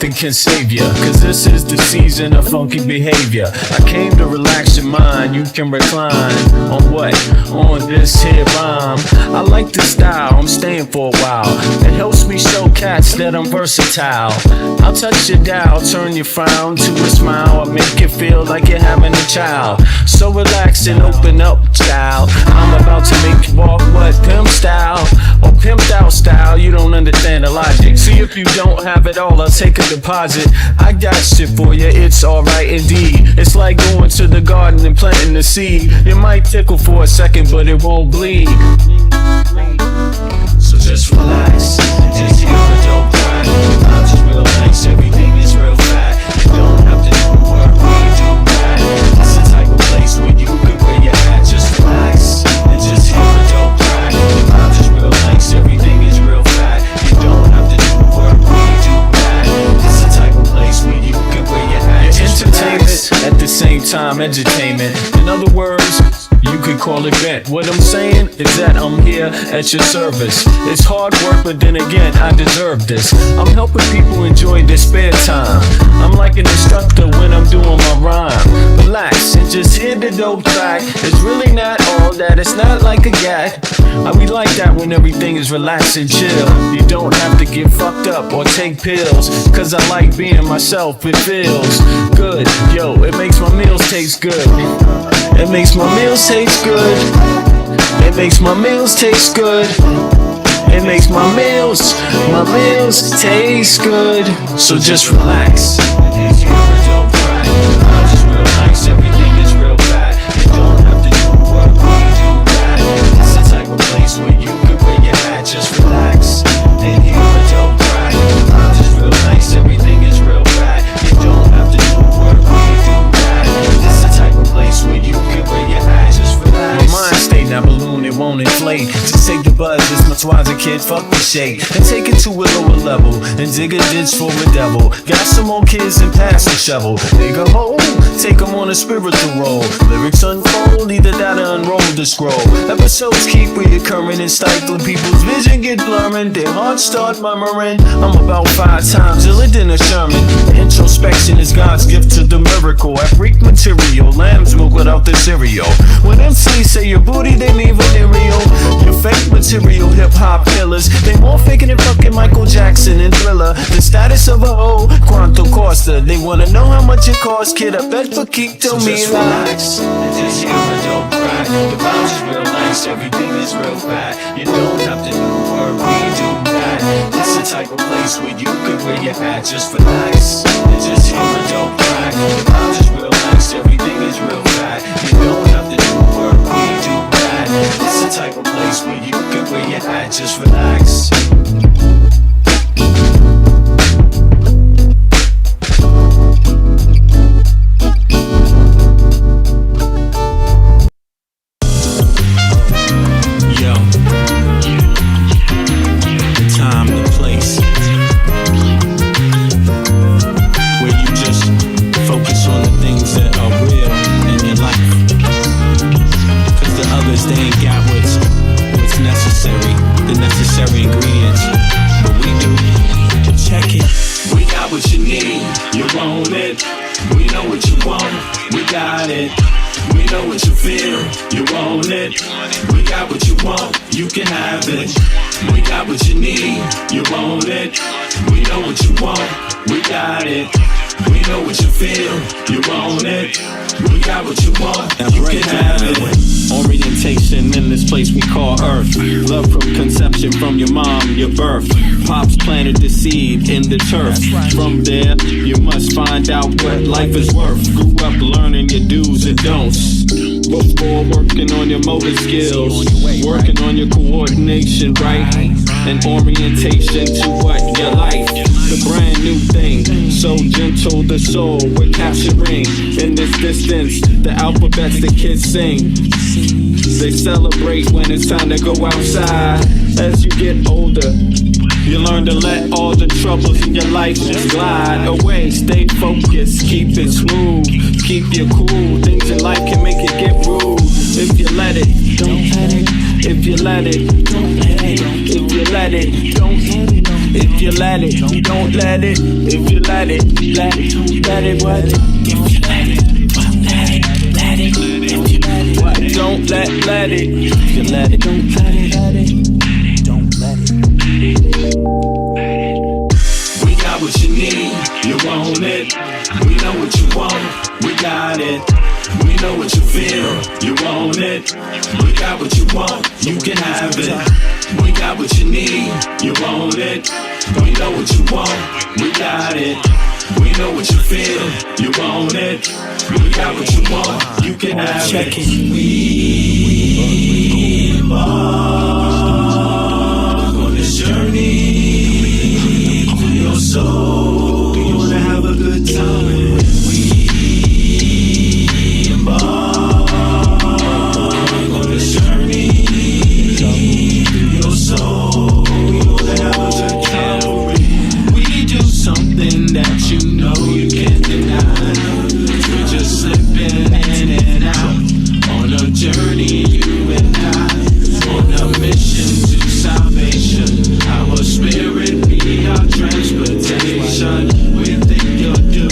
nothing can save ya, cause this is the season of funky behavior. I came to relax your mind, you can recline. On what? On this here rhyme. I like the style, I'm staying for a while. It helps me show cats that I'm versatile. I'll touch your dial, turn your frown to a smile. I'll make you feel like you're having a child. So relax and open up, child. I'm about to make you walk what? Pimp style. Oh, pimped out style, you don't understand the logic. See, if you don't have it all, I'll take a deposit. I got shit for you, it's alright indeed. It's like going to the garden and planting the seed. It might tickle for a second, but it won't bleed. So just relax, just hear a dope cry. I'm just real nice, everything is real fat. You don't have to do work, we do that. It's the type of place where you can wear your hat. Just relax, and just hear a dope cry. I'm just real nice, everything is real fat. You don't have to do work, we do that. It's the type of place where you can wear your hat. Just entertainment, at the same time edutainment. In other words, you could call it vent. What I'm saying is that I'm here at your service. It's hard work, but then again, I deserve this. I'm helping people enjoy their spare time. I'm like an instructor when I'm doing my rhyme. Relax and just hear the dope track. It's really not all that, it's not like a gag. We like that when everything is relaxed and chill. You don't have to get fucked up or take pills, cause I like being myself, it feels good. Yo, it makes my meals taste good. It makes my meals taste good. It makes my meals taste good. It makes my meals taste good. So just relax. If you're a dope track, I'm just real nice, everything is real fat. You don't have to do work, we do that. It's the type of place where you can wear your hat. Just relax. And you're a dope track, I'm just real nice, everything is real fat. You don't have to do work, we do that. It's the type of place where you can wear your hat. Just relax. My mind state, that balloon, it won't inflate. Just take the buzz, this much wiser kid, fuck the shake. And take it to a lower level, and dig a ditch for a devil. Got some more kids and pass the shovel. Dig a hole, take them on a spiritual roll. Lyrics unfold, either that or unroll the scroll. Episodes keep reoccurring and stifling. People's vision get blurring, their hearts start murmuring. I'm about 5 times iller than a Sherman. Introspection is God's gift to the miracle. I freak material, lamb's milk without the cereal. When MCs say your booty, they mean venereal. Your fake material hip-hop killers, they more faking than fucking Michael Jackson and Thriller. The status of a hoe, Quanto Costa. They wanna know how much it costs, kid, I bet for keep to me. Just relax, and just hear a dope cry. The vibes is real nice, everything is real fat. You don't have to do work, we do that. It's the type of place where you could wear your hat. Just relax, and just hear a dope cry. The vibes is real nice, everything is real fat. You don't have to do work, we do that. It's the type of place where you could wear your hat. Just relax. In the turf. From there, you must find out what life is worth. Grew up learning your do's and don'ts before working on your motor skills, working on your coordination, right? And orientation to what you like. The brand new thing, so gentle the soul we're capturing. In this distance, the alphabets the kids sing. They celebrate when it's time to go outside. As you get older, you learn to let all the troubles in your life just glide away. Stay focused, keep it smooth, keep you cool. Things in life can make it get rude. If you let it, don't let it. If you let it, don't let it. If you let it, don't let it. If you let it, you don't let it. If you let it, let it, let it, what? If you let it, let it, let it. If you let it, what? Don't let it. If you let it, don't let it, let it. Don't let it. We got what you need, you want it. We know what you want, we got it. We know what you feel, you want it. We got what you want, you can have it. We got what you need, you want it. We know what you want, we got it. We know what you feel, you want it. We got what you want, you can have it. We embark on this journey to your soul. We wanna have a good time. We embark on this journey to your soul. We wanna have a good time. We do something that you know you can't deny. We're just slipping in and out on a journey, you and I, on a mission to salvation. Our spirit be our transportation. We think you'll do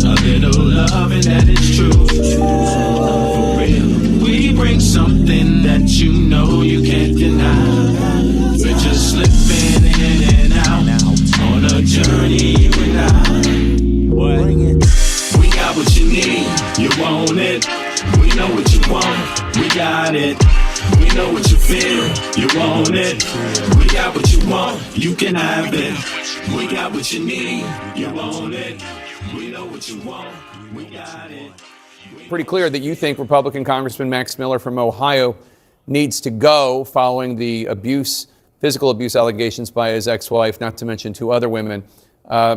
a little love and that is true. For real, we bring something that you know you can't deny. We're just slipping in and out on a journey, you and I. What? We got what you need, you want it. We know what you want, we got it. We know what you feel, you want it. We got what you want, you can have it. We got what you need, you want it. We know what you want, we got it. Pretty clear that you think Republican Congressman Max Miller from Ohio needs to go following the physical abuse allegations by his ex-wife, not to mention two other women.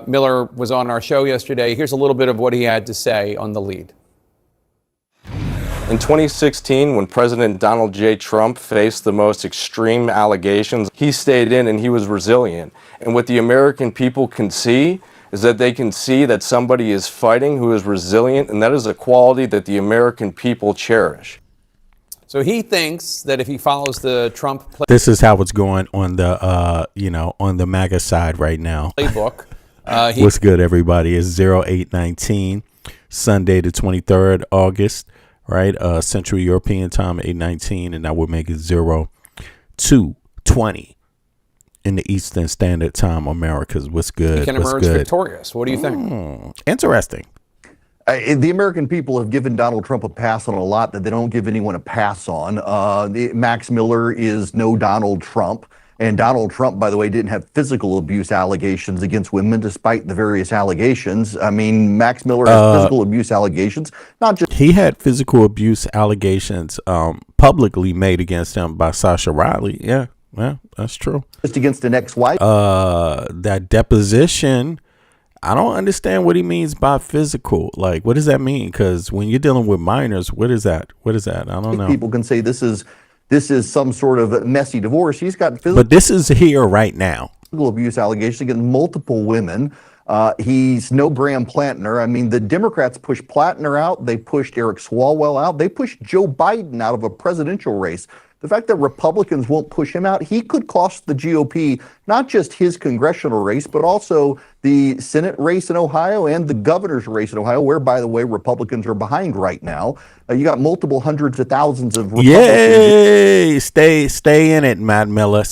Miller was on our show yesterday. Here's a little bit of what he had to say on the lead. In 2016, when President Donald J. Trump faced the most extreme allegations, he stayed in and he was resilient. And what the American people can see is that they can see that somebody is fighting who is resilient, and that is a quality that the American people cherish. So he thinks that if he follows the Trump this is how it's going on the on the MAGA side right now. Playbook. What's good, everybody? It's 0819, Sunday the 23rd August, right? Central European time, 8:19, and that would make it 02:20 in the Eastern Standard Time, America's. What's good? He can emerge victorious. What do you think? Interesting. The American people have given Donald Trump a pass on a lot that they don't give anyone a pass on. Max Miller is no Donald Trump. And Donald Trump, by the way, didn't have physical abuse allegations against women, despite the various allegations. I mean, Max Miller has physical abuse allegations, not just... He had physical abuse allegations publicly made against him by Sasha Riley. Yeah, that's true. Just against an ex-wife? That deposition... I don't understand what he means by physical. Like, what does that mean? Because when you're dealing with minors, what is that? What is that? I don't know. People can say this is some sort of messy divorce. He's got physical... But this is here right now. Abuse allegations against multiple women. He's no Graham Plantner. I mean, the Democrats pushed Plantner out. They pushed Eric Swalwell out. They pushed Joe Biden out of a presidential race. The fact that Republicans won't push him out, he could cost the GOP not just his congressional race, but also the Senate race in Ohio and the governor's race in Ohio, where, by the way, Republicans are behind right now. You got multiple hundreds of thousands of Republicans. Yay! Stay in it, Matt Miller.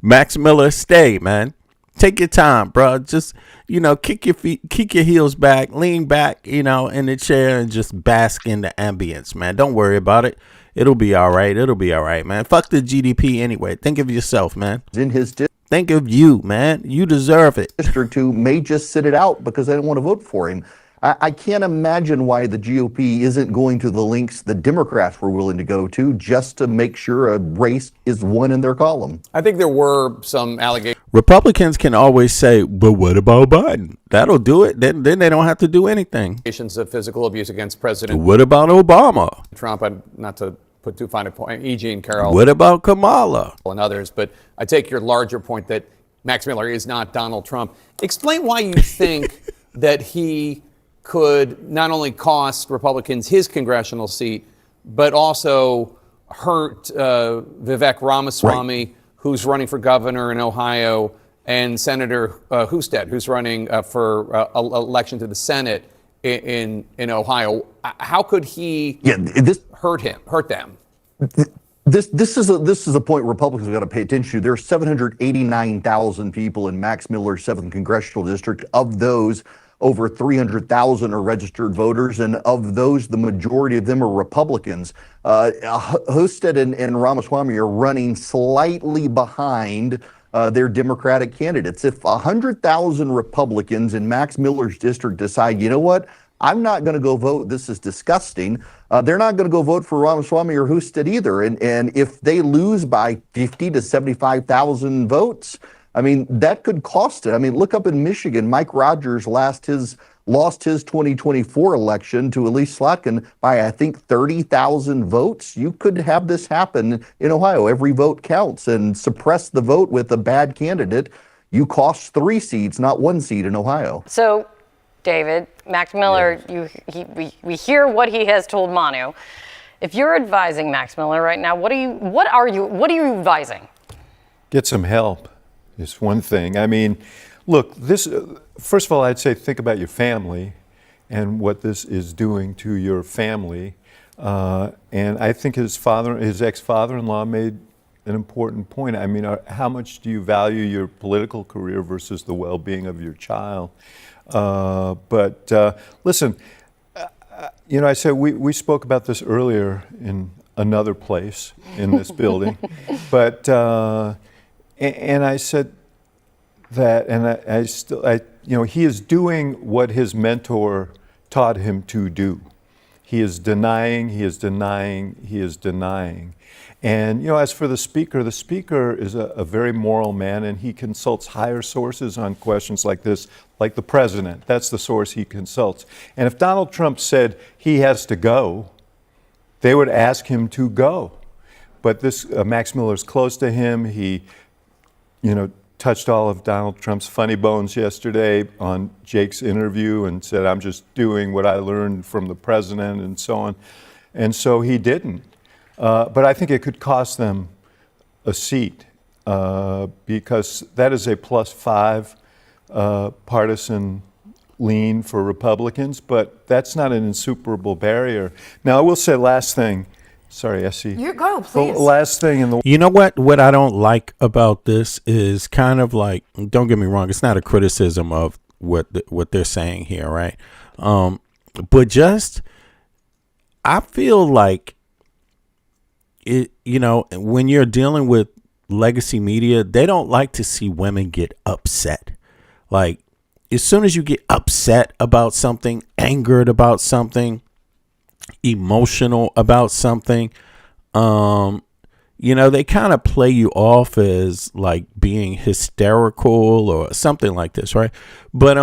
Max Miller, stay, man. Take your time, bro. Just, kick your heels back, lean back, in the chair and just bask in the ambience, man. Don't worry about it. It'll be all right. It'll be all right, man. Fuck the GDP anyway. Think of yourself, man. In his think of you, man. You deserve it. District who may just sit it out because they don't want to vote for him. I can't imagine why the GOP isn't going to the lengths the Democrats were willing to go to just to make sure a race is won in their column. I think there were some allegations. Republicans can always say, but what about Biden? That'll do it. Then they don't have to do anything. Of physical abuse against President What about Obama? Trump, not to put too fine a point, E.G. and Carol. What about Kamala? And others, but I take your larger point that Max Miller is not Donald Trump. Explain why you think that he could not only cost Republicans his congressional seat, but also hurt Vivek Ramaswamy, who's running for governor in Ohio, and Senator Husted, who's running for election to the Senate in Ohio. How could he hurt them? This is a point Republicans have got to pay attention to. There are 789,000 people in Max Miller's 7th congressional district. Of those, over 300,000 are registered voters, and of those, the majority of them are Republicans. Hosted and Ramaswamy are running slightly behind their Democratic candidates. If 100,000 Republicans in Max Miller's district decide, you know what, I'm not going to go vote, this is disgusting, they're not going to go vote for Ramaswamy or Husted either. And if they lose by 50 to 75,000 votes, I mean, that could cost it. I mean, look up in Michigan, Mike Rogers lost his 2024 election to Elise Slotkin by, I think, 30,000 votes. You could have this happen in Ohio. Every vote counts, and suppress the vote with a bad candidate. You cost 3 seats, not 1 seat in Ohio. So, David, Max Miller, we hear what he has told Manu. If you're advising Max Miller right now, what are you advising? Get some help is one thing. I mean, look, this, first of all, I'd say think about your family and what this is doing to your family. And I think his ex-father-in-law made an important point. I mean, how much do you value your political career versus the well-being of your child? Listen, you know, I said we spoke about this earlier in another place in this building, but and I said that, and I you know, he is doing what his mentor taught him to do. He is denying, he is denying, he is denying. And, you know, as for the speaker is a very moral man, and he consults higher sources on questions like this, like the president. That's the source he consults. And if Donald Trump said he has to go, they would ask him to go. But this, Max Miller's close to him. He, you know, touched all of Donald Trump's funny bones yesterday on Jake's interview and said, I'm just doing what I learned from the president and so on. And so he didn't. But I think it could cost them a seat because that is a +5 partisan lean for Republicans, but that's not an insuperable barrier. Now, I will say last thing. Sorry, Essie. You go, please. The last thing in the... You know what I don't like about this is kind of like, don't get me wrong, it's not a criticism of what they're saying here, right? But just, I feel like it, you know, when you're dealing with legacy media, they don't like to see women get upset. Like, as soon as you get upset about something, angered about something, emotional about something, you know, they kind of play you off as like being hysterical or something like this, right? But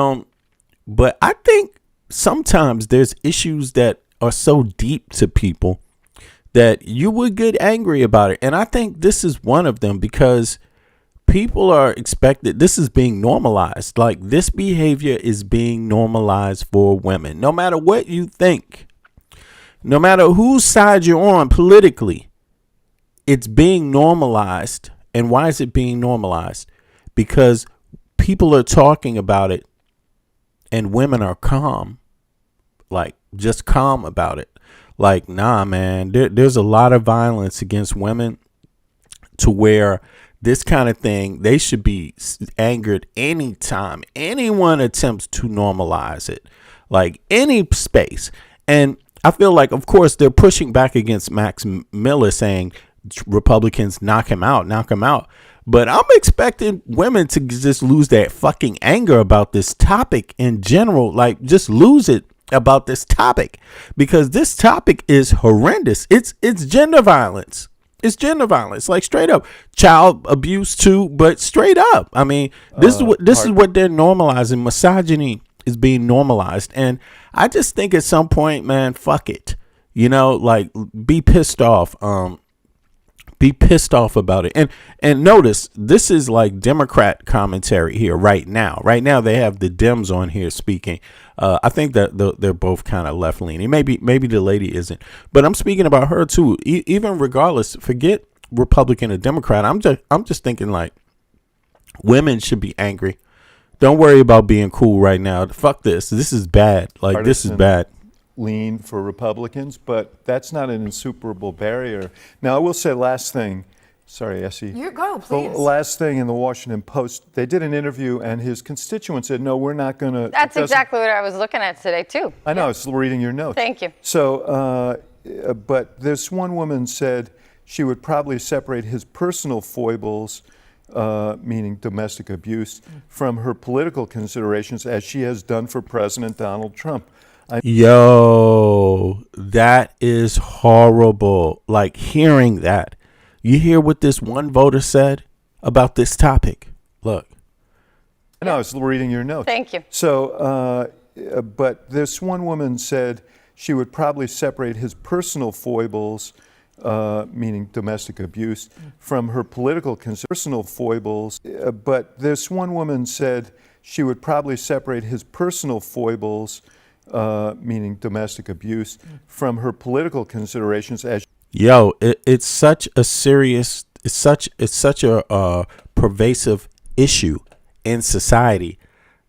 I think sometimes there's issues that are so deep to people that you would get angry about it. And I think this is one of them because people are expected, this is being normalized. Like, this behavior is being normalized for women. No matter what you think, no matter whose side you're on politically, it's being normalized. And why is it being normalized? Because people are talking about it and women are calm, like just calm about it. Like, nah, man, there's a lot of violence against women to where this kind of thing, they should be angered anytime anyone attempts to normalize it, like any space. And I feel like, of course, they're pushing back against Max Miller saying Republicans knock him out. But I'm expecting women to just lose their fucking anger about this topic in general, like just lose it about this topic, because this topic is horrendous. It's gender violence. It's gender violence, like straight up child abuse too, but straight up. I mean, this is what they're normalizing. Misogyny is being normalized, and I just think at some point, man, fuck it. You know, like be pissed off. Be pissed off about it. And notice this is like Democrat commentary here right now. Right now they have the Dems on here speaking. I think that they're both kind of left leaning. Maybe the lady isn't, but I'm speaking about her too. Even regardless, forget Republican or Democrat. I'm just thinking like Women should be angry. Don't worry about being cool right now. Fuck this. This is bad. Like, this is bad. Lean for Republicans, but that's not an insuperable barrier. Now, I will say last thing. Sorry, Essie. You go, please. The last thing in the Washington Post, they did an interview and his constituents said, no, we're not going to. That's exactly what I was looking at today, too. I know, I was reading your notes. Thank you. So, but this one woman said she would probably separate his personal foibles, meaning domestic abuse, from her political considerations, as she has done for President Donald Trump. Yo, that is horrible. Like, hearing that. You hear what this one voter said about this topic? Look. I know, I was reading your notes. Thank you. So, but this one woman said she would probably separate his personal foibles, meaning domestic abuse, from her political personal foibles. But this one woman said she would probably separate his personal foibles, meaning domestic abuse, from her political considerations. As yo, it's such a serious, it's such a pervasive issue in society.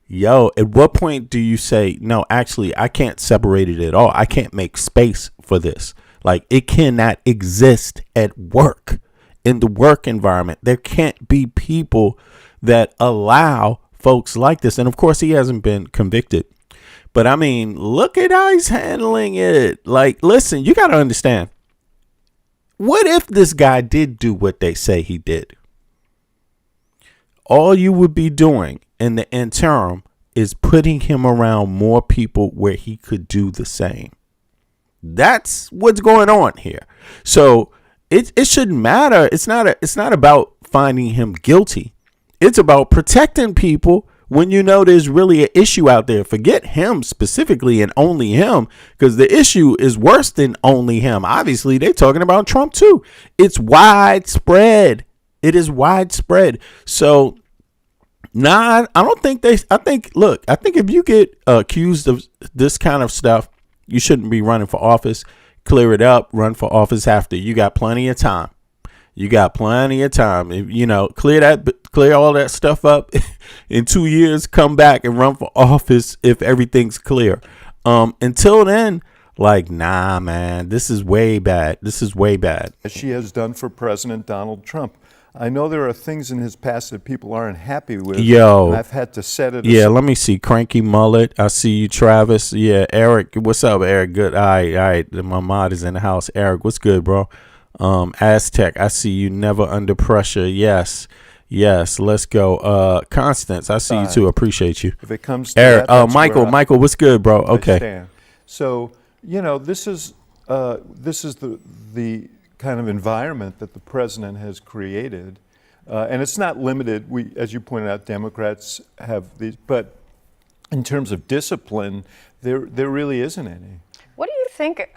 Yo, at what point do you say, no, actually, I can't separate it at all. I can't make space for this. Like, it cannot exist at work, in the work environment. There can't be people that allow folks like this. And of course, he hasn't been convicted. But I mean, look at how he's handling it. Like, listen, you got to understand. What if this guy did do what they say he did? All you would be doing in the interim is putting him around more people where he could do the same. That's what's going on here. So it shouldn't matter. It's not about finding him guilty. It's about protecting people when you know there's really an issue out there. Forget him specifically and only him, because the issue is worse than only him. Obviously, they're talking about Trump too. It's widespread. It is widespread. So, nah, I don't think I think if you get accused of this kind of stuff, you shouldn't be running for office. Clear it up. Run for office after. You got plenty of time. You got plenty of time. If, clear all that stuff up in 2 years, come back and run for office if everything's clear. Until then, like, nah, man, this is way bad. This is way bad. As she has done for President Donald Trump. I know there are things in his past that people aren't happy with. Yo. I've had to set it aside. Yeah, let me see. Cranky Mullet. I see you, Travis. Yeah, Eric. What's up, Eric? Good. All right. My mod is in the house. Eric, what's good, bro? Aztec. I see you. Never under pressure. Yes. Let's go. Constance. I see you too. Appreciate you. If it comes to Eric. that, Michael. What's good, bro? Okay. Stand. So this is the kind of environment that the president has created, and it's not limited. As you pointed out, Democrats have these, but in terms of discipline, there really isn't any. What do you think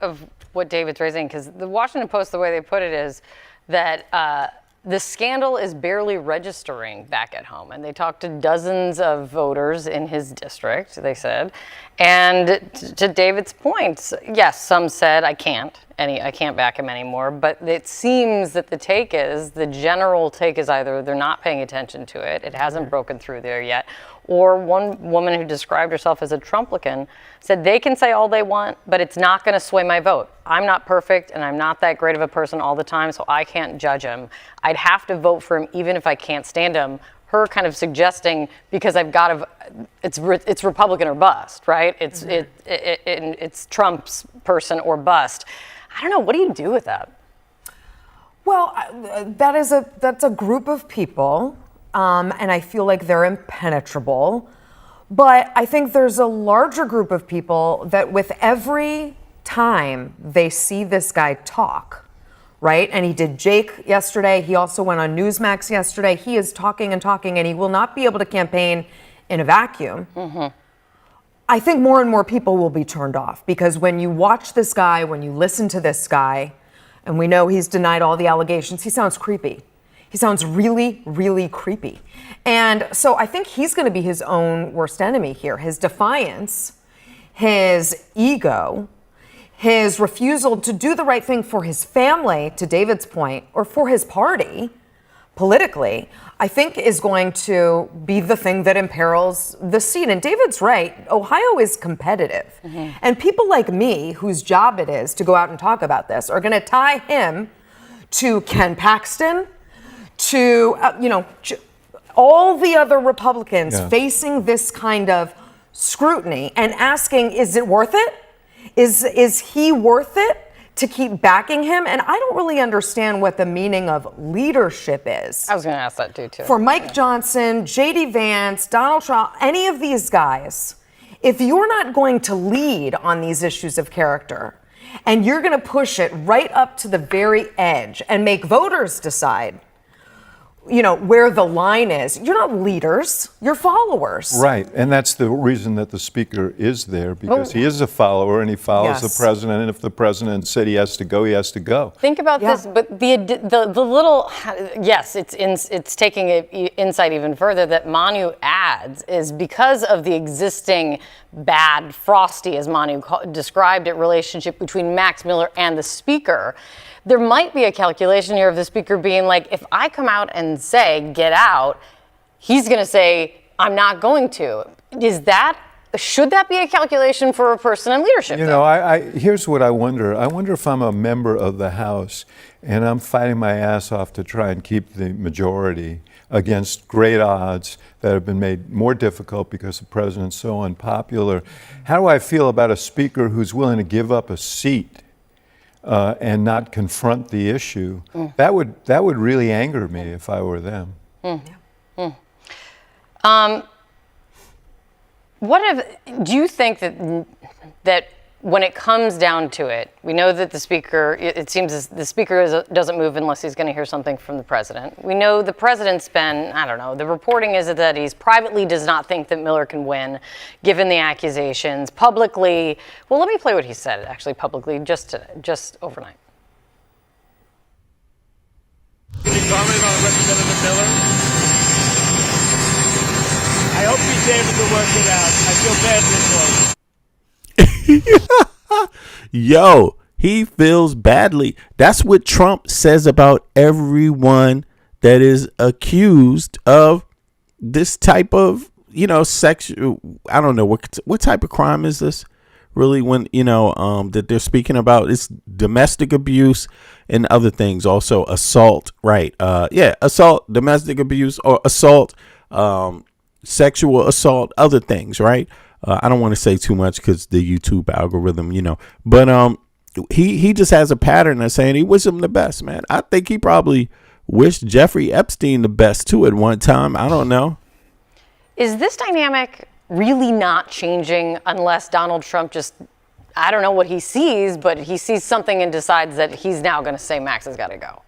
of what David's raising? Because the Washington Post, the way they put it is that the scandal is barely registering back at home. And they talked to dozens of voters in his district, they said. And to David's point, yes, some said, I can't back him anymore. But it seems that the general take is either they're not paying attention to it, it hasn't broken through there yet, or one woman who described herself as a Trumplican said they can say all they want, but it's not going to sway my vote. I'm not perfect, and I'm not that great of a person all the time, so I can't judge him. I'd have to vote for him even if I can't stand him. Her kind of suggesting, because I've got to, it's Republican or bust, right? It's Trump's person or bust. I don't know. What do you do with that? Well, that's a group of people, and I feel like they're impenetrable. But I think there's a larger group of people that with every time they see this guy talk, right? And he did Jake yesterday. He also went on Newsmax yesterday. He is talking and talking, and he will not be able to campaign in a vacuum. Mm-hmm. I think more and more people will be turned off because when you watch this guy, when you listen to this guy, and we know he's denied all the allegations, he sounds creepy. He sounds really, really creepy. And so I think he's going to be his own worst enemy here. His defiance, his ego, his refusal to do the right thing for his family, to David's point, or for his party, politically, I think is going to be the thing that imperils the seat. And David's right. Ohio is competitive. And people like me, whose job it is to go out and talk about this, are going to tie him to Ken Paxton, to, all the other Republicans facing this kind of scrutiny and asking, is it worth it? Is he worth it to keep backing him? And I don't really understand what the meaning of leadership is. I was going to ask that too. For Mike Johnson, J.D. Vance, Donald Trump, any of these guys, if you're not going to lead on these issues of character and you're going to push it right up to the very edge and make voters decide, where the line is, you're not leaders, you're followers. Right, and that's the reason that the speaker is there, because he is a follower and he follows the president, and if the president said he has to go, he has to go. Think about this, but the little, yes, it's taking it insight even further that Manu adds is because of the existing bad, frosty, as Manu described it, relationship between Max Miller and the speaker. There might be a calculation here of the speaker being like, if I come out and say, get out, he's going to say, I'm not going to. Should that be a calculation for a person in leadership? Here's what I wonder. I wonder if I'm a member of the House and I'm fighting my ass off to try and keep the majority against great odds that have been made more difficult because the president's so unpopular. How do I feel about a speaker who's willing to give up a seat and not confront the issue? That would really anger me if I were them. Do you think that when it comes down to it, we know that the speaker, it seems as the speaker doesn't move unless he's going to hear something from the president. We know the president's been, the reporting is that he privately does not think that Miller can win, given the accusations. Publicly, well, let me play what he said, actually, publicly, just overnight. Can you comment on Representative Miller? I hope he's able to work it out. I feel badly for him. Yo, he feels badly. That's what Trump says about everyone that is accused of this type of, sexual. I don't know what type of crime is this really, when that they're speaking about. It's domestic abuse and other things, also assault, right? Assault, domestic abuse, or assault, sexual assault, other things, right? I don't want to say too much because the YouTube algorithm, but he just has a pattern of saying he wishes him the best, man. I think he probably wished Jeffrey Epstein the best too at one time. I don't know. Is this dynamic really not changing unless Donald Trump just, I don't know what he sees, but he sees something and decides that he's now going to say Max has got to go?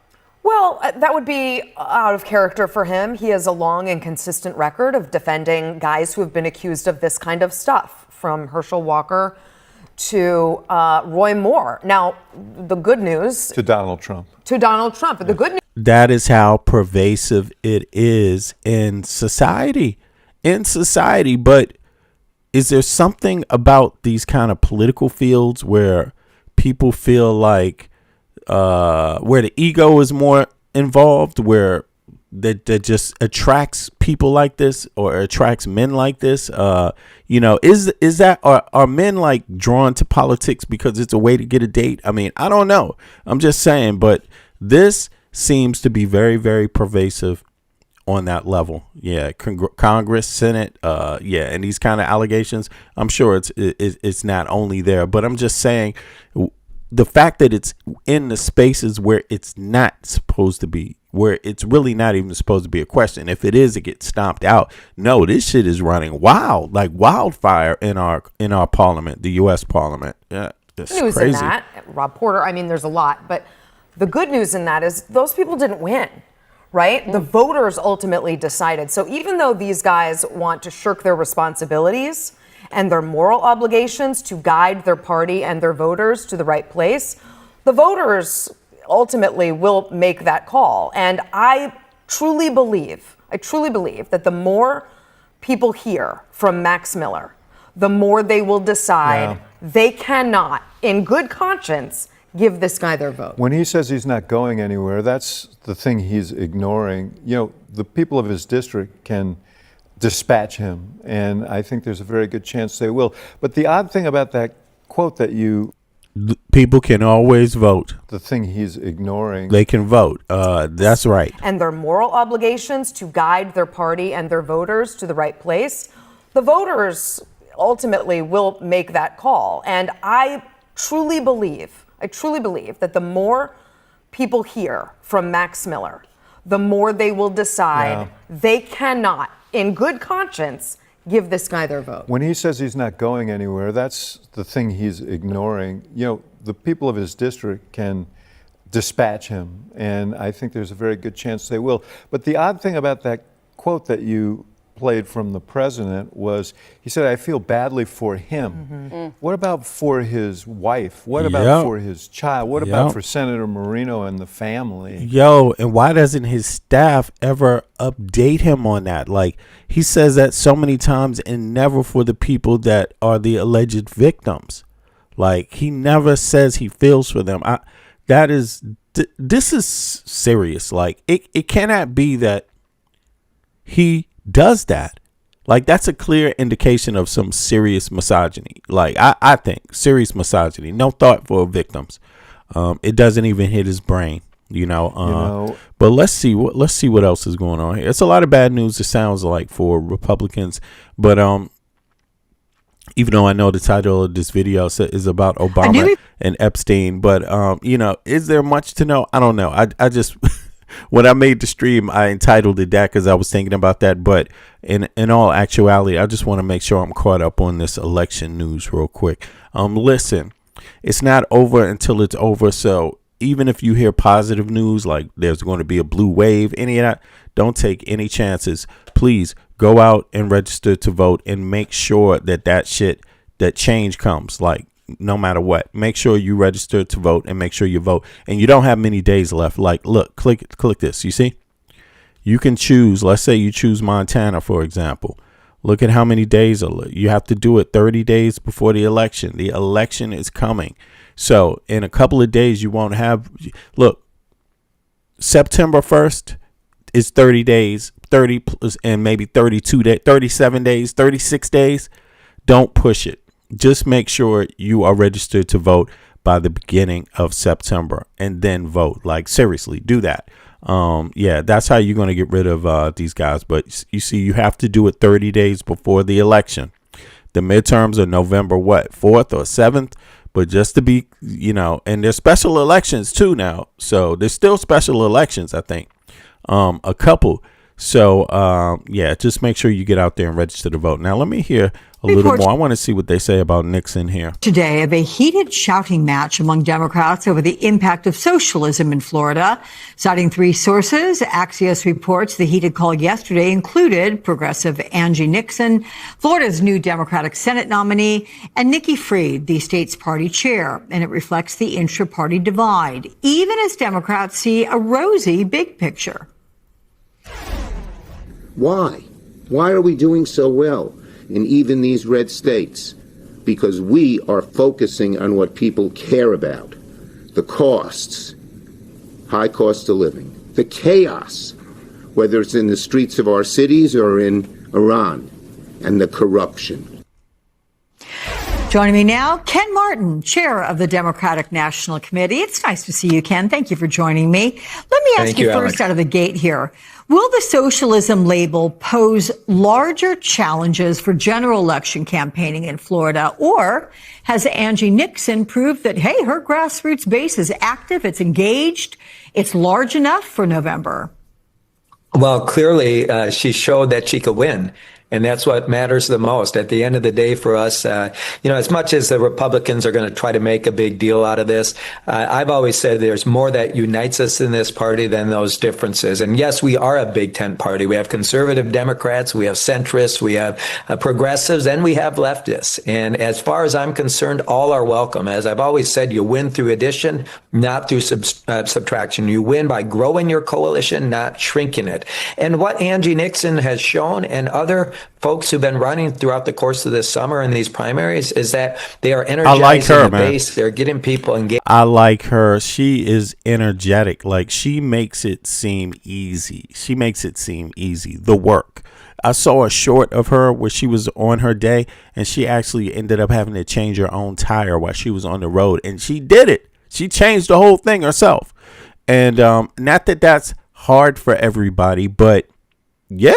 Well, that would be out of character for him. He has a long and consistent record of defending guys who have been accused of this kind of stuff, from Herschel Walker to Roy Moore. Now, the good news... To Donald Trump. The good news... That is how pervasive it is in society. But is there something about these kind of political fields where people feel like where the ego is more involved, where that just attracts people like this or attracts men like this? Is that are men like drawn to politics because it's a way to get a date? I mean, I don't know. I'm just saying, but this seems to be very, very pervasive on that level. Yeah, Congress, Senate, and these kind of allegations. I'm sure it's not only there, but I'm just saying, the fact that it's in the spaces where it's not supposed to be, where it's really not even supposed to be a question. If it is, it gets stomped out. No, this shit is running wild, like wildfire in our parliament, the U.S. Parliament. Yeah, it's news crazy. In that, Rob Porter. I mean, there's a lot, but the good news in that is those people didn't win, right? The voters ultimately decided. So even though these guys want to shirk their responsibilities and their moral obligations to guide their party and their voters to the right place, the voters ultimately will make that call. And I truly believe that the more people hear from Max Miller, the more they will decide they cannot, in good conscience, give this guy their vote. When he says he's not going anywhere, that's the thing he's ignoring. You know, the people of his district can dispatch him, and I think there's a very good chance they will. But the odd thing about that quote that you... People can always vote. The thing he's ignoring. They can vote. That's right. And their moral obligations to guide their party and their voters to the right place. The voters ultimately will make that call. And I truly believe that the more people hear from Max Miller, the more they will decide they cannot, in good conscience, give this guy their vote. When he says he's not going anywhere, that's the thing he's ignoring. You know, the people of his district can dispatch him, and I think there's a very good chance they will. But the odd thing about that quote that you played from the president was, he said, I feel badly for him. What about for his wife? What about for his child? What about for Senator Marino and the family? Yo, and why doesn't his staff ever update him on that? Like, he says that so many times and never for the people that are the alleged victims. Like, he never says he feels for them. This is serious. Like, it cannot be that he does that. Like, that's a clear indication of some serious misogyny. Like, I think serious misogyny, no thought for victims. It doesn't even hit his brain, but let's see what else is going on here. It's a lot of bad news, it sounds like, for Republicans, but even though I know the title of this video is about Obama and Epstein, but is there much to know? I don't know. I just when I made the stream, I entitled it that because I was thinking about that. But in all actuality, I just want to make sure I'm caught up on this election news real quick. Listen, it's not over until it's over. So even if you hear positive news, like there's going to be a blue wave, any of that, don't take any chances. Please go out and register to vote and make sure that change comes. Like, no matter what, make sure you register to vote and make sure you vote. And you don't have many days left. Like, look, click this. You see, you can choose. Let's say you choose Montana, for example. Look at how many days you have to do it. 30 days before the election. The election is coming. So in a couple of days, you won't have. Look, September 1st is 30 days, 30 and maybe 32 days, 37 days, 36 days. Don't push it. Just make sure you are registered to vote by the beginning of September and then vote. Like, seriously, do that. That's how you're going to get rid of these guys. But you see, you have to do it 30 days before the election. The midterms are November 4th or 7th. But just to be, and there's special elections too now. So there's still special elections, I think, a couple. So, just make sure you get out there and register to vote. Now, let me hear a little more. I want to see what they say about Nixon here. Today of a heated shouting match among Democrats over the impact of socialism in Florida. Citing three sources, Axios reports the heated call yesterday included progressive Angie Nixon, Florida's new Democratic Senate nominee, and Nikki Fried, the state's party chair. And it reflects the intra-party divide, even as Democrats see a rosy big picture. Why? Why are we doing so well in even these red states? Because we are focusing on what people care about. The costs, high cost of living, the chaos, whether it's in the streets of our cities or in Iran, and the corruption. Joining me now, Ken Martin, chair of the Democratic National Committee. It's nice to see you, Ken. Thank you for joining me. Let me ask you first out of the gate here. Will the socialism label pose larger challenges for general election campaigning in Florida? Or has Angie Nixon proved that, hey, her grassroots base is active, it's engaged, it's large enough for November? Well, clearly, she showed that she could win. And that's what matters the most. At the end of the day for us, as much as the Republicans are going to try to make a big deal out of this, I've always said there's more that unites us in this party than those differences. And yes, we are a big tent party. We have conservative Democrats, we have centrists, we have progressives, and we have leftists. And as far as I'm concerned, all are welcome. As I've always said, you win through addition, not through subtraction. You win by growing your coalition, not shrinking it. And what Angie Nixon has shown and other folks who've been running throughout the course of this summer in these primaries is that they are I energizing like her, the man. base. They're getting people engaged. I like her. She is energetic. Like, she makes it seem easy. She makes it seem easy. The work. I saw a short of her where she was on her day, and she actually ended up having to change her own tire while she was on the road, and she did it. She changed the whole thing herself. And not that that's hard for everybody, but yeah,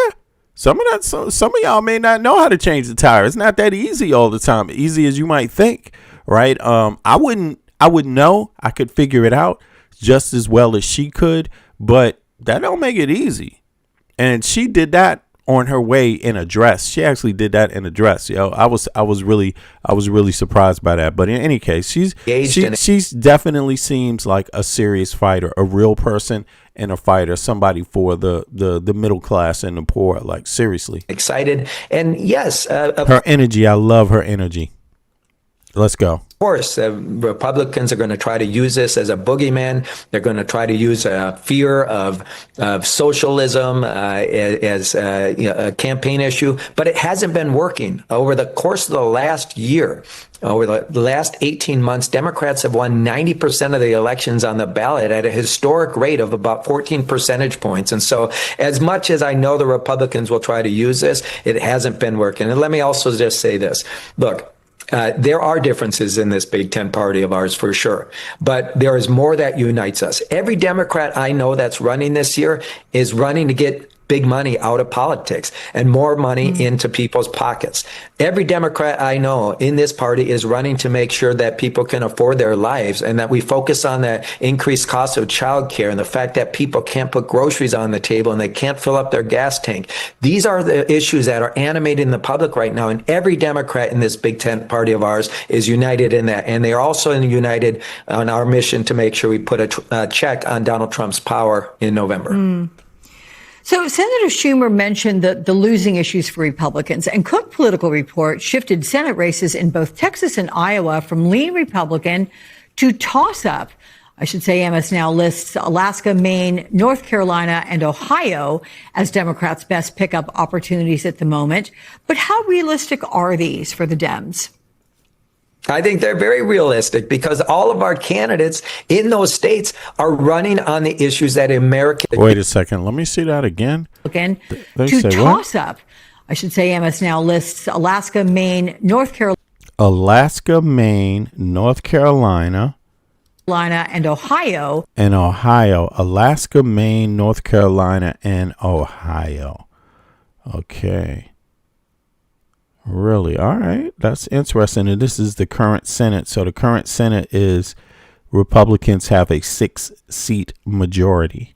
some of y'all may not know how to change the tire. It's not that easy all the time, easy as you might think, right? I wouldn't know. I could figure it out just as well as she could, but that don't make it easy. And she did that on her way in a dress. She actually did that in a dress. I was really surprised by that. But in any case, she's definitely seems like a serious fighter, a real person and a fighter, somebody for the middle class and the poor. Like, seriously Excited. And yes, her energy. I love her energy. Let's go. Of course, Republicans are going to try to use this as a boogeyman. They're going to try to use fear of socialism as a campaign issue, but it hasn't been working. Over the course of the last year, over the last 18 months, Democrats have won 90% of the elections on the ballot at a historic rate of about 14 percentage points. And so, as much as I know the Republicans will try to use this, it hasn't been working. And let me also just say this. Look, there are differences in this Big Ten party of ours for sure, but there is more that unites us. Every Democrat I know that's running this year is running to get big money out of politics and more money into people's pockets. Every Democrat I know in this party is running to make sure that people can afford their lives and that we focus on the increased cost of childcare and the fact that people can't put groceries on the table and they can't fill up their gas tank. These are the issues that are animating the public right now, and every Democrat in this Big Ten party of ours is united in that. And they are also united on our mission to make sure we put a check on Donald Trump's power in November. So Senator Schumer mentioned the losing issues for Republicans, and Cook Political Report shifted Senate races in both Texas and Iowa from lean Republican to toss-up. I should say MS Now lists Alaska, Maine, North Carolina, and Ohio as Democrats' best pickup opportunities at the moment. But how realistic are these for the Dems? I think they're very realistic because all of our candidates in those states are running on the issues that America. Wait a second. Let me see that again. To toss up. I should say MS Now lists Alaska, Maine, North Carolina. Alaska, Maine, North Carolina. And Ohio. And Ohio. Alaska, Maine, North Carolina, and Ohio. Okay. Really? All right. That's interesting. And this is the current Senate. So the current Senate is Republicans have a 6-seat majority.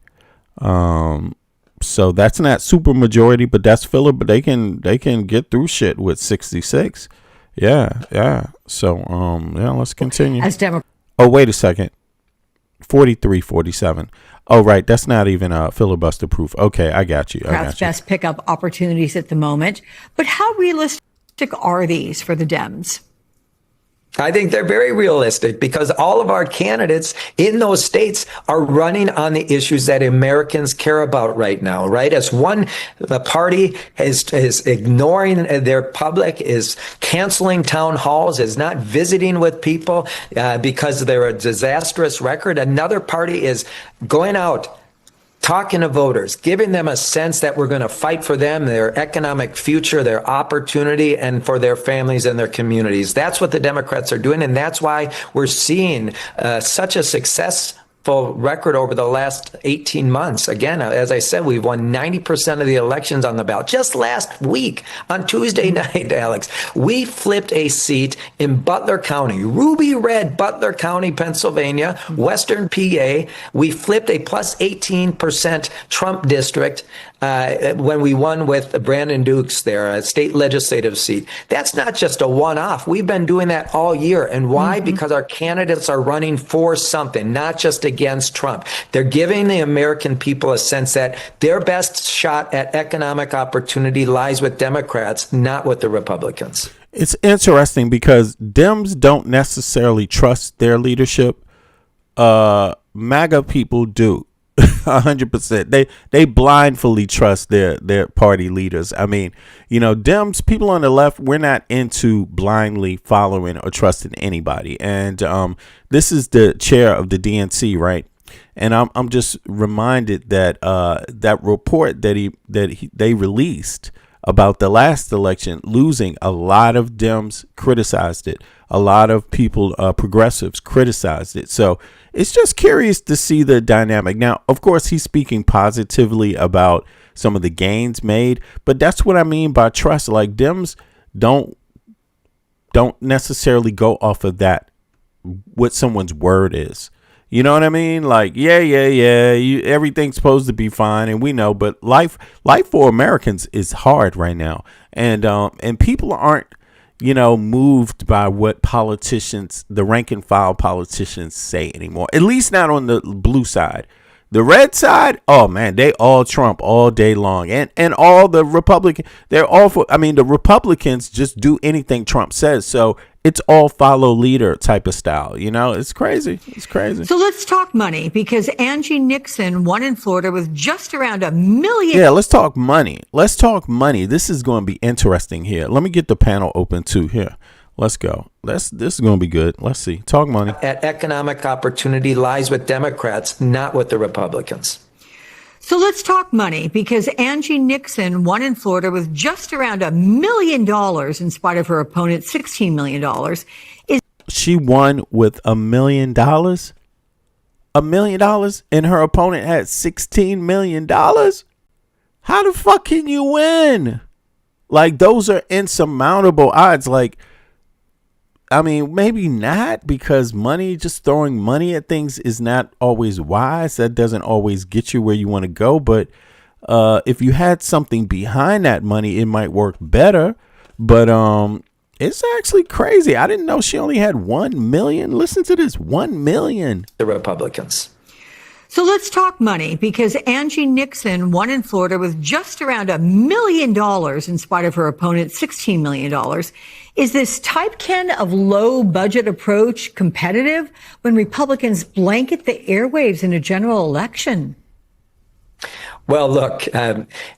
So that's not super majority, but that's filler. But they can get through shit with 66. Yeah. So let's continue. Oh, wait a second. 43-47. Oh, right. That's not even filibuster proof. Okay, I got you. Best pickup opportunities at the moment. But how realistic are these for the Dems? I think they're very realistic because all of our candidates in those states are running on the issues that Americans care about right now, right? As one party is ignoring their public, is canceling town halls, is not visiting with people because they're a disastrous record. Another party is going out, talking to voters, giving them a sense that we're going to fight for them, their economic future, their opportunity, and for their families and their communities. That's what the Democrats are doing, and that's why we're seeing such a successful record over the last 18 months. Again, as I said, we've won 90% of the elections on the ballot. Just last week, on Tuesday night, Alex, we flipped a seat in Butler County, ruby red Butler County, Pennsylvania, Western PA. We flipped a plus 18% Trump district when we won with Brandon Dukes there, a state legislative seat. That's not just a one-off. We've been doing that all year. And why? Because our candidates are running for something, not just against Trump. They're giving the American people a sense that their best shot at economic opportunity lies with Democrats, not with the Republicans. It's interesting because Dems don't necessarily trust their leadership. MAGA people do. 100%. They blindly trust their party leaders. I mean, Dems, people on the left, we're not into blindly following or trusting anybody. And this is the chair of the DNC, right? And I'm just reminded that that report that they released about the last election losing, a lot of Dems criticized it. A lot of people, progressives, criticized it. So it's just curious to see the dynamic. Now, of course, he's speaking positively about some of the gains made, but that's what I mean by trust. Like, Dems don't necessarily go off of that, what someone's word is. You know what I mean? Like, yeah. Everything's supposed to be fine, and we know, but life for Americans is hard right now, and people aren't, moved by what politicians, the rank and file politicians, say anymore. At least not on the blue side. The red side, oh man, they all Trump all day long, and all the Republican, they're all for. I mean, the Republicans just do anything Trump says, so it's all follow leader type of style. It's crazy. It's crazy. So let's talk money, because Angie Nixon won in Florida with just around $1 million. Yeah, let's talk money. Let's talk money. This is going to be interesting here. Let me get the panel open too here. Let's go. This is going to be good. Let's see. Talk money. That economic opportunity lies with Democrats, not with the Republicans. So let's talk money, because Angie Nixon won in Florida with just around $1 million in spite of her opponent's $16 million. She won with $1 million? $1 million? And her opponent had $16 million? How the fuck can you win? Like, those are insurmountable odds. Like, I mean, maybe not, because just throwing money at things is not always wise. That doesn't always get you where you want to go. But if you had something behind that money, it might work better. But it's actually crazy. I didn't know she only had 1 million. Listen to this, 1 million. The Republicans. So let's talk money, because Angie Nixon won in Florida with just around $1 million in spite of her opponent's $16 million. Is this type, Ken, of low budget approach competitive when Republicans blanket the airwaves in a general election? Well, look,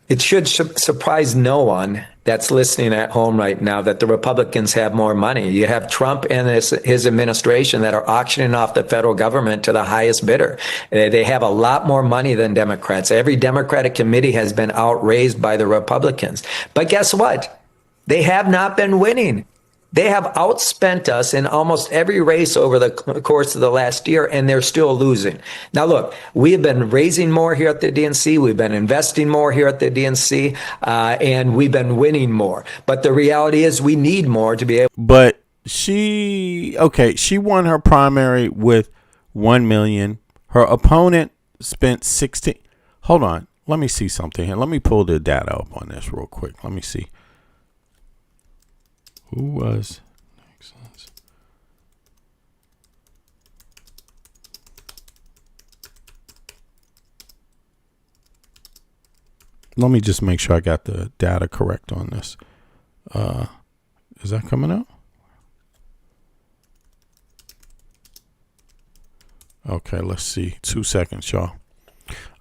it should surprise no one that's listening at home right now that the Republicans have more money. You have Trump and his administration that are auctioning off the federal government to the highest bidder. They have a lot more money than Democrats. Every Democratic committee has been outraised by the Republicans. But guess what? They have not been winning. They have outspent us in almost every race over the course of the last year, and they're still losing. Now, look, we have been raising more here at the DNC. We've been investing more here at the DNC, and we've been winning more. But the reality is we need more to be able. But she won her primary with 1 million. Her opponent spent 16. Hold on. Let me see something here. Let me pull the data up on this real quick. Let me see. Who was Nixon's? Let me just make sure I got the data correct on this. Is that coming out? Okay, let's see. 2 seconds, y'all.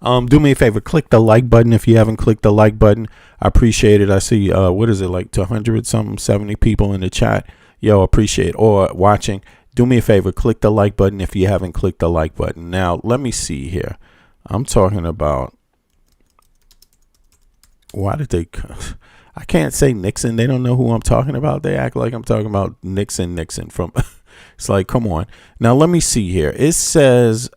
Do me a favor, click the like button if you haven't clicked the like button. I appreciate it. I see what is it, like 270 people in the chat. Yo, appreciate it. Or watching. Do me a favor, click the like button if you haven't clicked the like button. Now, let me see here. I'm talking about, why did they, I can't say Nixon. They don't know who I'm talking about. They act like I'm talking about Nixon from, it's like, come on. Now, let me see here. It says,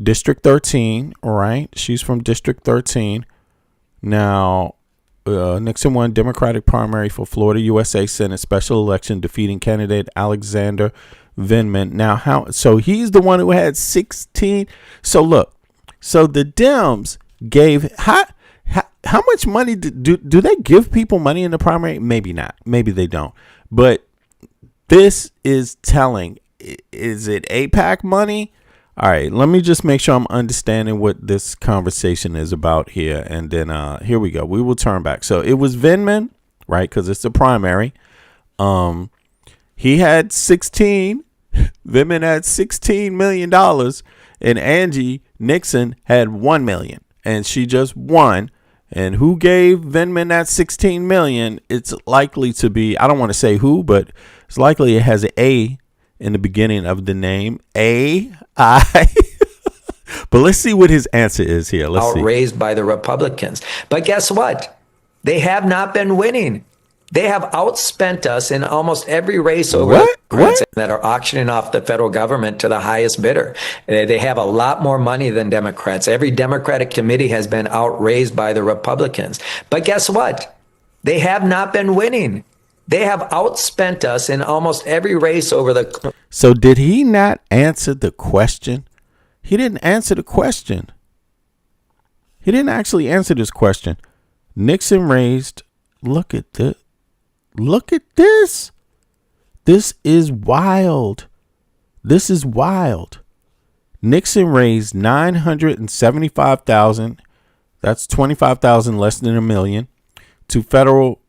District 13, right? She's from District 13. Now, Nixon won Democratic primary for Florida USA Senate special election, defeating candidate Alexander Vindman. Now, so he's the one who had 16. So look, so the Dems gave, how much money do they give people money in the primary? Maybe not. Maybe they don't. But this is telling. Is it AIPAC money? All right, let me just make sure I'm understanding what this conversation is about here. And then here we go. We will turn back. So it was Vindman, right? Because it's the primary. He had 16. Vindman had $16 million. And Angie Nixon had 1 million, and she just won. And who gave Vindman that 16 million? It's likely to be, I don't want to say who, but it's likely it has an A in the beginning of the name. A-I. But let's see what his answer is here. Let's see. Outraised by the Republicans. But guess what? They have not been winning. They have outspent us in almost every race over What? Democrats that are auctioning off the federal government to the highest bidder. They have a lot more money than Democrats. Every Democratic committee has been outraised by the Republicans. But guess what? They have not been winning. They have outspent us in almost every race over the. So did he not answer the question? He didn't answer the question. He didn't actually answer this question. Nixon raised, look at this. Look at this. This is wild. This is wild. Nixon raised $975,000. That's $25,000 less than $1 million to federal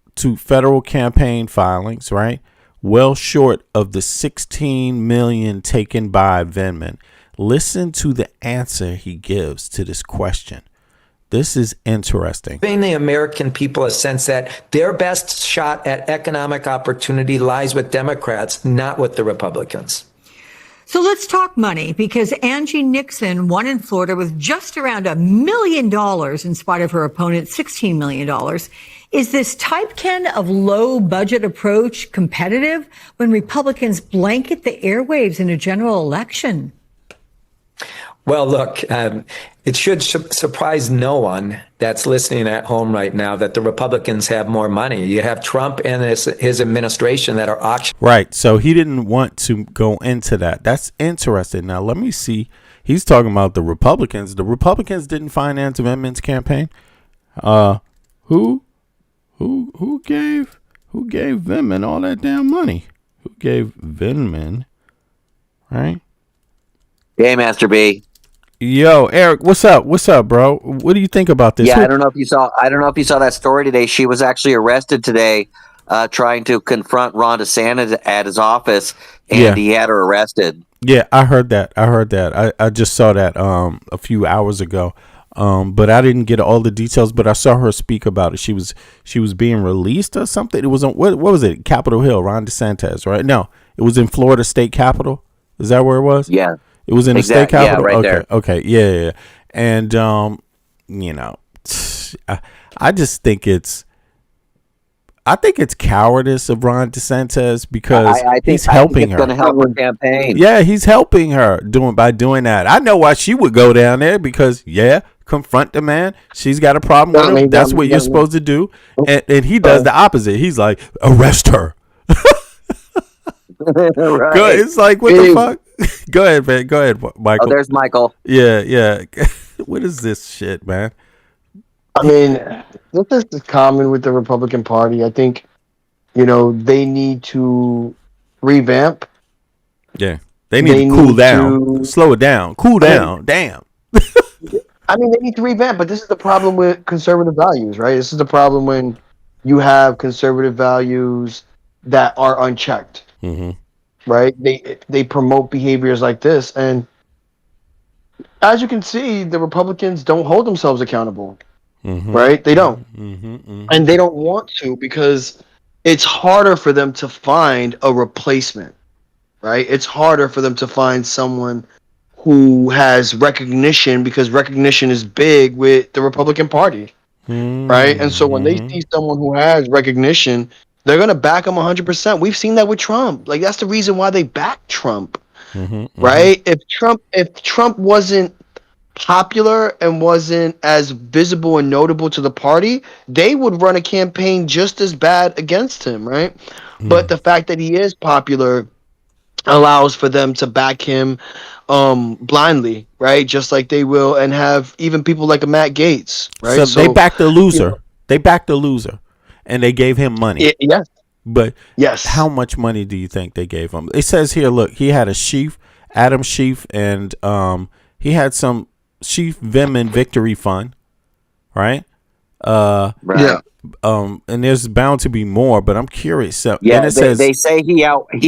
campaign filings, right? Well short of the $16 million taken by Vindman. Listen to the answer he gives to this question. This is interesting. Giving the American people a sense that their best shot at economic opportunity lies with Democrats, not with the Republicans. So let's talk money, because Angie Nixon won in Florida with just around $1 million in spite of her opponent's $16 million. Is this type, Ken, of low budget approach competitive when Republicans blanket the airwaves in a general election? Well, look, it should surprise no one that's listening at home right now that the Republicans have more money. You have Trump and his administration that are auctioning. Right. So he didn't want to go into that. That's interesting. Now, let me see. He's talking about the Republicans. The Republicans didn't finance Vindman's campaign. Who gave Vindman all that damn money? Who gave Vindman, right? Hey, Master B. Yo, Eric, what's up? What's up, bro? What do you think about this? Yeah, I don't know if you saw that story today. She was actually arrested today, trying to confront Ron DeSantis at his office, and he had her arrested. Yeah, I heard that. I just saw that a few hours ago. But I didn't get all the details. But I saw her speak about it. She was being released or something. It was on what was it? Capitol Hill. Ron DeSantis, right? No, it was in Florida State Capitol. Is that where it was? Yeah. It was in the state capitol? Yeah, right there. Okay, yeah. And, I just think it's cowardice of Ron DeSantis because he's helping her. It's going to help her campaign. Yeah, he's helping her by doing that. I know why she would go down there because, confront the man. She's got a problem with him. That's what you're supposed to do. And he does the opposite. He's like, arrest her. Right. Good. It's like, what the fuck? Go ahead, man. Go ahead, Michael. Oh, there's Michael. Yeah. What is this shit, man? I mean, this is common with the Republican Party. I think, they need to revamp. Yeah. They need to cool down. Slow it down. Cool down. Damn. I mean, they need to revamp, but this is the problem with conservative values, right? This is the problem when you have conservative values that are unchecked. Mm-hmm. Right? They promote behaviors like this, and as you can see, the Republicans don't hold themselves accountable. Mm-hmm. Right? They don't. Mm-hmm. And they don't want to because it's harder for them to find a replacement. Right? It's harder for them to find someone who has recognition because recognition is big with the Republican Party. Mm-hmm. Right? And so when they see someone who has recognition, they're going to back him 100%. We've seen that with Trump. Like, that's the reason why they backed Trump. Right? If Trump wasn't popular and wasn't as visible and notable to the party, they would run a campaign just as bad against him, right? But the fact that he is popular allows for them to back him blindly, right? Just like they will and have even people like a Matt Gaetz, right? So they backed the loser. They backed the loser. And they gave him money. Yes. But yes, how much money do you think they gave him? It says here, look, he had a Schiff, Adam Schiff, and he had some Schiff Vindman Victory Fund, right? Yeah. And there's bound to be more, but I'm curious. So, Yeah, and it says they say he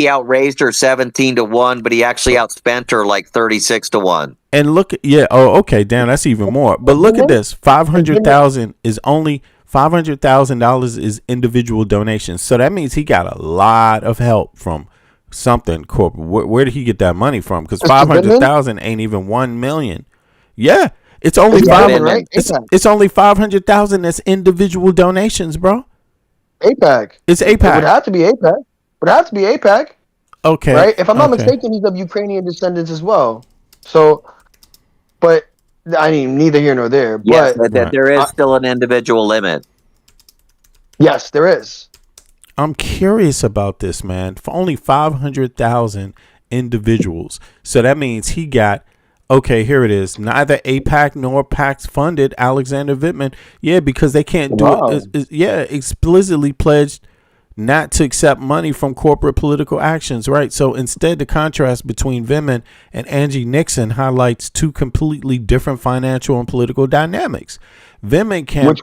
outraised her 17-1, but he actually outspent her like 36-1. and look, yeah, oh, okay, damn, that's even more. But look at this: $500,000 is only $500,000 is individual donations. So that means he got a lot of help from something corporate. Where did he get that money from? Because 500,000 ain't even 1 million. Yeah, it's only right? It's only 500,000 that's individual donations, bro. APAC. It's It APAC. would have to be APAC. Would have to be APAC. Okay. Right? If I'm not okay. mistaken, he's of Ukrainian descendants as well. So, but I mean, neither here nor there. Yes, But that there is still an individual limit. yes, there is. I'm curious about this, man. For only 500,000 individuals. So that means he got, okay, here it is. Neither APAC nor PAX funded Alexander Vindman. Yeah, because they can't do it. Yeah, explicitly pledged not to accept money from corporate political actions, right? So instead, the contrast between Vindman and Angie Nixon highlights two completely different financial and political dynamics. Vindman can't.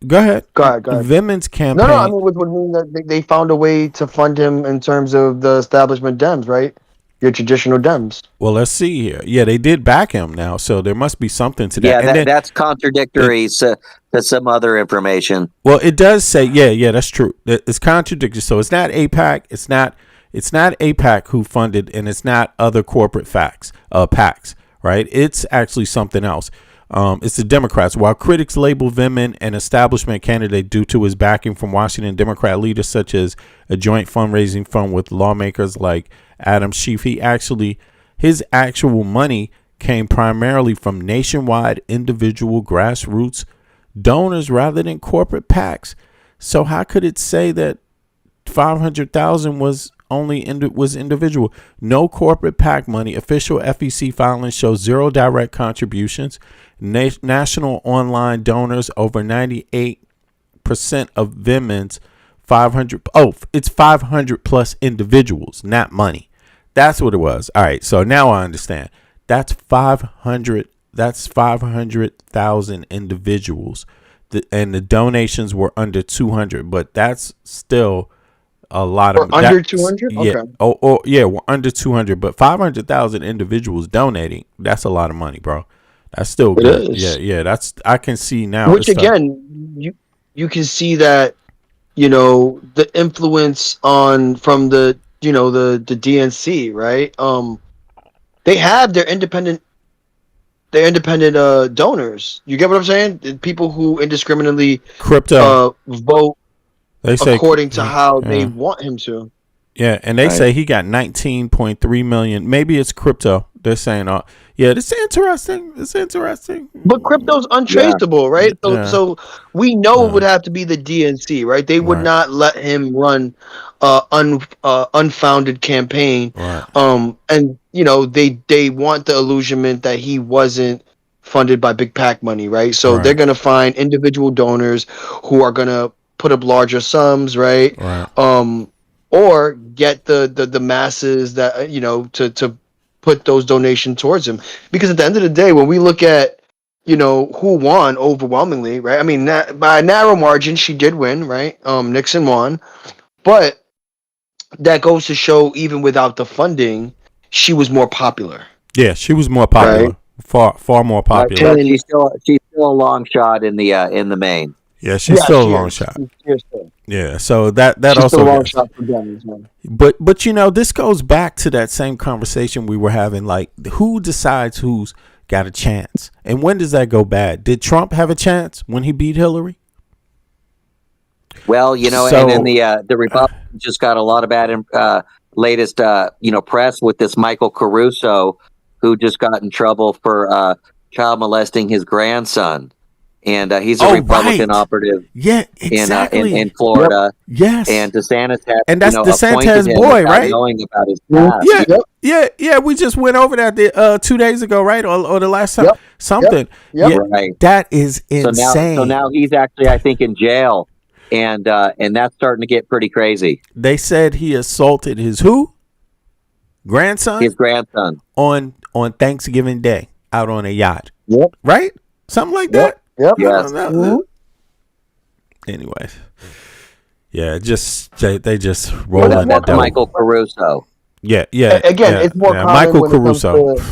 Go ahead. Go ahead. Vindman's campaign. No, I mean, which would mean that they found a way to fund him in terms of the establishment Dems, right? Your traditional Dems. Well, let's see here. Yeah, they did back him now, so there must be something to that. Yeah, And then, that's contradictory to some other information. well, it does say, yeah, that's true. It's contradictory. So it's not APAC. It's not APAC who funded, and it's not other corporate PACs, right? It's actually something else. It's the Democrats. While critics label Vindman an establishment candidate due to his backing from Washington Democrat leaders, such as a joint fundraising fund with lawmakers like Adam Schiff, his actual money came primarily from nationwide individual grassroots donors rather than corporate PACs. So how could it say that 500,000 was individual? No corporate PAC money. Official FEC filings show zero direct contributions. National online donors over 98% of Vindman's 500. Oh, it's 500 plus individuals, not money. That's what it was. All right, so now I understand. That's 500. That's 500,000 individuals, and the donations were under 200. But that's still a lot of under 200. Yeah. Okay. Yeah, we're under 200, but 500,000 individuals donating. That's a lot of money, bro. That's still good. Is. Yeah. That's, I can see now. Which again, you can see that, the influence from the DNC, right? They have their independent donors. You get what I'm saying? People who indiscriminately crypto vote they say, according to how they want him to. Yeah, and they say he got 19.3 million. Maybe it's crypto. They're saying, yeah, this is interesting. It's interesting. But crypto's untraceable, right? So we know it would have to be the DNC, right? They would not let him run unfounded campaign. Right. And they want the illusionment that he wasn't funded by big PAC money, right? So they're gonna find individual donors who are gonna put up larger sums, right? Or get the masses that to put those donations towards him. Because at the end of the day, when we look at who won overwhelmingly, right? I mean, by a narrow margin, she did win, right? Nixon won, but that goes to show even without the funding, she was more popular. Yeah, she was more popular, far more popular. She's still a long shot in the main. Yeah, she's still a long shot. Yeah, so that she's also still a long shot for them as well. But this goes back to that same conversation we were having. Like, who decides who's got a chance, and when does that go bad? Did Trump have a chance when he beat Hillary? Well, and then the Republicans just got a lot of bad latest press with this Michael Caruso, who just got in trouble for child molesting his grandson. And he's a Republican operative. Yeah, exactly. In Florida. Yep. Yes. And DeSantis has, and that's DeSantis' boy, right? Knowing about his past. Yeah. We just went over that 2 days ago, right? Or the last time, something. Yep. Yeah, right. That is insane. So now he's actually, I think, in jail, and that's starting to get pretty crazy. They said he assaulted his grandson. His grandson on Thanksgiving Day out on a yacht. Yep. Right. Something like that. Yep. Yes. Anyways, yeah, they just What rolling that about dough. Michael Caruso? Yeah. Again, it's more common Michael when it comes Caruso, to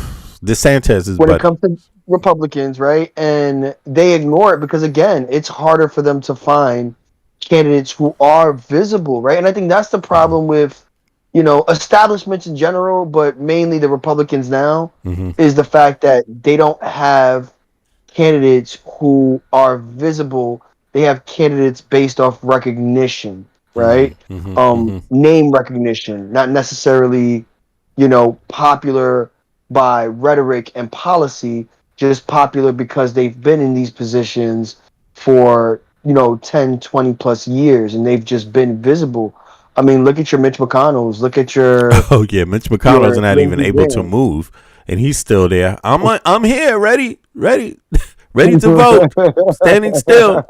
DeSantis is when it buddy. comes to Republicans, right? And they ignore it because again, it's harder for them to find candidates who are visible, right? And I think that's the problem with, establishments in general, but mainly the Republicans now, is the fact that they don't have candidates who are visible. They have candidates based off recognition, right? Name recognition, not necessarily, popular by rhetoric and policy, just popular because they've been in these positions for, 10, 20 plus years and they've just been visible. I mean, look at your Mitch McConnells, look at your Oh yeah, Mitch McConnell's not even Lindsey able to Graham. move, and he's still there. I'm here, ready to vote, standing still.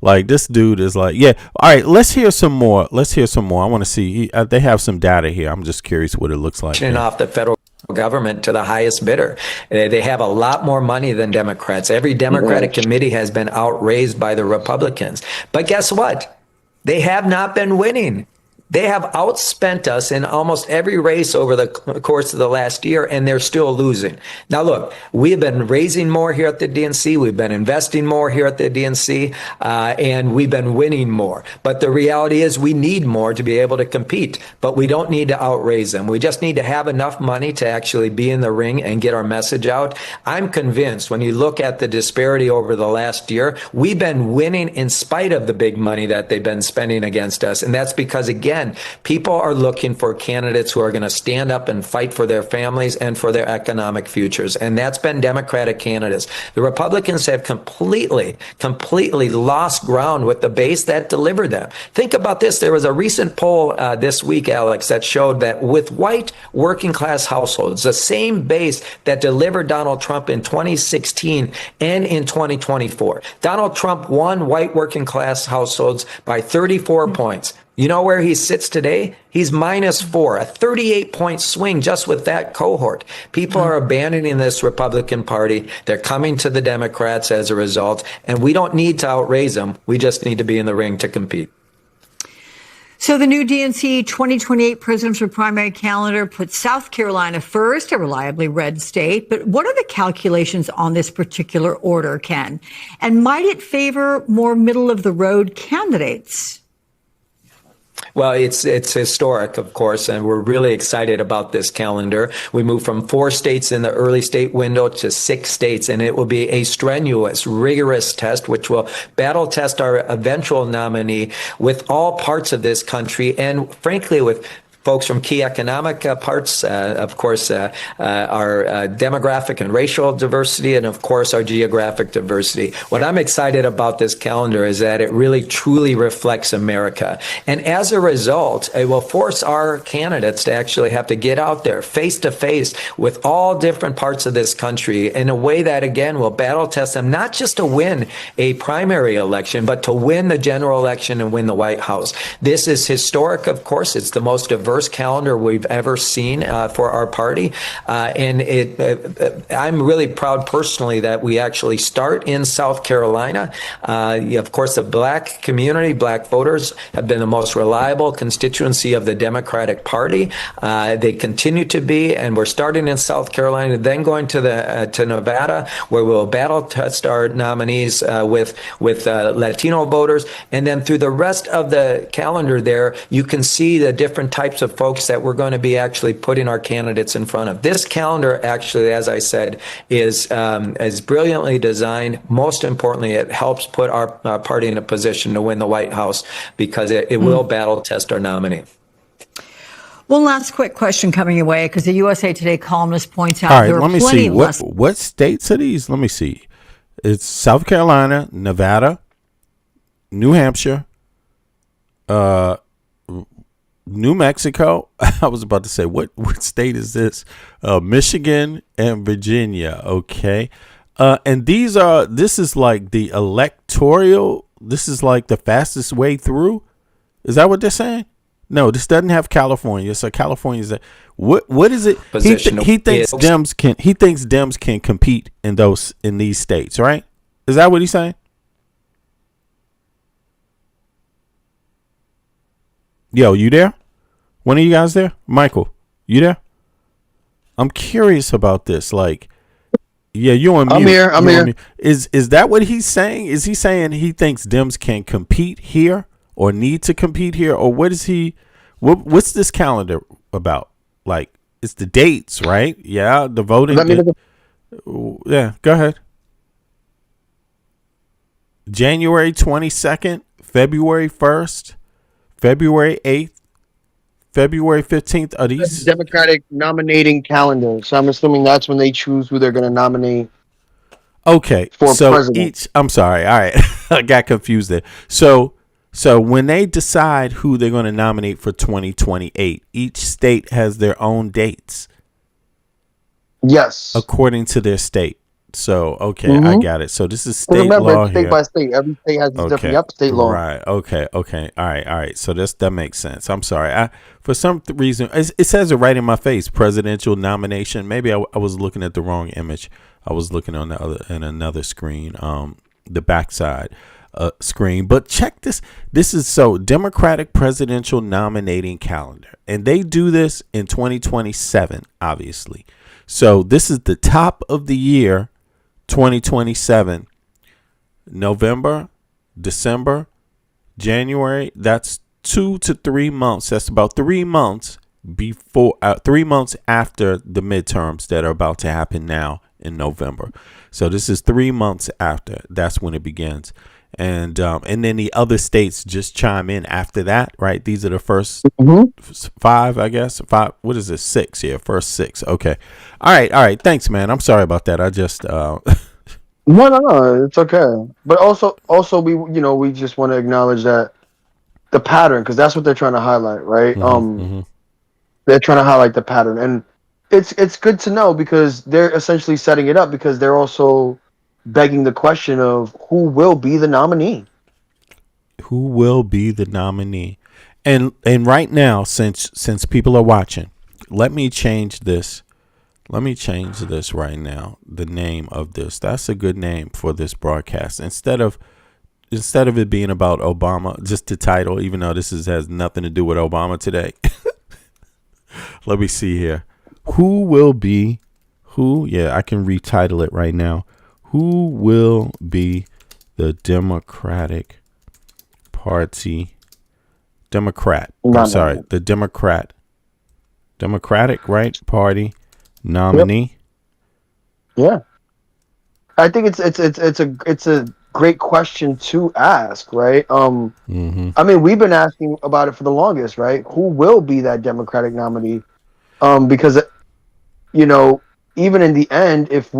Like this dude is like, yeah. All right, let's hear some more. I want to see. They have some data here. I'm just curious what it looks like. Off the federal government to the highest bidder. They have a lot more money than Democrats. Every Democratic committee has been outraised by the Republicans. But guess what? They have not been winning. They have outspent us in almost every race over the course of the last year, and they're still losing. Now, look, we have been raising more here at the DNC. We've been investing more here at the DNC, and we've been winning more. But the reality is we need more to be able to compete, but we don't need to outraise them. We just need to have enough money to actually be in the ring and get our message out. I'm convinced when you look at the disparity over the last year, we've been winning in spite of the big money that they've been spending against us. And that's because, again, people are looking for candidates who are going to stand up and fight for their families and for their economic futures. And that's been Democratic candidates. The Republicans have completely lost ground with the base that delivered them. Think about this. There was a recent poll this week, Alex, that showed that with white working class households, the same base that delivered Donald Trump in 2016 and in 2024, Donald Trump won white working class households by 34 points. You know where he sits today? He's -4, a 38-point swing just with that cohort. People are abandoning this Republican Party. They're coming to the Democrats as a result, and we don't need to outraise them. We just need to be in the ring to compete. So the new DNC 2028 presidential primary calendar puts South Carolina first, a reliably red state. But what are the calculations on this particular order, Ken? And might it favor more middle-of-the-road candidates? Well, it's historic, of course, and we're really excited about this calendar. We moved from 4 states in the early state window to 6 states, and it will be a strenuous, rigorous test, which will battle test our eventual nominee with all parts of this country and, frankly, with folks from key economic parts, of course, our demographic and racial diversity, and of course, our geographic diversity. What I'm excited about this calendar is that it really truly reflects America. And as a result, it will force our candidates to actually have to get out there face to face with all different parts of this country in a way that, again, will battle test them, not just to win a primary election, but to win the general election and win the White House. This is historic, of course. It's the most diverse calendar we've ever seen for our party. And I'm really proud personally that we actually start in South Carolina. Of course, the black community, black voters have been the most reliable constituency of the Democratic Party. They continue to be, and we're starting in South Carolina, then going to Nevada, where we'll battle test our nominees with Latino voters. And then through the rest of the calendar there, you can see the different types of folks that we're going to be actually putting our candidates in front of. This calendar actually, as I said, is brilliantly designed. Most importantly, it helps put our party in a position to win the White House because it will battle test our nominee. One last quick question coming your way, because the USA Today columnist points out All right, there are let me plenty see. less. What states are these? Let me see. It's South Carolina, Nevada, New Hampshire, New Mexico. I was about to say, what state is this? Michigan and Virginia. Okay. And this is like the electoral. This is like the fastest way through. Is that what they're saying? No, this doesn't have California. So California's what is it? He thinks Dems can compete in these states, right? Is that what he's saying? Yo, you there? When are you guys there? Michael, you there? I'm curious about this. Like, yeah, you on mute. I'm here. I'm You on here. mute. Is that what he's saying? Is he saying he thinks Dems can compete here or need to compete here, or what is he? What's this calendar about? Like, it's the dates, right? Yeah, the voting. Let me look Yeah, go ahead. January 22nd, February 1st, February 8th, February 15th. Are these Democratic nominating calendar. So I'm assuming that's when they choose who they're going to nominate okay? for So president. I'm sorry. All right, I got confused there. So when they decide who they're going to nominate for 2028, each state has their own dates Yes. according to their state. So okay, I Mm-hmm. got it. So this is state Remember, law it's state here. by state. Every state has its different. Okay. Yep, state law. Right. Okay. Okay. All right. So that makes sense. I'm sorry. For some reason, it says it right in my face. Presidential nomination. Maybe I was looking at the wrong image. I was looking on another screen. The backside screen. But check this. This is Democratic presidential nominating calendar, and they do this in 2027. Obviously. So this is the top of the year, 2027. November, December, January. That's 2 to 3 months. That's about 3 months before, 3 months after the midterms that are about to happen now in November. So this is 3 months after. That's when it begins, and then the other states just chime in after that, right? These are the first 5, I guess. 5. What is this? 6? Yeah, first 6. Okay. All right. Thanks, man. I'm sorry about that. I just. No, it's okay. But also, we just want to acknowledge that the pattern, because that's what they're trying to highlight, right? They're trying to highlight the pattern, and it's good to know because they're essentially setting it up because they're also begging the question of who will be the nominee. Who will be the nominee? And right now, since people are watching, let me change this. Let me change this right now. The name of this. That's a good name for this broadcast. Instead of it being about Obama, just the title, even though this has nothing to do with Obama today. Let me see here. Who will be who? Yeah, I can retitle it right now. Who will be the Democratic Party? I'm sorry, the Democratic right Party nominee. Yep. Yeah, I think it's a great question to ask, right? I mean, we've been asking about it for the longest, right? Who will be that Democratic nominee? Because even in the end, if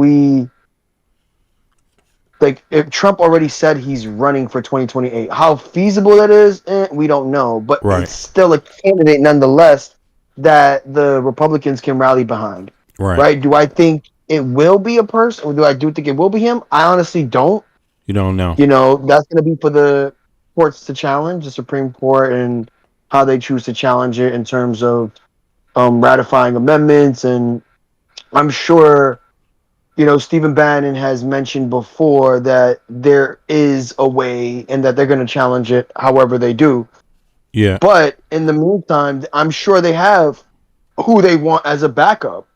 Trump already said he's running for 2028, how feasible that is, we don't know. But Right. it's still a candidate nonetheless that the Republicans can rally behind. Right? Do I think it will be a person, or do I think it will be him? I honestly don't. You don't know. That's going to be for the courts to challenge, the Supreme Court, and how they choose to challenge it in terms of ratifying amendments. And I'm sure, Stephen Bannon has mentioned before that there is a way and that they're going to challenge it however they do. Yeah. But in the meantime, I'm sure they have who they want as a backup,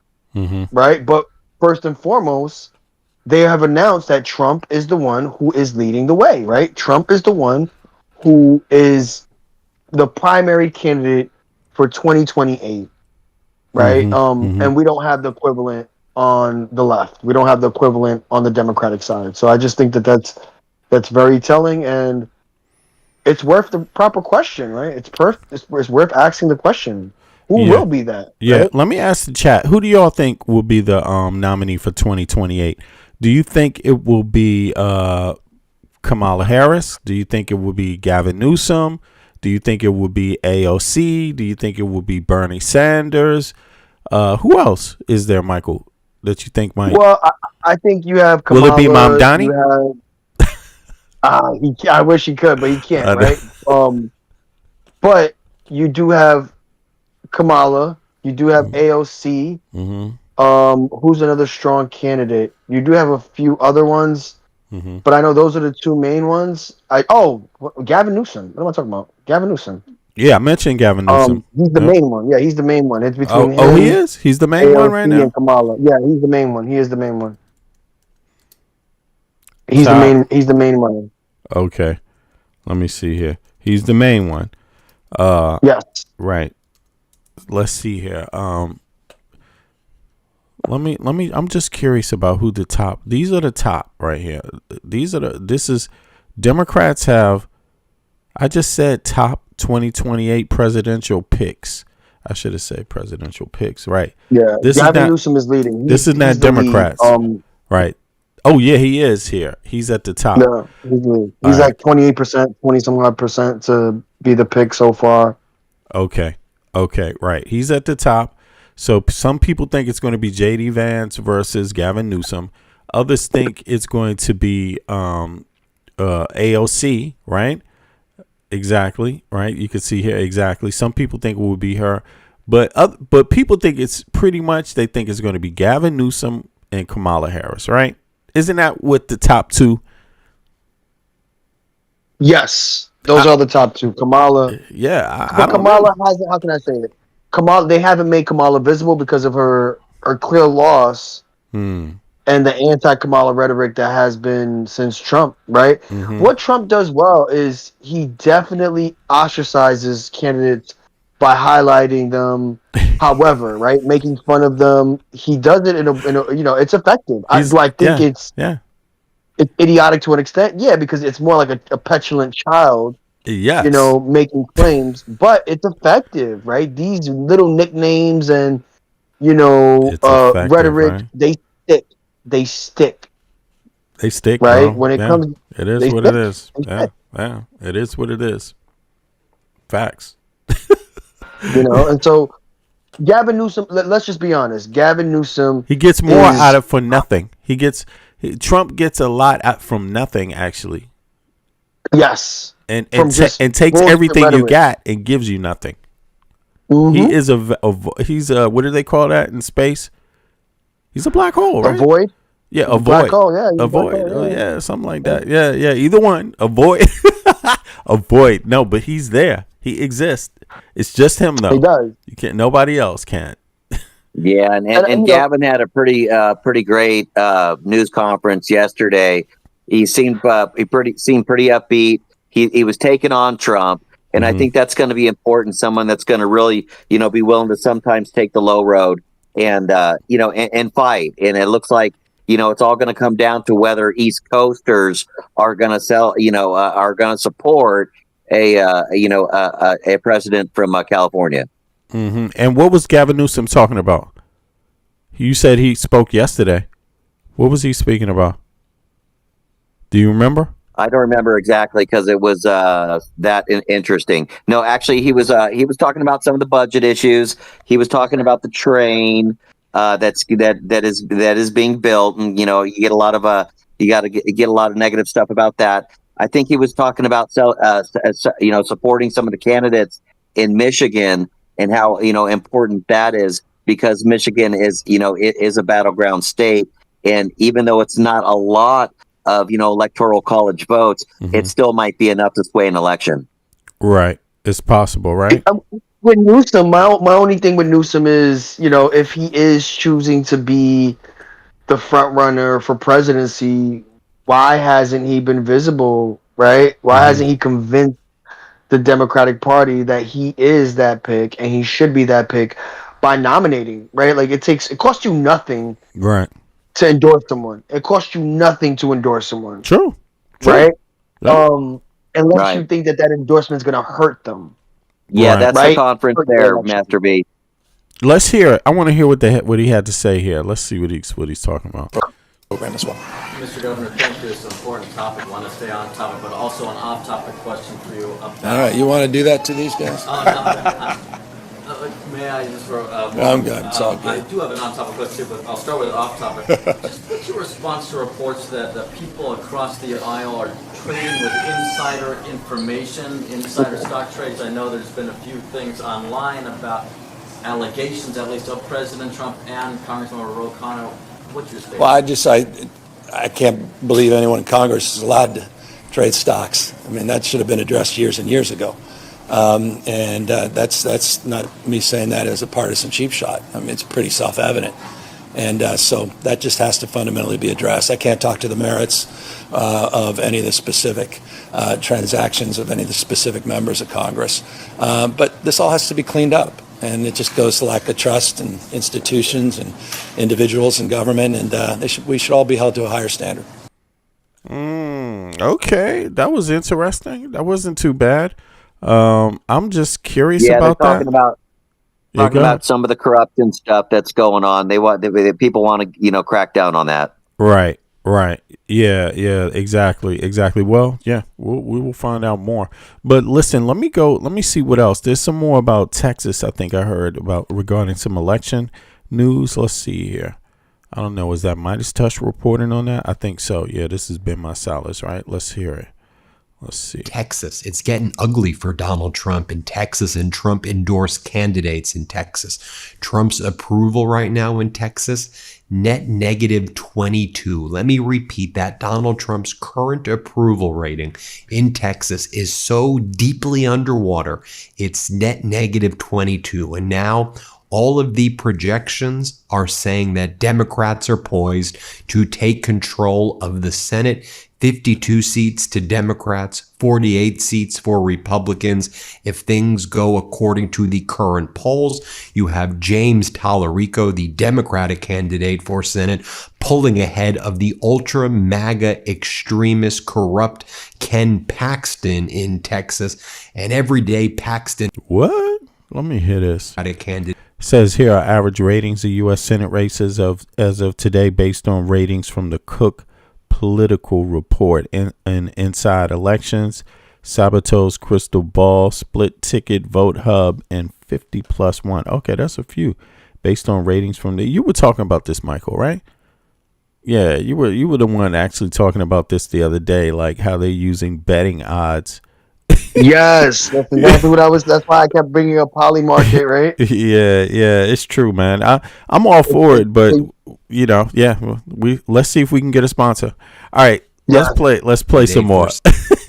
right? But first and foremost, they have announced that Trump is the one who is leading the way, right? Trump is the one who is the primary candidate for 2028, right? And we don't have the equivalent on the left. We don't have the equivalent on the Democratic side. So I just think that's very telling, and it's worth the proper question, right? It's worth asking the question. Who will be that? Yeah. Right? Let me ask the chat. Who do y'all think will be the nominee for 2028? Do you think it will be Kamala Harris? Do you think it will be Gavin Newsom? Do you think it will be AOC? Do you think it will be Bernie Sanders? Who else is there, Michael, that you think might? Well, I think you have Kamala. Will it be Mom Donnie? I wish he could, but he can't, right? But you do have Kamala. You do have AOC. Who's another strong candidate? You do have a few other ones, but I know those are the two main ones. Gavin Newsom. What am I talking about? Gavin Newsom. Yeah, I mentioned Gavin Newsom. He's the Yep. main one. Yeah, he's the main one. It's between Oh, he him, is. He's the main one AOC, right now. and Kamala. Yeah, he's the main one. He is the main one. He's the Top. main. He's the main one. Okay. Let me see here. He's the main one. Yes. Right. Let's see here. Let me I'm just curious about who the top. These are the top right here. This is Democrats have, I just said top 2028 presidential picks. I should have said presidential picks, right? Yeah. This Gavin is not Newsom is leading. this is not He's the lead. Democrats. Right. Oh yeah, he is here. He's at the top. Yeah, he's lead. All He's right. like 28%, 20 some odd percent to be the pick so far. Okay. Right. He's at the top. So some people think it's going to be J.D. Vance versus Gavin Newsom. Others think it's going to be AOC, right? Exactly, right? You can see here exactly. Some people think it will be her, but people think it's pretty much, they think it's going to be Gavin Newsom and Kamala Harris, right? Isn't that what the top two? Yes, those are the top two. Kamala. Yeah, I But don't Kamala know. hasn't. How can I say it? Kamala. They haven't made Kamala visible because of her clear loss and the anti-Kamala rhetoric that has been since Trump. Right. What Trump does well is he definitely ostracizes candidates by highlighting them. However, right, making fun of them. He does it in a you know, it's effective. Do I think it's idiotic to an extent? Yeah, because it's more like a petulant child. Yes. You know, making claims, but it's effective, right? These little nicknames and effective, rhetoric, right? they stick. They stick. They stick, right? bro. When it Yeah. comes, It is they what stick. it is. They Yeah, stick. yeah. It is what it is. Facts. And so Gavin Newsom. Let's just be honest. Gavin Newsom. He gets more out of for nothing. Trump gets a lot out from nothing, actually. Yes. And From just takes bullshit everything you rhetoric. got and gives you nothing. He is he's what do they call that in space? He's a black hole, right? A void. Yeah, He's a a black void. hole, yeah, he's A a black void. hole, Oh, yeah. yeah, something like that. Yeah, yeah. Either one. A void. A void. No, but he's there. He exists. It's just him, though. He does. You can't. Nobody else can. Yeah, and Gavin had a pretty great news conference yesterday. He seemed pretty upbeat. He was taking on Trump, and I think that's going to be important. Someone that's going to really be willing to sometimes take the low road and and fight. And it looks like it's all going to come down to whether East Coasters are going to are going to support a president from California. And what was Gavin Newsom talking about? You said he spoke yesterday. What was he speaking about? Do you remember? I don't remember exactly because it was interesting. No, actually, he was talking about some of the budget issues. He was talking about the train that is being built, and you get a lot of you got to get a lot of negative stuff about that. I think he was talking about supporting some of the candidates in Michigan and how important that is, because Michigan is it is a battleground state, and even though it's not a lot of electoral college votes, it still might be enough to sway an election. Right, it's possible, right? With Newsom, my only thing with Newsom is if he is choosing to be the front runner for presidency, why hasn't he been visible, right? Why hasn't he convinced the Democratic Party that he is that pick and he should be that pick by nominating, right? Like it costs you nothing Right. to endorse someone. It costs you nothing to endorse someone. True. Right? Yeah. Unless you think that endorsement is going to hurt them. Yeah, Right. that's Right? the conference there, Master B. Let's hear it. I want to hear what he had to say here. Let's see what he's talking about. Program as well. Mr. Governor, thank you. It's an important topic. I want to stay on topic, but also an off-topic question for you. All right, you want to do that to these guys? May I just throw? I'm good. It's all I good. do have an on-topic question, but I'll start with an off-topic. Just what's your response to reports that people across the aisle are trading with insider information, insider stock trades? I know there's been a few things online about allegations, at least of President Trump and Congressman Ro Khanna. What's your statement? Well, I can't believe anyone in Congress is allowed to trade stocks. I mean, that should have been addressed years and years ago. And that's not me saying that as a partisan cheap shot. I mean, it's pretty self-evident. And so that just has to fundamentally be addressed. I can't talk to the merits of any of the specific transactions of any of the specific members of Congress. But this all has to be cleaned up. And it just goes to lack of trust in institutions and individuals and government. And we should all be held to a higher standard. Okay, that was interesting. That wasn't too bad. I'm just curious Yeah, about they're that. talking about some of the corruption stuff that's going on. People want to crack down on that. Right. Yeah, exactly. Well, yeah, we will find out more. But listen, let me see what else. There's some more about Texas. I think I heard about regarding some election news. Let's see here. I don't know. Is that Midas Touch reporting on that? I think so. Yeah, this has been my Salas, right? Let's hear it. Let's see. Texas. It's getting ugly for Donald Trump in Texas and Trump endorsed candidates in Texas. Trump's approval right now in Texas, net negative 22. Let me repeat that. Donald Trump's current approval rating in Texas is so deeply underwater, it's net negative 22. And now all of the projections are saying that Democrats are poised to take control of the Senate. 52 seats to Democrats, 48 seats for Republicans. If things go according to the current polls, you have James Tallarico, the Democratic candidate for Senate, pulling ahead of the ultra MAGA extremist corrupt Ken Paxton in Texas. And everyday Paxton. What? Let me hear this. Candidate. Says here our average ratings of U.S. Senate races as of today based on ratings from the Cook Political Report in Inside Elections, Sabato's Crystal Ball, Split Ticket, Vote Hub, and 50+1. Okay, that's a few based on ratings from you were talking about this, Michael, right? Yeah, you were the one actually talking about this the other day, like how they're using betting odds. Yes, that's exactly what I was. That's why I kept bringing up Poly Market, right? Yeah, it's true, man. I'm all for it, but let's see if we can get a sponsor. All right, let's play some more.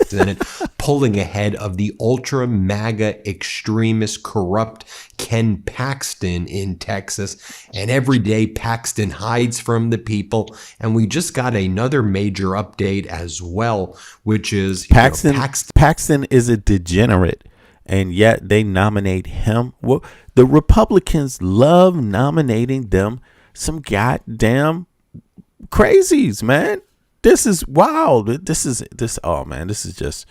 Senate pulling ahead of the ultra MAGA extremist corrupt Ken Paxton in Texas. And every day Paxton hides from the people. And we just got another major update as well, which is Paxton is a degenerate, and yet they nominate him. Well, the Republicans love nominating them some goddamn crazies, man. This is wild. This is just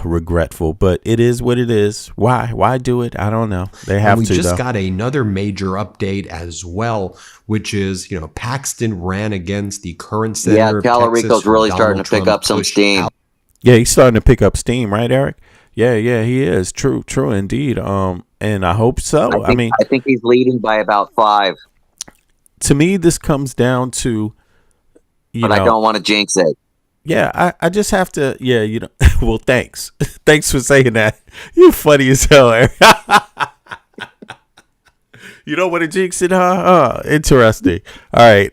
regretful, but it is what it is. Why do it? I don't know. They have to. We just though. Got another major update as well, which is Paxton ran against the current senator. Yeah, Tallarico's really starting to pick up some steam. Yeah, he's starting to pick up steam, right, Eric? Yeah, he is. True indeed. And I hope so. I think he's leading by about 5. To me, this comes down to. But I don't want to jinx it. Yeah, I just have to. Yeah, well, thanks. Thanks for saying that. You're funny as hell, Eric. You don't want to jinx it, huh? Interesting. All right.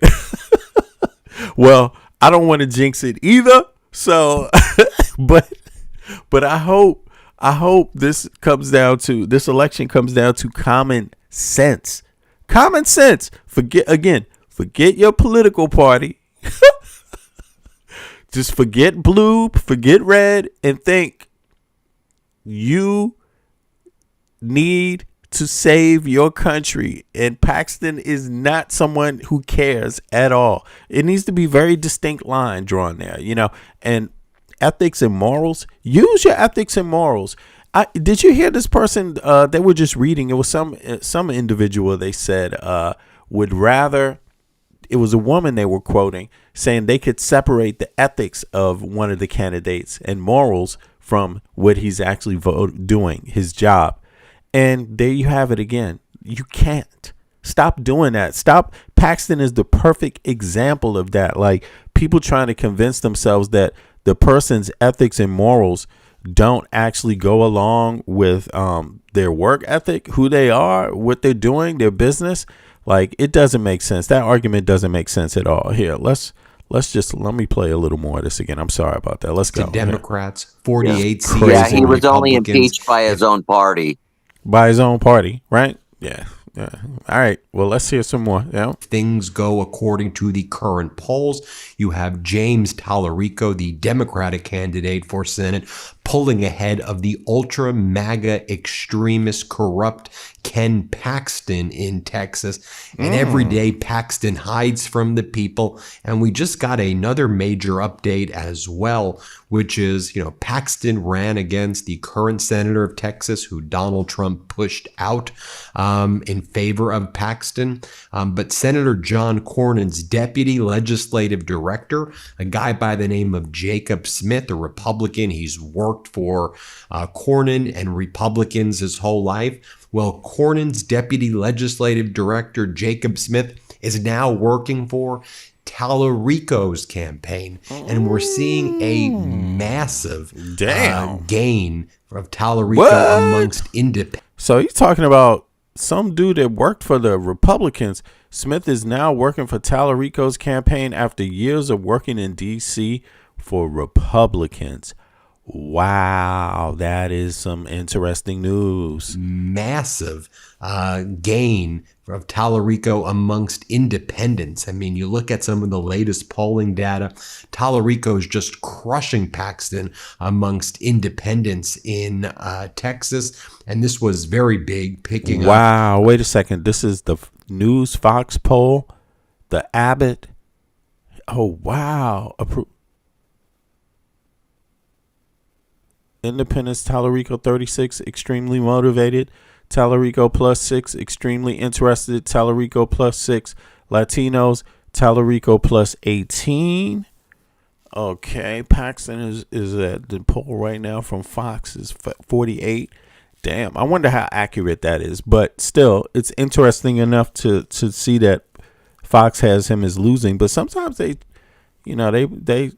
Well, I don't want to jinx it either. So, but I hope this election comes down to common sense. Common sense. Forget your political party. Just forget blue, forget red, and think you need to save your country. And Paxton is not someone who cares at all. It needs to be very distinct line drawn there, and ethics and morals. Use your ethics and morals. Did you hear this person? They were just reading. It was some individual. They said would rather. It was a woman they were quoting saying they could separate the ethics of one of the candidates and morals from what he's actually doing, his job. And there you have it again. You can't. Stop doing that. Paxton is the perfect example of that. Like people trying to convince themselves that the person's ethics and morals don't actually go along with their work ethic, who they are, what they're doing, their business. Like it doesn't make sense. That argument doesn't make sense at all. Here, let's Let me play a little more of this again. I'm sorry about that. Let's go. To Democrats, 48 seats. Yeah, he was only impeached by his own party. By his own party, right? Yeah. Yeah. All right. Well, let's hear some more. Yeah. Things go according to the current polls. You have James Tallarico, the Democratic candidate for Senate, pulling ahead of the ultra MAGA extremist corrupt Ken Paxton in Texas. And every day Paxton hides from the people. And we just got another major update as well, which is, Paxton ran against the current senator of Texas, who Donald Trump pushed out in favor of Paxton. But Senator John Cornyn's deputy legislative director, a guy by the name of Jacob Smith, a Republican, he's worked for Cornyn and Republicans his whole life. Well, Cornyn's deputy legislative director, Jacob Smith, is now working for Tallarico's campaign. And we're seeing a massive gain of Tallarico amongst independents. So he's talking about some dude that worked for the Republicans. Smith is now working for Tallarico's campaign after years of working in D.C. for Republicans. Wow, that is some interesting news. Massive gain of Tallarico amongst independents. I mean, you look at some of the latest polling data, Tallarico is just crushing Paxton amongst independents in Texas. And this was very big, picking up. Wow, wait a second. This is the News Fox poll, the Abbott. Oh, wow. Independents, Tallarico 36, extremely motivated. Tallarico +6, extremely interested. Tallarico +6, Latinos. Tallarico +18. Okay, Paxton is at the poll right now from Fox is 48. Damn, I wonder how accurate that is. But still, it's interesting enough to see that Fox has him as losing. But sometimes they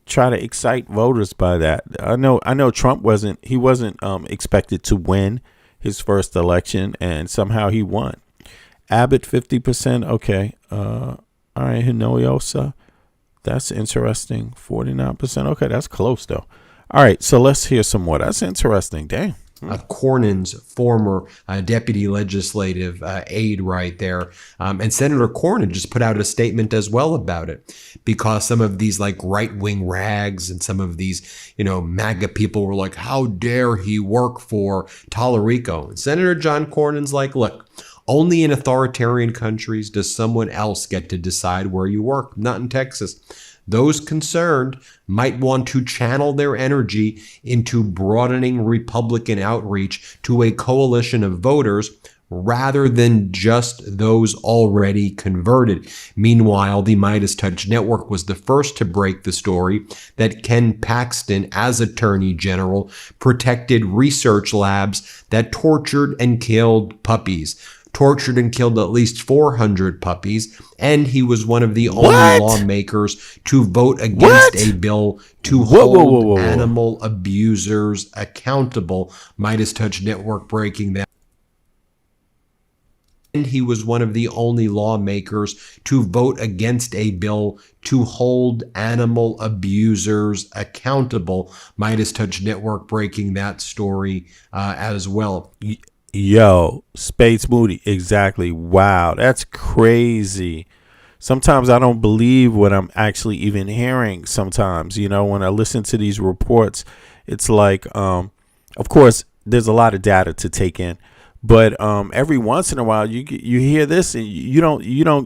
try to excite voters by that. I know Trump wasn't expected to win his first election, and somehow he won. Abbott 50%. Okay. All right, Hinojosa. That's interesting. 49%. Okay, that's close though. All right, so let's hear some more. That's interesting. Dang. Cornyn's former deputy legislative aide right there. And Senator Cornyn just put out a statement as well about it, because some of these like right-wing rags and some of these, MAGA people were like, how dare he work for Tallarico? And Senator John Cornyn's like, look, only in authoritarian countries does someone else get to decide where you work, not in Texas. Those concerned might want to channel their energy into broadening Republican outreach to a coalition of voters rather than just those already converted. Meanwhile, the Midas Touch Network was the first to break the story that Ken Paxton, as Attorney General, protected research labs that tortured and killed puppies. Tortured and killed at least 400 puppies, and he was one of the only lawmakers to vote against a bill to hold animal abusers accountable. Midas Touch Network breaking that. And he was one of the only lawmakers to vote against a bill to hold animal abusers accountable. Midas Touch Network breaking that story as well. Yo, Spades Moody, exactly. Wow, that's crazy. Sometimes I don't believe what I'm actually even hearing sometimes. When I listen to these reports, it's like, of course, there's a lot of data to take in. But every once in a while, you hear this, and you're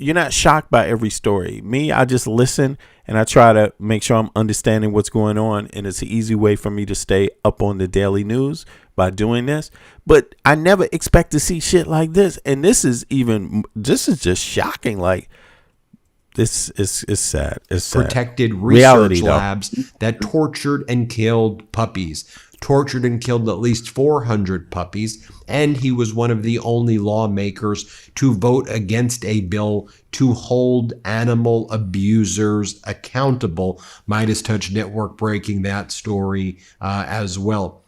not shocked by every story. Me, I just listen, and I try to make sure I'm understanding what's going on, and it's an easy way for me to stay up on the daily news by doing this. But I never expect to see shit like this, and this is just shocking. Like, this is sad. It's sad. Protected research labs that tortured and killed puppies. Tortured and killed at least 400 puppies, and he was one of the only lawmakers to vote against a bill to hold animal abusers accountable. Midas Touch Network breaking that story as well.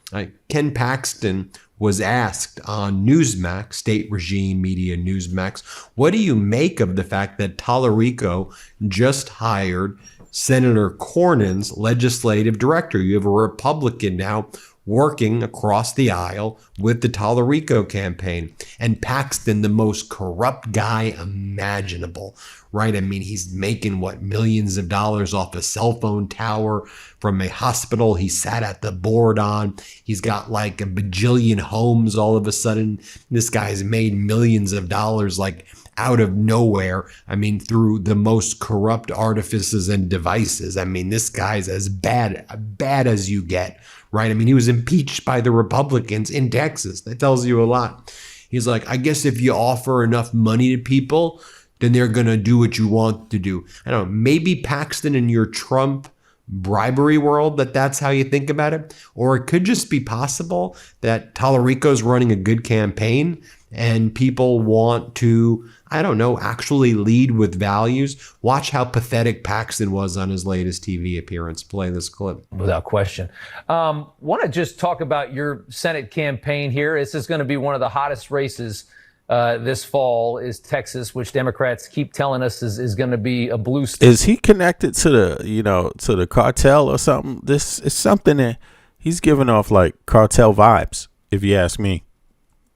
Ken Paxton was asked on Newsmax, state regime media Newsmax, what do you make of the fact that Tallarico just hired Senator Cornyn's legislative director? You have a Republican now working across the aisle with the Tallarico campaign, and Paxton, the most corrupt guy imaginable, right? I mean, he's making millions of dollars off a cell phone tower from a hospital he sat at the board on. He's got like a bajillion homes all of a sudden. This guy's made millions of dollars like out of nowhere. I mean, through the most corrupt artifices and devices. I mean, this guy's as bad as you get, right? I mean, he was impeached by the Republicans in Texas. That tells you a lot. He's like, I guess if you offer enough money to people, then they're going to do what you want to do. I don't know, maybe Paxton in your Trump bribery world, that's how you think about it. Or it could just be possible that Tallarico's running a good campaign and people want to, I don't know, actually lead with values. Watch how pathetic Paxton was on his latest TV appearance. Play this clip. Without question. Want to just talk about your Senate campaign here. This is going to be one of the hottest races this fall, is Texas, which Democrats keep telling us is going to be a blue state. Is he connected to the cartel or something? This is something that he's giving off like cartel vibes, if you ask me.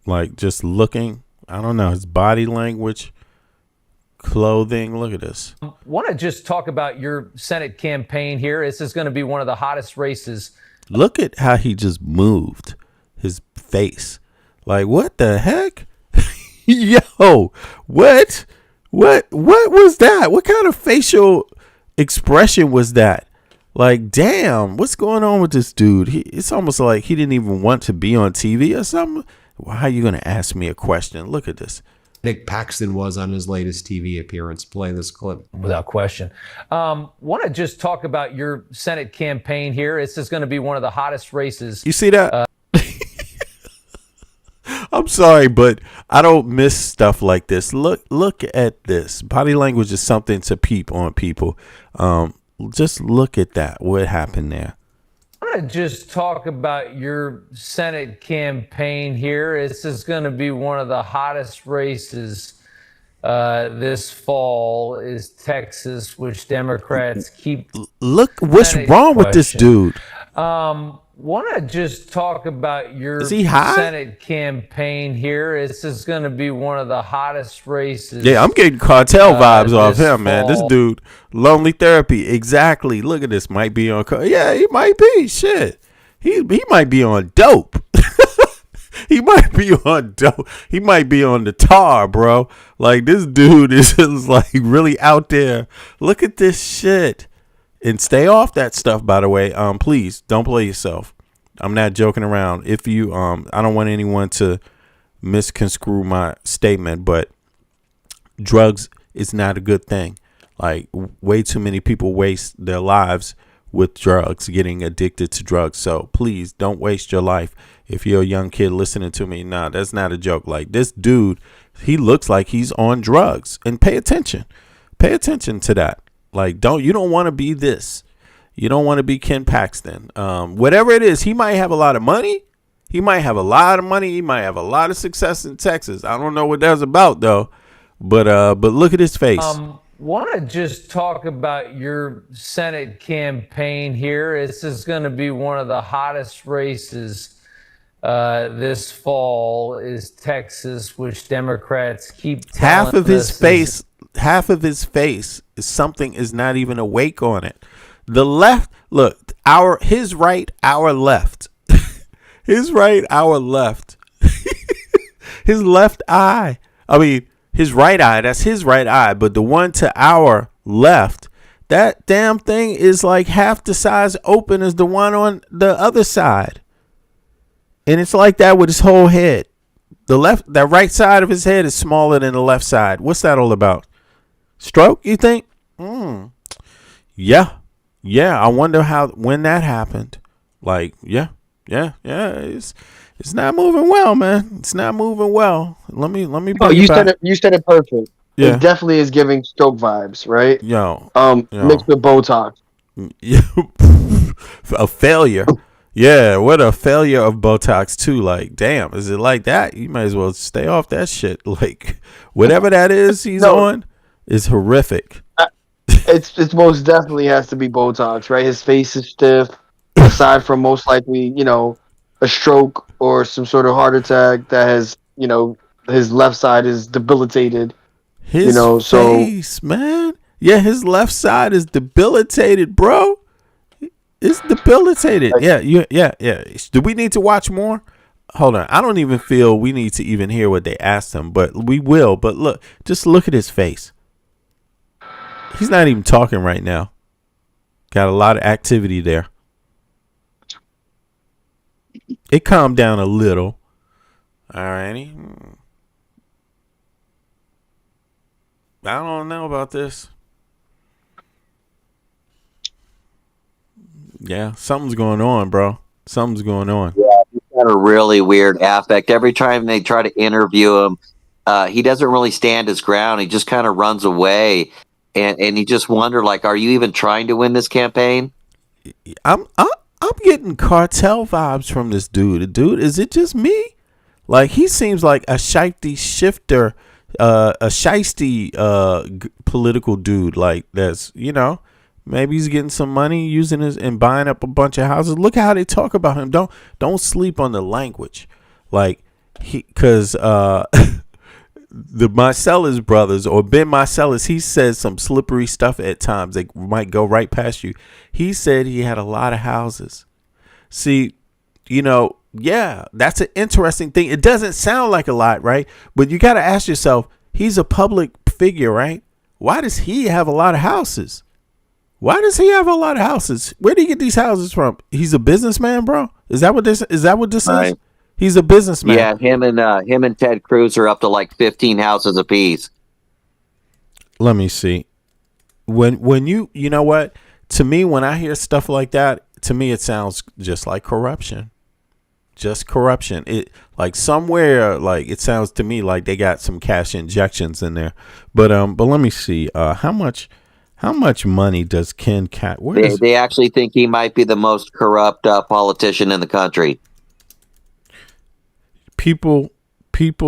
Like just looking, I don't know, his body language, clothing. Look at this. Want to just talk about your Senate campaign here. This is going to be one of the hottest races. Look at how he just moved his face. Like, what the heck? Yo, what was that? What kind of facial expression was that? Like, damn, what's going on with this dude? It's almost like he didn't even want to be on TV or something. Why are you going to ask me a question? Look at this. Nick Paxton was on his latest TV appearance. Play this clip. Without question. Want to just talk about your Senate campaign here. This is going to be one of the hottest races. You see that? I'm sorry, but I don't miss stuff like this. Look at this. Body language is something to peep on people. Just look at that. What happened there? I want to just talk about your Senate campaign here. This is going to be one of the hottest races this fall, is Texas, which Democrats keep. Look, what's wrong with this dude? Want to just talk about your Is he high? Senate campaign here. This is going to be one of the hottest races. Yeah, I'm getting cartel vibes off this him, man. This fall. dude, lonely therapy. Exactly. Look at this. Might be on. Yeah, he might be. Shit. He might be on dope. He might be on dope. He might be on the tar, bro. Like, this dude is like really out there. Look at this shit. And stay off that stuff, by the way. Please don't play yourself. I'm not joking around. If you, I don't want anyone to misconstrue my statement, but drugs is not a good thing. Like, way too many people waste their lives with drugs, getting addicted to drugs. So please don't waste your life. If you're a young kid listening to me, nah, that's not a joke. Like, this dude, he looks like he's on drugs, and pay attention. Pay attention to that. Like, you don't want to be this. You don't want to be Ken Paxton. Whatever it is, he might have a lot of money. He might have a lot of money. He might have a lot of success in Texas. I don't know what that's about though. But look at his face. Want to just talk about your Senate campaign here. This is going to be one of the hottest races this fall, is Texas, which Democrats keep telling half of his us face. Half of his face is something is not even awake on it. The left, look, his right, our left. His right, our left. His left eye. I mean, his right eye, that's his right eye. But the one to our left, that damn thing is like half the size open as the one on the other side. And it's like that with his whole head. The right side of his head is smaller than the left side. What's that all about? Stroke, you think? Yeah. I wonder when that happened. Like, yeah. It's not moving well, man. It's not moving well. Let me. Oh, you said it. You said it perfect. Yeah. It definitely is giving stroke vibes, right? Yo. Mixed with Botox. A failure. Yeah, what a failure of Botox too. Like, damn, is it like that? You might as well stay off that shit. Like, whatever that is he's on is horrific. It's most definitely has to be Botox, right? His face is stiff. Aside from most likely, a stroke or some sort of heart attack that has, his left side is debilitated. His face, man. Yeah, his left side is debilitated, bro. It's debilitated. Yeah. Do we need to watch more? Hold on. I don't even feel we need to even hear what they asked him, but we will. But look, just look at his face. He's not even talking right now. Got a lot of activity there. It calmed down a little. Alrighty. I don't know about this. Yeah, something's going on, bro. Something's going on. Yeah, he's got a really weird affect. Every time they try to interview him, he doesn't really stand his ground. He just kind of runs away, and you just wonder, like, are you even trying to win this campaign? I'm getting cartel vibes from this dude. Dude, is it just me? Like, he seems like a shifty shifter, a shisty political dude. Like, that's, maybe he's getting some money using his and buying up a bunch of houses. Look how they talk about him. Don't sleep on the language. Like, because the Marcellus brothers or Ben Marcellus, he says some slippery stuff at times. They might go right past you. He said he had a lot of houses. See, yeah, that's an interesting thing. It doesn't sound like a lot, right? But you got to ask yourself, he's a public figure, right? Why does he have a lot of houses? Why does he have a lot of houses? Where do you get these houses from? He's a businessman, bro. Is that what this is? He's a businessman. Yeah, him and Ted Cruz are up to like 15 houses apiece. Let me see. When you know what? To me, when I hear stuff like that, to me it sounds just like corruption. Just corruption. It like somewhere, like it sounds to me like they got some cash injections in there. But let me see. How much money does Ken Cat? They actually think he might be the most corrupt politician in the country. People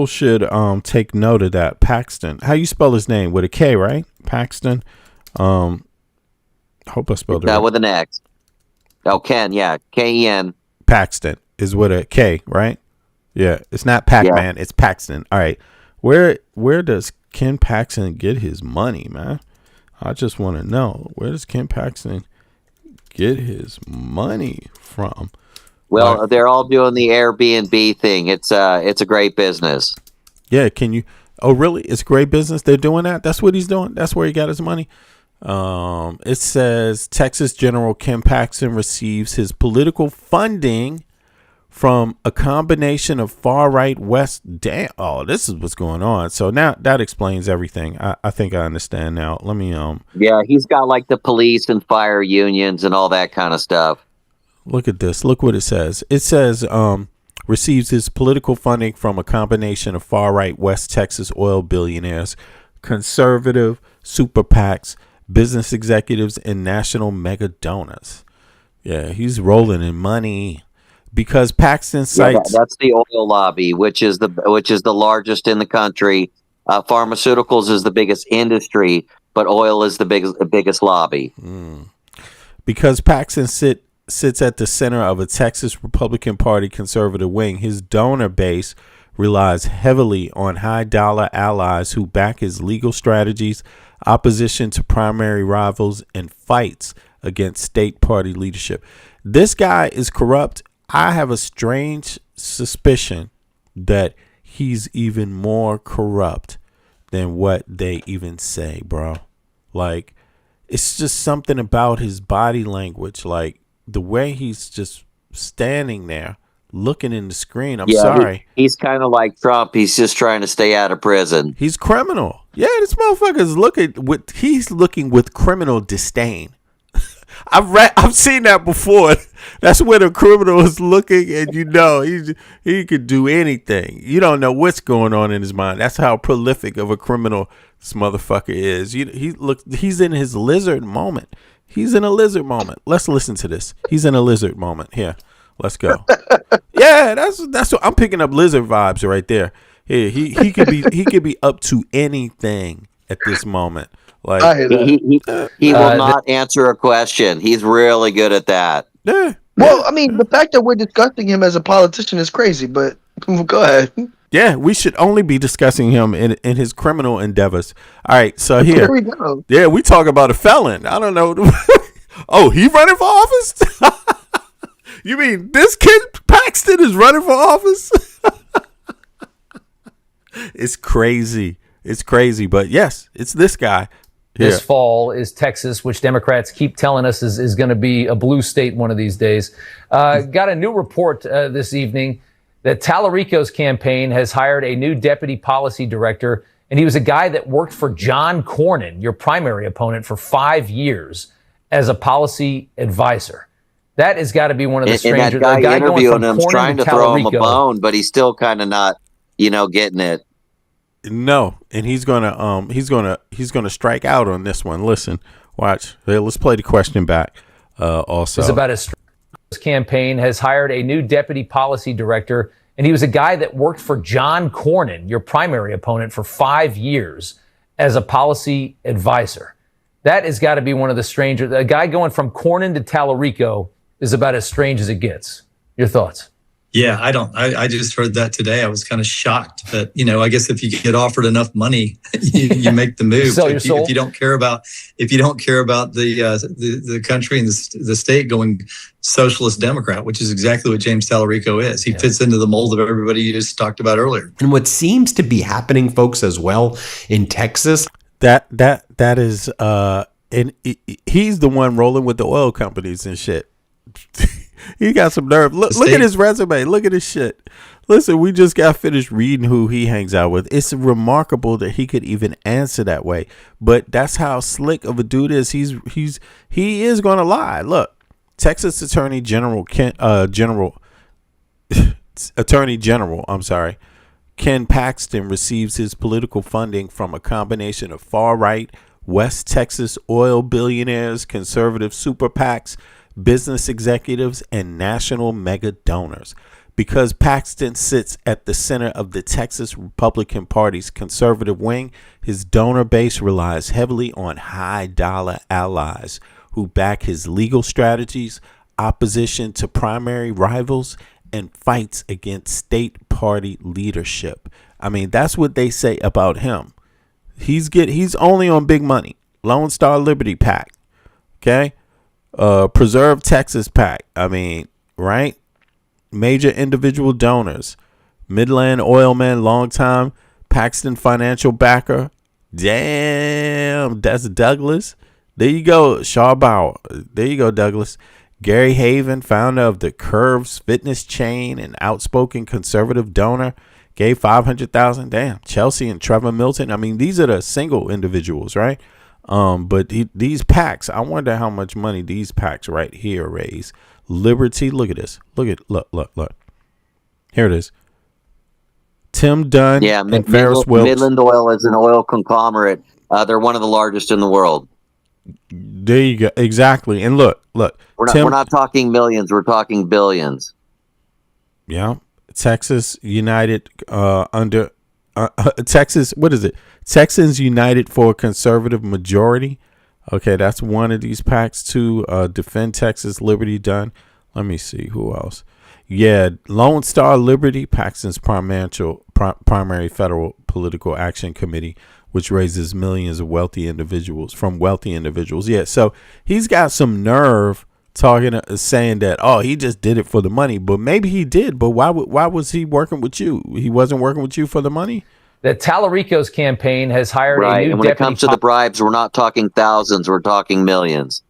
should take note of that. Paxton. How you spell his name? With a K, right? Paxton. Hope I spelled it right. With an X. Oh, Ken, yeah. K-E-N. Paxton is with a K, right? Yeah. It's not Pac-Man, it's Paxton. All right. Where does Ken Paxton get his money, man? I just want to know, where does Ken Paxton get his money from? Well, they're all doing the Airbnb thing. It's a great business. Yeah, can you? Oh, really? It's great business. They're doing that. That's what he's doing. That's where he got his money. It says Texas General Ken Paxton receives his political funding from a combination of far right West. Damn. Oh, this is what's going on. So now that explains everything. I think I understand now. Let me Yeah, he's got like the police and fire unions and all that kind of stuff. Look at this. Look what it says. It says receives his political funding from a combination of far right West Texas oil billionaires, conservative super PACs, business executives, and national mega donors. Yeah, he's rolling in money. Because Paxton cites that's the oil lobby, which is the largest in the country. Pharmaceuticals is the biggest industry, but oil is the biggest lobby. Because Paxton sits at the center of a Texas Republican Party conservative wing, his donor base relies heavily on high dollar allies who back his legal strategies, opposition to primary rivals, and fights against state party leadership. This guy is corrupt. I have a strange suspicion that he's even more corrupt than what they even say, bro. Like, it's just something about his body language, like the way he's just standing there looking in the screen. I'm sorry. He's kind of like Trump. He's just trying to stay out of prison. He's criminal. Yeah, this motherfucker's he's looking with criminal disdain. I've seen that before. That's when a criminal is looking, and he could do anything. You don't know what's going on in his mind. That's how prolific of a criminal this motherfucker is. He's in his lizard moment. He's in a lizard moment. Let's listen to this. He's in a lizard moment. Here, Let's go. Yeah, that's what I'm picking up. Lizard vibes right there. Yeah, he could be up to anything at this moment. Like he will not answer a question. He's really good at that. Yeah. Well, I mean, the fact that we're discussing him as a politician is crazy, but go ahead. Yeah, we should only be discussing him in his criminal endeavors. All right, so here. There we go. Yeah, we talk about a felon. I don't know. Oh, he running for office? You mean this kid Paxton is running for office? It's crazy. It's crazy, but yes, it's this guy. This fall is Texas, which Democrats keep telling us is going to be a blue state one of these days. Got a new report this evening that Tallarico's campaign has hired a new deputy policy director, and he was a guy that worked for John Cornyn, your primary opponent, for 5 years as a policy advisor. That has got to be one of the strangers. And that guy interviewing him, trying to throw him a Tallarico. bone, but he's still kind of not, getting it. No, and he's gonna strike out on this one. Listen, watch. Hey, let's play the question back. Also, It's about his campaign has hired a new deputy policy director, and he was a guy that worked for John Cornyn, your primary opponent, for 5 years as a policy advisor. That has got to be one of the strangers. A guy going from Cornyn to Tallarico is about as strange as it gets. Your thoughts? Yeah, I just heard that today. I was kind of shocked, but I guess if you get offered enough money, you make the move. Sell your soul. If you don't care about the country and the state going socialist Democrat, which is exactly what James Tallarico is. He fits into the mold of everybody you just talked about earlier. And what seems to be happening, folks, as well in Texas, that is and he's the one rolling with the oil companies and shit. He got some nerve. Look at his resume. Look at his shit. Listen, we just got finished reading who he hangs out with. It's remarkable that he could even answer that way. But that's how slick of a dude is. He is going to lie. Look, Texas Attorney General Ken Paxton receives his political funding from a combination of far-right West Texas oil billionaires, conservative super PACs, business executives, and national mega donors. Because Paxton sits at the center of the Texas Republican Party's conservative wing, his donor base relies heavily on high-dollar allies who back his legal strategies, opposition to primary rivals, and fights against state party leadership. I mean, that's what they say about him. He's only on big money. Lone Star Liberty PAC. Okay? Preserve Texas PAC. I mean, right? Major individual donors. Midland Oilman, longtime Paxton financial backer. Damn, that's Douglas. There you go, Shawbauer. There you go, Douglas. Gary Haven, founder of the Curves fitness chain and outspoken conservative donor, gave $500,000. Damn, Chelsea and Trevor Milton. I mean, these are the single individuals, right? But these PACs, I wonder how much money these PACs right here raise. Liberty, look at this. Look. Here it is. Tim Dunn and Ferris Wilks. Midland Oil is an oil conglomerate. They're one of the largest in the world. There you go. Exactly. And look. We're not talking millions. We're talking billions. Yeah. Texas United Texas, what is it? Texans United for a Conservative Majority. Okay, that's one of these PACs too. Defend Texas, Liberty Dunn. Let me see who else. Yeah, Lone Star Liberty, Paxton's primary federal political action committee, which raises millions of wealthy individuals. Yeah, so he's got some nerve saying that, he just did it for the money. But maybe he did. But why was he working with you? He wasn't working with you for the money? That Tallarico's campaign has hired a new and when it comes to the bribes, we're not talking thousands, we're talking millions.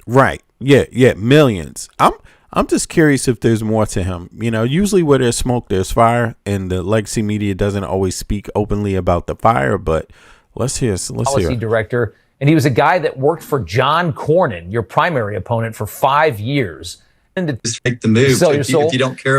Right. Yeah, millions. I'm just curious if there's more to him. Usually where there's smoke, there's fire, and the legacy media doesn't always speak openly about the fire, but let's hear. Policy director, and he was a guy that worked for John Cornyn, your primary opponent, for 5 years Just make the move. Sell your soul. If you don't care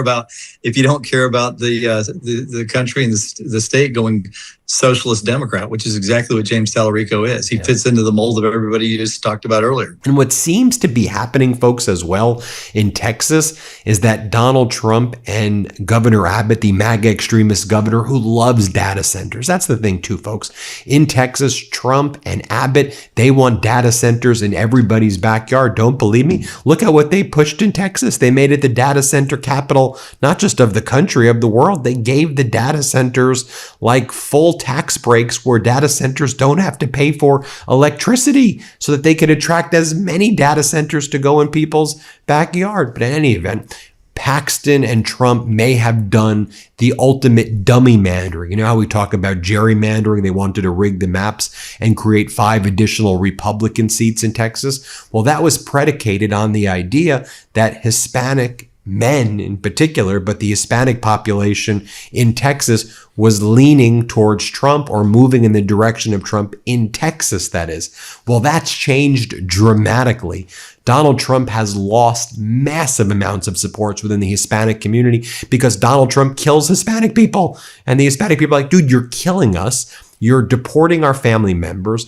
about the country and the state going socialist Democrat, which is exactly what James Tallarico is. He fits into the mold of everybody you just talked about earlier. And what seems to be happening, folks, as well in Texas is that Donald Trump and Governor Abbott, the MAGA extremist governor who loves data centers. That's the thing too, folks. In Texas, Trump and Abbott, they want data centers in everybody's backyard. Don't believe me? Look at what they pushed in Texas. They made it the data center capital, not just of the country, of the world. They gave the data centers like full tax breaks where data centers don't have to pay for electricity so that they could attract as many data centers to go in people's backyard. But in any event, Paxton and Trump may have done the ultimate dummy mandering. You know how we talk about gerrymandering? They wanted to rig the maps and create 5 additional Republican seats in Texas. Well, that was predicated on the idea that Hispanic men in particular, but the Hispanic population in Texas was leaning towards Trump or moving in the direction of Trump in Texas, that is. Well, that's changed dramatically. Donald Trump has lost massive amounts of supports within the Hispanic community because Donald Trump kills Hispanic people. And the Hispanic people are like, dude, you're killing us. You're deporting our family members.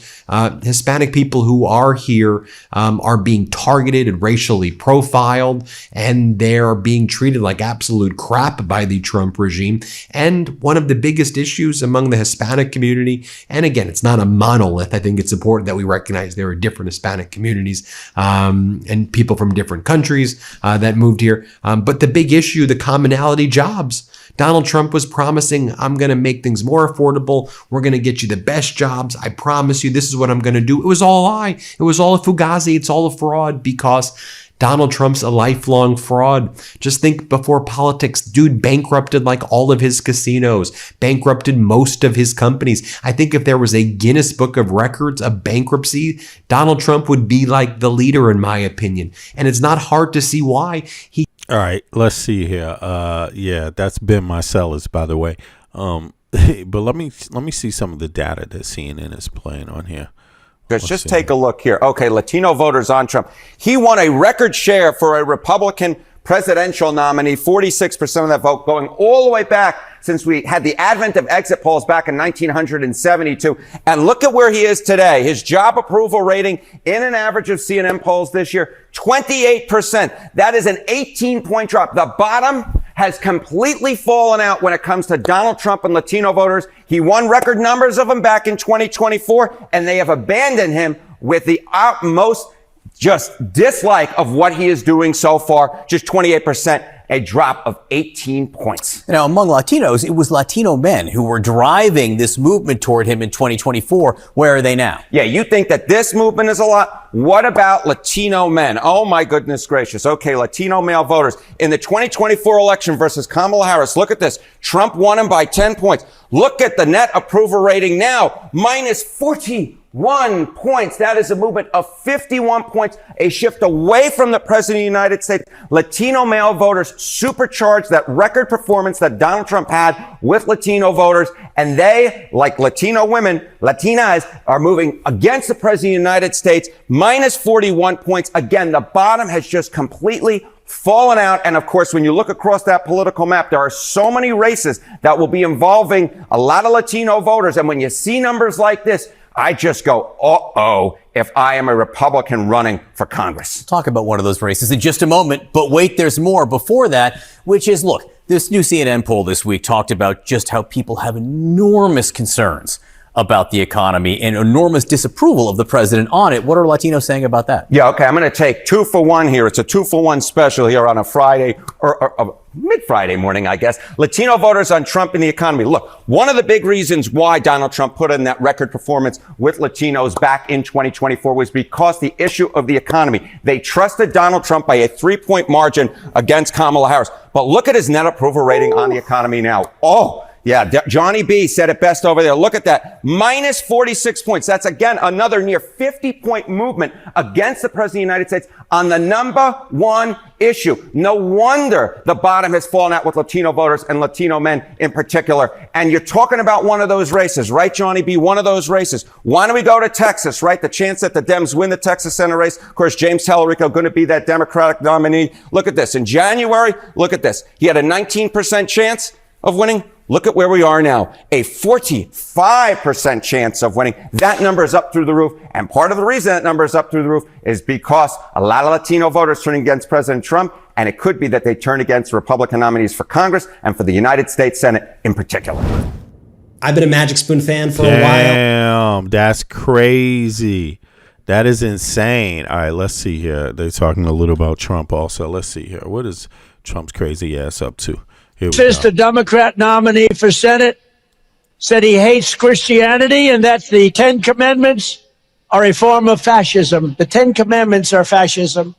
Hispanic people who are here are being targeted and racially profiled, and they're being treated like absolute crap by the Trump regime. And one of the biggest issues among the Hispanic community, and again, it's not a monolith. I think it's important that we recognize there are different Hispanic communities and people from different countries that moved here. But the big issue, the commonality, jobs. Donald Trump was promising, I'm going to make things more affordable. We're going to get you the best jobs. I promise you, this is what I'm going to do. It was all a lie. It was all a fugazi. It's all a fraud because Donald Trump's a lifelong fraud. Just think before politics, dude bankrupted like all of his casinos, bankrupted most of his companies. I think if there was a Guinness Book of Records of bankruptcy, Donald Trump would be like the leader, in my opinion. And it's not hard to see why. All right, let's see here. Yeah, that's Ben Marcellus, by the way. But let me see some of the data that CNN is playing on here. Just take a look here. Okay, Latino voters on Trump. He won a record share for a Republican presidential nominee, 46% of that vote, going all the way back since we had the advent of exit polls back in 1972. And look at where he is today. His job approval rating in an average of CNN polls this year, 28%. That is an 18-point drop. The bottom has completely fallen out when it comes to Donald Trump and Latino voters. He won record numbers of them back in 2024, and they have abandoned him with the utmost just dislike of what he is doing so far. Just 28%, a drop of 18 points. Now, among Latinos, it was Latino men who were driving this movement toward him in 2024. Where are they now? Yeah, you think that this movement is a lot? What about Latino men? Oh, my goodness gracious. Okay, Latino male voters. In the 2024 election versus Kamala Harris, look at this. Trump won him by 10 points. Look at the net approval rating now, minus 41 points. That is a movement of 51 points, a shift away from the president of the United States. Latino male voters supercharged that record performance that Donald Trump had with Latino voters. And they, like Latino women, Latinas, are moving against the president of the United States, minus 41 points. Again, the bottom has just completely fallen out. And of course, when you look across that political map, there are so many races that will be involving a lot of Latino voters. And when you see numbers like this, I just go, uh-oh, if I am a Republican running for Congress. We'll talk about one of those races in just a moment. But wait, there's more before that, which is, look, this new CNN poll this week talked about just how people have enormous concerns about the economy and enormous disapproval of the president on it. What are Latinos saying about that? Yeah, okay, I'm going to take 2 for 1 here. It's a 2 for 1 special here on a Friday or mid-Friday morning, I guess. Latino voters on Trump and the economy. Look, one of the big reasons why Donald Trump put in that record performance with Latinos back in 2024 was because the issue of the economy. They trusted Donald Trump by a 3-point margin against Kamala Harris. But look at his net approval rating on the economy now. Oh, Yeah, Johnny B said it best over there. Look at that. Minus 46 points. That's, again, another near 50-point movement against the President of the United States on the number one issue. No wonder the bottom has fallen out with Latino voters and Latino men in particular. And you're talking about one of those races, right, Johnny B? One of those races. Why don't we go to Texas, right? The chance that the Dems win the Texas Senate race. Of course, James Tallarico going to be that Democratic nominee. Look at this. In January, look at this. He had a 19% chance of winning. Look at where we are now. A 45% chance of winning. That number is up through the roof. And part of the reason that number is up through the roof is because a lot of Latino voters turning against President Trump. And it could be that they turn against Republican nominees for Congress and for the United States Senate in particular. I've been a Magic Spoon fan for a while. Damn, that's crazy. That is insane. All right, let's see here. They're talking a little about Trump also. Let's see here. What is Trump's crazy ass up to? Says the Democrat nominee for Senate said he hates Christianity and that the 10 Commandments are a form of fascism. The 10 Commandments are fascism.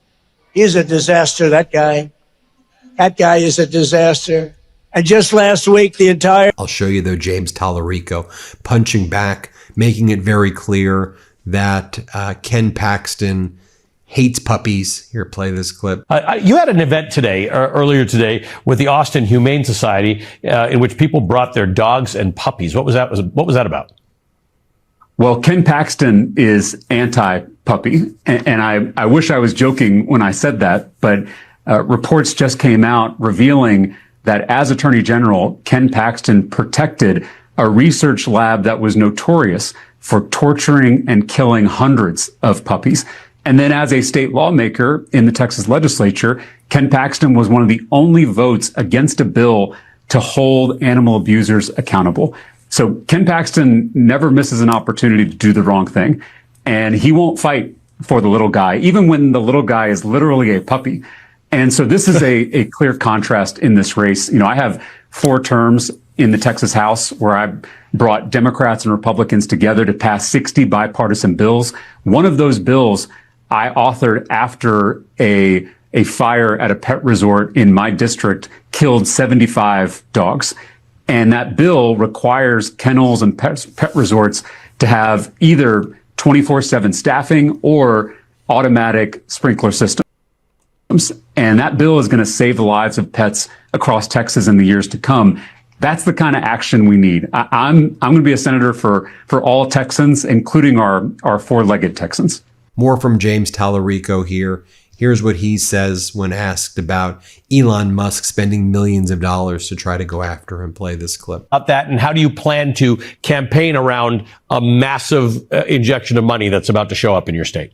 He's a disaster, that guy. That guy is a disaster. And just last week, the entire... I'll show you, though, James Tallarico punching back, making it very clear that Ken Paxton hates puppies. Here, play this clip. You had an event today, or earlier today, with the Austin Humane Society, in which people brought their dogs and puppies. What was that? What was that about? Well, Ken Paxton is anti-puppy, and I wish I was joking when I said that, but reports just came out revealing that as Attorney General, Ken Paxton protected a research lab that was notorious for torturing and killing hundreds of puppies. And then as a state lawmaker in the Texas legislature, Ken Paxton was one of the only votes against a bill to hold animal abusers accountable. So Ken Paxton never misses an opportunity to do the wrong thing. And he won't fight for the little guy, even when the little guy is literally a puppy. And so this is a clear contrast in this race. You know, I have 4 terms in the Texas House where I brought Democrats and Republicans together to pass 60 bipartisan bills. One of those bills I authored after a fire at a pet resort in my district killed 75 dogs. And that bill requires kennels and pet resorts to have either 24/7 staffing or automatic sprinkler systems. And that bill is going to save the lives of pets across Texas in the years to come. That's the kind of action we need. I'm going to be a senator for all Texans, including our four-legged Texans. More from James Tallarico here. Here's what he says when asked about Elon Musk spending millions of dollars to try to go after him. Play this clip. About that, and how do you plan to campaign around a massive injection of money that's about to show up in your state?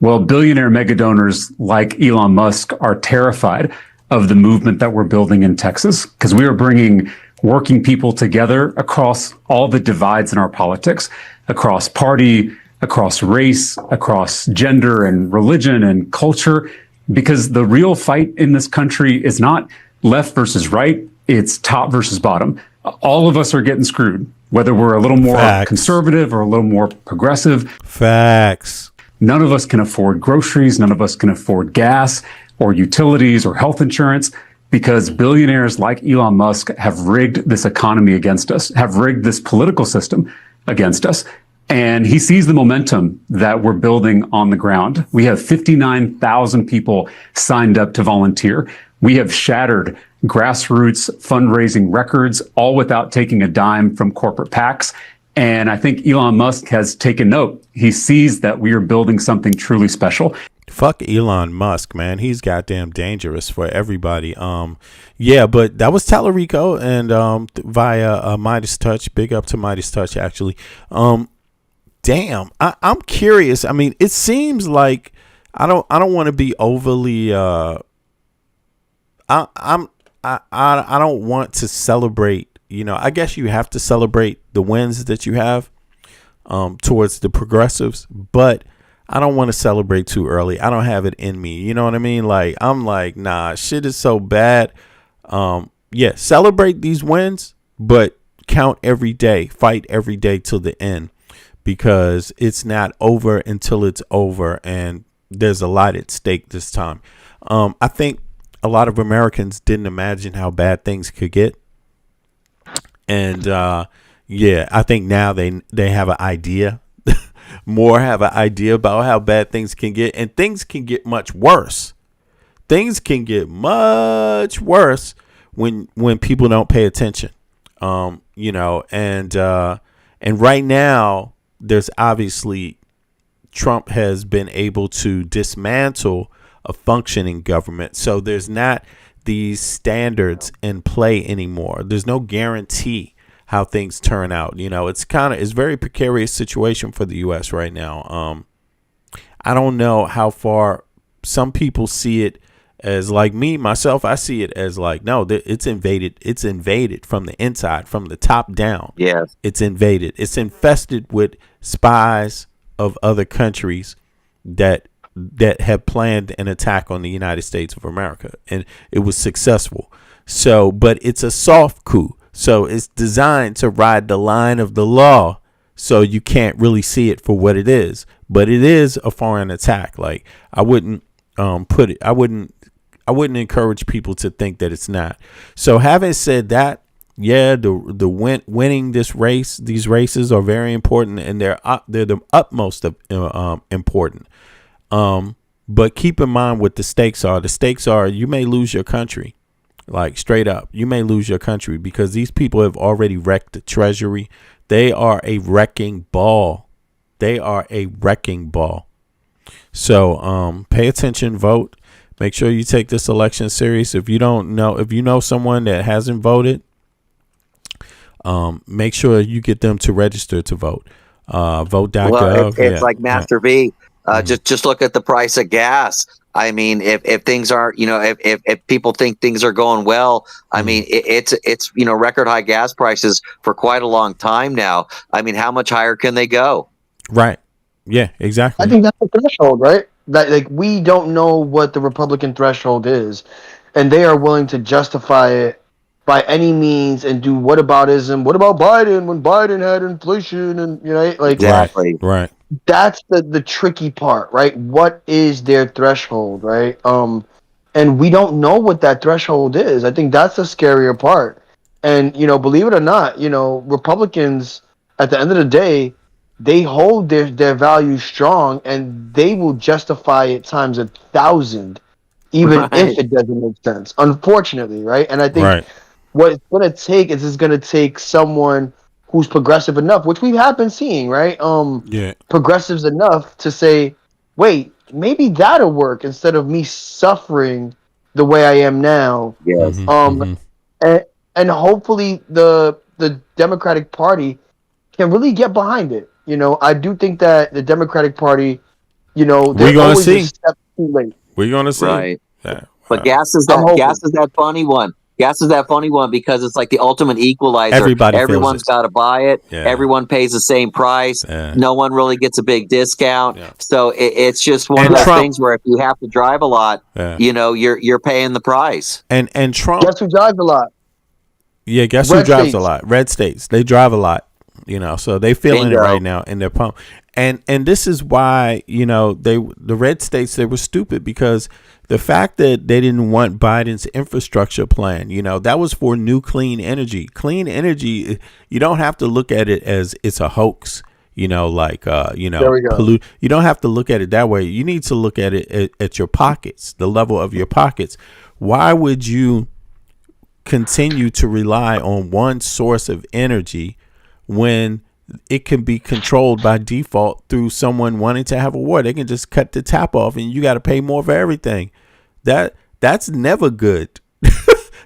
Well, billionaire megadonors like Elon Musk are terrified of the movement that we're building in Texas because we are bringing working people together across all the divides in our politics, across party, across race, across gender and religion and culture, because the real fight in this country is not left versus right, it's top versus bottom. All of us are getting screwed, whether we're a little more conservative or a little more progressive. Facts. None of us can afford groceries. None of us can afford gas or utilities or health insurance because billionaires like Elon Musk have rigged this economy against us, have rigged this political system against us. And he sees the momentum that we're building on the ground. We have 59,000 people signed up to volunteer. We have shattered grassroots fundraising records, all without taking a dime from corporate PACs. And I think Elon Musk has taken note. He sees that we are building something truly special. Fuck Elon Musk, man. He's goddamn dangerous for everybody. Yeah, but that was Tallarico and via Midas Touch. Big up to Midas Touch, actually. Damn, I'm curious. I mean, it seems like I don't want to be overly. I don't want to celebrate. You know, I guess you have to celebrate the wins that you have towards the progressives, but I don't want to celebrate too early. I don't have it in me. You know what I mean? Like, I'm like, nah, shit is so bad. Yeah, celebrate these wins, but count every day, fight every day till the end, because it's not over until it's over. And there's a lot at stake this time. I think a lot of Americans didn't imagine how bad things could get. And yeah, I think now they have an idea. More have an idea about how bad things can get, and things can get much worse. Things can get much worse when people don't pay attention. You know, and right now there's obviously Trump has been able to dismantle a functioning government. So there's not these standards in play anymore. There's no guarantee how things turn out. You know, it's very precarious situation for the U.S. right now. I don't know how far some people see it as, like me, myself, I see it as like, no, it's invaded. It's invaded from the inside, from the top down. Yes. It's invaded. It's infested with spies of other countries that have planned an attack on the United States of America, and it was successful. So, but it's a soft coup. So it's designed to ride the line of the law, so you can't really see it for what it is. But it is a foreign attack. Like, I wouldn't encourage people to think that it's not. So having said that, yeah, winning these races are very important, and they're the utmost of important. But keep in mind what the stakes are. The stakes are you may lose your country, like straight up. You may lose your country because these people have already wrecked the Treasury. They are a wrecking ball. They are a wrecking ball. So pay attention, vote. Make sure you take this election serious. If you know someone that hasn't voted, make sure you get them to register to vote. Vote.gov. Well, it's like Master V. Just look at the price of gas. I mean, if things aren't, if people think things are going well, I mean, it's record high gas prices for quite a long time now. I mean, how much higher can they go? Right. Yeah, exactly. I think that's the threshold, right? That, like, we don't know what the Republican threshold is, and they are willing to justify it by any means and do whataboutism. What about Biden when Biden had inflation and like exactly right. That's the tricky part, right? What is their threshold, right? And we don't know what that threshold is. I think that's the scarier part. And believe it or not, Republicans at the end of the day, they hold their values strong, and they will justify it times 1,000, even if it doesn't make sense. Unfortunately, right? And I think what it's going to take is it's going to take someone who's progressive enough, which we have been seeing, right? Progressives enough to say, wait, maybe that'll work instead of me suffering the way I am now. Yes. And hopefully the Democratic Party can really get behind it. I do think that the Democratic Party, they're always a step too late. We're gonna see. Right. But gas is that funny one. Gas is that funny one because it's like the ultimate equalizer. Everyone's got to buy it. Yeah. Everyone pays the same price. Yeah. No one really gets a big discount. Yeah. So it's just one of those things where if you have to drive a lot, you're paying the price. And Trump. Guess who drives a lot? Yeah, guess who drives a lot? Red states. They drive a lot. So they feeling it right now in their pump. And this is why the red states, they were stupid because the fact that they didn't want Biden's infrastructure plan, that was for new clean energy. Clean energy, you don't have to look at it as it's a hoax, pollute. You don't have to look at it that way. You need to look at it at your pockets, the level of your pockets. Why would you continue to rely on one source of energy when it can be controlled by default through someone wanting to have a war? They can just cut the tap off and you got to pay more for everything. That's never good.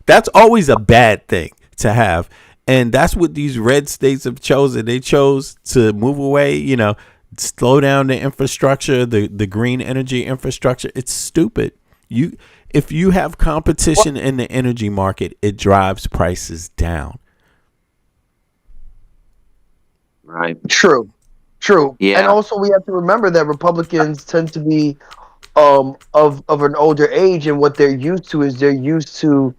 That's always a bad thing to have. And that's what these red states have chosen. They chose to move away, slow down the infrastructure, the green energy infrastructure. It's stupid. If you have competition in the energy market, it drives prices down. Right. True. Yeah. And also we have to remember that Republicans tend to be of an older age, and what they're used to is they're used to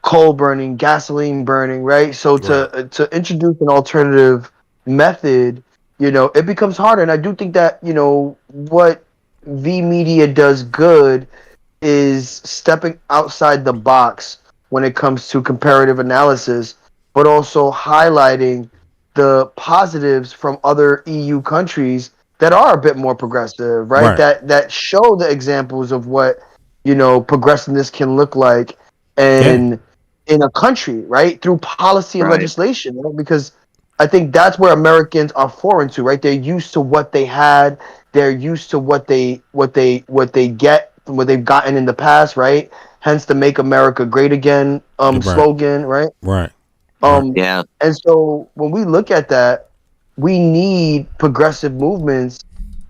coal burning, gasoline burning, right? So to introduce an alternative method, it becomes harder. And I do think that, what V Media does good is stepping outside the box when it comes to comparative analysis but also highlighting the positives from other EU countries that are a bit more progressive, right? Right. That show the examples of what progressiveness can look like, Yeah. and in a country, right, through policy and Right. legislation, right? Because I think that's where Americans are foreign to, right? They're used to what they had, they're used to what they've gotten in the past, right? Hence the "Make America Great Again" Right. slogan, right? Right. Yeah. And so when we look at that, we need progressive movements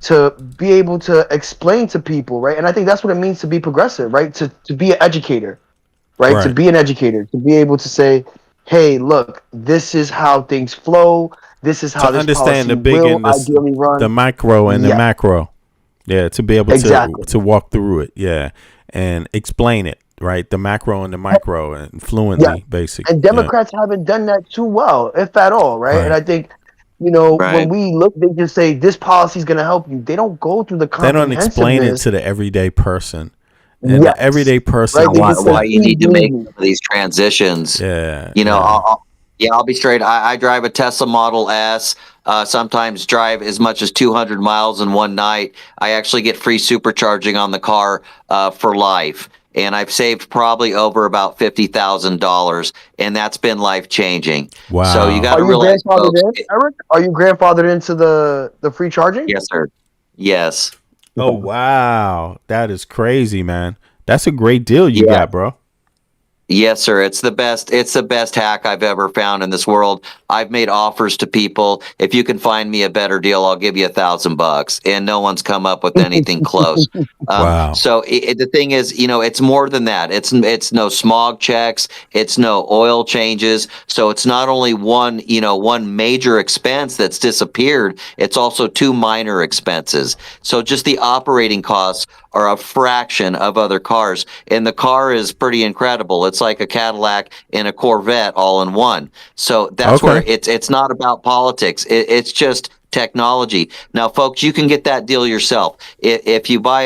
to be able to explain to people, right? And I think that's what it means to be progressive, right? To be an educator, right? To Right. be an educator, to be able to say, hey, look, this is how things flow. This is how To this understand policy the big will and ideally the run. micro and the Yeah, macro. Yeah, to be able exactly. to walk through it. Yeah, and explain it. Right, the macro and the micro and Yeah. fluently, basic. And Yeah. Democrats haven't done that too well, if at all, right? And Right. I think, when Right. we look, they just say this policy is going to help you. They don't go through the They don't explain it comprehensiveness. to the everyday person, and the Yes. everyday Right? person They why just needs say, why that. you need easy, to make easy. some of these transitions. Yeah. You know, Yeah. I'll be straight. I drive a Tesla Model S. Sometimes drive as much as 200 miles in one night. I actually get free supercharging on the car for life, and I've saved probably over about $50,000, and that's been life changing. So you got Wow. Are to you realize, grandfathered folks. in, Eric? Are you grandfathered into the free charging? Yes, sir. Yes. Oh wow, that is crazy, man. That's a great deal you Yeah. got, bro. Yes, sir. It's the best. It's the best hack I've ever found in this world. I've made offers to people. If you can find me a better deal, I'll give you $1,000, and no one's come up with anything close. Wow. So the thing is, it's more than that. It's no smog checks. It's no oil changes. So it's not only one major expense that's disappeared. It's also two minor expenses. So just the operating costs are a fraction of other cars, and the car is pretty incredible. It's like a Cadillac and a Corvette all in one. So that's Okay. where it's not about politics. It's just technology. Now, folks, you can get that deal yourself. If you buy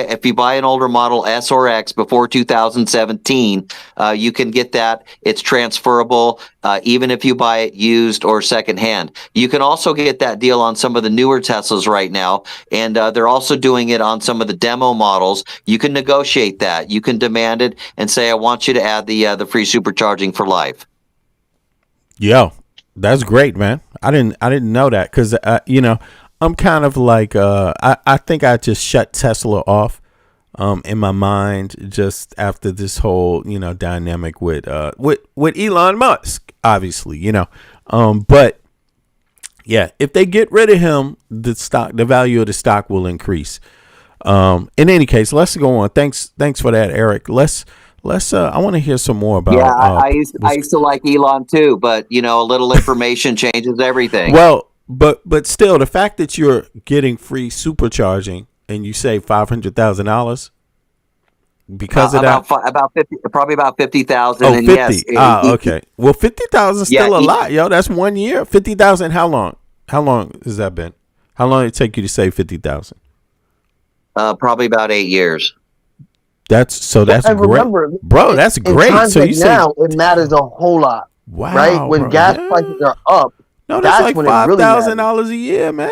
an older Model S or X before 2017, you can get that. It's transferable, even if you buy it used or secondhand. You can also get that deal on some of the newer Teslas right now, and they're also doing it on some of the demo models. You can negotiate that. You can demand it and say, "I want you to add the free supercharging for life." Yo, that's great, man. I didn't know that because I'm kind of like I think I just shut Tesla off in my mind just after this whole dynamic with Elon Musk, obviously, but yeah, if they get rid of him, the value of the stock will increase. In any case, let's go on. Thanks for that, Eric. Let's I want to hear some more about. Yeah, I used to like Elon too, but a little information changes everything. Well, but still, the fact that you're getting free supercharging and you save $500,000 because of that. About 50, probably about 50,000. Oh, and 50. Yes, Okay. Well, 50,000 is still a Yeah, lot, yo. That's 1 year. 50,000. How long? How long has that been? How long did it take you to save 50,000? probably about 8 years. That's And great, remember, bro. That's in great. times So like you say, now, it matters a whole lot, wow, right? When bro, gas yeah. prices are up, No, that's like when it really matters. $5,000 a year, man.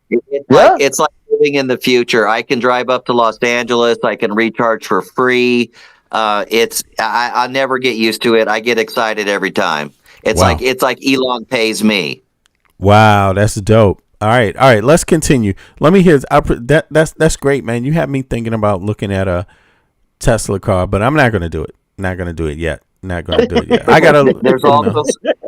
It's like living in the future. I can drive up to Los Angeles. I can recharge for free. I never get used to it. I get excited every time. It's Wow. like Elon pays me. Wow, that's dope. All right. Let's continue. Let me hear. That's great, man. You have me thinking about looking at a Tesla car, but I'm not gonna do it. Not gonna do it yet. Not gonna do it yet. I gotta.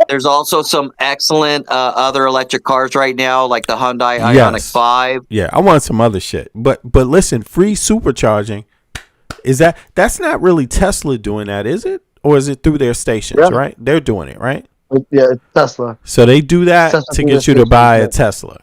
There's also some excellent other electric cars right now, like the Hyundai Ioniq 5. Yeah, I want some other shit. But listen, free supercharging that's not really Tesla doing that, is it? Or is it through their stations? Yeah. Right? They're doing it, right? Yeah, it's Tesla. So they do that Tesla to through get their you to buy a stations, Tesla.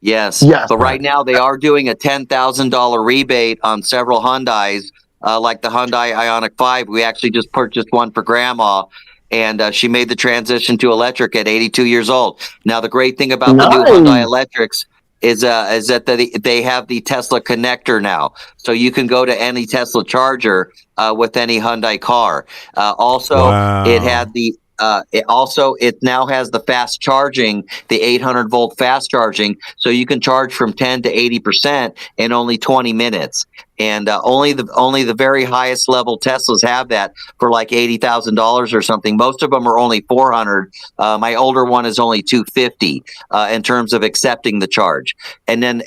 Yes. Yes. But right now they are doing a $10,000 rebate on several Hyundais, like the Hyundai Ioniq 5. We actually just purchased one for Grandma, and she made the transition to electric at 82 years old. Now, the great thing about the new Hyundai Nice. electrics is that they have the Tesla connector now, so you can go to any Tesla charger with any Hyundai car. Also, Wow. it had it now has the fast charging, the 800 volt fast charging, so you can charge from 10 to 80% in only 20 minutes. And only the very highest level Teslas have that for like $80,000 or something. Most of them are only 400. My older one is only 250 in terms of accepting the charge. And then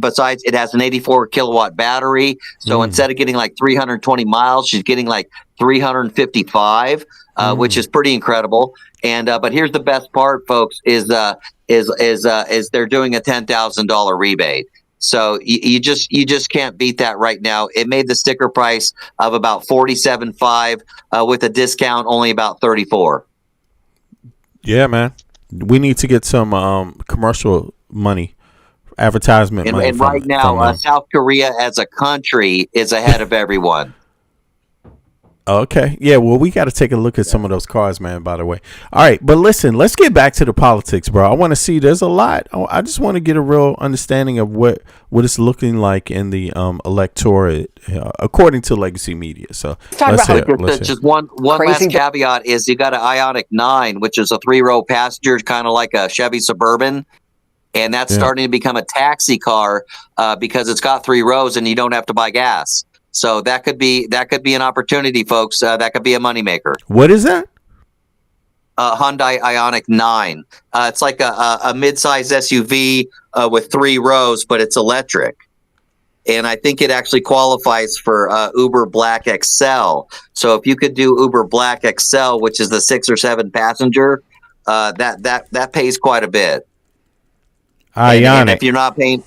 besides, it has an 84 kilowatt battery. So instead of getting like 320 miles, she's getting like 355, which is pretty incredible. And but here's the best part, folks, is they're doing a $10,000 rebate. So you just can't beat that right now. It made the sticker price of about $47.5 with a discount only about $34. Yeah, man. We need to get some commercial money, advertisement money. And right now, South Korea as a country is ahead of everyone. Okay. Yeah, well, we got to take a look at some of those cars, man, by the way. All right. But listen, let's get back to the politics, bro. I want to see, there's a lot. I just want to get a real understanding of what it's looking like in the electorate, according to legacy media. So let's hear it. Just one last caveat is you got an Ioniq 9, which is a 3-row passenger, kind of like a Chevy Suburban. And that's starting to become a taxi car because it's got 3 rows and you don't have to buy gas. So that could be an opportunity, folks. That could be a moneymaker. What is that? Hyundai Ioniq 9. It's like a mid-size SUV with 3 rows, but it's electric. And I think it actually qualifies for Uber Black XL. So if you could do Uber Black XL, which is the 6 or 7 passenger, that pays quite a bit. And if you're not paying.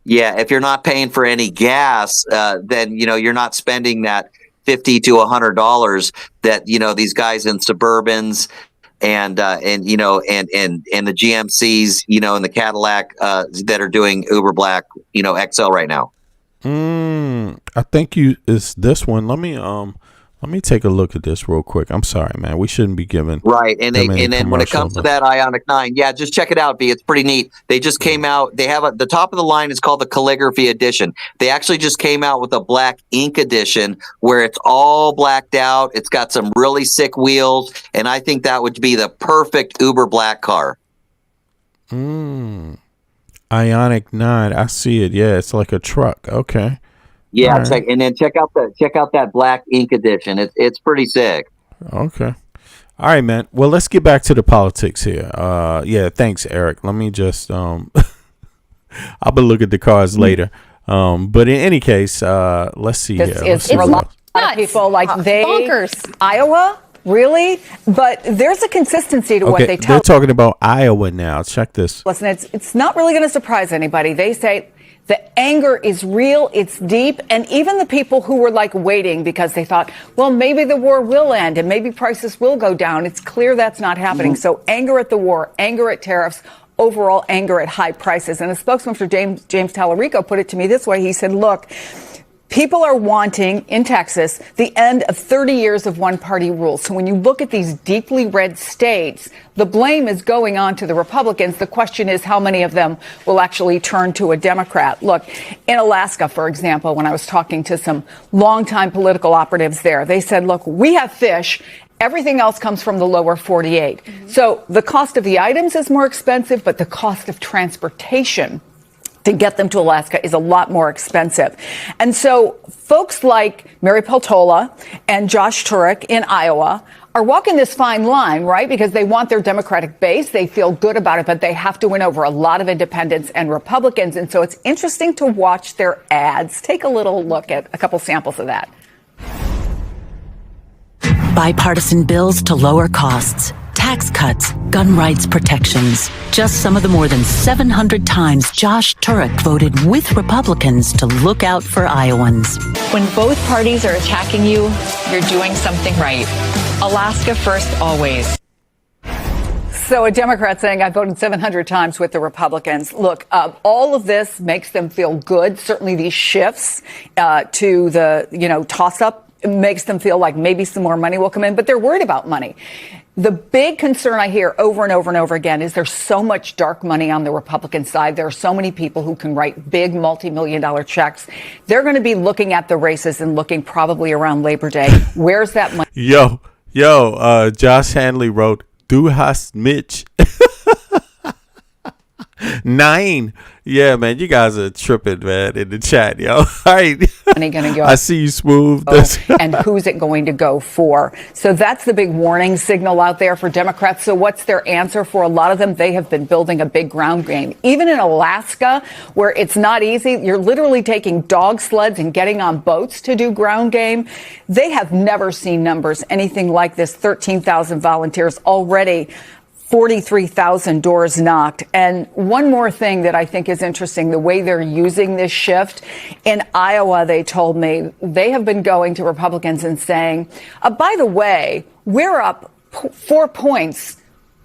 Yeah, if you're not paying for any gas, then you're not spending that $50 to $100 that these guys in Suburbans and the GMCs, and the Cadillac that are doing Uber Black, XL right now. I think it's this one. Let me take a look at this real quick. I'm sorry, man. We shouldn't be giving right. And then when it comes to that Ioniq 9, yeah, just check it out, B. It's pretty neat. They just came out. They have the top of the line is called the Calligraphy Edition. They actually just came out with a black ink edition where it's all blacked out. It's got some really sick wheels, and I think that would be the perfect Uber Black car. Ioniq 9. I see it. Yeah, it's like a truck. Okay. Yeah, right. And then check out that black ink edition. It's pretty sick. Okay. All right, man. Well, let's get back to the politics here. Yeah, thanks, Eric. Let me just I'll be looking at the cars later. But in any case, let's see here. It's a lot of people like bonkers. Iowa, really? But there's a consistency to what they tell. They're talking about Iowa now. Check this. Listen, it's not really going to surprise anybody. They say the anger is real, it's deep, and even the people who were waiting because they thought, well, maybe the war will end and maybe prices will go down. It's clear that's not happening. So anger at the war, anger at tariffs, overall anger at high prices. And a spokesman for James Tallarico put it to me this way. He said, look, people are wanting, in Texas, the end of 30 years of one-party rule. So when you look at these deeply red states, the blame is going on to the Republicans. The question is how many of them will actually turn to a Democrat. Look, in Alaska, for example, when I was talking to some longtime political operatives there, they said, look, we have fish. Everything else comes from the lower 48. So the cost of the items is more expensive, but the cost of transportation to get them to Alaska is a lot more expensive. And so folks like Mary Peltola and Josh Turek in Iowa are walking this fine line, right? Because they want their Democratic base. They feel good about it, but they have to win over a lot of independents and Republicans. And so it's interesting to watch their ads. Take a little look at a couple samples of that. Bipartisan bills to lower costs, tax cuts, gun rights protections. Just some of the more than 700 times Josh Turek voted with Republicans to look out for Iowans. When both parties are attacking you, you're doing something right. Alaska first, always. So a Democrat saying I voted 700 times with the Republicans. Look, all of this makes them feel good. Certainly these shifts to the, toss-up makes them feel like maybe some more money will come in, but they're worried about money. The big concern I hear over and over and over again is there's so much dark money on the Republican side. There are so many people who can write big multi-million-dollar checks. They're going to be looking at the races and looking probably around Labor Day. Where's that money? Yo, Yo, Josh Hanley wrote, "Du hast Mitch." 9. Yeah, man, you guys are tripping, man, in the chat, yo. All right. Money going to go? I see you, Smooth. And who's it going to go for? So that's the big warning signal out there for Democrats. So what's their answer? For a lot of them, they have been building a big ground game. Even in Alaska, where it's not easy, you're literally taking dog sleds and getting on boats to do ground game. They have never seen numbers anything like this. 13,000 volunteers already. 43,000 doors knocked. And one more thing that I think is interesting, the way they're using this shift. In Iowa, they told me they have been going to Republicans and saying, by the way, we're up 4 points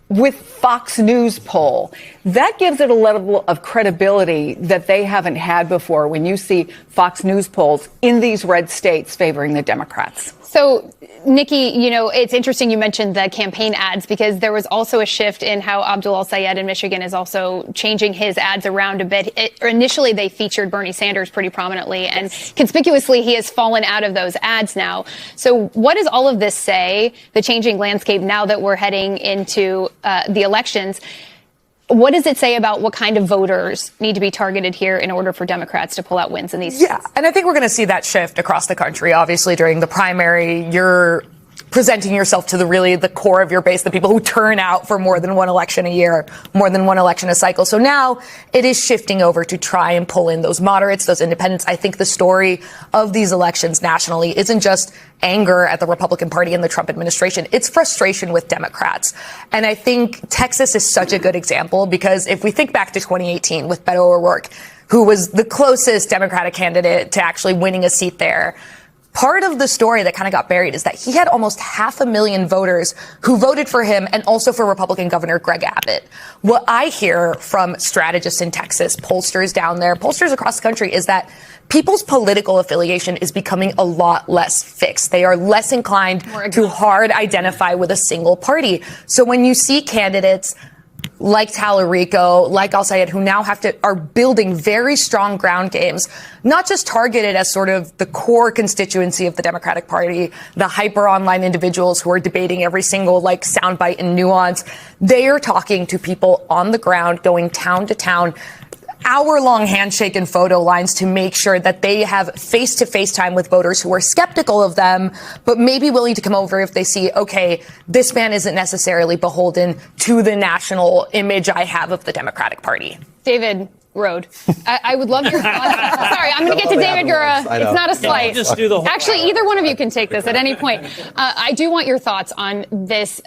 with Fox News poll. That gives it a level of credibility that they haven't had before when you see Fox News polls in these red states favoring the Democrats. So, Nikki, it's interesting you mentioned the campaign ads, because there was also a shift in how Abdul Al-Sayed in Michigan is also changing his ads around a bit. Initially, they featured Bernie Sanders pretty prominently, and conspicuously, he has fallen out of those ads now. So what does all of this say, the changing landscape now that we're heading into the elections? What does it say about what kind of voters need to be targeted here in order for Democrats to pull out wins in these states? Yeah, and I think we're going to see that shift across the country. Obviously, during the primary, you're presenting yourself to the core of your base, the people who turn out for more than one election a year, more than one election a cycle. So now it is shifting over to try and pull in those moderates, those independents. I think the story of these elections nationally isn't just anger at the Republican Party and the Trump administration. It's frustration with Democrats. And I think Texas is such a good example, because if we think back to 2018 with Beto O'Rourke, who was the closest Democratic candidate to actually winning a seat there, part of the story that kind of got buried is that he had almost 500,000 voters who voted for him and also for Republican Governor Greg Abbott. What I hear from strategists in Texas, pollsters down there, pollsters across the country, is that people's political affiliation is becoming a lot less fixed. They are less inclined to hard identify with a single party. So when you see candidates like Tallarico, like Al-Sayed, who now are building very strong ground games, not just targeted as sort of the core constituency of the Democratic Party, the hyper online individuals who are debating every single soundbite and nuance. They are talking to people on the ground, going town to town, hour-long handshake and photo lines to make sure that they have face-to-face time with voters who are skeptical of them, but maybe willing to come over if they see, okay, this man isn't necessarily beholden to the national image I have of the Democratic Party. David Road, I would love your thoughts. Sorry, I'm going to get to David Gura. It's not a slight. Just do the whole Actually, either one of you can take this at any point. I do want your thoughts on this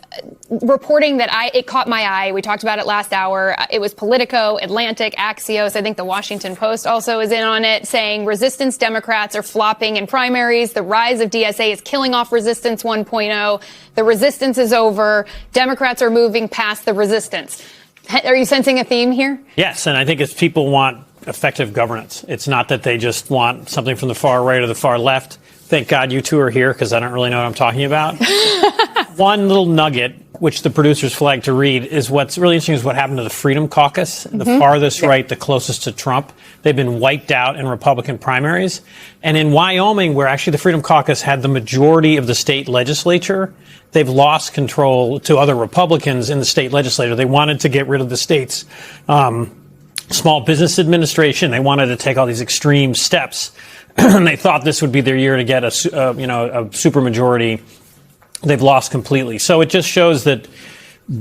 reporting that it caught my eye. We talked about it last hour. It was Politico, Atlantic, Axios. I think the Washington Post also is in on it, saying resistance Democrats are flopping in primaries. The rise of DSA is killing off resistance 1.0. The resistance is over. Democrats are moving past the resistance. Are you sensing a theme here? Yes, and I think it's people want effective governance. It's not that they just want something from the far right or the far left. Thank God you two are here, because I don't really know what I'm talking about. One little nugget, which the producers flagged to read, is what's really interesting is what happened to the Freedom Caucus, the farthest right, the closest to Trump. They've been wiped out in Republican primaries. And in Wyoming, where actually the Freedom Caucus had the majority of the state legislature, they've lost control to other Republicans in the state legislature. They wanted to get rid of the state's small business administration. They wanted to take all these extreme steps. And they thought this would be their year to get a supermajority. They've lost completely. So it just shows that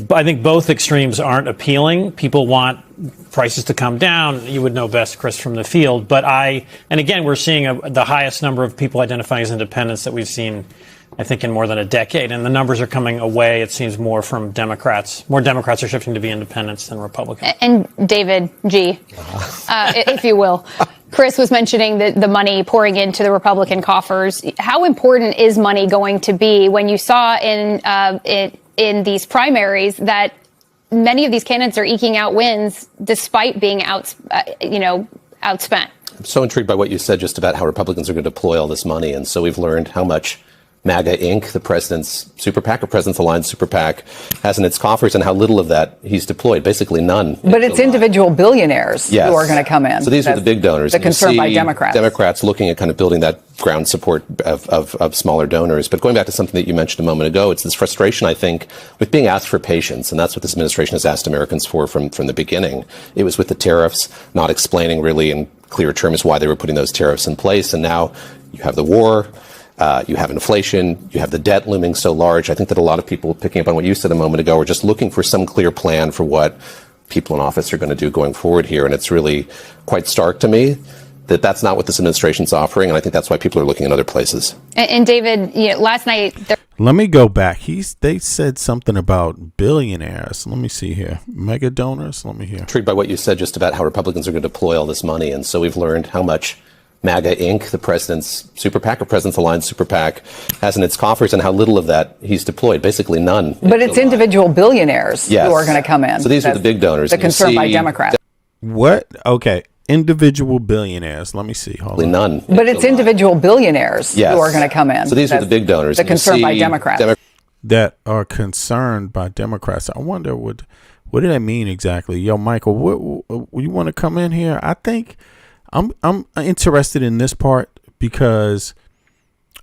I think both extremes aren't appealing. People want prices to come down. You would know best, Chris, from the field. But and again, we're seeing the highest number of people identifying as independents that we've seen, I think, in more than a decade. And the numbers are coming away, it seems, more from Democrats. More Democrats are shifting to be independents than Republicans. And David G., if you will. Chris was mentioning the money pouring into the Republican coffers. How important is money going to be when you saw in these primaries that many of these candidates are eking out wins despite being outspent? I'm so intrigued by what you said just about how Republicans are going to deploy all this money. And so we've learned how much MAGA Inc., the president's super PAC or President's Alliance super PAC, has in its coffers and how little of that he's deployed, basically none. But it's individual billionaires who are going to come in. So these are the big donors. The concern by Democrats. Democrats looking at kind of building that ground support of smaller donors. But going back to something that you mentioned a moment ago, it's this frustration, I think, with being asked for patience. And that's what this administration has asked Americans for from the beginning. It was with the tariffs, not explaining really in clear terms why they were putting those tariffs in place. And now you have the war. You have inflation, you have the debt looming so large. I think that a lot of people, picking up on what you said a moment ago, are just looking for some clear plan for what people in office are going to do going forward here. And it's really quite stark to me that that's not what this administration's offering. And I think that's why people are looking at other places. And David, last night... Let me go back. They said something about billionaires. Let me see here. Mega donors. Let me hear. Intrigued by what you said just about how Republicans are going to deploy all this money. And so we've learned how much MAGA Inc., the president's super PAC or President's Alliance super PAC, has in its coffers and how little of that he's deployed, basically none. But it's individual billionaires who are going to come in. So these are the big donors. The concern by Democrats. What? Okay. Individual billionaires. Let me see. Hold on. None. But it's individual billionaires who are going to come in. So these are the big donors. The concern by Democrats. That are concerned by Democrats. I wonder what did that mean exactly? Yo, Michael, what you want to come in here? I think I'm interested in this part because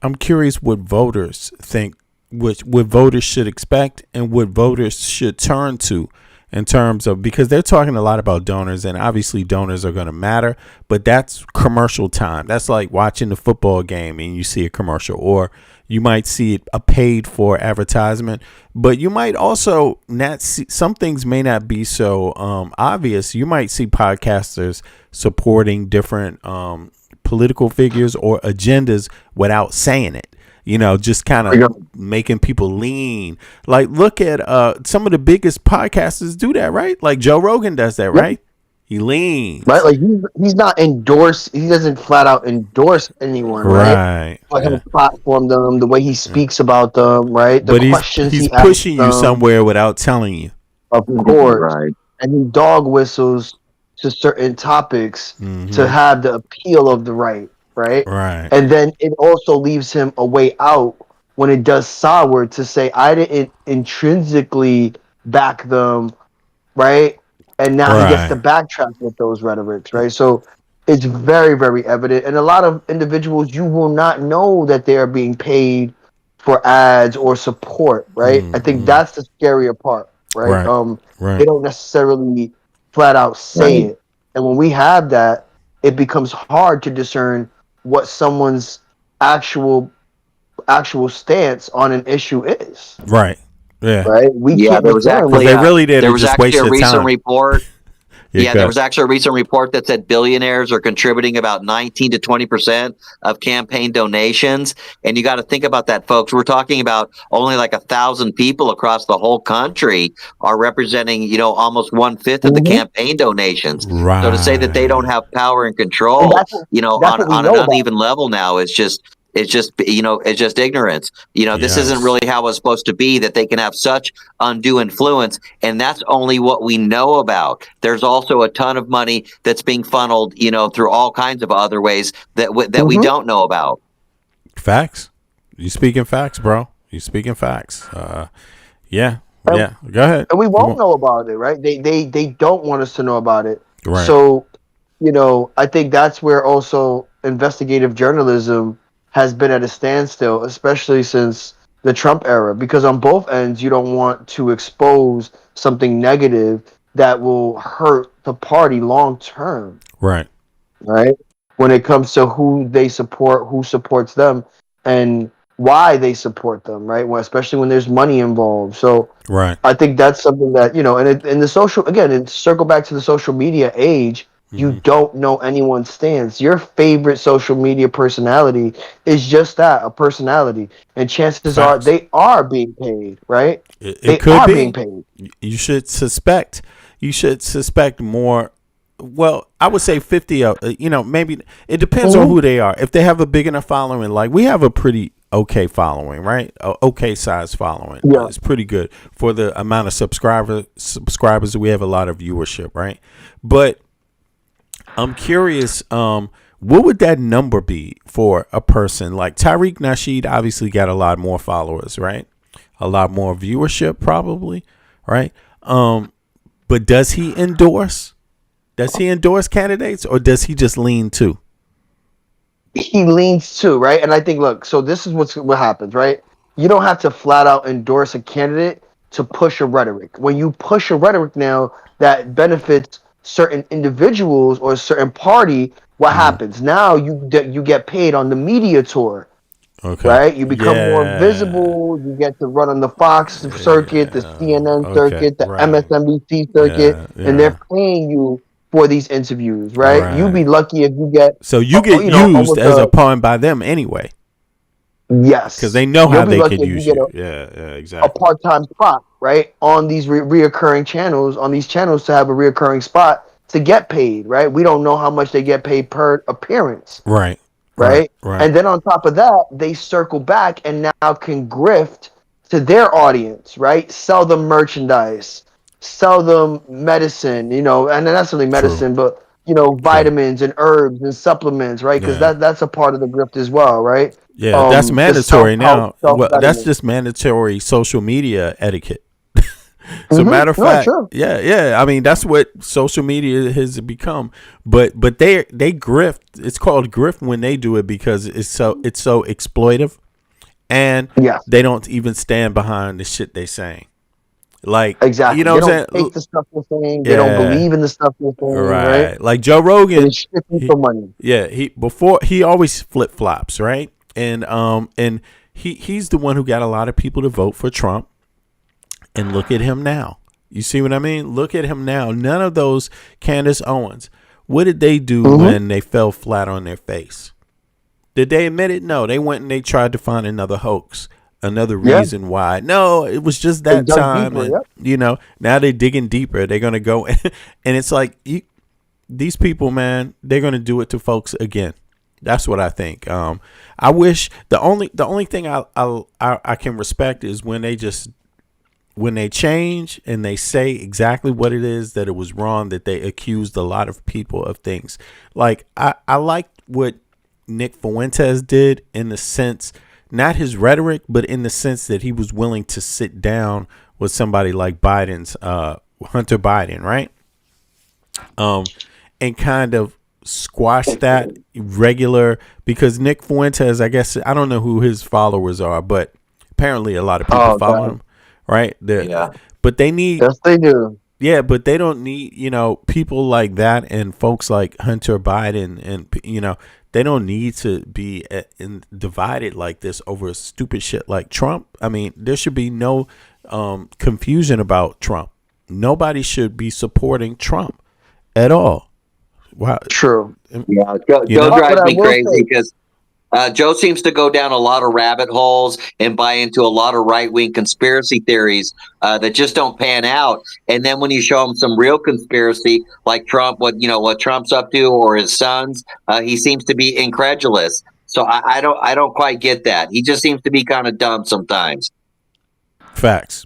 I'm curious what voters think, what voters should expect and what voters should turn to in terms of, because they're talking a lot about donors and obviously donors are going to matter, but that's commercial time. That's like watching the football game and you see a commercial, or you might see it a paid for advertisement, but you might also not see, some things may not be so obvious. You might see podcasters supporting different political figures or agendas without saying it. Just kind of making people lean. Like, look at some of the biggest podcasters do that, right? Like Joe Rogan does that, right? He leans. Right? Like, he's not endorsed. He doesn't flat out endorse anyone, right? Like, he'll platform them, the way he speaks about them, right? The questions he's pushing you somewhere without telling you. Of course. Right. And he dog whistles to certain topics to have the appeal of the right. Right. And then it also leaves him a way out when it does sour to say, I didn't intrinsically back them, right? And now he gets to backtrack with those rhetorics, right? So it's very, very evident. And a lot of individuals, you will not know that they are being paid for ads or support, right? I think that's the scarier part, right? They don't necessarily flat out say it. And when we have that, it becomes hard to discern what someone's actual stance on an issue is. Right. Yeah. Right. There was actually they really did. There was just actually a recent time. report. Yeah, there was actually a recent report that said billionaires are contributing about 19 to 20% of campaign donations. And you got to think about that, folks. We're talking about only like 1,000 people across the whole country are representing, almost 1/5 of the campaign donations. Right. So to say that they don't have power and control, on an uneven level now is just. It's just ignorance. This isn't really how it's supposed to be, that they can have such undue influence. And that's only what we know about. There's also a ton of money that's being funneled, through all kinds of other ways that we don't know about. Facts. You speaking facts, bro. You speaking facts. Yeah. Go ahead. And we won't know about it, right? They don't want us to know about it. Right. So, I think that's where also investigative journalism has been at a standstill, especially since the Trump era, because on both ends, you don't want to expose something negative that will hurt the party long term. Right. When it comes to who they support, who supports them, and why they support them, right? Well, especially when there's money involved. So I think that's something that, and in the social, again, and circle back to the social media age, you don't know anyone's stance. Your favorite social media personality is just that, a personality. And chances are they are being paid, right? They could be being paid. You should suspect more. Well, I would say 50 of, maybe it depends on who they are. If they have a big enough following, like we have a pretty okay following, right? Okay size following. Yeah. It's pretty good for the amount of subscribers. We have a lot of viewership, right? But I'm curious what would that number be for a person like Tariq Nasheed? Obviously got a lot more followers, right? A lot more viewership, probably, right? But does he endorse? Does he endorse candidates, or does he just lean too? He leans too, right? And I think, look, so this is what happens, right? You don't have to flat out endorse a candidate to push a rhetoric. When you push a rhetoric now that benefits certain individuals or a certain party, what happens? Now you get paid on the media tour. Okay. Right? You become more Yeah. visible. You get to run on the Fox circuit, the CNN Okay. circuit, the Right. MSNBC circuit, Yeah. and they're paying you for these interviews, right? Right. You'd be lucky if you get So you get used almost as a pawn by them anyway. yes, Because they know you'll how be they lucky could if use you get you. Yeah, a exactly. part-time spot, right? On these reoccurring channels, on these channels to have a reoccurring spot to get paid, right? We don't know how much they get paid per appearance. Right. Right? Right. And then on top of that, they circle back and now can grift to their audience, right? Sell them merchandise, sell them medicine, and not necessarily medicine, but vitamins and herbs and supplements, right? Because Yeah. that's a part of the grift as well, right? Yeah, that's The mandatory self-help, now. Well, that's self-betterment. just mandatory social media etiquette. So matter of No, fact, true. yeah. I mean, that's what social media has become. But they grift. It's called grift when they do it because it's so exploitive, and they don't even stand behind the shit they saying. Like Exactly. you know They what I'm don't saying? take the stuff they're saying. They don't believe in the stuff they're saying, right? Like Joe Rogan, They're shifting for money. Yeah, he always flip flops, right? And he's the one who got a lot of people to vote for Trump. And look at him now. You see what I mean? Look at him now. None of those Candace Owens. What did they do when they fell flat on their face? Did they admit it? No. They went and they tried to find another hoax, another reason why. No, it was just that time. Deeper, and, now they're digging deeper. They're going to go. And it's like, these people, man, they're going to do it to folks again. That's what I think. I wish the only thing I can respect is when they change and they say exactly what it is that it was wrong, that they accused a lot of people of things. Like I like what Nick Fuentes did in the sense, not his rhetoric, but in the sense that he was willing to sit down with somebody like Hunter Biden, right? And kind of squash that regular, because Nick Fuentes, I guess, I don't know who his followers are, but apparently a lot of people follow him. Right? But they need. Yes, they do. Yeah, but they don't need, people like that and folks like Hunter Biden and, they don't need to be divided like this over stupid shit like Trump. I mean, there should be no confusion about Trump. Nobody should be supporting Trump at all. Wow. True. Yeah, Joe drives me crazy because Joe seems to go down a lot of rabbit holes and buy into a lot of right-wing conspiracy theories that just don't pan out. And then when you show him some real conspiracy, like Trump, what Trump's up to, or his sons, he seems to be incredulous. So I don't quite get that. He just seems to be kind of dumb sometimes. Facts.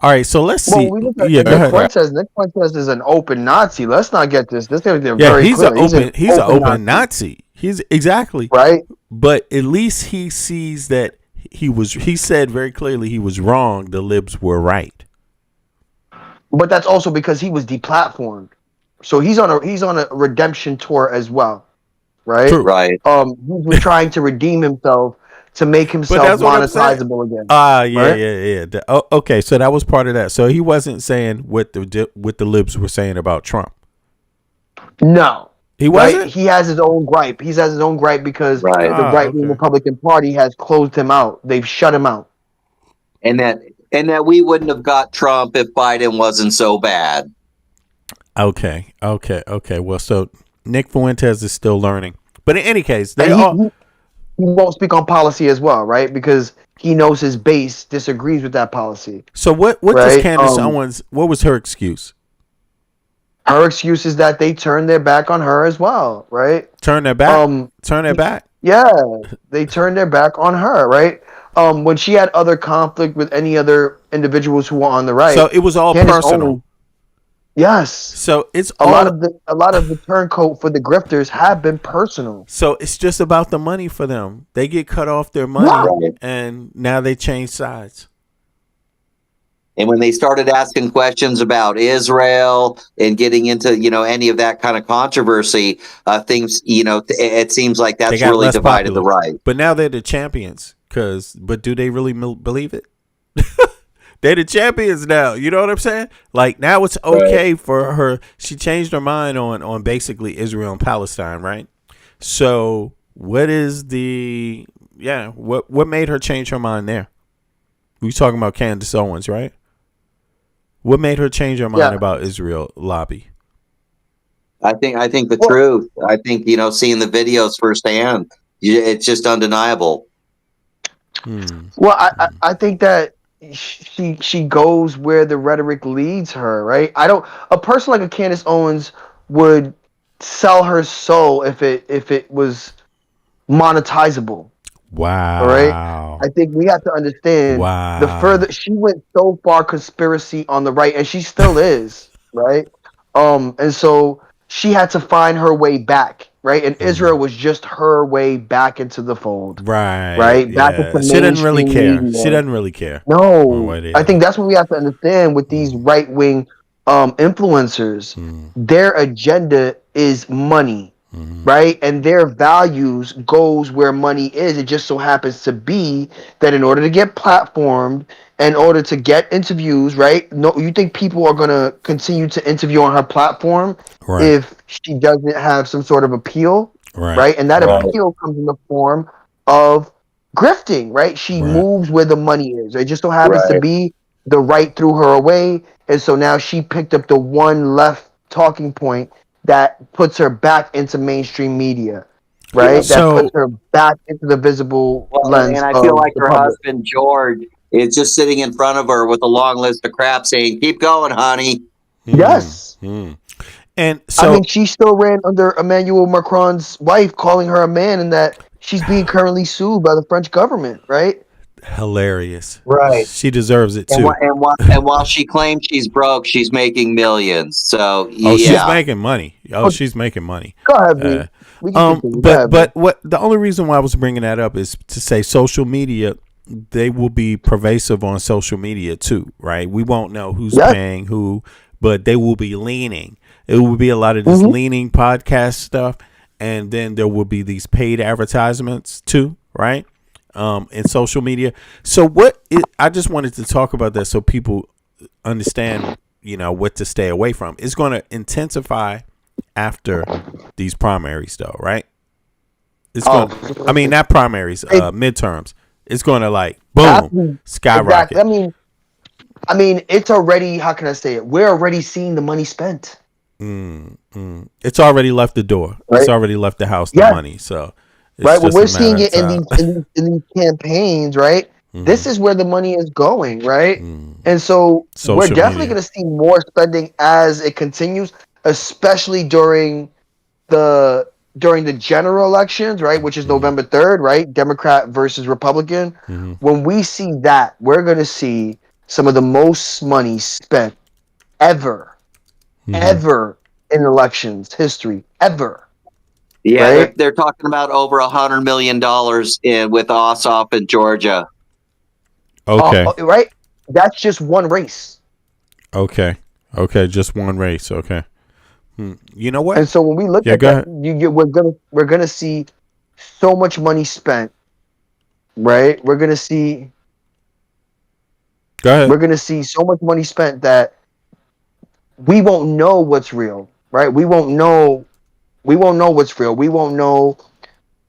All right, so let's see. We look at Go ahead. Nick Fuentes is an open Nazi. Let's not get this. This is Yeah, he's an open Nazi. He's exactly right. But at least he sees that he said very clearly he was wrong. The libs were right. But that's also because he was deplatformed. So he's on a redemption tour as well. Right? True. Right. He's trying to redeem himself to make himself monetizable again. Yeah. Okay, so that was part of that. So he wasn't saying what the libs were saying about Trump. No. He wasn't? Right? He has his own gripe. Because the right-wing Republican Party has closed him out. They've shut him out. And that we wouldn't have got Trump if Biden wasn't so bad. Okay. Well, so Nick Fuentes is still learning. But in any case, he won't speak on policy as well, right? Because he knows his base disagrees with that policy. So what does Candace Owens, what was her excuse? Her excuse is that they turned their back on her as well, right? Turn their back? Turn their back? Yeah, they turned their back on her, right? When she had other conflict with any other individuals who were on the right. So it was all Candace personal. Owens, Yes. So it's a lot of the turncoat for the grifters have been personal. So it's just about the money for them. They get cut off their money, and now they change sides. And when they started asking questions about Israel and getting into, any of that kind of controversy, things, it seems like They that's got really less divided popular. the right. But now they're the champions. But do they really believe it? They're the champions now. You know what I'm saying? Like, now it's okay for her. She changed her mind on basically Israel and Palestine, right? So what made her change her mind there? We talking about Candace Owens, right? What made her change her mind about Israel lobby? I think the truth. I think, seeing the videos firsthand, it's just undeniable. Well, I think that she goes where the rhetoric leads her, right? A person like a Candace Owens would sell her soul if it was monetizable. Wow. All right. I think we have to understand the further she went so far conspiracy on the right, and she still is, right? And so she had to find her way back, right? And Israel was just her way back into the fold. Right? Back into She doesn't really care. media. She doesn't really care. No. I think that's what we have to understand with these right wing influencers. Their agenda is money. Right, and their values goes where money is. It just so happens to be that in order to get platformed, in order to get interviews, right? No, you think people are gonna continue to interview on her platform if she doesn't have some sort of appeal, right? And that appeal comes in the form of grifting, right? She moves where the money is. It just so happens to be the right threw her away, and so now she picked up the one left talking point that puts her back into mainstream media, right? That puts her back into the visible lens. And I feel like her husband, George, is just sitting in front of her with a long list of crap saying, keep going, honey. Yes. And so, I mean, she still ran under Emmanuel Macron's wife, calling her a man, and that she's being currently sued by the French government, right? Hilarious. Right. She deserves it too. And while she claims she's broke, she's making millions. So she's making money. She's making money. Go ahead, but what the only reason why I was bringing that up is to say social media. They will be pervasive on social media too, right? We won't know who's paying who, but they will be leaning. It will be a lot of this leaning podcast stuff, and then there will be these paid advertisements too, right? In social media. So I just wanted to talk about that so people understand, what to stay away from. It's going to intensify after these primaries though, right? It's not primaries, midterms. It's going to boom, skyrocket. Exactly. I mean, it's already, how can I say it? We're already seeing the money spent. It's already left the door. Right? It's already left the house, the money. So well, we're seeing it in these campaigns, right? This is where the money is going, right? And so we're definitely going to see more spending as it continues, especially during the general elections, right? Which is November 3rd, right? Democrat versus Republican. When we see that, we're going to see some of the most money spent ever in elections history, ever. Yeah, right? they're talking about over $100 million with Ossoff in Georgia. Okay. Right? That's just one race. Okay, just one race. Okay. You know what? And so when we look at that, we're gonna see so much money spent, right? We're gonna see. Go ahead. We're gonna see so much money spent that we won't know what's real, right? We won't know what's real. We won't know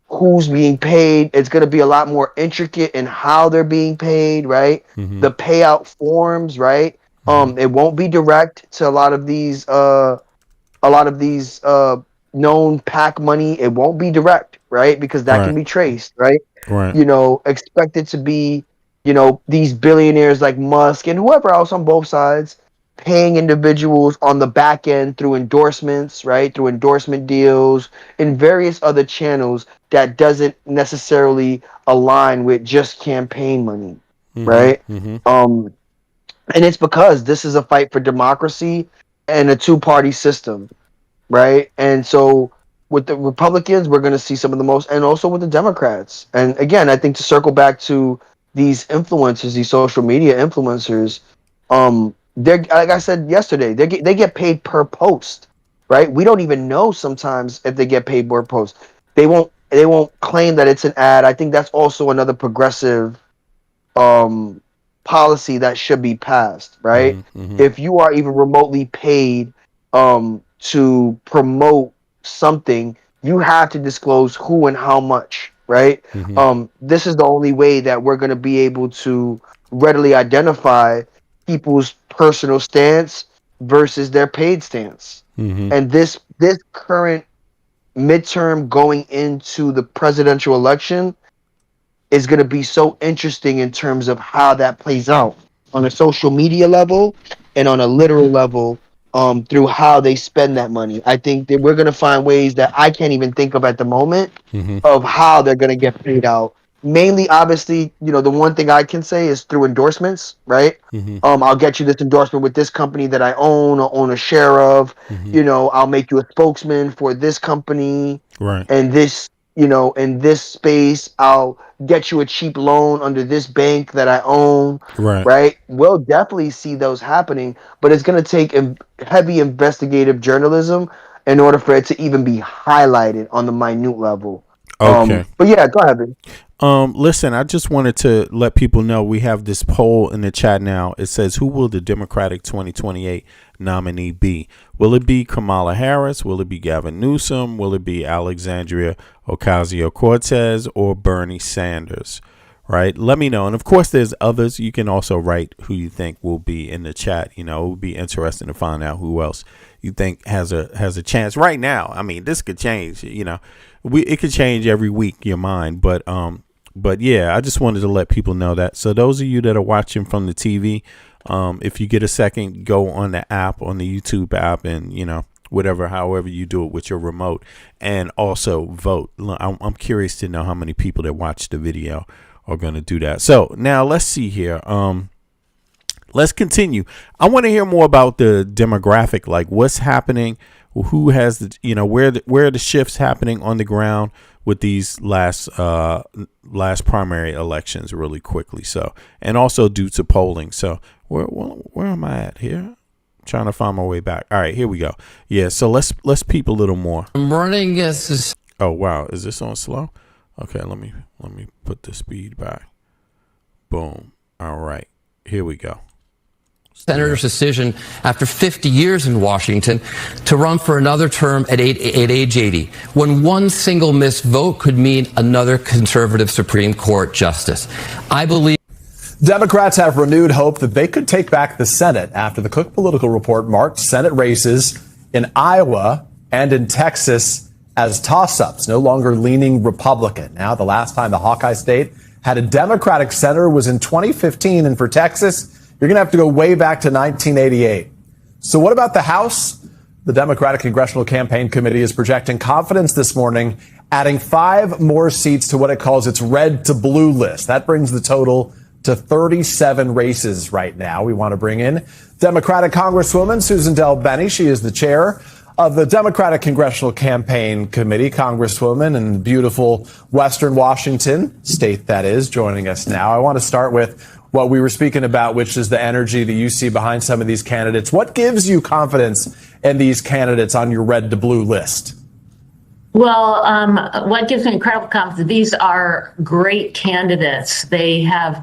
who's being paid. It's going to be a lot more intricate in how they're being paid, right? The payout forms, right? It won't be direct to a lot of these known PAC money. It won't be direct, right? Because that can be traced, right? Right. Expect it to be, these billionaires like Musk and whoever else on both sides paying individuals on the back end through endorsements, right? Through endorsement deals and various other channels that doesn't necessarily align with just campaign money, right? And it's because this is a fight for democracy. and a two-party system, right? And so with the Republicans, we're going to see some of the most, and also with the Democrats. And again, I think to circle back to these influencers, these social media influencers, they're, like I said yesterday, they get paid per post, right? We don't even know sometimes if they get paid per post. They won't claim that it's an ad. I think that's also another progressive policy that should be passed, right? If you are even remotely paid to promote something, you have to disclose who and how much, right? This is the only way that we're going to be able to readily identify people's personal stance versus their paid stance. And this current midterm going into the presidential election is going to be so interesting in terms of how that plays out on a social media level and on a literal level, through how they spend that money. I think that we're going to find ways that I can't even think of at the moment of how they're going to get paid out. Mainly, obviously, the one thing I can say is through endorsements, right? I'll get you this endorsement with this company that I own or own a share of. I'll make you a spokesman for this company, right? And this, in this space, I'll get you a cheap loan under this bank that I own, right? We'll definitely see those happening, but it's going to take heavy investigative journalism in order for it to even be highlighted on the minute level. Okay. But yeah, go ahead, baby. Listen, I just wanted to let people know we have this poll in the chat now. It says, who will the Democratic 2028 nominee be? Will it be Kamala Harris? Will it be Gavin Newsom? Will it be Alexandria Ocasio-Cortez or Bernie Sanders? Right? Let me know. And of course, there's others. You can also write who you think will be in the chat. It would be interesting to find out who else you think has a chance right now. I mean, this could change, it could change every week, your mind. But yeah, I just wanted to let people know that. So those of you that are watching from the TV, if you get a second, go on the app, on the YouTube app, and however you do it with your remote, and also vote. I'm curious to know how many people that watch the video are going to do that. So now let's see here. Let's continue. I want to hear more about the demographic, like what's happening, who has the, where are the shifts happening on the ground with these last primary elections really quickly. So, and also due to polling. So where am I at here? I'm trying to find my way back. All right, here we go. Yeah. So let's peep a little more. I'm running against. Oh, wow. Is this on slow? Okay. Let me put the speed back. Boom. All right. Here we go. Senator's decision after 50 years in Washington to run for another term at age 80, when one single missed vote could mean another conservative Supreme Court justice. I believe Democrats have renewed hope that they could take back the Senate after the Cook Political Report marked Senate races in Iowa and in Texas as toss-ups, no longer leaning Republican. Now, the last time the Hawkeye State had a Democratic senator was in 2015, and for Texas, you're going to have to go way back to 1988. So what about the House? The Democratic Congressional Campaign Committee is projecting confidence this morning, adding 5 more seats to what it calls its red to blue list. That brings the total to 37 races right now. We want to bring in Democratic Congresswoman Susan Del Benny. She is the chair of the Democratic Congressional Campaign Committee, Congresswoman in beautiful Western Washington state, that is, joining us now. I want to start with what we were speaking about, which is the energy that you see behind some of these candidates. What gives you confidence in these candidates on your red to blue list? Well, what gives me incredible confidence, these are great candidates. They have,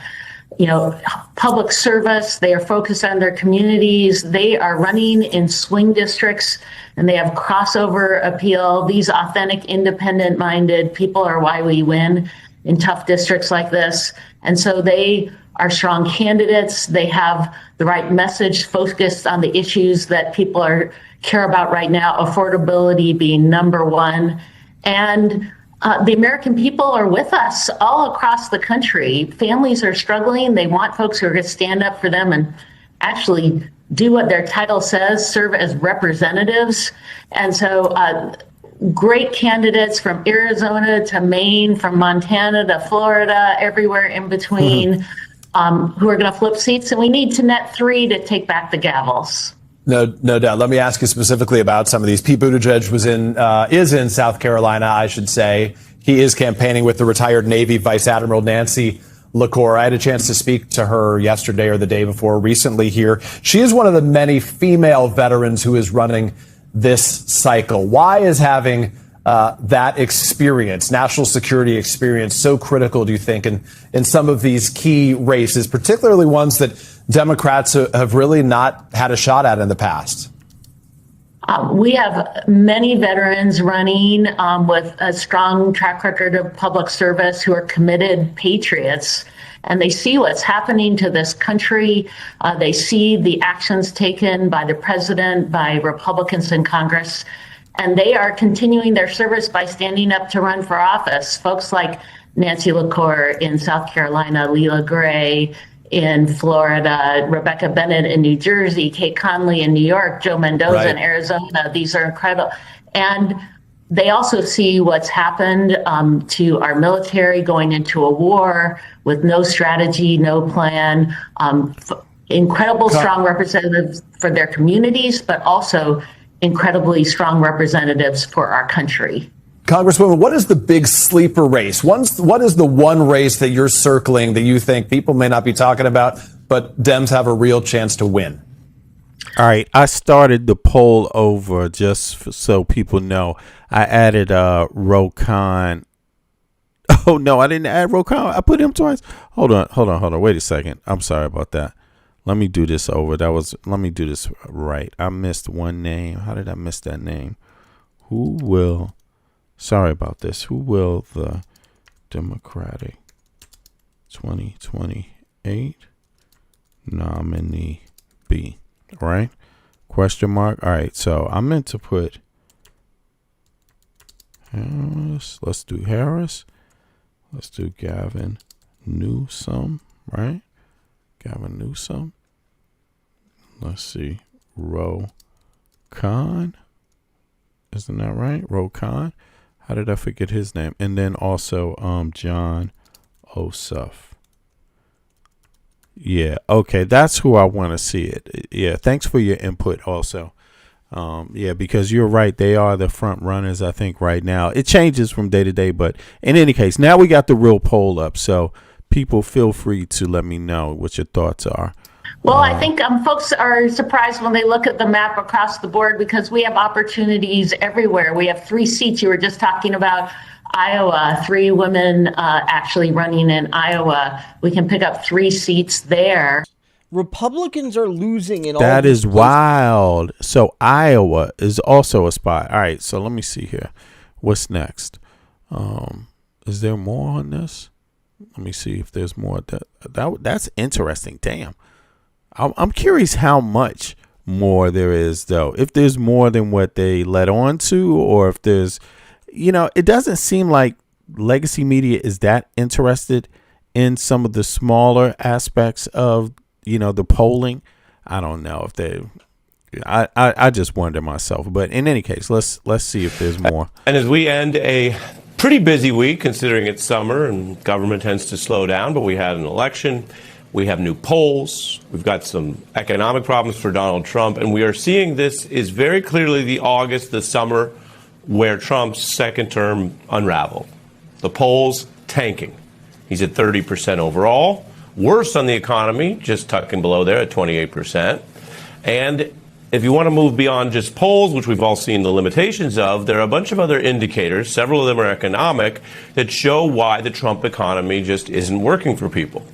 public service. They are focused on their communities. They are running in swing districts, and they have crossover appeal. These authentic, independent-minded people are why we win in tough districts like this. And so they are strong candidates. They have the right message focused on the issues that people care about right now, affordability being number one. And the American people are with us all across the country. Families are struggling. They want folks who are going to stand up for them and actually do what their title says, serve as representatives. And so great candidates from Arizona to Maine, from Montana to Florida, everywhere in between, who are going to flip seats. And we need to net 3 to take back the gavels. No doubt. Let me ask you specifically about some of these. Pete Buttigieg is in South Carolina, I should say. He is campaigning with the retired Navy Vice Admiral Nancy LaCour. I had a chance to speak to her yesterday or the day before recently here. She is one of the many female veterans who is running this cycle. Why is having that experience, national security experience, so critical, do you think, in some of these key races, particularly ones that Democrats have really not had a shot at in the past? We have many veterans running with a strong track record of public service who are committed patriots, and they see what's happening to this country. They see the actions taken by the president, by Republicans in Congress, and they are continuing their service by standing up to run for office. Folks like Nancy LaCour in South Carolina, Leela Gray in Florida, Rebecca Bennett in New Jersey, Kate Conley in New York, Joe Mendoza in Arizona. These are incredible. And they also see what's happened to our military going into a war with no strategy, no plan, incredible strong representatives for their communities, but also incredibly strong representatives for our country. Congresswoman, what is the big sleeper race? What is the one race that you're circling that you think people may not be talking about, but Dems have a real chance to win? All right. I started the poll over just so people know. I added Ro Khan. Oh, no, I didn't add Ro Khan. I put him twice. Hold on. Wait a second. I'm sorry about that. Let me do this over. Let me do this right. I missed one name. How did I miss that name? Sorry about this. Who will the Democratic 2028 nominee be? All right. Question mark. All right. So I meant to put Harris. Let's do Harris. Let's do Gavin Newsom. Right. Gavin Newsom. Let's see. Ro Khan. Isn't that right? Ro Khan. How did I forget his name? And then also John Ossoff. Yeah, okay, that's who I want to see it. Yeah, thanks for your input also. Yeah, because you're right. They are the front runners, I think, right now. It changes from day to day, but in any case, now we got the real poll up. So people feel free to let me know what your thoughts are. Well, I think folks are surprised when they look at the map across the board because we have opportunities everywhere. We have 3 seats. You were just talking about Iowa, 3 women actually running in Iowa. We can pick up 3 seats there. Republicans are losing in all that these is places. Wild. So Iowa is also a spot. All right, so let me see here. What's next? Is there more on this? Let me see if there's more. That's interesting. Damn. I'm curious how much more there is, though. If there's more than what they let on to, or if there's, it doesn't seem like legacy media is that interested in some of the smaller aspects of, the polling. I don't know if they. I just wonder myself. But in any case, let's see if there's more. And as we end a pretty busy week, considering it's summer and government tends to slow down, but we had an election. We have new polls. We've got some economic problems for Donald Trump. And we are seeing this is very clearly the summer where Trump's second term unraveled. The polls tanking. He's at 30% overall. Worse on the economy, just tucking below there at 28%. And if you want to move beyond just polls, which we've all seen the limitations of, there are a bunch of other indicators, several of them are economic, that show why the Trump economy just isn't working for people.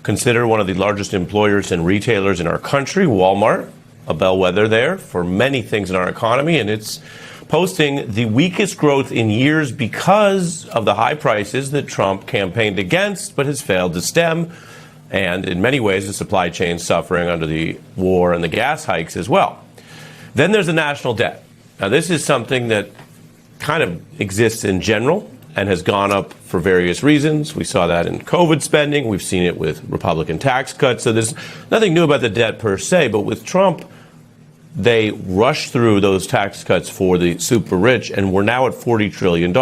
Consider one of the largest employers and retailers in our country, Walmart, a bellwether there for many things in our economy, and it's posting the weakest growth in years because of the high prices that Trump campaigned against but has failed to stem, and in many ways the supply chain suffering under the war and the gas hikes as well. Then there's the national debt. Now this is something that kind of exists in general and has gone up for various reasons. We saw that in COVID spending. We've seen it with Republican tax cuts. So there's nothing new about the debt per se. But with Trump, they rushed through those tax cuts for the super rich, and we're now at $40 trillion.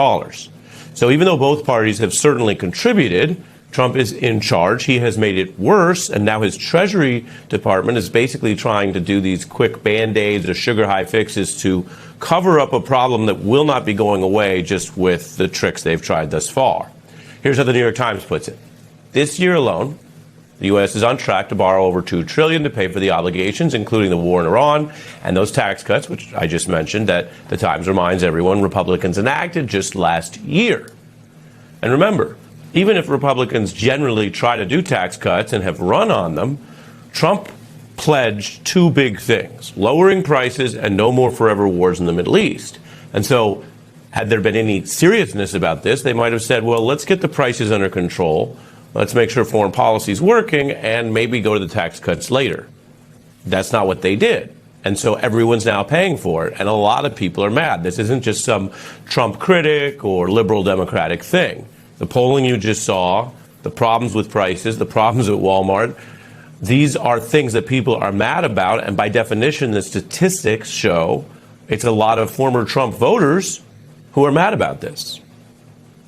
So even though both parties have certainly contributed Trump is in charge. He has made it worse, and now his Treasury Department is basically trying to do these quick Band-Aids or sugar-high fixes to cover up a problem that will not be going away just with the tricks they've tried thus far. Here's how the New York Times puts it. This year alone, the U.S. is on track to borrow over $2 trillion to pay for the obligations, including the war in Iran and those tax cuts, which I just mentioned, that the Times reminds everyone Republicans enacted just last year. And remember, even if Republicans generally try to do tax cuts and have run on them, Trump pledged two big things: lowering prices and no more forever wars in the Middle East. And so, had there been any seriousness about this, they might have said, well, let's get the prices under control, let's make sure foreign policy is working, and maybe go to the tax cuts later. That's not what they did. And so everyone's now paying for it, and a lot of people are mad. This isn't just some Trump critic or liberal Democratic thing. The polling you just saw, the problems with prices, the problems at Walmart, these are things that people are mad about. And by definition, the statistics show it's a lot of former Trump voters who are mad about this.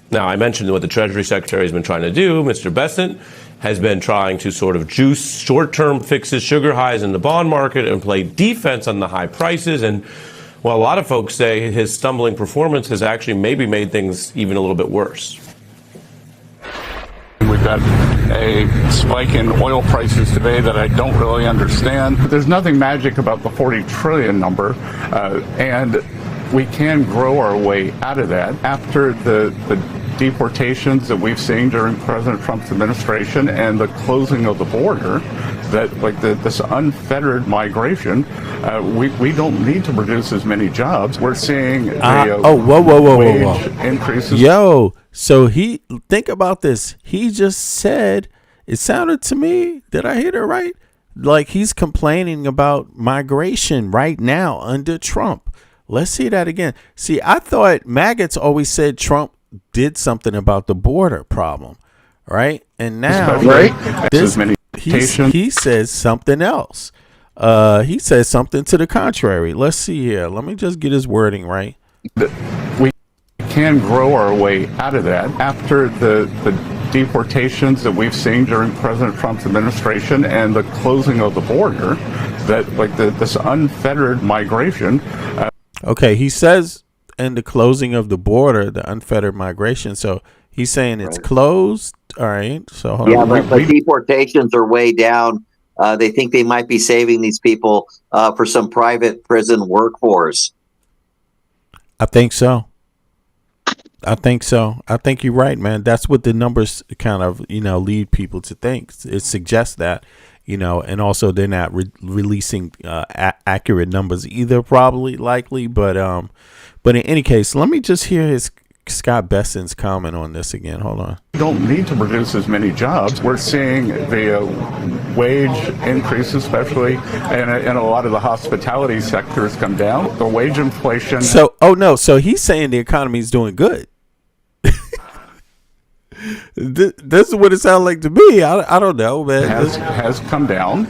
Now, I mentioned what the Treasury Secretary has been trying to do. Mr. Bessent has been trying to sort of juice short-term fixes, sugar highs in the bond market and play defense on the high prices. And well, a lot of folks say his stumbling performance has actually maybe made things even a little bit worse. We've got a spike in oil prices today that I don't really understand. There's nothing magic about the 40 trillion number, and we can grow our way out of that. After the deportations that we've seen during President Trump's administration and the closing of the border, that like this unfettered migration, we don't need to produce as many jobs. We're seeing wage increases. Yo, so think about this. He just said, it sounded to me, did I hear that right? Like he's complaining about migration right now under Trump. Let's see that again. See, I thought maggots always said Trump did something about the border problem, right? And now he says something else. He says something to the contrary. Let's see here. Let me just get his wording right. We can grow our way out of that. After the deportations that we've seen during President Trump's administration and the closing of the border, that like this unfettered migration. Okay, he says in the closing of the border, the unfettered migration. So he's saying it's closed. All right. So hold on. But deportations are way down. They think they might be saving these people for some private prison workforce. I think so. I think you're right, man. That's what the numbers kind of, lead people to think. It suggests that, and also they're not releasing accurate numbers either, probably, likely. But in any case, let me just hear Scott Bessent's comment on this again. Hold on. We don't need to produce as many jobs. We're seeing the wage increase, especially, and a lot of the hospitality sectors come down. The wage inflation. So he's saying the economy is doing good. This is what it sounds like to me. I don't know, man. Has come down.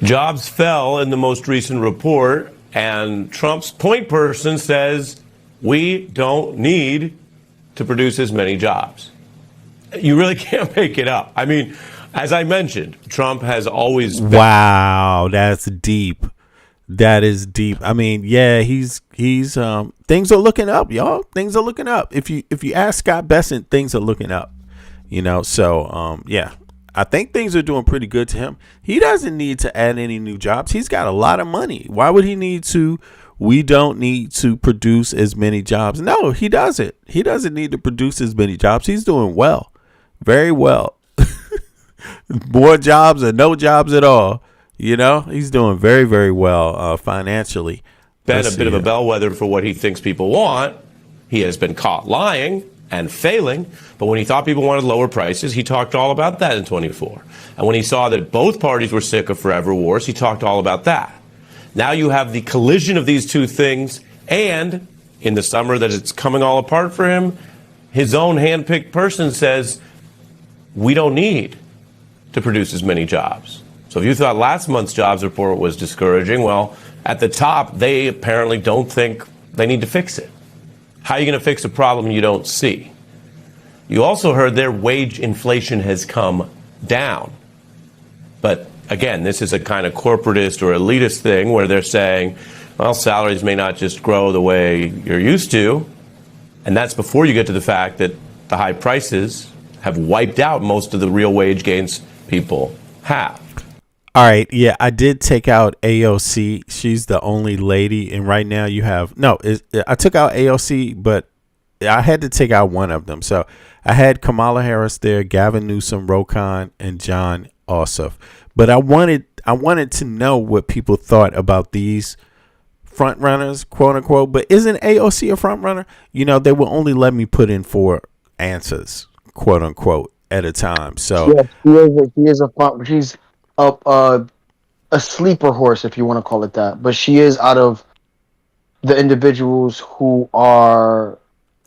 Jobs fell in the most recent report, and Trump's point person says we don't need to produce as many jobs. You really can't make it up. I mean, as I mentioned, Trump has always been. Wow, that's deep. That is deep. I mean, yeah, he's things are looking up, y'all. Things are looking up. If you ask Scott Bessent, things are looking up. So yeah. I think things are doing pretty good to him. He doesn't need to add any new jobs. He's got a lot of money. Why would he need to? We don't need to produce as many jobs. No, he doesn't. He doesn't need to produce as many jobs. He's doing well, very well. More jobs or no jobs at all. He's doing very, very well financially. Been a bit of a bellwether for what he thinks people want. He has been caught lying and failing, but when he thought people wanted lower prices, he talked all about that in 24. And when he saw that both parties were sick of forever wars, he talked all about that. Now you have the collision of these two things, and in the summer that it's coming all apart for him, his own handpicked person says, we don't need to produce as many jobs. So if you thought last month's jobs report was discouraging, well, at the top, they apparently don't think they need to fix it. How are you going to fix a problem you don't see? You also heard their wage inflation has come down. But again, this is a kind of corporatist or elitist thing where they're saying, well, salaries may not just grow the way you're used to. And that's before you get to the fact that the high prices have wiped out most of the real wage gains people have. All right. Yeah, I did take out AOC. She's the only lady. And right now you have I took out AOC, but I had to take out one of them. So I had Kamala Harris there, Gavin Newsom, Ro Khan, and John Ossoff. But I wanted to know what people thought about these front runners, quote unquote. But isn't AOC a front runner? You know, they will only let me put in 4 answers, quote unquote, at a time. So yes, she is a front. She's a sleeper horse, if you want to call it that. But she is out of the individuals who are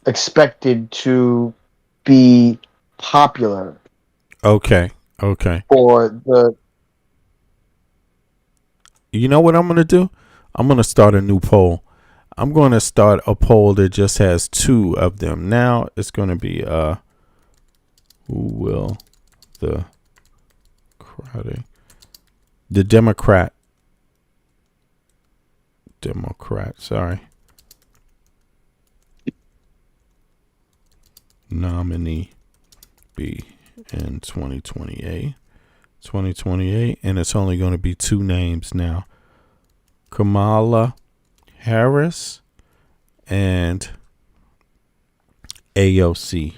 expected to be popular. Okay. For the. You know what I'm going to do? I'm going to start a new poll. I'm going to start a poll that just has 2 of them. Now it's going to be who will the Democrat, sorry, nominee be in 2028, and it's only going to be 2 names now. Kamala Harris and AOC.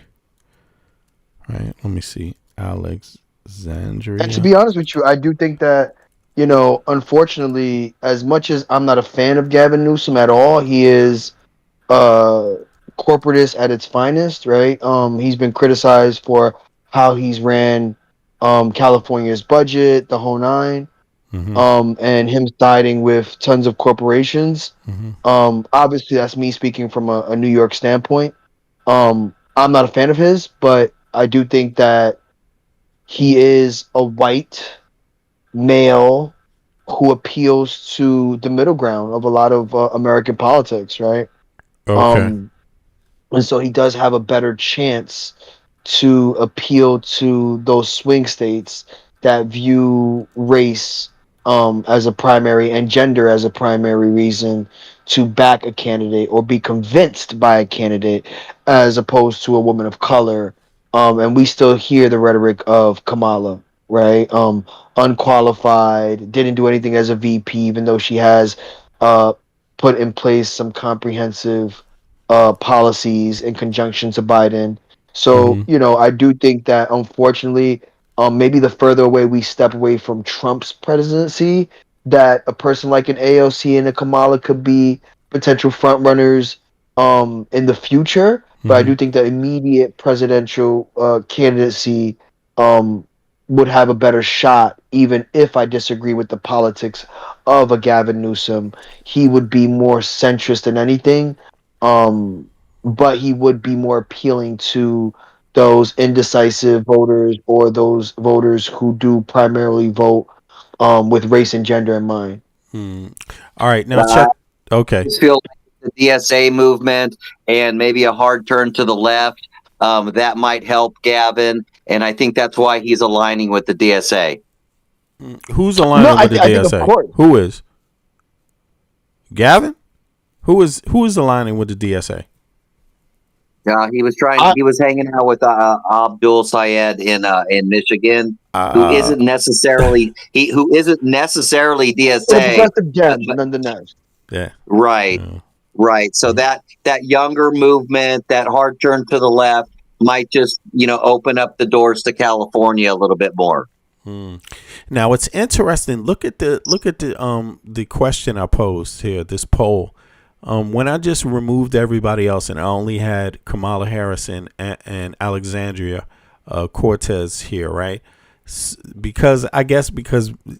All right, let me see. Alexandria. And to be honest with you, I do think that, you know, unfortunately, as much as I'm not a fan of Gavin Newsom at all, he is corporatist at its finest, right? He's been criticized for how he's ran California's budget, the whole 9. And him siding with tons of corporations. Obviously, that's me speaking from a New York standpoint. I'm not a fan of his, but I do think that he is a white male who appeals to the middle ground of a lot of American politics, right? Okay. And so he does have a better chance to appeal to those swing states that view race as a primary and gender as a primary reason to back a candidate or be convinced by a candidate as opposed to a woman of color. And we still hear the rhetoric of Kamala, right? Unqualified, didn't do anything as a VP, even though she has put in place some comprehensive policies in conjunction to Biden. So, you know, I do think that unfortunately, maybe the further away we step away from Trump's presidency, that a person like an AOC and a Kamala could be potential front runners in the future. But I do think the immediate presidential candidacy would have a better shot, even if I disagree with the politics of a Gavin Newsom. He would be more centrist than anything, but he would be more appealing to those indecisive voters or those voters who do primarily vote with race and gender in mind. All right, now check. Okay. I just feel like the DSA movement and maybe a hard turn to the left, that might help Gavin, and I think that's why he's aligning with the DSA. Who's aligning with the DSA? Who is? Gavin? Who is aligning with the DSA? Yeah, he was hanging out with Abdul Sayed in Michigan, who isn't necessarily DSA. Progressive Dems, nonetheless. Yeah. Right. Right. So that younger movement, that hard turn to the left, might just open up the doors to California a little bit more. Now it's interesting. Look at the question I posed here. This poll. When I just removed everybody else and I only had Kamala Harris and Alexandria Cortez here, right? Because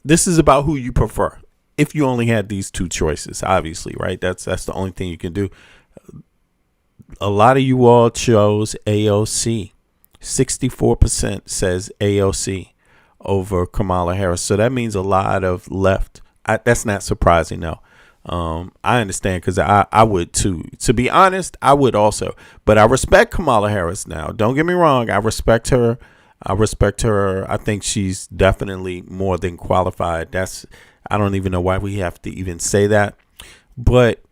this is about who you prefer. If you only had these 2 choices, obviously, right? That's the only thing you can do. A lot of you all chose AOC. 64% says AOC over Kamala Harris. So that means a lot of left. That's not surprising, though. I understand because I would too. To be honest, I would also. But I respect Kamala Harris now. Don't get me wrong. I respect her. I think she's definitely more than qualified. I don't even know why we have to even say that. But,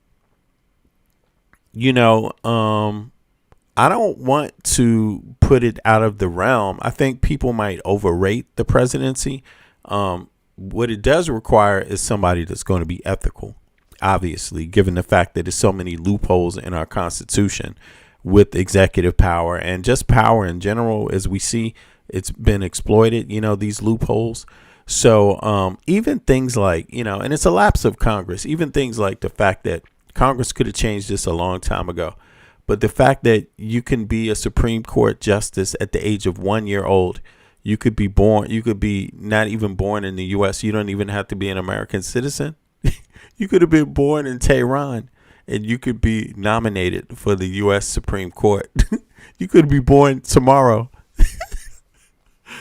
I don't want to put it out of the realm. I think people might overrate the presidency. What it does require is somebody that's going to be ethical, obviously, given the fact that there's so many loopholes in our Constitution with executive power and just power in general. As we see, it's been exploited, these loopholes. So even things like, and it's a lapse of Congress, even things like the fact that Congress could have changed this a long time ago. But the fact that you can be a Supreme Court justice at the age of 1 year old, you could be not even born in the U.S. You don't even have to be an American citizen. You could have been born in Tehran and you could be nominated for the U.S. Supreme Court. You could be born tomorrow.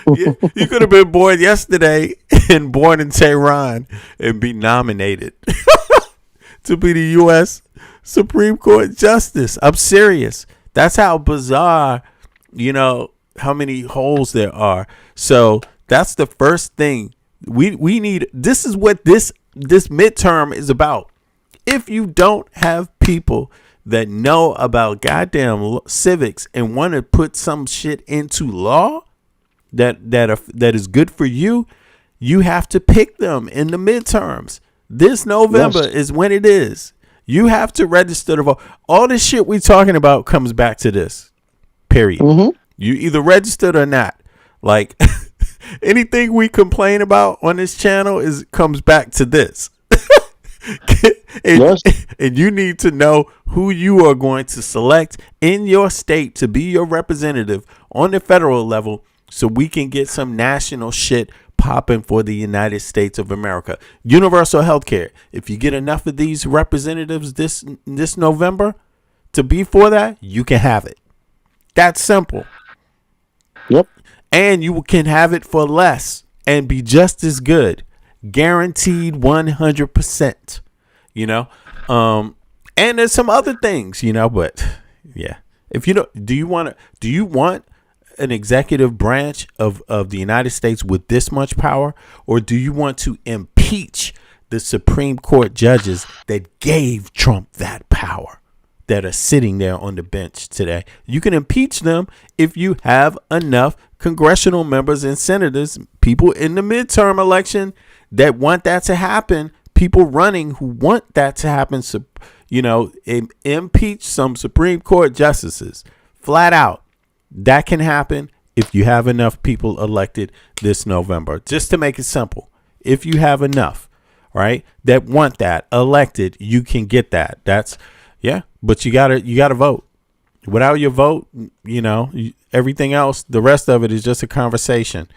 You could have been born yesterday and born in Tehran and be nominated to be the U.S. Supreme Court justice. I'm serious. That's how bizarre, how many holes there are. So that's the first thing we need. This is what this midterm is about. If you don't have people that know about goddamn civics and want to put some shit into law that is good for you, you have to pick them in the midterms. This November is when it is. You have to register to vote. All this shit we talking about comes back to this. Period. You either registered or not. Like anything we complain about on this channel comes back to this. And you need to know who you are going to select in your state to be your representative on the federal level so we can get some national shit popping for the United States of America. Universal health care. If you get enough of these representatives this November to be for that, you can have it. That's simple. Yep. And you can have it for less and be just as good. Guaranteed 100%. And there's some other things, but yeah. If do you want an executive branch of the United States with this much power, or do you want to impeach the Supreme Court judges that gave Trump that power, that are sitting there on the bench today? You can impeach them if you have enough congressional members and senators, people in the midterm election that want that to happen, people running who want that to happen, impeach some Supreme Court justices flat out. That can happen if you have enough people elected this November. Just to make it simple, if you have enough, right, that want that elected, you can get that. But you gotta vote. Without your vote, everything else, the rest of it is just a conversation.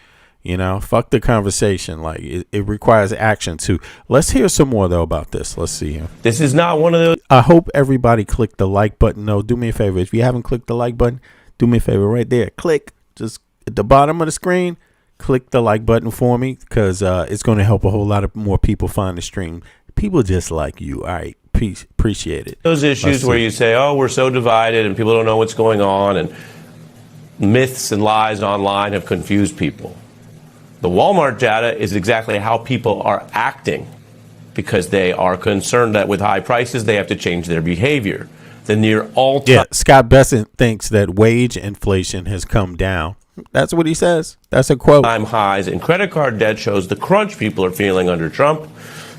Fuck the conversation. Like it requires action too. Let's hear some more though about this. Let's see here. This is not one of those. I hope everybody clicked the like button. No, do me a favor. If you haven't clicked the like button, do me a favor right there. Click just at the bottom of the screen. Click the like button for me because it's going to help a whole lot of more people find the stream. People just like you. All right. Peace. Appreciate it. Those issues where you say, oh, we're so divided and people don't know what's going on and myths and lies online have confused people. The Walmart data is exactly how people are acting because they are concerned that with high prices, they have to change their behavior. The near all-time. Yeah, Scott Bessent thinks that wage inflation has come down. That's what he says. That's a quote. Time highs in credit card debt shows the crunch people are feeling under Trump,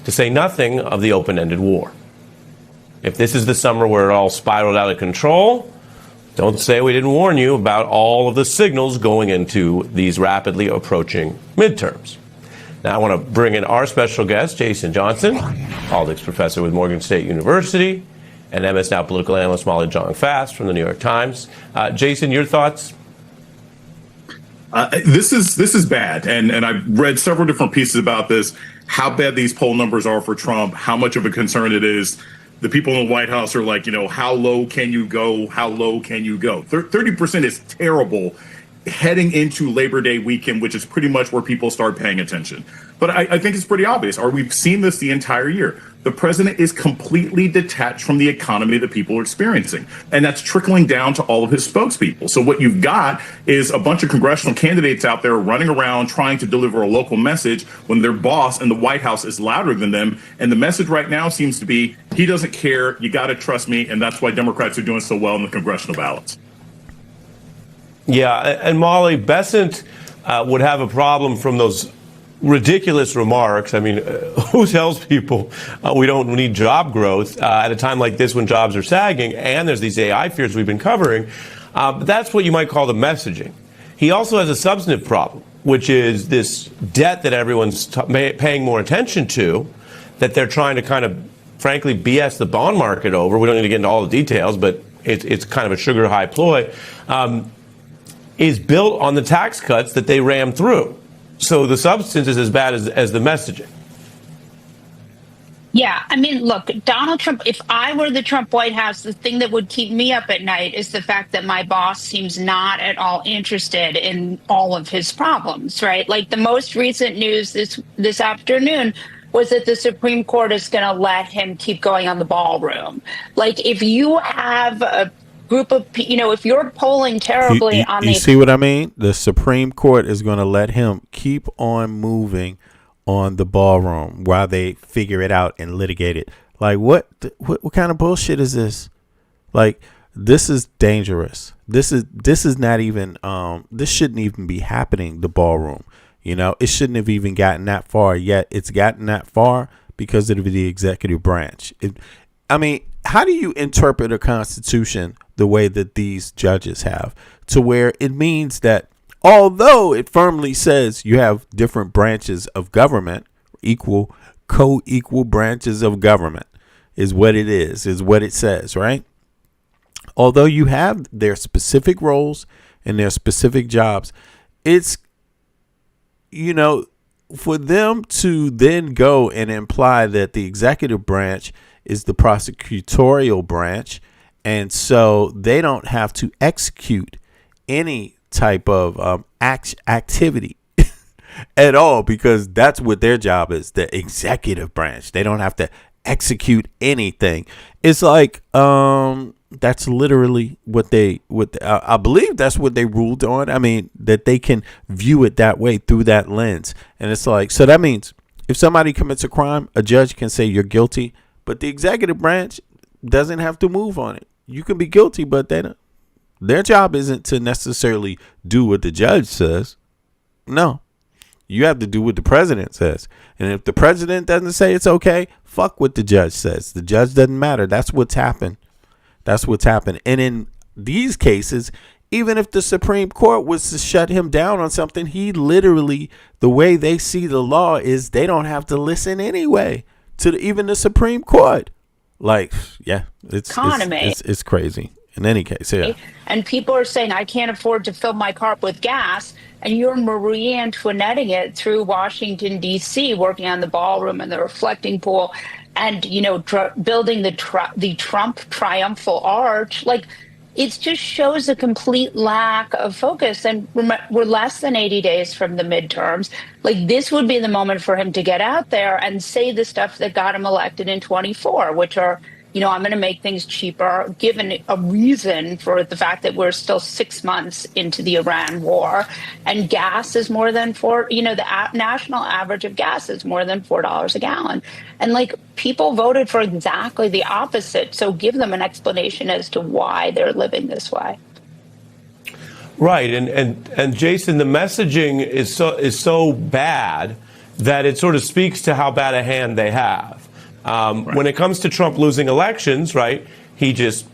to say nothing of the open-ended war. If this is the summer where it all spiraled out of control, don't say we didn't warn you about all of the signals going into these rapidly approaching midterms. Now I want to bring in our special guest, Jason Johnson, politics professor with Morgan State University, and MS Now political analyst Molly Jong-Fast from the New York Times. Jason, your thoughts? This is bad, and I've read several different pieces about this. How bad these poll numbers are for Trump, how much of a concern it is. The people in the White House are like, how low can you go? How low can you go? 30% is terrible heading into Labor Day weekend, which is pretty much where people start paying attention. But I think it's pretty obvious. We've seen this the entire year. the president is completely detached from the economy that people are experiencing. And that's trickling down to all of his spokespeople. So what you've got is a bunch of congressional candidates out there running around trying to deliver a local message when their boss in the White House is louder than them. And the message right now seems to be, he doesn't care, you got to trust me. And that's why Democrats are doing so well in the congressional ballots. Yeah, and Molly, Besant would have a problem from those ridiculous remarks. I mean, who tells people we don't need job growth at a time like this when jobs are sagging and there's these AI fears we've been covering? But that's what you might call the messaging. He also has a substantive problem, which is this debt that everyone's paying more attention to, that they're trying to kind of, frankly, BS the bond market over. We don't need to get into all the details, but it's kind of a sugar high ploy, is built on the tax cuts that they rammed through. So the substance is as bad as the messaging. Yeah, I mean, look, Donald Trump, if I were the Trump White House, the thing that would keep me up at night is the fact that my boss seems not at all interested in all of his problems, right? Like the most recent news this afternoon was that the Supreme Court is going to let him keep going on the ballroom. Like if you have a group of, if you're polling terribly on the... You see what I mean? The Supreme Court is going to let him keep on moving on the ballroom while they figure it out and litigate it. Like, what kind of bullshit is this? Like, this is dangerous. This is not even, this shouldn't even be happening, the ballroom. It shouldn't have even gotten that far yet. It's gotten that far because of the executive branch. How do you interpret a constitution the way that these judges have, to where it means that although it firmly says you have different branches of government, co-equal branches of government is what it is what it says, right? Although you have their specific roles and their specific jobs, it's, for them to then go and imply that the executive branch is the prosecutorial branch, and so they don't have to execute any type of activity at all, because that's what their job is, the executive branch. They don't have to execute anything. It's like that's literally what I believe that's what they ruled on. I mean, that they can view it that way through that lens. And it's like, so that means if somebody commits a crime, a judge can say you're guilty, but the executive branch doesn't have to move on it. You can be guilty, but their job isn't to necessarily do what the judge says. No, you have to do what the president says. And if the president doesn't say it's okay, fuck what the judge says. The judge doesn't matter. That's what's happened. That's what's happened. And in these cases, even if the Supreme Court was to shut him down on something, he literally, the way they see the law is they don't have to listen anyway to even the Supreme Court. Like, yeah, it's crazy. In any case, yeah. And people are saying, I can't afford to fill my car with gas. And you're Marie Antoinetting it through Washington, D.C., working on the ballroom and the reflecting pool and, building the Trump triumphal arch. Like, it just shows a complete lack of focus. And we're less than 80 days from the midterms. Like, this would be the moment for him to get out there and say the stuff that got him elected in 24, which are, I'm going to make things cheaper, given a reason for the fact that we're still 6 months into the Iran war. And gas is more than the national average of gas is more than $4 a gallon. And people voted for exactly the opposite. So give them an explanation as to why they're living this way. Right. And Jason, the messaging is so bad that it sort of speaks to how bad a hand they have. When it comes to Trump losing elections, right, he just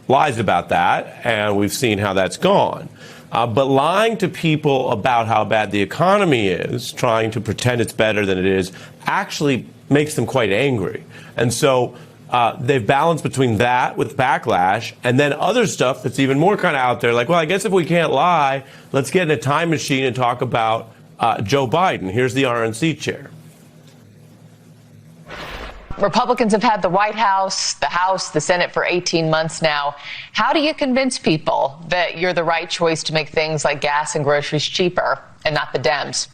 lies about that, and we've seen how that's gone. But lying to people about how bad the economy is, trying to pretend it's better than it is, actually makes them quite angry. And so they've balanced between that with backlash and then other stuff that's even more kind of out there, like, well, I guess if we can't lie, let's get in a time machine and talk about Joe Biden. Here's the RNC chair. Republicans have had the White House, the House, the Senate for 18 months now. How do you convince people that you're the right choice to make things like gas and groceries cheaper and not the Dems?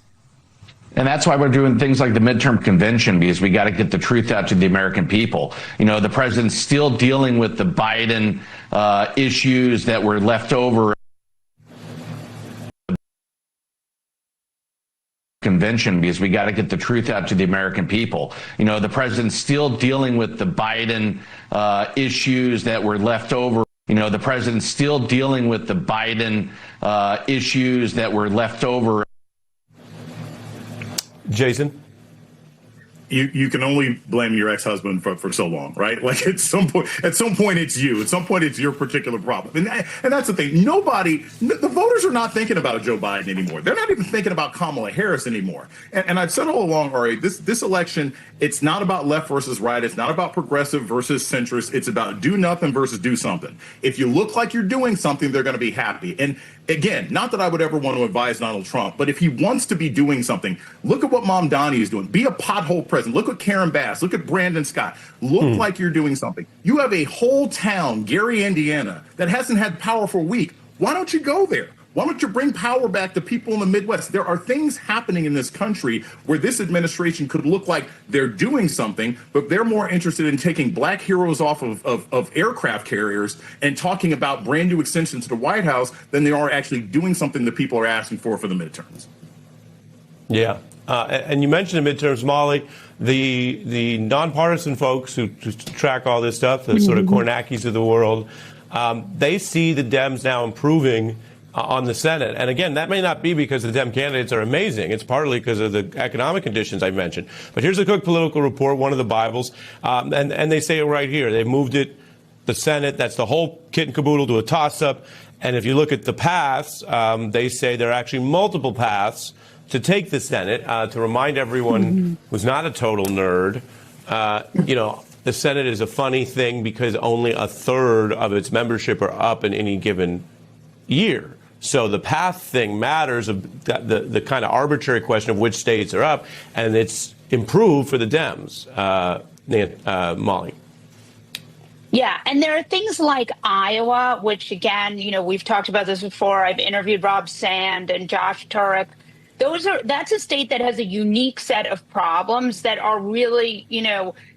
And that's why we're doing things like the midterm convention, because we got to get the truth out to the American people. You know, the president's still dealing with the Biden issues that were left over. Convention, because we got to get the truth out to the American people. You know, the president's still dealing with the Biden issues that were left over. You know, the president's still dealing with the Biden issues that were left over. Jason? You can only blame your ex-husband for so long, right? Like at some point it's you. At some point it's your particular problem. And that's the thing. The voters are not thinking about Joe Biden anymore. They're not even thinking about Kamala Harris anymore. And I've said all along, Ari, this election, it's not about left versus right. It's not about progressive versus centrist. It's about do nothing versus do something. If you look like you're doing something, they're going to be happy. And again, not that I would ever want to advise Donald Trump, but if he wants to be doing something, look at what Mom Donnie is doing. Be a pothole president. Look at Karen Bass. Look at Brandon Scott. Look like you're doing something. You have a whole town, Gary, Indiana, that hasn't had power for a week. Why don't you go there? Why don't you bring power back to people in the Midwest? There are things happening in this country where this administration could look like they're doing something, but they're more interested in taking black heroes off of aircraft carriers and talking about brand new extensions to the White House than they are actually doing something that people are asking for the midterms. Yeah. And you mentioned the midterms, Molly. The nonpartisan folks who track all this stuff, the sort of Kornacki's of the world, they see the Dems now improving on the Senate. And again, that may not be because the Dem candidates are amazing. It's partly because of the economic conditions I mentioned. But here's a quick political report, one of the Bibles, and they say it right here. They've moved it, the Senate, that's the whole kit and caboodle, to a toss-up. And if you look at the paths, they say there are actually multiple paths to take the Senate. To remind everyone who's not a total nerd, the Senate is a funny thing because only a third of its membership are up in any given year. So the path thing matters, the kind of arbitrary question of which states are up, and it's improved for the Dems, Molly. Yeah, and there are things like Iowa, which again, we've talked about this before. I've interviewed Rob Sand and Josh Turek. That's a state that has a unique set of problems that are really,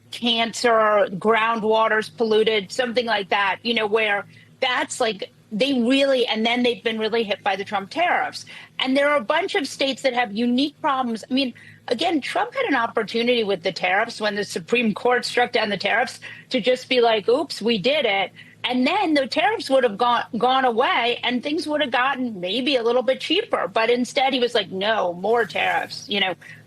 cancer, groundwater's polluted, something like that, where that's like and then they've been really hit by the Trump tariffs. And there are a bunch of states that have unique problems. I mean, again, Trump had an opportunity with the tariffs when the Supreme Court struck down the tariffs to just be like, oops, we did it. And then the tariffs would have gone away and things would have gotten maybe a little bit cheaper. But instead, he was like, no, more tariffs.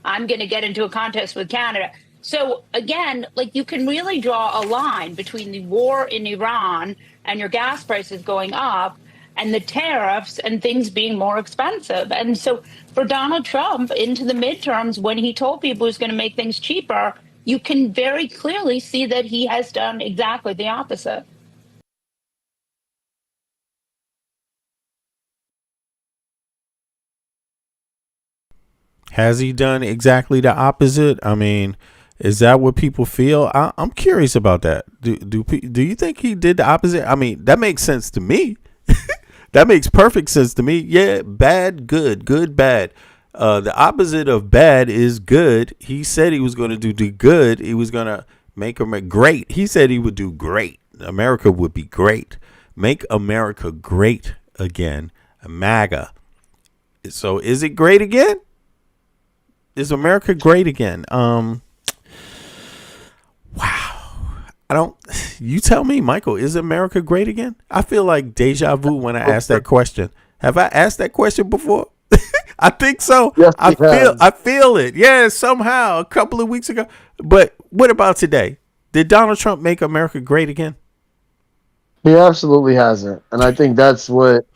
I'm going to get into a contest with Canada. So, again, you can really draw a line between the war in Iran and your gas prices going up and the tariffs and things being more expensive. And so for Donald Trump into the midterms, when he told people he was going to make things cheaper, you can very clearly see that he has done exactly the opposite. Has he done exactly the opposite? I mean, is that what people feel? I'm curious about that. Do you think he did the opposite? I mean, that makes sense to me. That makes perfect sense to me. Yeah, bad, good, good, bad. The opposite of bad is good. He said he was going to do good. He was going to make America great. He said he would do great. America would be great. Make America great again. MAGA. So is it great again? Is America great again? Wow. You tell me, Michael, is America great again? I feel like deja vu when I ask that question. Have I asked that question before? I think so. Yes, I feel it. Yeah, somehow a couple of weeks ago. But what about today? Did Donald Trump make America great again? He absolutely hasn't. And I think that's what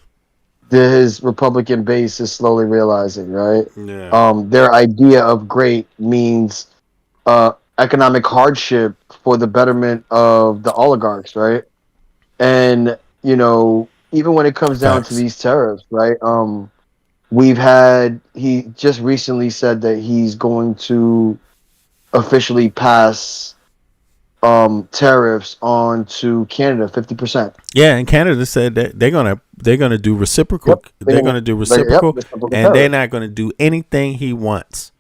his Republican base is slowly realizing, right? Yeah. Their idea of great means economic hardship for the betterment of the oligarchs, right? And, even when it comes down to these tariffs, right? He just recently said that he's going to officially pass tariffs on to Canada, 50%. Yeah, and Canada said that they're gonna do reciprocal. Yep, they're gonna do reciprocal, reciprocal and tariffs. they're not gonna do anything he wants.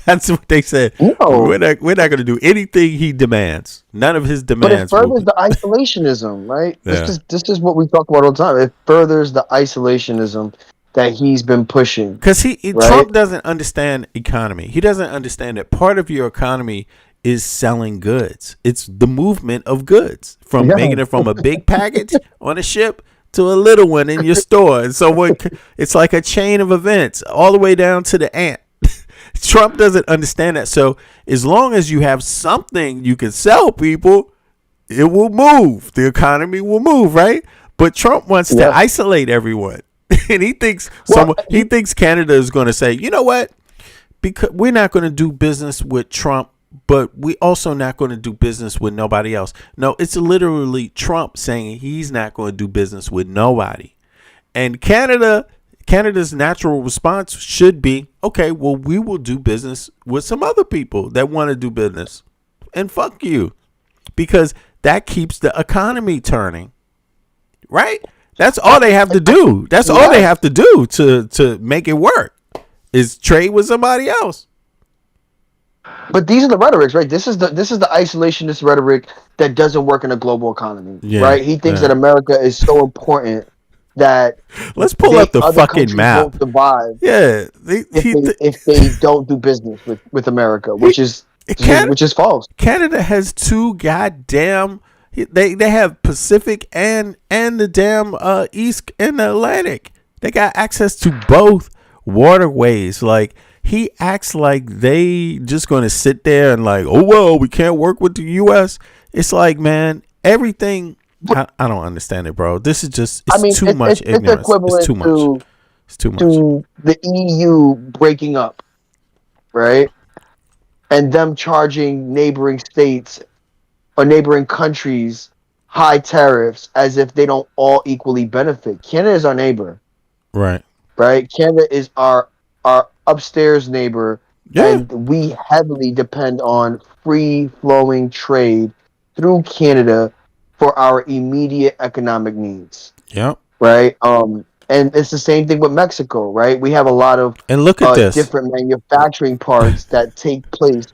That's what they said. No. We're not going to do anything he demands. None of his But it demands. furthers the isolationism, right? Yeah. This is what we talk about all the time. It furthers the isolationism that he's been pushing. Because right? Trump doesn't understand economy. He doesn't understand that part of your economy is selling goods. It's the movement of goods from making it from a big package on a ship to a little one in your store. And so it's like a chain of events all the way down to the ant. Trump doesn't understand that. So as long as you have something you can sell people, it will move. The economy will move, right? But Trump wants to isolate everyone. And he thinks he thinks Canada is going to say, you know what? Because we're not going to do business with Trump, but we also not going to do business with nobody else. No, it's literally Trump saying he's not going to do business with nobody. And Canada's natural response should be, okay, well, we will do business with some other people that want to do business. And fuck you. Because that keeps the economy turning. Right? That's all they have to do. That's all they have to do to make it work is trade with somebody else. But these are the rhetorics, right? This is the isolationist rhetoric that doesn't work in a global economy, right? He thinks that America is so important that let's pull up the other fucking map. Won't survive if they don't do business with America, which is false. Canada has two goddamn. They have Pacific and the damn East and the Atlantic. They got access to both waterways. Like he acts like they just going to sit there and like, oh well, we can't work with the U.S. It's like, man, everything. I don't understand it, bro. This is just too much ignorance. It's too much. It's too much. To the EU breaking up, right, and them charging neighboring states or neighboring countries high tariffs as if they don't all equally benefit. Canada is our neighbor. Right. Canada is our upstairs neighbor, and we heavily depend on free-flowing trade through Canada for our immediate economic needs. Yep. Right? And it's the same thing with Mexico, right? We have a lot of look at this. different manufacturing parts that take place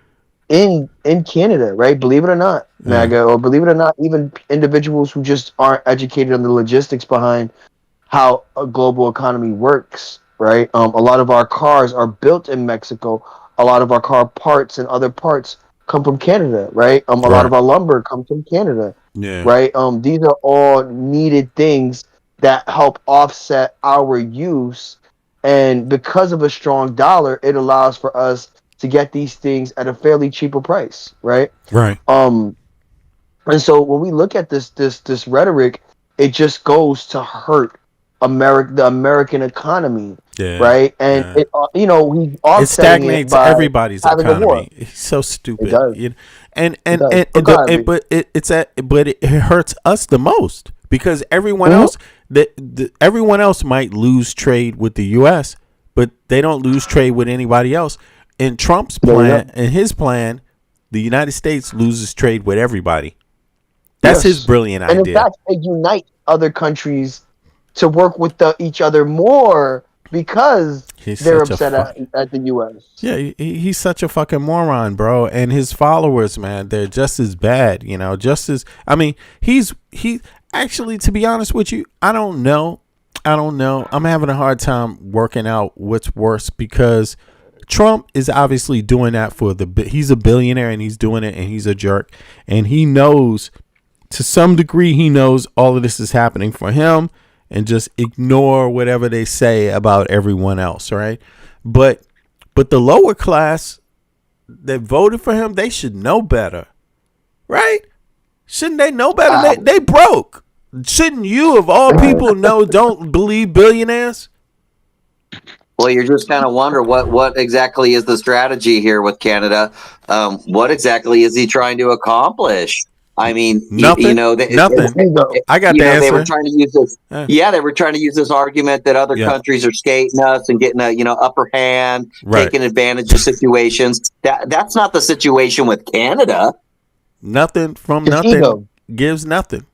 in Canada, right? Believe it or not, MAGA, or believe it or not, even individuals who just aren't educated on the logistics behind how a global economy works, right? A lot of our cars are built in Mexico. A lot of our car parts and other parts come from Canada, right? A lot of our lumber comes from Canada, right? These are all needed things that help offset our use, and because of a strong dollar, it allows for us to get these things at a fairly cheaper price, right? Right. And so when we look at this rhetoric, it just goes to hurt the American economy, right? And it it stagnates everybody's economy. It's so stupid. It does. But it hurts us the most because everyone else everyone else might lose trade with the U.S., but they don't lose trade with anybody else. In Trump's plan, in his plan, the United States loses trade with everybody. That's his brilliant idea. And in fact, it unites other countries to work with each other more because they're upset at the U.S. Yeah, he's such a fucking moron, bro. And his followers, man, they're just as bad, he actually, to be honest with you, I don't know. I'm having a hard time working out what's worse because Trump is obviously doing that he's a billionaire and he's doing it and he's a jerk. And he knows, to some degree, he knows all of this is happening for him and just ignore whatever they say about everyone else, right? But the lower class that voted for him, they should know better, right? Shouldn't they know better? They broke. Shouldn't you, of all people, don't believe billionaires? Well, you're just kind of wonder what exactly is the strategy here with Canada. What exactly is he trying to accomplish? I mean, nothing. Nothing. I got the answer. They were trying to use this. Yeah, they were trying to use this argument that other countries are skating us and getting a upper hand, taking advantage of situations. That's not the situation with Canada. Nothing from nothing gives nothing.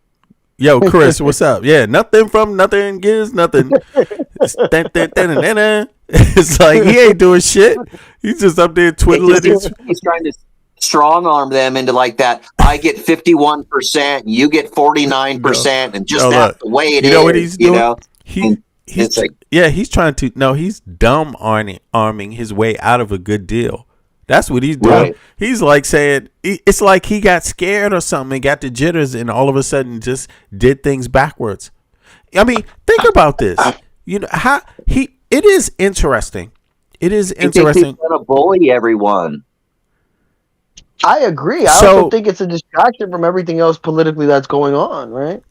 Yo, Chris, what's up? Yeah, nothing from nothing gives nothing. It's like he ain't doing shit. He's just up there twiddling He's trying to strong arm them into like that. I get 51%, you get 49%, and just that's the way it is. You know what he's doing? You know? He's like, he's trying to. No, he's dumb arming his way out of a good deal. That's what he's doing. Right. He's like saying it's like he got scared or something and got the jitters and all of a sudden just did things backwards. I mean, think about this. You know how it is interesting. It is interesting. He's going to bully everyone. I agree. I also think it's a distraction from everything else politically that's going on, right?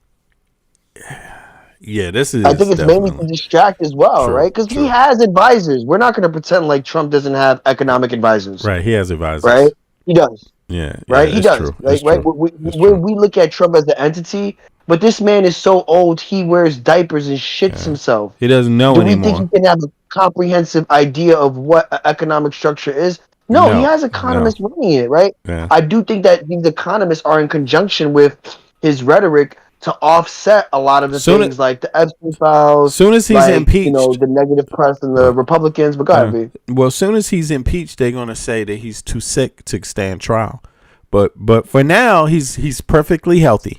Yeah, this is. I think it's mainly to distract as well, right? Because he has advisors. We're not going to pretend like Trump doesn't have economic advisors. Right, he has advisors. Right? He does. Yeah. Right? He does. Right? We look at Trump as the entity, but this man is so old, he wears diapers and shits himself. He doesn't know anymore. Do we think he can have a comprehensive idea of what economic structure is? No, he has economists running it, right? Yeah. I do think that these economists are in conjunction with his rhetoric to offset a lot of the things like the Epstein files. Soon as he's impeached, you know, the negative press and the Republicans. But go ahead, B. Well, as soon as he's impeached, they're going to say that he's too sick to stand trial. But for now, he's perfectly healthy,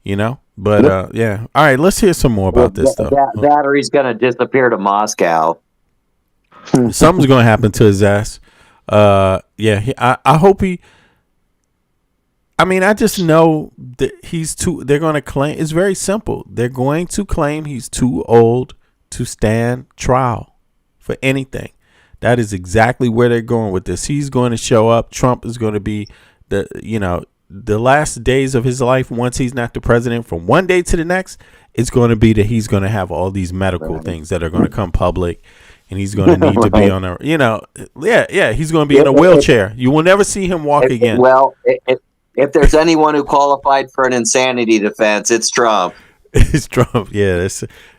you know. But yeah, all right. Let's hear some more about this stuff. That or he's going to disappear to Moscow. Something's going to happen to his ass. I hope he. I mean, I just know that they're going to claim, it's very simple. They're going to claim he's too old to stand trial for anything. That is exactly where they're going with this. He's going to show up. Trump is going to be the last days of his life, once he's not the president, from one day to the next, it's going to be that he's going to have all these medical things that are going to come public. And he's going to need to be on he's going to be in a wheelchair. You will never see him walk again. Well, if there's anyone who qualified for an insanity defense, it's Trump. It's Trump. Yeah,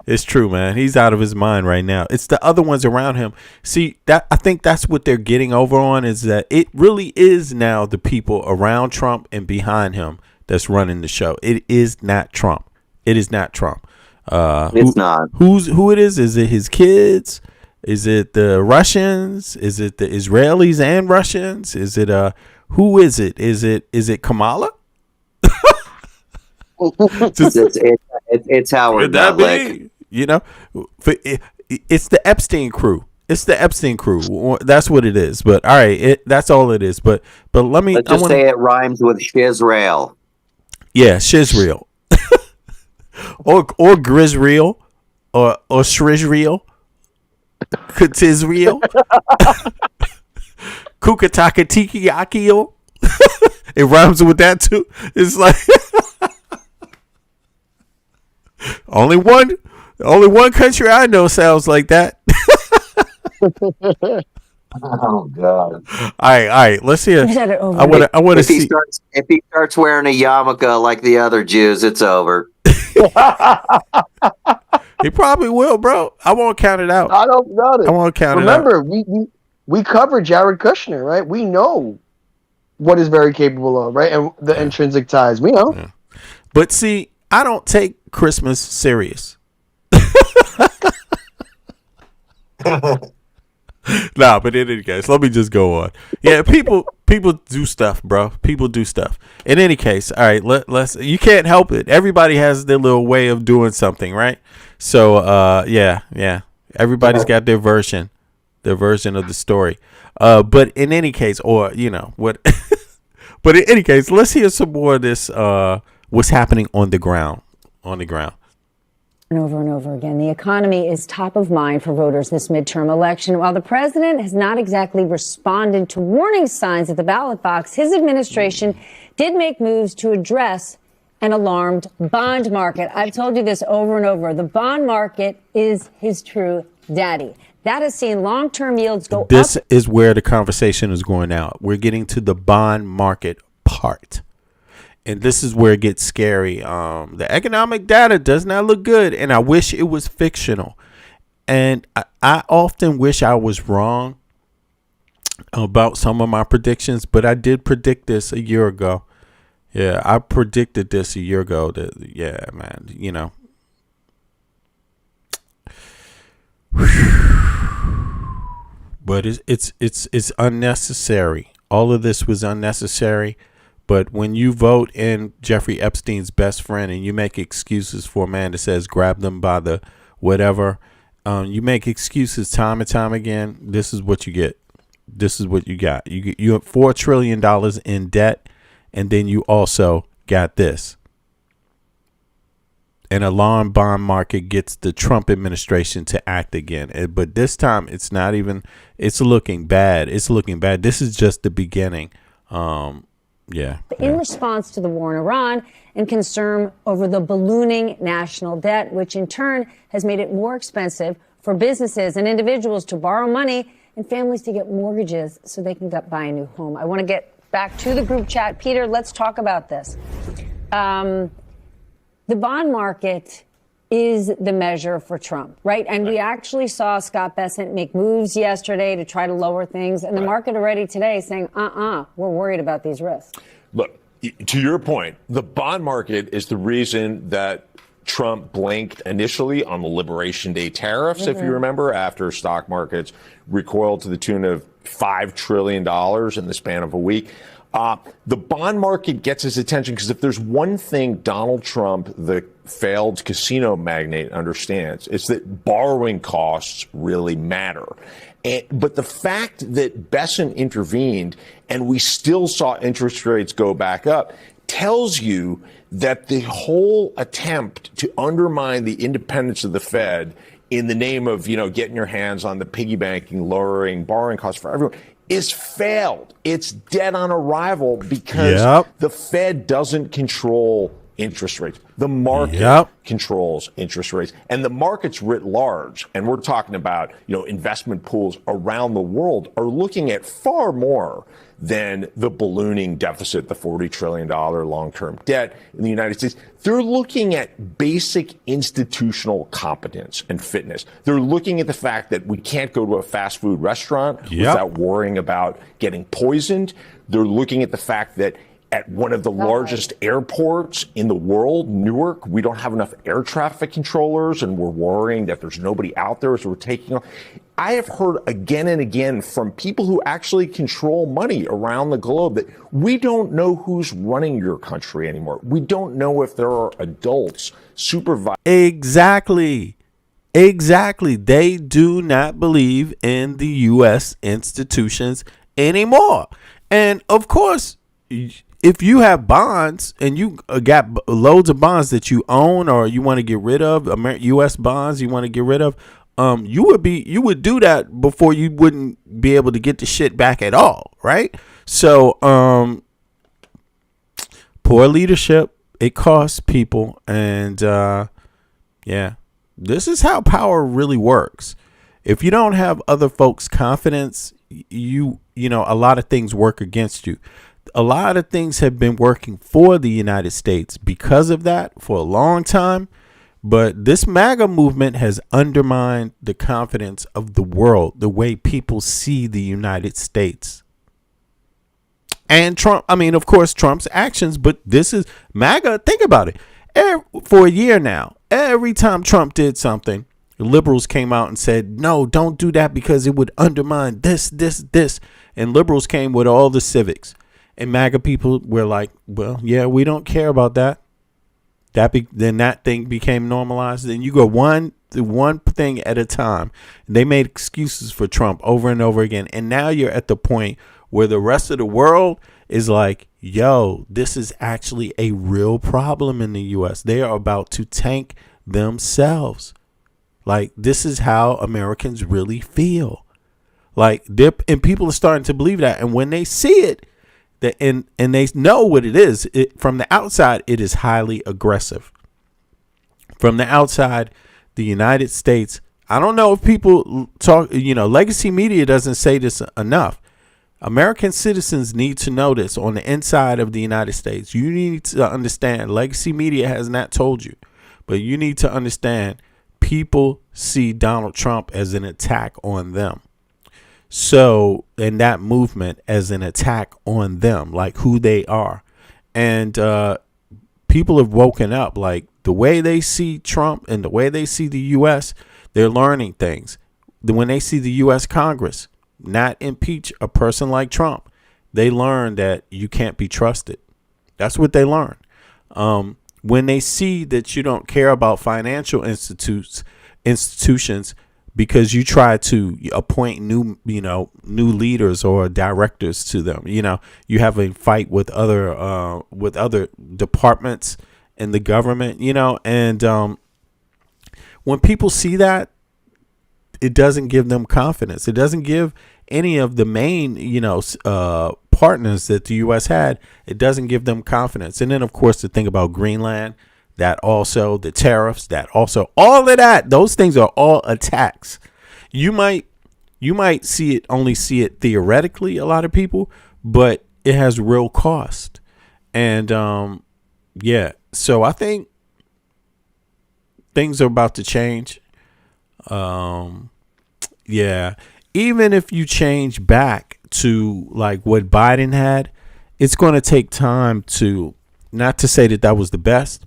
it's true, man. He's out of his mind right now. It's the other ones around him. See, I think that's what they're getting over on, is that it really is now the people around Trump and behind him that's running the show. It is not Trump. It is not Trump. It's not. Who it is? Is it his kids? Is it the Russians? Is it the Israelis and Russians? Is it who is it? Is it Kamala? It's Howard. That be? You know, it's the Epstein crew. It's the Epstein crew. That's what it is. But all right, that's all it is. But let me. Let's just say it rhymes with Shizrael. Yeah, Shizrael. or Grisrael, or Shrizrael. Kutizrael. Kukatakatikiakio. It rhymes with that too. It's like only one country I know sounds like that. Oh God! All right. Let's hear. I want to see. If he starts wearing a yarmulke like the other Jews, it's over. He probably will, bro. I won't count it out. I don't know it. I won't count Remember, it out. we covered Jared Kushner, right? We know what he's very capable of, right? And the intrinsic ties, we know. Yeah. But see, I don't take Christmas serious. Nah, but in any case, let me just go on. Yeah, people do stuff, bro. People do stuff. In any case, all right, let's. You can't help it. Everybody has their little way of doing something, right? So, yeah. Everybody's got their version of the story. But in any case, or you know what? But in any case, let's hear some more of this. What's happening on the ground? Over and over again, the economy is top of mind for voters this midterm election. While the president has not exactly responded to warning signs at the ballot box, his administration did make moves to address an alarmed bond market. I've told you this over and over. The bond market is his true daddy. That has seen long-term yields go up. This is where the conversation is going out. We're getting to the bond market part. And this is where it gets scary. The economic data does not look good, and I wish it was fictional. And I often wish I was wrong about some of my predictions, but I did predict this a year ago. Yeah, I predicted this a year ago. Yeah, man, you know. But it's unnecessary. All of this was unnecessary. But when you vote in Jeffrey Epstein's best friend and you make excuses for a man that says grab them by the whatever, you make excuses time and time again. This is what you get. This is what you got. You have $4 trillion in debt, and then you also got this. An alarm bond market gets the Trump administration to act again. But this time it's not even, it's looking bad. It's looking bad. This is just the beginning. In response to the war in Iran and concern over the ballooning national debt, which in turn has made it more expensive for businesses and individuals to borrow money and families to get mortgages so they can buy a new home. I want to get back to the group chat. Peter, let's talk about this. The bond market is the measure for Trump, right? And we actually saw Scott Bessent make moves yesterday to try to lower things. And the market already today is saying, we're worried about these risks. Look, to your point, the bond market is the reason that Trump blinked initially on the Liberation Day tariffs, if you remember, after stock markets recoiled to the tune of $5 trillion in the span of a week. The bond market gets his attention because if there's one thing Donald Trump, the failed casino magnate, understands, it's that borrowing costs really matter. But the fact that Bessent intervened and we still saw interest rates go back up tells you that the whole attempt to undermine the independence of the Fed in the name of, getting your hands on the piggy banking, lowering borrowing costs for everyone is failed. It's dead on arrival because the Fed doesn't control interest rates. The market controls interest rates, and the markets writ large. And we're talking about, investment pools around the world are looking at far more than the ballooning deficit, the $40 trillion long-term debt in the United States. They're looking at basic institutional competence and fitness. They're looking at the fact that we can't go to a fast food restaurant without worrying about getting poisoned. They're looking at the fact that at one of the largest airports in the world, Newark, we don't have enough air traffic controllers, and we're worrying that there's nobody out there as we're taking off. I have heard again and again from people who actually control money around the globe that we don't know who's running your country anymore. We don't know if there are adults supervising. Exactly. They do not believe in the U.S. institutions anymore. And of course, if you have bonds and you got loads of bonds that you own or you want to get rid of, U.S. bonds you want to get rid of, you would do that before you wouldn't be able to get the shit back at all, right? So, poor leadership, it costs people, and this is how power really works. If you don't have other folks' confidence, you know a lot of things work against you. A lot of things have been working for the United States because of that for a long time. But this MAGA movement has undermined the confidence of the world, the way people see the United States. And Trump, of course, Trump's actions, but this is MAGA. Think about it. For a year now, every time Trump did something, liberals came out and said, no, don't do that because it would undermine this. And liberals came with all the civics. And MAGA people were like, well, yeah, we don't care about that. Then that thing became normalized. Then you go one thing at a time. They made excuses for Trump over and over again. And now you're at the point where the rest of the world is like, yo, this is actually a real problem in the U.S. They are about to tank themselves. Like, this is how Americans really feel. Like, and people are starting to believe that. And when they see it, and they know what it is, from the outside, it is highly aggressive. From the outside, the United States, I don't know if people talk, legacy media doesn't say this enough. American citizens need to know this on the inside of the United States. You need to understand, legacy media has not told you, but you need to understand people see Donald Trump as an attack on them. So, and that movement as an attack on them, like who they are. And people have woken up, like the way they see Trump and the way they see the U.S., they're learning things. When they see the U.S. Congress, not impeach a person like Trump, they learn that you can't be trusted. That's what they learn. When they see that you don't care about financial institutions because you try to appoint new leaders or directors to them, you have a fight with other departments in the government, and when people see that, it doesn't give them confidence. It doesn't give any of the main, partners that the U.S. had. It doesn't give them confidence. And then, of course, the thing about Greenland, that also, the tariffs, that also, all of that, those things are all attacks. You might see it theoretically, a lot of people, but it has real cost. And so I think things are about to change. Even if you change back to like what Biden had, it's going to take time to, not to say that was the best,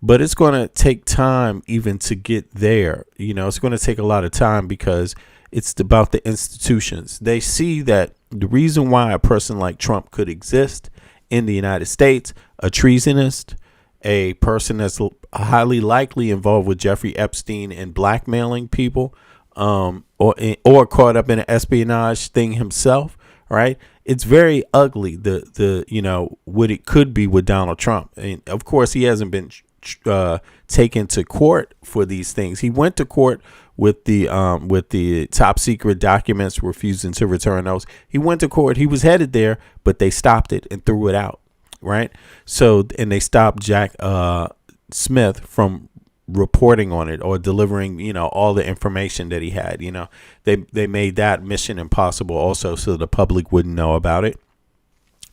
but it's going to take time even to get there. It's going to take a lot of time because it's about the institutions. They see that the reason why a person like Trump could exist in the United States, a treasonist, a person that's highly likely involved with Jeffrey Epstein and blackmailing people, or caught up in an espionage thing himself, right? It's very ugly, the what it could be with Donald Trump. And of course, he hasn't been taken to court for these things. He went to court with the top secret documents, refusing to return those. He went to court. He was headed there, but they stopped it and threw it out, right? So, and they stopped Jack Smith from reporting on it or delivering, all the information that he had. They made that mission impossible also, so the public wouldn't know about it,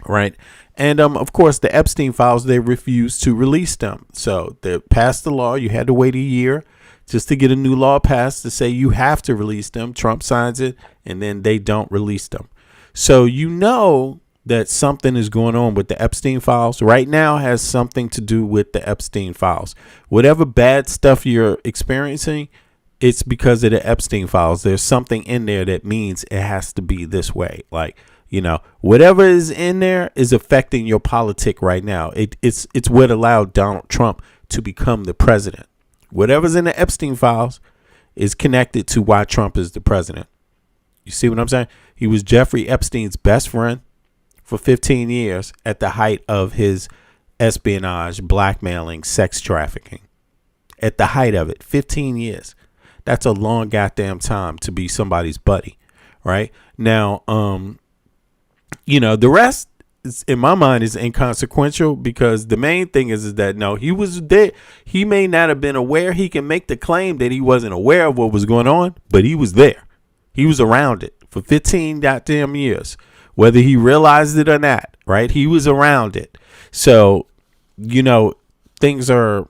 right? And of course, the Epstein files, they refused to release them. So they passed the law. You had to wait a year just to get a new law passed to say you have to release them. Trump signs it, and then they don't release them. So that something is going on with the Epstein files right now has something to do with the Epstein files. Whatever bad stuff you're experiencing, it's because of the Epstein files. There's something in there that means it has to be this way. Like, whatever is in there is affecting your politic right now. It's what allowed Donald Trump to become the president. Whatever's in the Epstein files is connected to why Trump is the president. You see what I'm saying? He was Jeffrey Epstein's best friend for 15 years at the height of his espionage, blackmailing, sex trafficking. At the height of it, 15 years. That's a long goddamn time to be somebody's buddy, right? Now, the rest in my mind is inconsequential, because the main thing is that no, he was there. He may not have been aware. He can make the claim that he wasn't aware of what was going on, but he was there. He was around it for 15 goddamn years. Whether he realized it or not, right? He was around it. So, things are,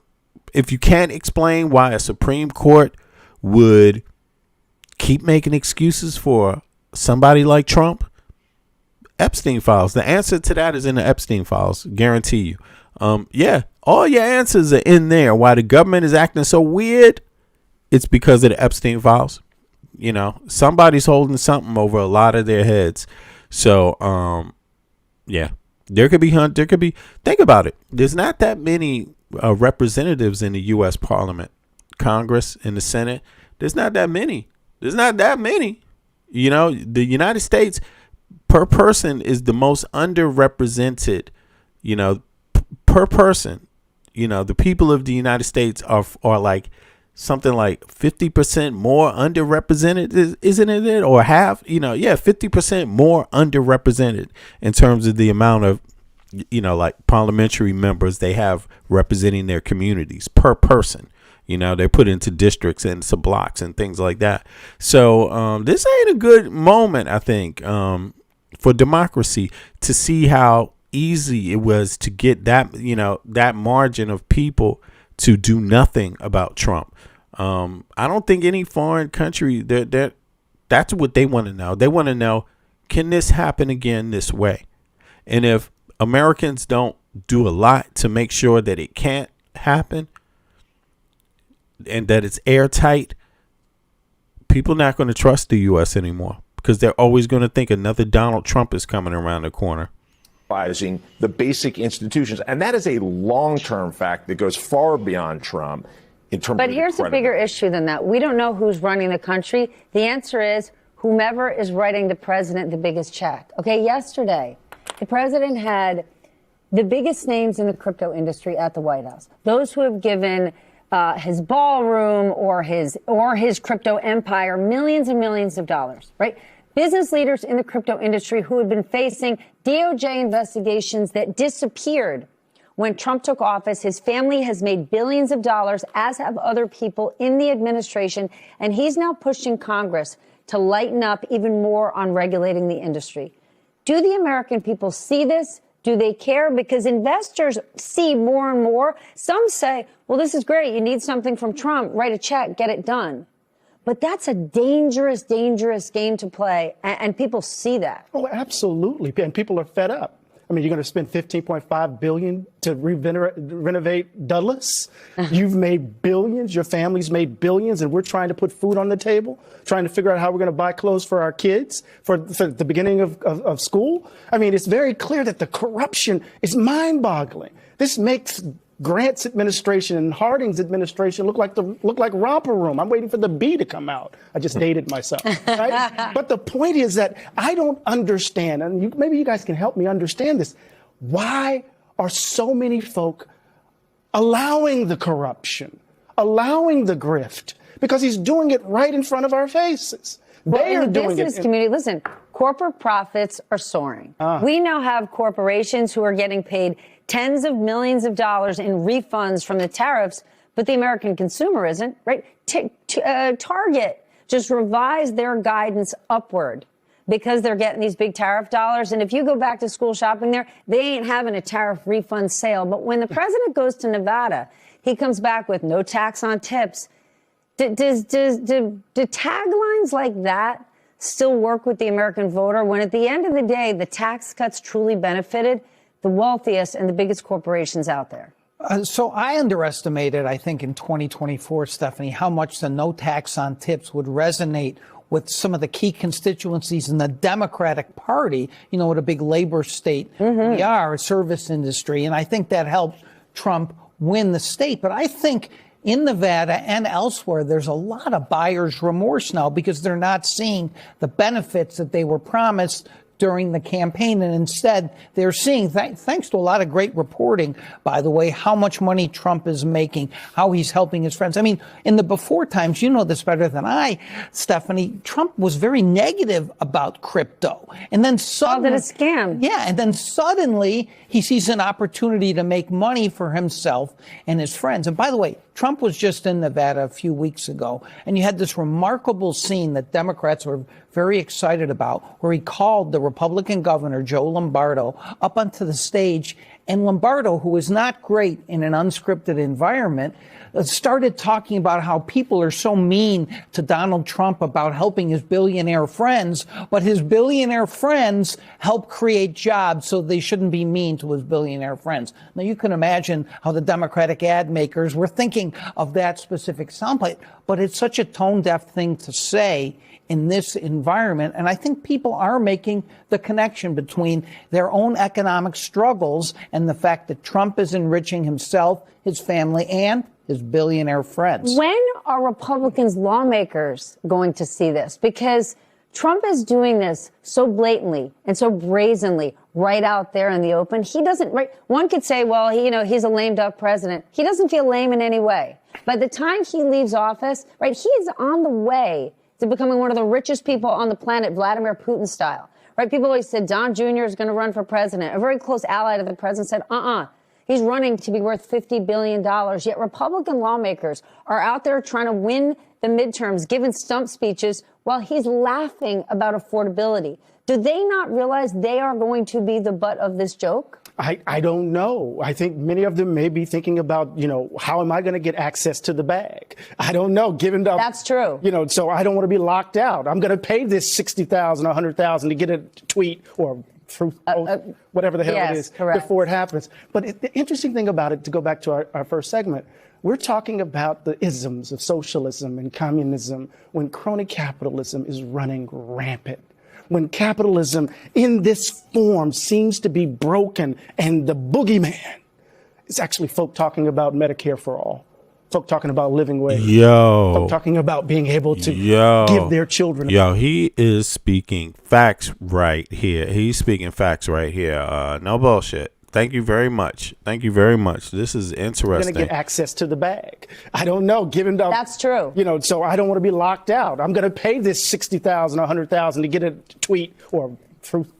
if you can't explain why a Supreme Court would keep making excuses for somebody like Trump, Epstein files. The answer to that is in the Epstein files. Guarantee you. All your answers are in there. Why the government is acting so weird, it's because of the Epstein files. Somebody's holding something over a lot of their heads. So, there could be, think about it. There's not that many representatives in the U.S. Parliament, Congress, and the Senate. There's not that many. The United States per person is the most underrepresented, per person. The people of the United States are like something like 50% more underrepresented, isn't it? Or half, 50% more underrepresented in terms of the amount of, like parliamentary members they have representing their communities per person. They're put into districts and into blocks and things like that. So this ain't a good moment, I think, for democracy, to see how easy it was to get that, that margin of people to do nothing about Trump. I don't think any foreign country that's what they want to know. They want to know, can this happen again this way? And if Americans don't do a lot to make sure that it can't happen and that it's airtight, people are not going to trust the U.S. anymore, because they're always going to think another Donald Trump is coming around the corner. The basic institutions. And that is a long-term fact that goes far beyond Trump in terms But of here's a bigger issue than that. We don't know who's running the country. The answer is whomever is writing the president the biggest check. Okay, yesterday, the president had the biggest names in the crypto industry at the White House. Those who have given his ballroom or his crypto empire millions and millions of dollars, right? Business leaders in the crypto industry who had been facing DOJ investigations that disappeared when Trump took office. His family has made billions of dollars, as have other people in the administration, and he's now pushing Congress to lighten up even more on regulating the industry. Do the American people see this? Do they care? Because investors see more and more. Some say, well, this is great. You need something from Trump. Write a check, get it done. But that's a dangerous, dangerous game to play, and people see that. Oh, absolutely. And people are fed up. I mean, you're going to spend $15.5 billion to renovate Dulles. You've made billions. Your family's made billions, and we're trying to put food on the table, trying to figure out how we're going to buy clothes for our kids for the beginning of school. I mean, it's very clear that the corruption is mind-boggling. This makes Grant's administration and Harding's administration look like romper room. I'm waiting for the B to come out. I just dated myself, right? But the point is that I don't understand, and maybe you guys can help me understand this. Why are so many folk allowing the corruption, allowing the grift? Because he's doing it right in front of our faces. They are in the doing business it. community, listen, corporate profits are soaring. We now have corporations who are getting paid tens of millions of dollars in refunds from the tariffs, but the American consumer isn't, right? Target just revised their guidance upward because they're getting these big tariff dollars. And if you go back to school shopping there, they ain't having a tariff refund sale. But when the president goes to Nevada, he comes back with no tax on tips. Do taglines like that still work with the American voter when at the end of the day, the tax cuts truly benefited the wealthiest and the biggest corporations out there? So I underestimated, I think, in 2024, Stephanie, how much the no tax on tips would resonate with some of the key constituencies in the Democratic Party. You know, what a big labor state we are, a service industry. And I think that helped Trump win the state. But I think in Nevada and elsewhere, there's a lot of buyer's remorse now because they're not seeing the benefits that they were promised during the campaign. And instead, they're seeing, thanks to a lot of great reporting, by the way, how much money Trump is making, how he's helping his friends. I mean, in the before times, you know this better than I, Stephanie, Trump was very negative about crypto. And then suddenly, called it a scam. Yeah. And then suddenly he sees an opportunity to make money for himself and his friends. And by the way, Trump was just in Nevada a few weeks ago, and you had this remarkable scene that Democrats were very excited about, where he called the Republican governor, Joe Lombardo, up onto the stage. And Lombardo, who is not great in an unscripted environment, started talking about how people are so mean to Donald Trump about helping his billionaire friends, but his billionaire friends help create jobs, so they shouldn't be mean to his billionaire friends. Now, you can imagine how the Democratic ad makers were thinking of that specific soundbite, but it's such a tone-deaf thing to say in this environment. And I think people are making the connection between their own economic struggles and the fact that Trump is enriching himself, his family, and his billionaire friends. When are Republicans, lawmakers, going to see this? Because Trump is doing this so blatantly and so brazenly right out there in the open. He doesn't, right? One could say, well, he's a lame duck president. He doesn't feel lame in any way. By the time he leaves office, right, he is on the way to becoming one of the richest people on the planet, Vladimir Putin style. Right? People always said Don Jr. is going to run for president. A very close ally to the president said, he's running to be worth $50 billion. Yet Republican lawmakers are out there trying to win the midterms, giving stump speeches while he's laughing about affordability. Do they not realize they are going to be the butt of this joke? I don't know. I think many of them may be thinking about, how am I going to get access to the bag? I don't know, given the... That's true. So I don't want to be locked out. I'm going to pay this $60,000 or $100,000 to get a tweet or whatever the hell it is before it happens. But the interesting thing about it, to go back to our first segment, we're talking about the isms of socialism and communism when crony capitalism is running rampant. When capitalism in this form seems to be broken and the boogeyman is actually folk talking about Medicare for all, folk talking about living wage, folk talking about being able to give their children. He is speaking facts right here. He's speaking facts right here. No bullshit. Thank you very much. Thank you very much. This is interesting. Going to get access to the bag. I don't know. Given the, that's true. So I don't want to be locked out. I'm going to pay this $60,000, $100,000 to get a tweet or truth,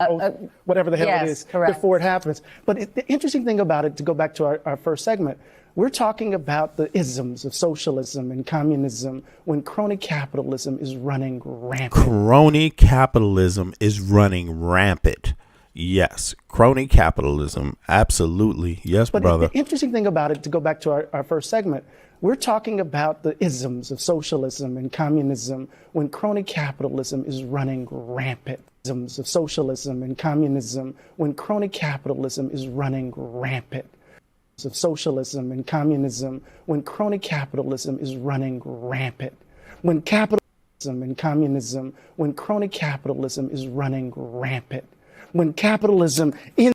whatever the hell it is, before it happens. But the interesting thing about it, to go back to our first segment, we're talking about the isms of socialism and communism when crony capitalism is running rampant. Crony capitalism is running rampant. Yes, crony capitalism, absolutely. Yes, but brother. The interesting thing about it, to go back to our first segment, we're talking about the isms of socialism and communism when crony capitalism is running rampant. Isms of socialism and communism when crony capitalism is running rampant. Of socialism and communism when crony capitalism is running rampant. When capitalism and communism when crony capitalism is running rampant. When capitalism in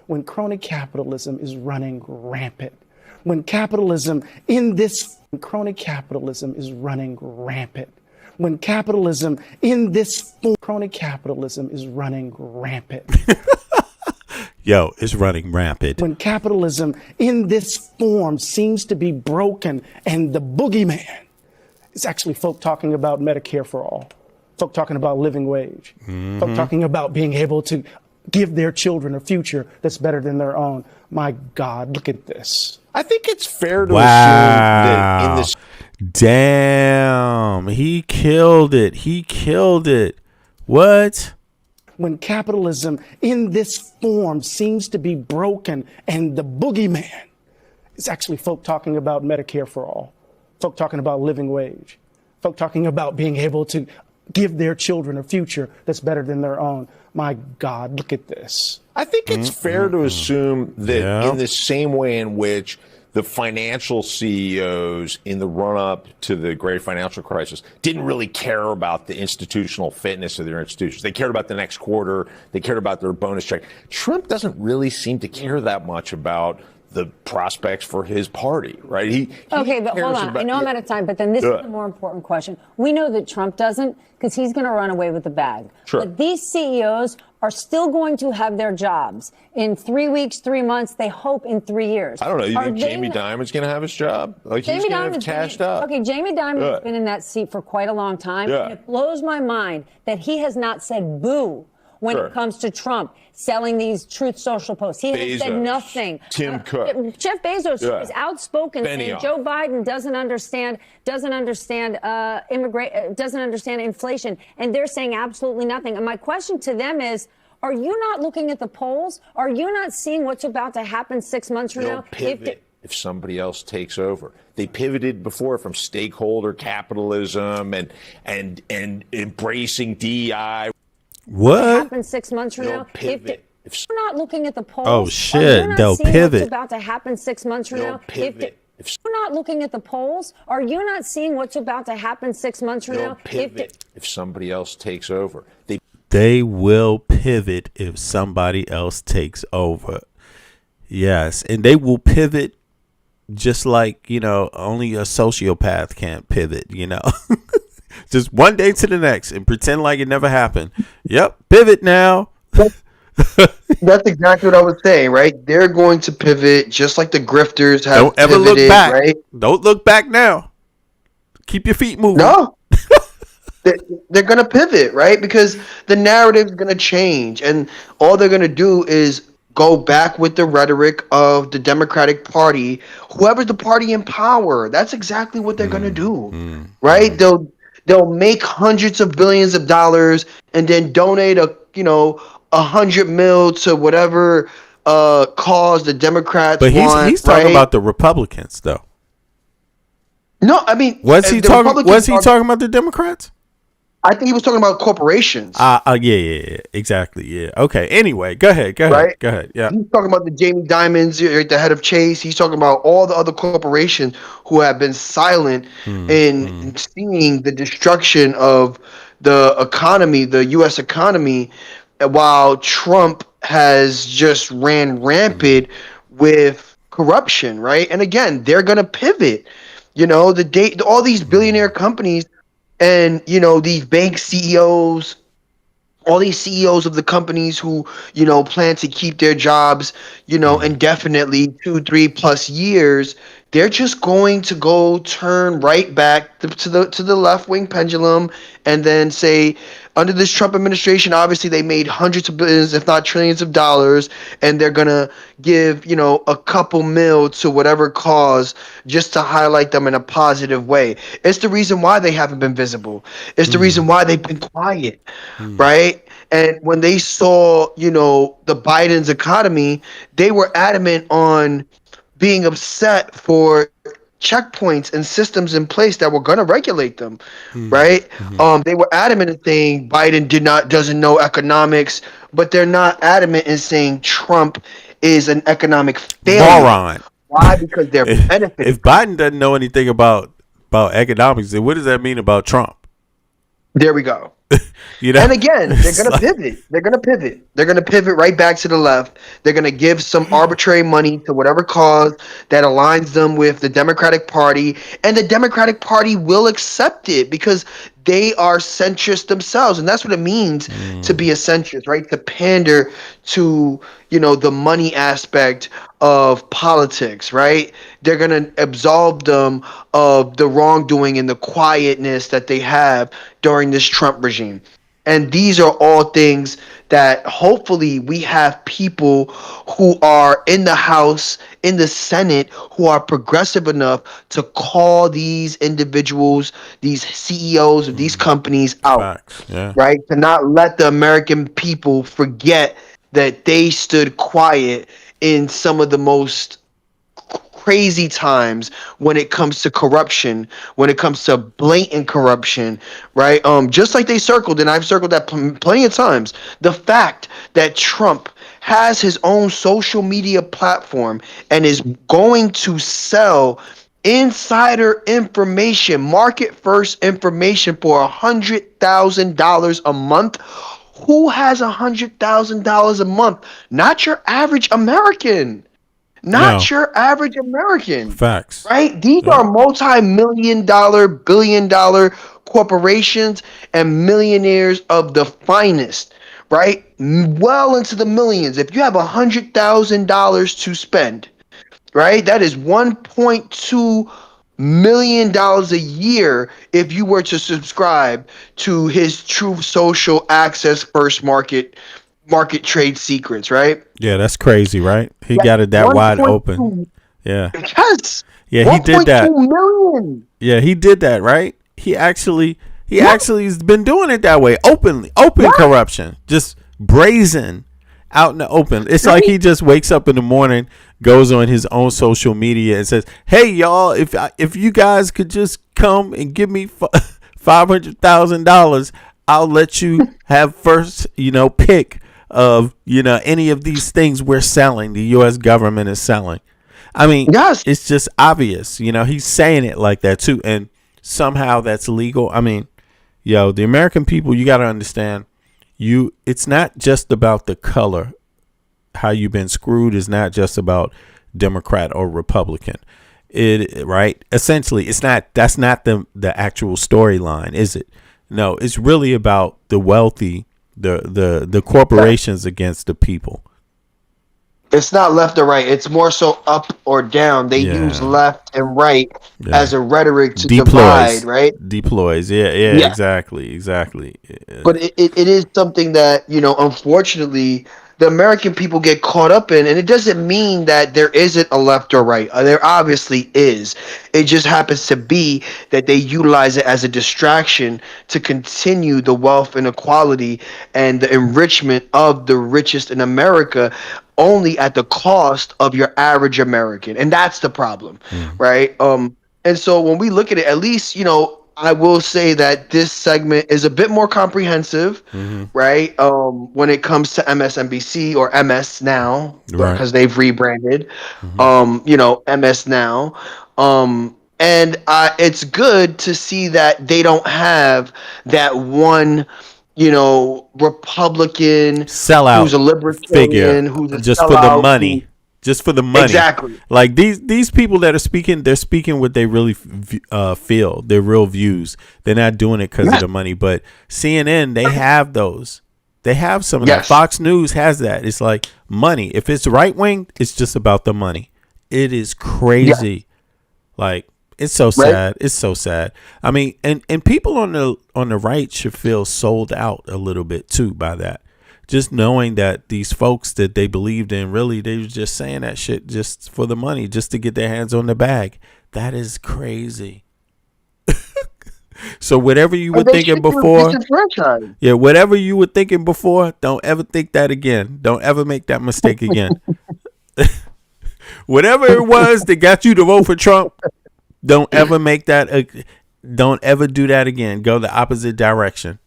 when crony capitalism is running rampant. When capitalism in this crony capitalism is running rampant. When capitalism in this crony capitalism is running rampant. It's running rampant. When capitalism in this form seems to be broken and the boogeyman is actually folk talking about Medicare for all, folk talking about living wage, folk talking about being able to give their children a future that's better than their own. My God, look at this. I think it's fair to assume that in this. Damn, he killed it. He killed it. What? When capitalism in this form seems to be broken and the boogeyman is actually folk talking about Medicare for all, folk talking about living wage, folk talking about being able to give their children a future that's better than their own. My God, look at this. I think it's fair to assume that in the same way in which the financial CEOs in the run-up to the great financial crisis didn't really care about the institutional fitness of their institutions. They cared about the next quarter. They cared about their bonus check. Trump doesn't really seem to care that much about the prospects for his party, right? Okay, but hold on. I know I'm out of time, but then this is the more important question. We know that Trump doesn't because he's going to run away with the bag. Sure. But these CEOs are still going to have their jobs in 3 weeks, 3 months. They hope in 3 years. I don't know. You think Jamie Dimon's going to have his job? Like he's going to have cashed up? Okay, Jamie Dimon has been in that seat for quite a long time. Yeah. And it blows my mind that he has not said boo when it comes to Trump selling these Truth Social posts. He has said nothing. Tim Cook. Jeff Bezos is outspoken saying Joe Biden doesn't understand inflation, and they're saying absolutely nothing. And my question to them is, are you not looking at the polls? Are you not seeing what's about to happen 6 months from now? Pivot if somebody else takes over. They pivoted before from stakeholder capitalism and embracing DEI. What happens 6 months from now? Pivot. If you're not looking at the polls, oh shit, they'll pivot. What's about to happen 6 months from now? Pivot. If you're not looking at the polls, are you not seeing what's about to happen 6 months from now? Pivot if somebody else takes over. They will pivot if somebody else takes over. Yes, and they will pivot just like, only a sociopath can't pivot, Just one day to the next and pretend like it never happened. Yep, pivot now. That's exactly what I was saying, right? They're going to pivot just like the grifters have Don't ever pivoted, look back. Right? Don't look back now. Keep your feet moving. No. They're going to pivot, right? Because the narrative is going to change. And all they're going to do is go back with the rhetoric of the Democratic Party, whoever's the party in power. That's exactly what they're going to do, right? They'll make hundreds of billions of dollars and then donate $100 million to whatever cause the Democrats want. But he's talking about the Republicans, though. No, I mean, was he talking about the Democrats? I think he was talking about corporations. Yeah, exactly. Yeah. Okay. Anyway, go ahead. Right? Go ahead. Yeah. He's talking about the Jamie Dimons, the head of Chase. He's talking about all the other corporations who have been silent in seeing the destruction of the economy, the U.S. economy, while Trump has just ran rampant with corruption, right? And again, they're gonna pivot. All these billionaire companies and these bank CEOs, all these CEOs of the companies who plan to keep their jobs indefinitely 2-3+ years, they're just going to go turn right back to the left wing pendulum and then say, under this Trump administration, obviously they made hundreds of billions, if not trillions of dollars, and they're gonna give a couple mil to whatever cause just to highlight them in a positive way. It's the reason why they haven't been visible. It's the reason why they've been quiet, right? And when they saw the Biden's economy, they were adamant on being upset for checkpoints and systems in place that were going to regulate them, right? They were adamant in saying Biden doesn't know economics, but they're not adamant in saying Trump is an economic failure. Moron. Why? Because they're benefiting. If Biden doesn't know anything about economics, then what does that mean about Trump? There we go. You know? And again, they're going to pivot. They're going to pivot. They're going to pivot right back to the left. They're going to give some arbitrary money to whatever cause that aligns them with the Democratic Party. And the Democratic Party will accept it because they are centrist themselves. And that's what it means to be a centrist, right? To pander to, the money aspect of politics, right? They're going to absolve them of the wrongdoing and the quietness that they have during this Trump regime. And these are all things that hopefully we have people who are in the House, in the Senate, who are progressive enough to call these individuals, these CEOs of these companies out, right? To not let the American people forget that they stood quiet in some of the most crazy times when it comes to corruption, when it comes to blatant corruption, right? Just like they circled, and I've circled that plenty of times, the fact that Trump has his own social media platform and is going to sell insider information, market first information for $100,000 a month. Who has $100,000 a month? Not your average American. Not your average American. Facts. Right? These are multi-million-dollar, billion-dollar corporations and millionaires of the finest, right? Well into the millions. If you have $100,000 to spend, right? That is $1.2 million a year if you were to subscribe to his True Social Access First Market trade secrets, right? Yeah, that's crazy, right? He got it that wide open. Yeah. Yes. Yeah, he did that. 1.2 million. Yeah, he did that, right? He actually has been doing it that way, open corruption, just brazen out in the open. It's like he just wakes up in the morning, goes on his own social media and says, "Hey y'all, if you guys could just come and give me $500,000, I'll let you have first, pick of any of these things we're selling, the US government is selling." I mean, it's just obvious, he's saying it like that too, and somehow that's legal. I mean, the American people, you got to understand, it's not just about the color. How you've been screwed is not just about Democrat or Republican. Right? Essentially, that's not the actual storyline, is it? No, it's really about the wealthy, the corporations against the people. It's not left or right. It's more so up or down. They use left and right as a rhetoric to divide, right? Deploys. Yeah. Exactly. But it is something that, unfortunately, the American people get caught up in, and it doesn't mean that there isn't a left or right. There obviously is. It just happens to be that they utilize it as a distraction to continue the wealth inequality and the enrichment of the richest in America, only at the cost of your average American. And that's the problem, right? And so when we look at it, at least, I will say that this segment is a bit more comprehensive, right? When it comes to MSNBC or MS Now, because they've rebranded, MS Now. And it's good to see that they don't have that one, Republican who's Sellout a figure libertarian, who's a just for the sellout. money. Just for the money. Exactly. Like these people that are speaking, they're speaking what they really feel, their real views. They're not doing it because of the money. But CNN, they have those. They have some of that. Fox News has that. It's like money. If it's right wing, it's just about the money. It is crazy. Like, it's so sad. It's so sad. I mean, and people on the right should feel sold out a little bit too by that. Just knowing that these folks that they believed in, really, they were just saying that shit just for the money, just to get their hands on the bag. That is crazy. So whatever you were thinking before, whatever you were thinking before, don't ever think that again. Don't ever make that mistake again. Whatever it was that got you to vote for Trump, don't ever make that. Don't ever do that again. Go the opposite direction.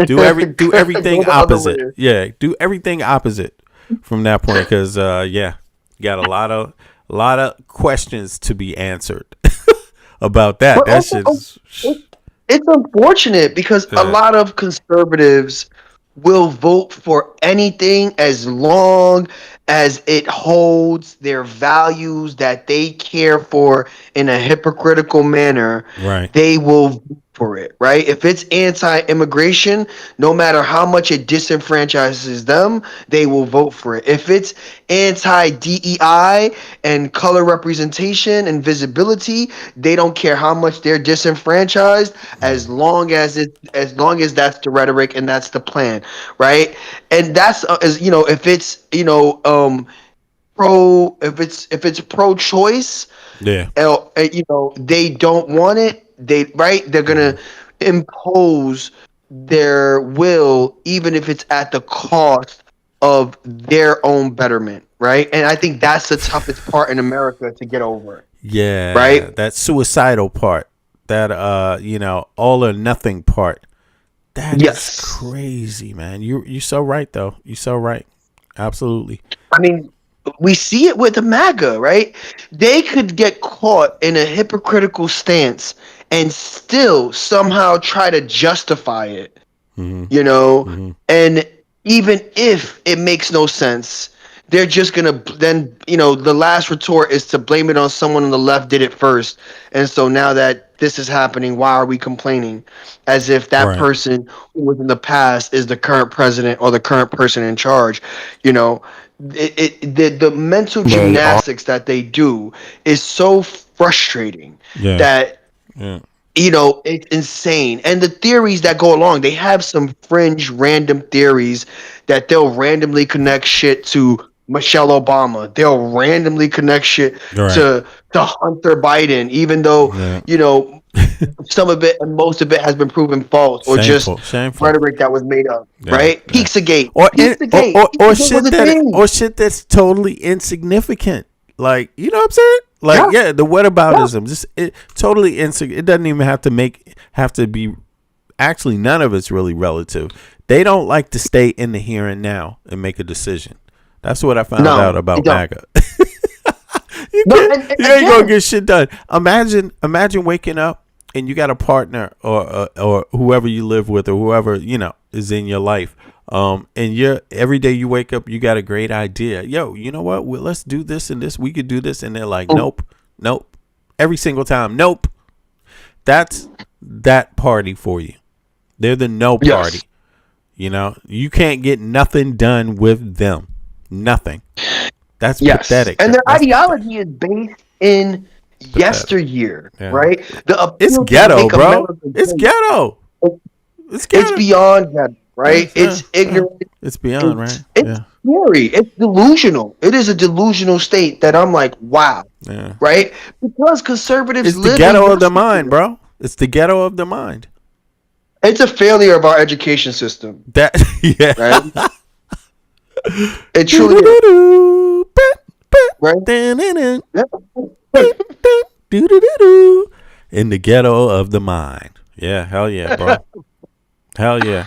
Do everything opposite. Yeah, do everything opposite from that point, because got a lot of questions to be answered about that. But it's unfortunate because a lot of conservatives will vote for anything as long as it holds their values that they care for in a hypocritical manner. Right. They will vote for it, right? If it's anti-immigration, no matter how much it disenfranchises them, they will vote for it. If it's anti-DEI and color representation and visibility, they don't care how much they're disenfranchised, as long as that's the rhetoric and that's the plan, right? And that's if it's pro-choice, they don't want it. They're gonna impose their will, even if it's at the cost of their own betterment, right? And I think that's the toughest part in America to get over. Yeah, right. That suicidal part, that all or nothing part. That is crazy, man. You're so right, though. You're so right. Absolutely. I mean, we see it with the MAGA, right? They could get caught in a hypocritical stance and still somehow try to justify it, and even if it makes no sense, they're just gonna then, the last retort is to blame it on someone on the left did it first, and so now that this is happening, why are we complaining? As if that person who was in the past is the current president or the current person in charge. The mental gymnastics that they do is so frustrating that it's insane. And the theories that go along, they have some fringe random theories that they'll randomly connect shit to Michelle Obama. They'll randomly connect shit to Hunter Biden, even though some of it and most of it has been proven false or Shameful. rhetoric that was made up. Right? Pizzagate. Or shit that's totally insignificant. Like, you know what I'm saying? Like, the whataboutism, just totally insignificant. It doesn't even have to be. Actually, none of it's really relative. They don't like to stay in the here and now and make a decision. That's what I found out about MAGA. You ain't gonna get shit done. Imagine waking up and you got a partner or whoever you live with or whoever is in your life. And every day you wake up, you got a great idea. Yo, you know what? Well, let's do this and this. We could do this, and they're like, nope. Every single time, nope. That's that party for you. They're the no party. You can't get nothing done with them. Nothing. That's pathetic. And their ideology is based in yesteryear, right? It's ghetto, bro. It's ghetto. It's beyond ghetto, right? It's ignorant. It's beyond, right? It's scary. It's delusional. It is a delusional state that I'm like, wow, right? Because conservatives it's the ghetto of the mind, bro. It's the ghetto of the mind. It's a failure of our education system. Right? It truly is. Right? In the ghetto of the mind. Yeah, hell yeah, bro. Hell yeah.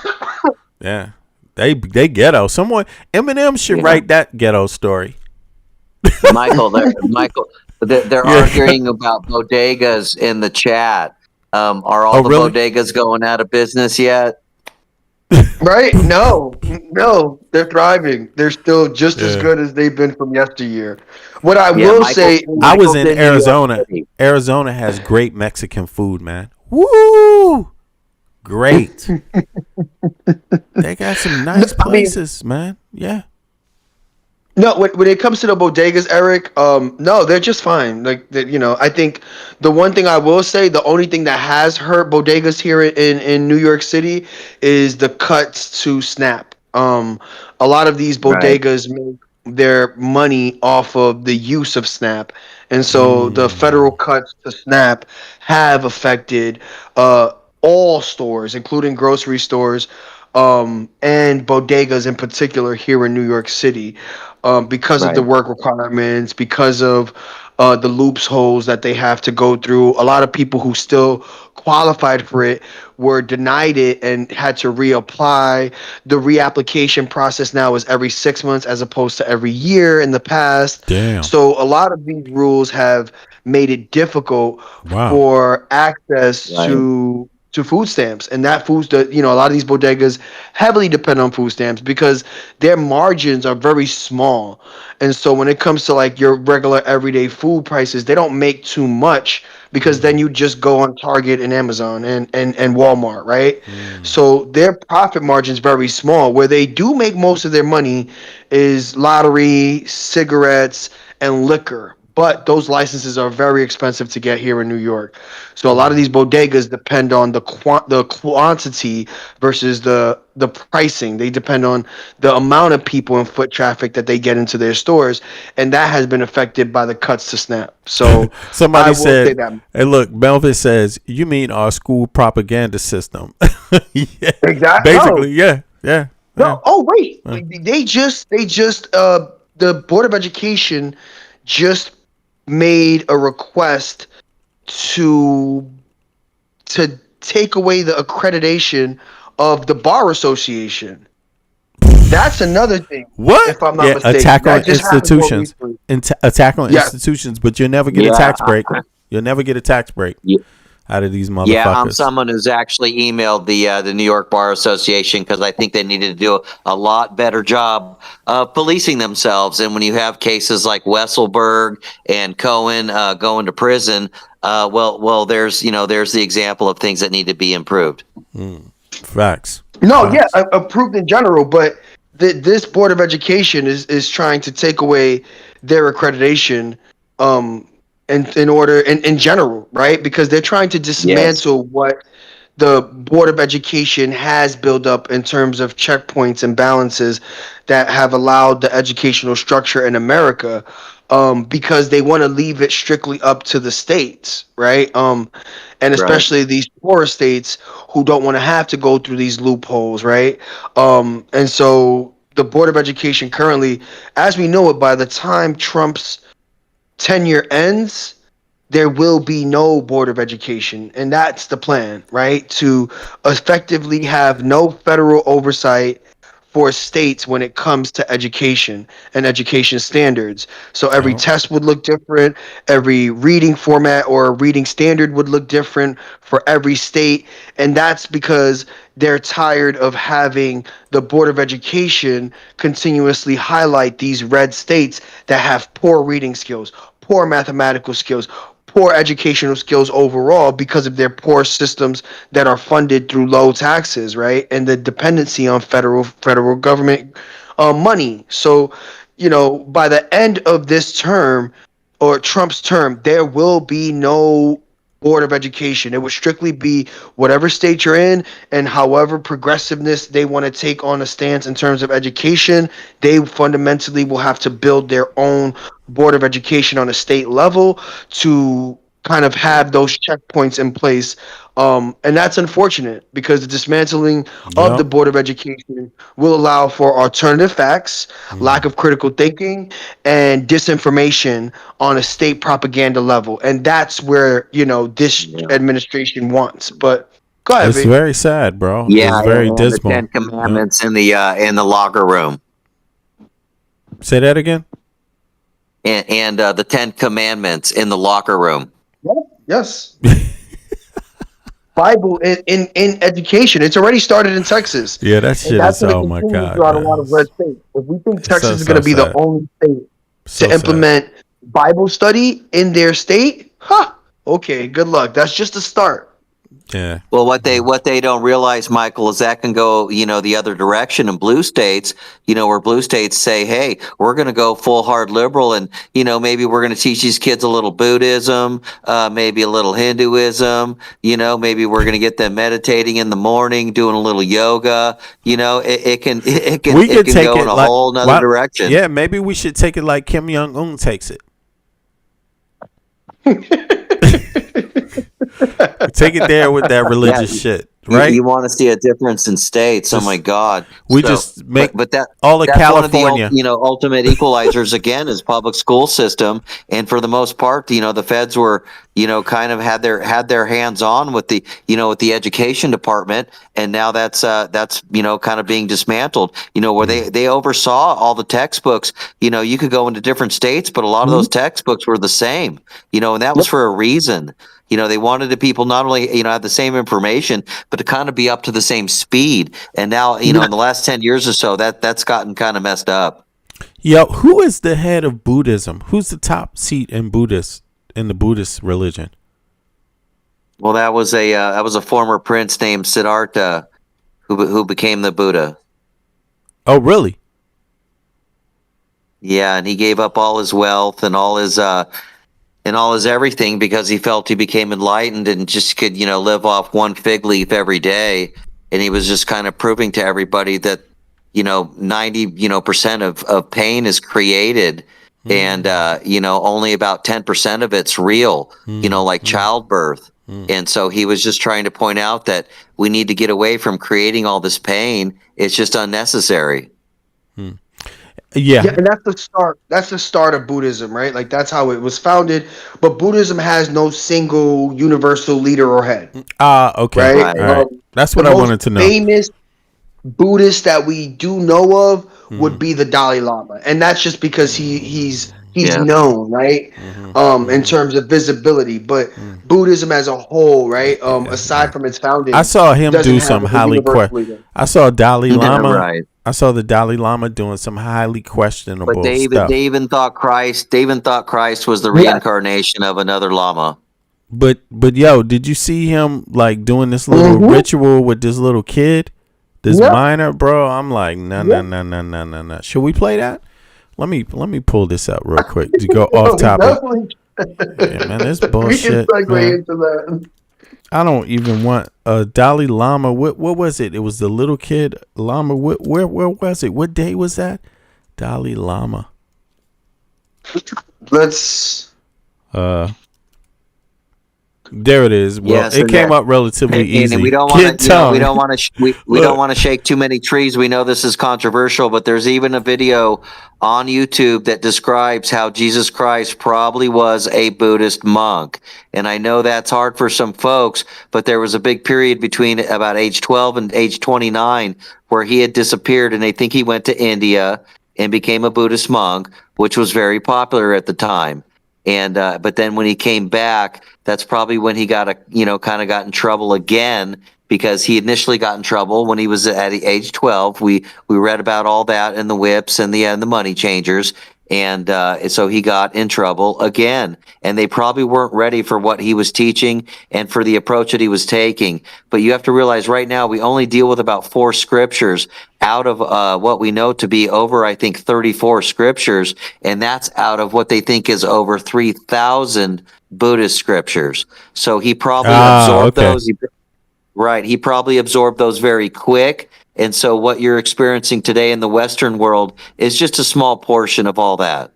Yeah. They ghetto. Eminem should write that ghetto story. Michael, They're arguing about bodegas in the chat. Are all the really? bodegas going out of business yet? Right? No, they're thriving. They're still just as Yeah. good as they've been from yesteryear. What I Yeah, will say, I was Michael's in in New York Arizona. City. Arizona has great Mexican food, man. Woo! Great. They got some nice I mean, places, man. Yeah. no, when it comes to the bodegas, Eric, no, they're just fine. Like, I think the one thing I will say, the only thing that has hurt bodegas here in New York City is the cuts to SNAP. A lot of these Right. bodegas make their money off of the use of SNAP, and so the federal Mm. cuts to SNAP have affected all stores, including grocery stores, and bodegas in particular here in New York City, because of the Right. work requirements, because of the loopholes that they have to go through. A lot of people who still qualified for it were denied it and had to reapply. The reapplication process now is every 6 months as opposed to every year in the past. Damn. So a lot of these rules have made it difficult Wow. for access Right. to food stamps, and that a lot of these bodegas heavily depend on food stamps because their margins are very small, and so when it comes to like your regular everyday food prices, they don't make too much because then you just go on Target and Amazon and Walmart, right? So their profit margins very small. Where they do make most of their money is lottery, cigarettes, and liquor. But those licenses are very expensive to get here in New York. So a lot of these bodegas depend on the quantity versus the pricing. They depend on the amount of people and foot traffic that they get into their stores, and that has been affected by the cuts to SNAP. So I Somebody will say said, that. "Hey, look, Melvin says you mean our school propaganda system?" Yeah. Exactly. No, Basically, yeah, yeah, yeah. no. Oh wait, they just the Board of Education just made a request to to take away the accreditation of the bar association. That's another thing, What? if I'm not Yeah, mistaken. attack on That just happened more institutions. recently. Attack on Yeah. institutions, but you'll never get a Yeah. tax break. You'll never get a tax break out of these Yeah, I'm motherfuckers. someone who's actually emailed the New York Bar Association because I think they needed to do a lot better job of policing themselves. And when you have cases like Wesselberg and Cohen going to prison, there's the example of things that need to be improved. Facts. No, yeah, Facts. approved in general, but this Board of Education is trying to take away their accreditation, in general, right? Because they're trying to Yes. dismantle what the Board of Education has built up in terms of checkpoints and balances that have allowed the educational structure in America, because they want to leave it strictly up to the states, right? And Right. especially these poorer states who don't want to have to go through these loopholes, right? And so the Board of Education currently, as we know it, by the time Trump's tenure ends, there will be no Board of Education. And that's the plan, right? To effectively have no federal oversight for states when it comes to education and education standards. So every Yep. test would look different, every reading format or reading standard would look different for every state. And that's because they're tired of having the Board of Education continuously highlight these red states that have poor reading skills, poor mathematical skills, poor educational skills overall because of their poor systems that are funded through low taxes, right? And the dependency on federal government money. So, by the end of this term or Trump's term, there will be no Board of Education. It would strictly be whatever state you're in and however progressiveness they want to take on a stance in terms of education, they fundamentally will have to build their own Board of Education on a state level to kind of have those checkpoints in place. And that's unfortunate because the dismantling of the Yep. Board of Education will allow for alternative facts, lack of critical thinking, and disinformation on a state propaganda level. And that's where, this administration wants. But go ahead, It's V. very sad, bro. Yeah, It's very and the dismal. Ten Commandments in the locker room. Say that again. and the 10 Commandments in the locker room. Yes. Bible in education. It's already started in Texas. Yeah, that And shit that's is, going to oh my continue God, throughout a man. lot of red states. If we think Texas so, is going to be sad. the only state So to implement Bible study in their state, okay, good luck. That's just a start. Yeah. Well, what they don't realize, Michael, is that can go, the other direction in blue states, where blue states say, hey, we're going to go full hard liberal and, maybe we're going to teach these kids a little Buddhism, maybe a little Hinduism, maybe we're going to get them meditating in the morning, doing a little yoga, it can take go it in a like, whole nother direction. Yeah, maybe we should take it like Kim Jong-un takes it. Take it there with that religious shit, right? You want to see a difference in states? Oh my God! We just make but that all of that's California. One of the ultimate equalizers again is public school system, and for the most part, the feds were kind of had their hands on with the with the education department, and now that's kind of being dismantled. Where they oversaw all the textbooks. You could go into different states, but a lot of those textbooks were the same. And that was for a reason. They wanted the people not only, have the same information, but to kind of be up to the same speed. And now, in the last 10 years or so, that's gotten kind of messed up. Yo, who is the head of Buddhism? Who's the top seat in the Buddhist religion? Well, that was a former prince named Siddhartha who became the Buddha. Oh, really? Yeah, and he gave up all his wealth and all his everything because he felt he became enlightened and just could, live off one fig leaf every day. And he was just kind of proving to everybody that, 90%, of pain is created and, only about 10% of it's real, like childbirth. And so he was just trying to point out that we need to get away from creating all this pain. It's just unnecessary. Yeah, and that's the start. That's the start of Buddhism, right? Like that's how it was founded. But Buddhism has no single universal leader or head. Okay. Right. All right. That's what the I most wanted to know. Famous Buddhist that we do know of would be the Dalai Lama, and that's just because he's known, right? In terms of visibility, but Buddhism as a whole, right? Aside from its founding, I saw him doesn't do have some a highly universal leader. I saw Dalai Lama. Right. I saw the Dalai Lama doing some highly questionable But they stuff. even thought Christ was the reincarnation of another Lama. But yo, did you see him like doing this little ritual with this little kid, this minor, bro? I'm like, no. Should we play that? Let me pull this up real quick to go off topic. Yeah, man, this bullshit. We can segue into that. I don't even want a Dalai Lama. What was it? It was the little kid Lama. Where was it? What day was that? Dalai Lama. Let's. There it is. Well, it came up relatively easy. And we don't want to. We don't want to. We don't want to shake too many trees. We know this is controversial, but there's even a video on YouTube that describes how Jesus Christ probably was a Buddhist monk. And I know that's hard for some folks, but there was a big period between about age 12 and age 29 where he had disappeared, and they think he went to India and became a Buddhist monk, which was very popular at the time. And but then when he came back, that's probably when he got kind of got in trouble again, because he initially got in trouble when he was at age 12. We read about all that in the whips and the money changers. And so he got in trouble again, and they probably weren't ready for what he was teaching and for the approach that he was taking. But you have to realize right now we only deal with about 4 scriptures out of what we know to be over, I think, 34 scriptures, and that's out of what they think is over 3,000 Buddhist scriptures. So he probably absorbed those. Right. He probably absorbed those very quick. And so what you're experiencing today in the Western world is just a small portion of all that.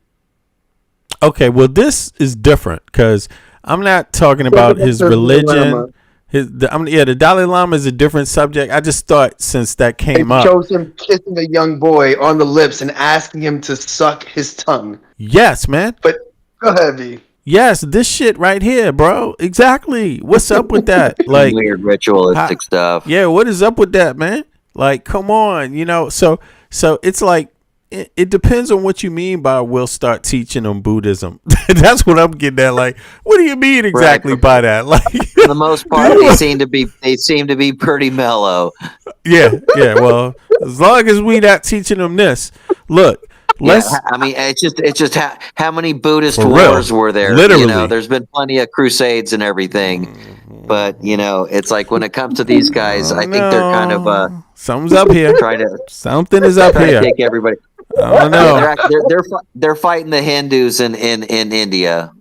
Okay, well, this is different because I'm not talking about his religion. The Dalai Lama is a different subject. I just thought since that came up. It shows him kissing a young boy on the lips and asking him to suck his tongue. Yes, man. But go ahead, V. Yes, this shit right here, bro. Exactly. What's up with that? Like weird ritualistic stuff. Yeah, what is up with that, man? Like, come on, So it's like it depends on what you mean by we'll start teaching them Buddhism. That's what I'm getting at. Like, what do you mean exactly by that? Like, for the most part, they seem to be pretty mellow. Yeah. Well, as long as we not teaching them this, look. I mean, it's just how many Buddhist For real. wars were there? Literally. You know, there's been plenty of crusades and everything, but you know, it's like when it comes to these guys, I think they're kind of something's up here. Something is up trying here. to take everybody. I don't know. Yeah, they're fighting the Hindus in India.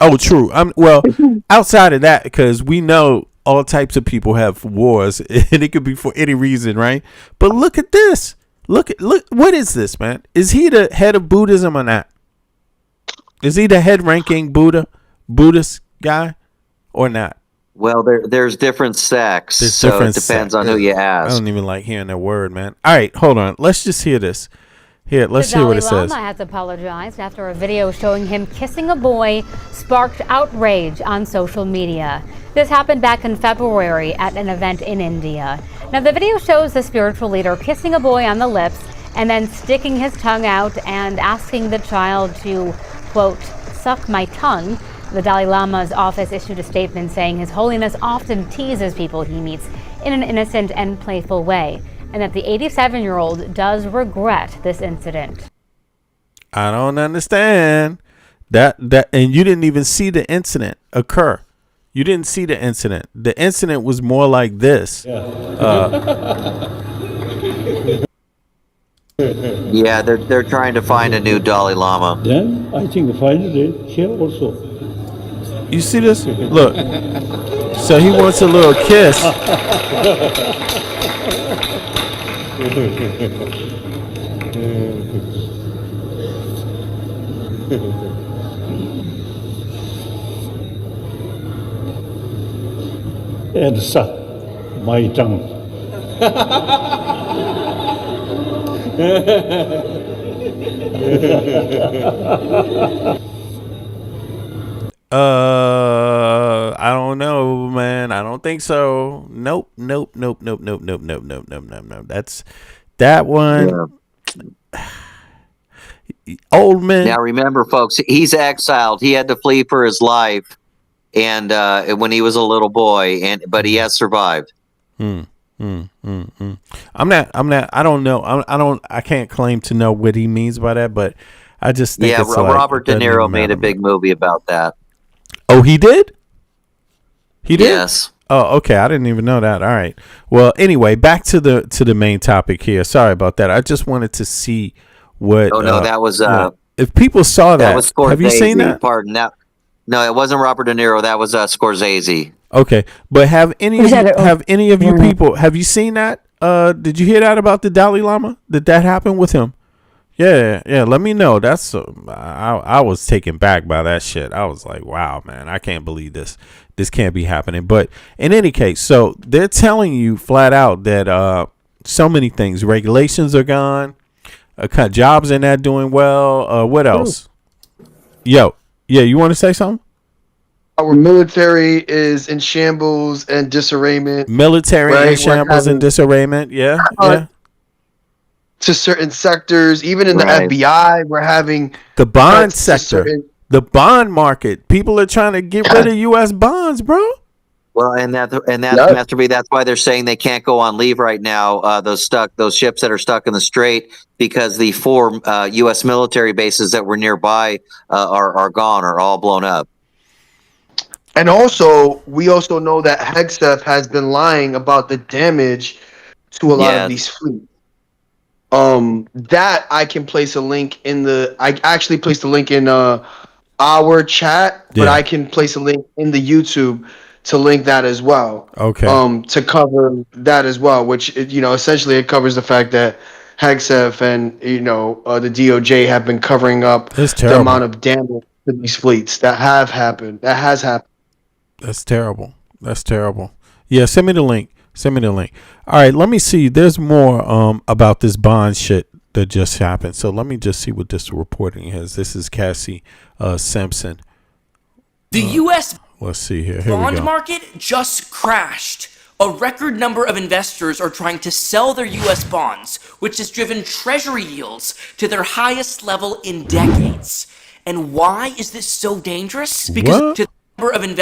Oh, true. Well, outside of that, because we know all types of people have wars, and it could be for any reason, right? But look at this. Look, what is this, man? Is he the head of Buddhism or not? Is he the head ranking Buddhist guy or not? Well, there's different sects, so it depends on who you ask. I don't even like hearing that word, man. All right, hold on. Let's just hear this. Here, let's hear what it says. The Dalai Lama has apologized after a video showing him kissing a boy sparked outrage on social media. This happened back in February at an event in India. Now, the video shows the spiritual leader kissing a boy on the lips and then sticking his tongue out and asking the child to, quote, suck my tongue. The Dalai Lama's office issued a statement saying His Holiness often teases people he meets in an innocent and playful way, and that the 87-year-old does regret this incident. I don't understand that, and you didn't even see the incident occur. You didn't see the incident. The incident was more like this. Yeah, they're trying to find a new Dalai Lama. Then I think finally here also. You see this? Look. So he wants a little kiss. And suck my tongue. I don't know, man. I don't think so. Nope. That's that one. Yeah. Old man. Now remember, folks, he's exiled. He had to flee for his life, and when he was a little boy, but he has survived. I'm not. I don't know. I can't claim to know what he means by that, but I just think it's like, Robert De Niro made a big movie about that. Oh, he did? He did? Yes. Oh, okay. I didn't even know that. All right. Well, anyway, back to the main topic here. Sorry about that. I just wanted to see what. Oh no, that was. If people saw that, was Scorsese, have you seen that? Pardon that. No, it wasn't Robert De Niro. That was Scorsese. Okay, but have any of you people, have you seen that? Did you hear that about the Dalai Lama? Did that happen with him? Yeah. Let me know. That's I was taken back by that shit. I was like, wow, man, I can't believe this. This can't be happening. But in any case, so they're telling you flat out that so many things, regulations are gone, jobs are not doing well. What else? Yo, yeah, you want to say something? Our military is in shambles and disarrayment. Military in shambles and disarrayment. Yeah. To certain sectors, even in the FBI, we're having the bond sector, the bond market. People are trying to get rid of U.S. bonds, bro. Well, and that's why they're saying they can't go on leave right now. Those ships that are stuck in the strait, because the 4 U.S. military bases that were nearby are gone, are all blown up. And we also know that Hegseth has been lying about the damage to a lot of these fleets. That I can place a link I actually placed a link in our chat, but I can place a link in the YouTube to link that as well. Okay. To cover that as well, which essentially it covers the fact that Hegseth and the DOJ have been covering up the amount of damage to these fleets that has happened. That's terrible. Yeah, send me the link. All right, let me see. There's more about this bond shit that just happened. So let me just see what this reporting is. This is Cassie Simpson. The U.S. Let's see here. bond market just crashed. A record number of investors are trying to sell their U.S. bonds, which has driven Treasury yields to their highest level in decades. And why is this so dangerous? Because the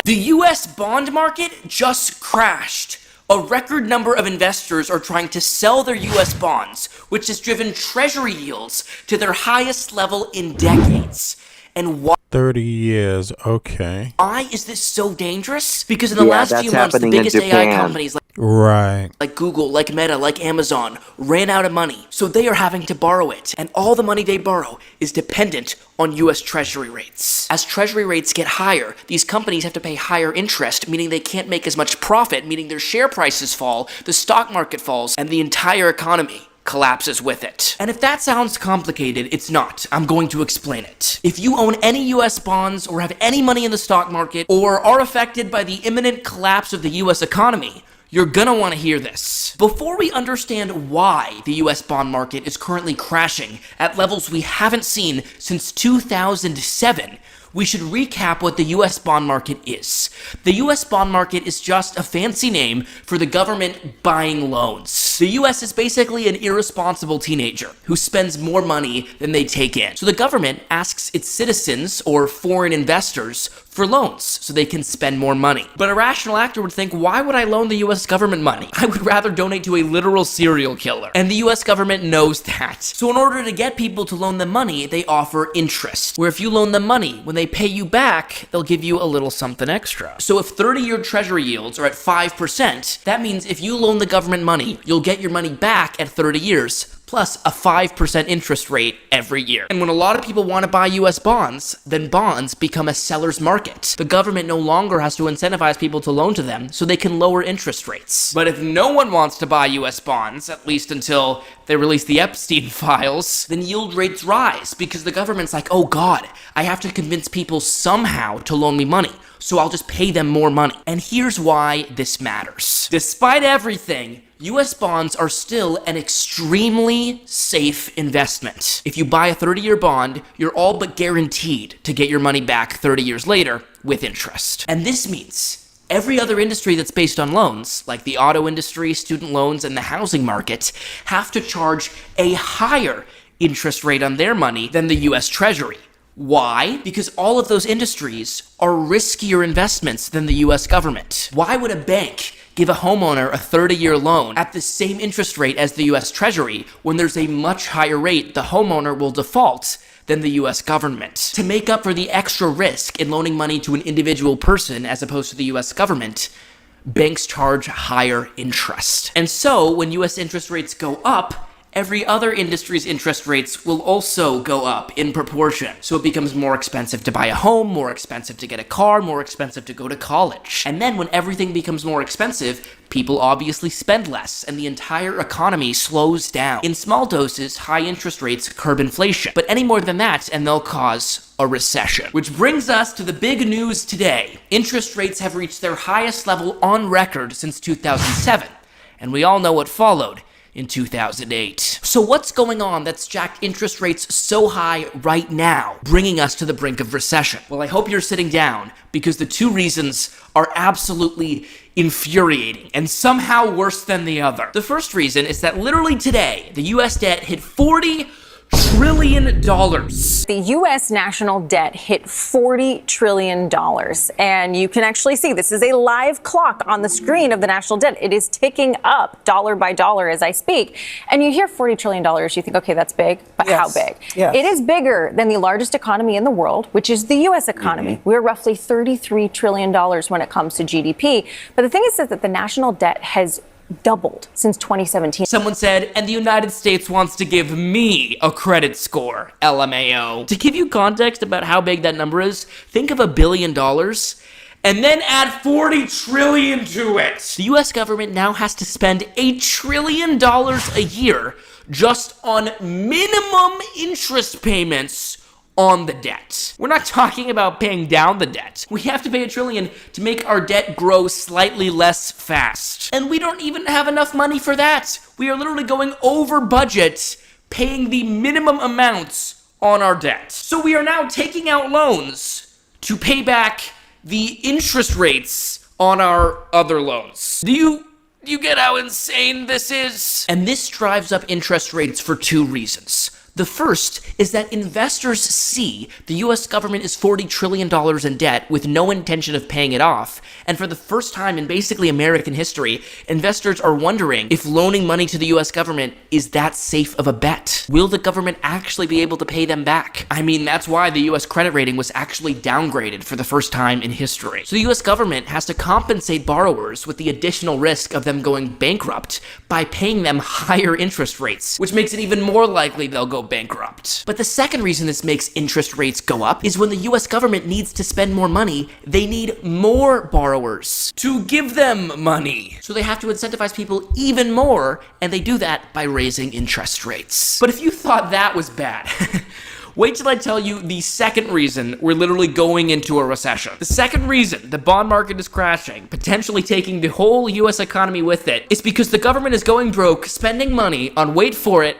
U.S. bond market just crashed. A record number of investors are trying to sell their U.S. bonds, which has driven Treasury yields to their highest level in decades. And why? 30 years, okay. Why is this so dangerous? Because in the last few months, the biggest AI companies like Google, like Meta, like Amazon ran out of money. So they are having to borrow it. And all the money they borrow is dependent on U.S. Treasury rates. As Treasury rates get higher, these companies have to pay higher interest, meaning they can't make as much profit, meaning their share prices fall, the stock market falls, and the entire economy collapses with it. And if that sounds complicated, it's not. I'm going to explain it. If you own any US bonds or have any money in the stock market or are affected by the imminent collapse of the US economy, you're gonna want to hear this. Before we understand why the US bond market is currently crashing at levels we haven't seen since 2007, we should recap what the US bond market is. The US bond market is just a fancy name for the government buying loans. The US is basically an irresponsible teenager who spends more money than they take in. So the government asks its citizens or foreign investors for loans so they can spend more money. But a rational actor would think, why would I loan the US government money? I would rather donate to a literal serial killer. And the US government knows that. So in order to get people to loan them money, they offer interest, where if you loan them money, when they pay you back, they'll give you a little something extra. So if 30-year treasury yields are at 5%, that means if you loan the government money, you'll get your money back at 30 years, plus a 5% interest rate every year. And when a lot of people want to buy US bonds, then bonds become a seller's market. The government no longer has to incentivize people to loan to them, so they can lower interest rates. But if no one wants to buy US bonds, at least until they release the Epstein files, then yield rates rise because the government's like, oh God, I have to convince people somehow to loan me money, so I'll just pay them more money. And here's why this matters. Despite everything, US bonds are still an extremely safe investment. If you buy a 30-year bond, you're all but guaranteed to get your money back 30 years later with interest. And this means every other industry that's based on loans, like the auto industry, student loans, and the housing market, have to charge a higher interest rate on their money than the US Treasury. Why? Because all of those industries are riskier investments than the US government. Why would a bank give a homeowner a 30-year loan at the same interest rate as the US Treasury when there's a much higher rate the homeowner will default than the US government? To make up for the extra risk in loaning money to an individual person as opposed to the US government, banks charge higher interest. And so when US interest rates go up, every other industry's interest rates will also go up in proportion. So it becomes more expensive to buy a home, more expensive to get a car, more expensive to go to college. And then when everything becomes more expensive, people obviously spend less, and the entire economy slows down. In small doses, high interest rates curb inflation. But any more than that, and they'll cause a recession. Which brings us to the big news today. Interest rates have reached their highest level on record since 2007. And we all know what followed in 2008. So what's going on that's jacked interest rates so high right now, bringing us to the brink of recession? Well, I hope you're sitting down, because the two reasons are absolutely infuriating and somehow worse than the other. The first reason is that literally today, the US debt hit $40 trillion. The U.S. national debt hit $40 trillion. And you can actually see this is a live clock on the screen of the national debt. It is ticking up dollar by dollar as I speak. And you hear $40 trillion, you think, okay, that's big. But how big? Yes. It is bigger than the largest economy in the world, which is the U.S. economy. We're roughly $33 trillion when it comes to GDP. But the thing is that the national debt has doubled since 2017. Someone said, and the United States wants to give me a credit score, LMAO. To give you context about how big that number is, think of $1 billion and then add 40 trillion to it. The US government now has to spend $8 trillion a year just on minimum interest payments on the debt. We're not talking about paying down the debt. We have to pay $1 trillion to make our debt grow slightly less fast. And we don't even have enough money for that. We are literally going over budget, paying the minimum amounts on our debt. So we are now taking out loans to pay back the interest rates on our other loans. Do you You get how insane this is? And this drives up interest rates for two reasons. The first is that investors see the US government is $40 trillion in debt with no intention of paying it off. And for the first time in basically American history, investors are wondering if loaning money to the US government is that safe of a bet. Will the government actually be able to pay them back? I mean, that's why the US credit rating was actually downgraded for the first time in history. So the US government has to compensate borrowers with the additional risk of them going bankrupt by paying them higher interest rates, which makes it even more likely they'll go bankrupt. But the second reason this makes interest rates go up is when the US government needs to spend more money, they need more borrowers to give them money. So they have to incentivize people even more, and they do that by raising interest rates. But if you thought that was bad, wait till I tell you the second reason we're literally going into a recession. The second reason the bond market is crashing, potentially taking the whole US economy with it, is because the government is going broke, spending money on, wait for it,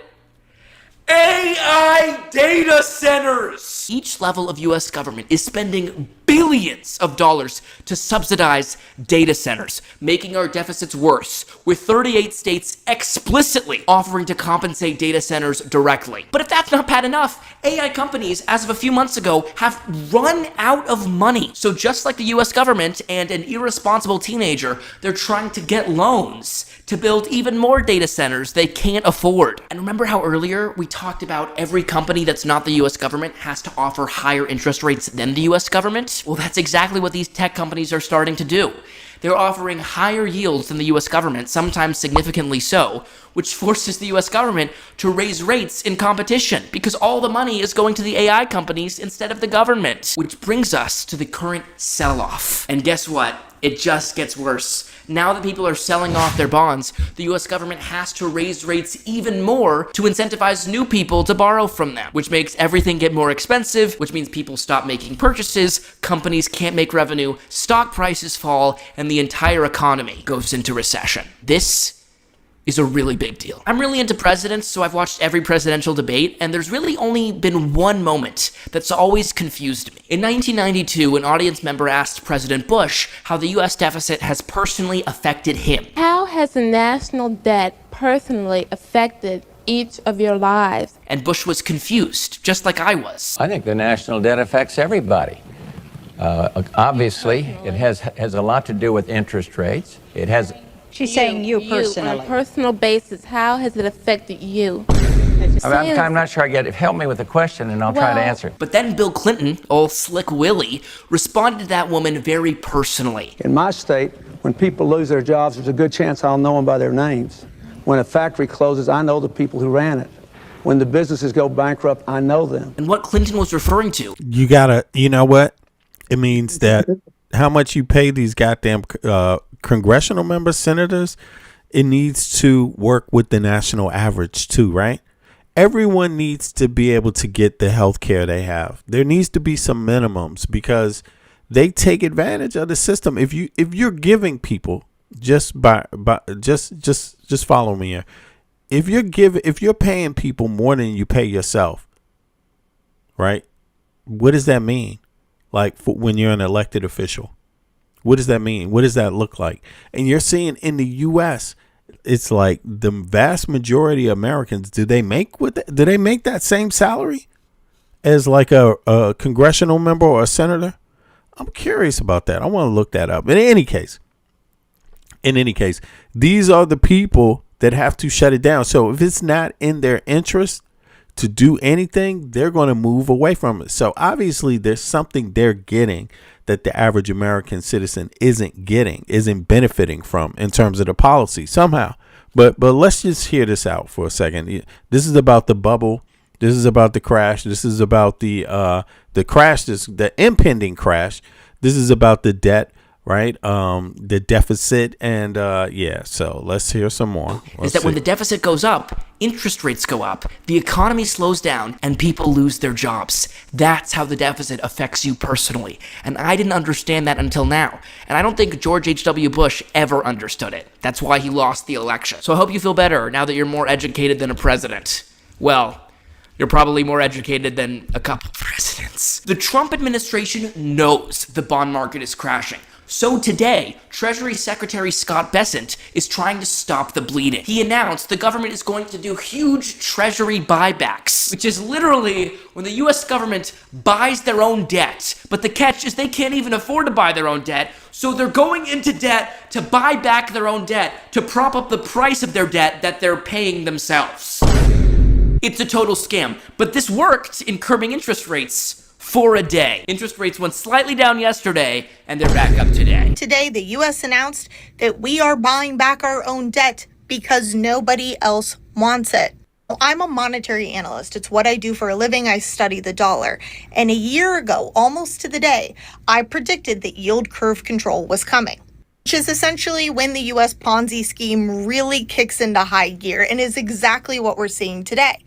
AI data centers! Each level of US government is spending billions of dollars to subsidize data centers, making our deficits worse, with 38 states explicitly offering to compensate data centers directly. But if that's not bad enough, AI companies, as of a few months ago, have run out of money. So just like the US government and an irresponsible teenager, they're trying to get loans to build even more data centers they can't afford. And remember how earlier we talked about every company that's not the US government has to offer higher interest rates than the US government? Well, that's exactly what these tech companies are starting to do. They're offering higher yields than the US government, sometimes significantly so, which forces the US government to raise rates in competition because all the money is going to the AI companies instead of the government. Which brings us to the current sell-off. And guess what? It just gets worse. Now that people are selling off their bonds, the US government has to raise rates even more to incentivize new people to borrow from them, which makes everything get more expensive, which means people stop making purchases, companies can't make revenue, stock prices fall, and the entire economy goes into recession. This is a really big deal. I'm really into presidents, so I've watched every presidential debate, and there's really only been one moment that's always confused me. In 1992, an audience member asked President Bush how the US deficit has personally affected him. How has the national debt personally affected each of your lives? And Bush was confused, just like I was. I think the national debt affects everybody. Obviously, it has a lot to do with interest rates. It has. She's saying you personally. On a personal basis, how has it affected you? I'm not sure I get it. Help me with the question and I'll try to answer it. But then Bill Clinton, old Slick Willie, responded to that woman very personally. In my state, when people lose their jobs, there's a good chance I'll know them by their names. When a factory closes, I know the people who ran it. When the businesses go bankrupt, I know them. And what Clinton was referring to. You know what? It means that how much you pay these goddamn congressional members, senators, it needs to work with the national average too, right? Everyone needs to be able to get the health care they have. There needs to be some minimums because they take advantage of the system. If you're giving people just follow me here. If you're paying people more than you pay yourself, right? What does that mean? Like when you're an elected official, what does that mean? What does that look like? And you're seeing in the U.S., it's like the vast majority of Americans, do they make that same salary as like a congressional member or a senator? I'm curious about that. I want to look that up. In any case, these are the people that have to shut it down. So if it's not in their interest to do anything, they're going to move away from it. So obviously there's something they're getting that the average American citizen isn't benefiting from in terms of the policy somehow. But let's just hear this out for a second. This is about the bubble. This is about the crash. This is about the crash, the impending crash. This is about the debt, right? The deficit. And so let's hear some more. When the deficit goes up, interest rates go up, the economy slows down, and people lose their jobs. That's how the deficit affects you personally. And I didn't understand that until now. And I don't think George H.W. Bush ever understood it. That's why he lost the election. So I hope you feel better now that you're more educated than a president. Well, you're probably more educated than a couple presidents. The Trump administration knows the bond market is crashing. So today, Treasury Secretary Scott Bessent is trying to stop the bleeding. He announced the government is going to do huge Treasury buybacks, which is literally when the US government buys their own debt. But the catch is they can't even afford to buy their own debt, so they're going into debt to buy back their own debt to prop up the price of their debt that they're paying themselves. It's a total scam, but this worked in curbing interest rates for a day. Interest rates went slightly down yesterday, and they're back up today. Today, the U.S. announced that we are buying back our own debt because nobody else wants it. I'm a monetary analyst. It's what I do for a living. I study the dollar. And a year ago, almost to the day, I predicted that yield curve control was coming, which is essentially when the U.S. Ponzi scheme really kicks into high gear and is exactly what we're seeing today.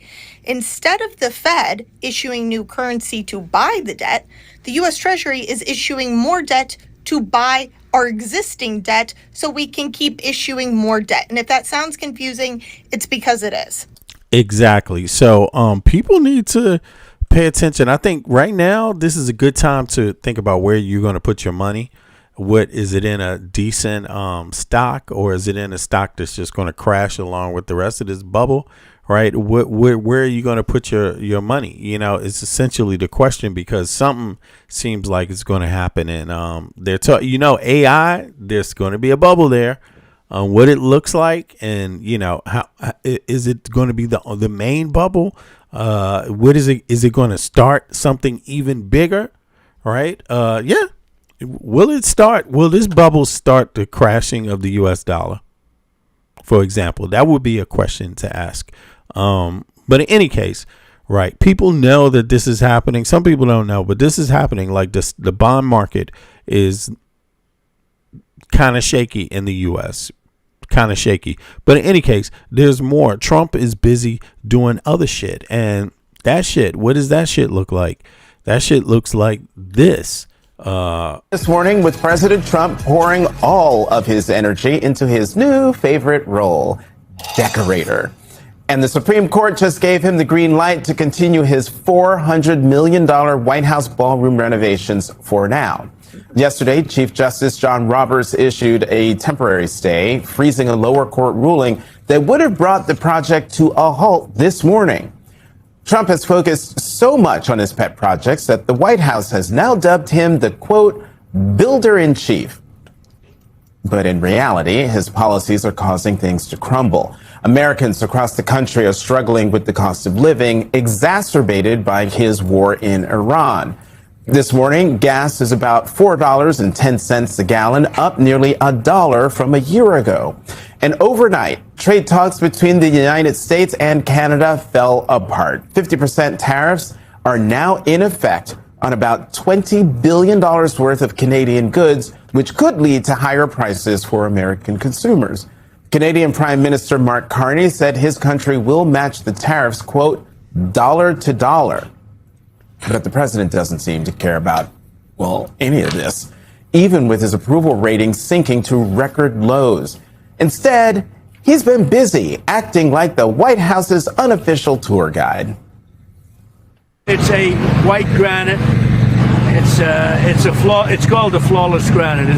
Instead of the Fed issuing new currency to buy the debt, the U.S. Treasury is issuing more debt to buy our existing debt so we can keep issuing more debt. And if that sounds confusing, it's because it is. Exactly. So people need to pay attention. I think right now this is a good time to think about where you're going to put your money. What is it in a decent stock, or is it in a stock that's just going to crash along with the rest of this bubble? Right? Where are you going to put your money? You know, it's essentially the question, because something seems like it's going to happen. And they're AI, there's going to be a bubble there. What it looks like, and how is it going to be the main bubble? What is it? Is it going to start something even bigger? Right? Yeah. Will this bubble start the crashing of the US dollar? For example, that would be a question to ask. But in any case, right, people know that this is happening. Some people don't know, but this is happening. Like the bond market is kind of shaky in the US, kind of shaky. But in any case, there's more. Trump is busy doing other shit. And that shit, what does that shit look like? That shit looks like this. This morning, with President Trump pouring all of his energy into his new favorite role, decorator. And the Supreme Court just gave him the green light to continue his $400 million White House ballroom renovations for now. Yesterday, Chief Justice John Roberts issued a temporary stay, freezing a lower court ruling that would have brought the project to a halt this morning. Trump has focused so much on his pet projects that the White House has now dubbed him the, quote, builder-in-chief. But in reality, his policies are causing things to crumble. Americans across the country are struggling with the cost of living, exacerbated by his war in Iran. This morning, gas is about $4.10 a gallon, up nearly $1 from a year ago. And overnight, trade talks between the United States and Canada fell apart. 50% tariffs are now in effect on about $20 billion worth of Canadian goods, which could lead to higher prices for American consumers. Canadian Prime Minister Mark Carney said his country will match the tariffs, quote, dollar to dollar. But the president doesn't seem to care about, well, any of this, even with his approval rating sinking to record lows. Instead, he's been busy acting like the White House's unofficial tour guide. It's a white granite. It's called a flawless granite.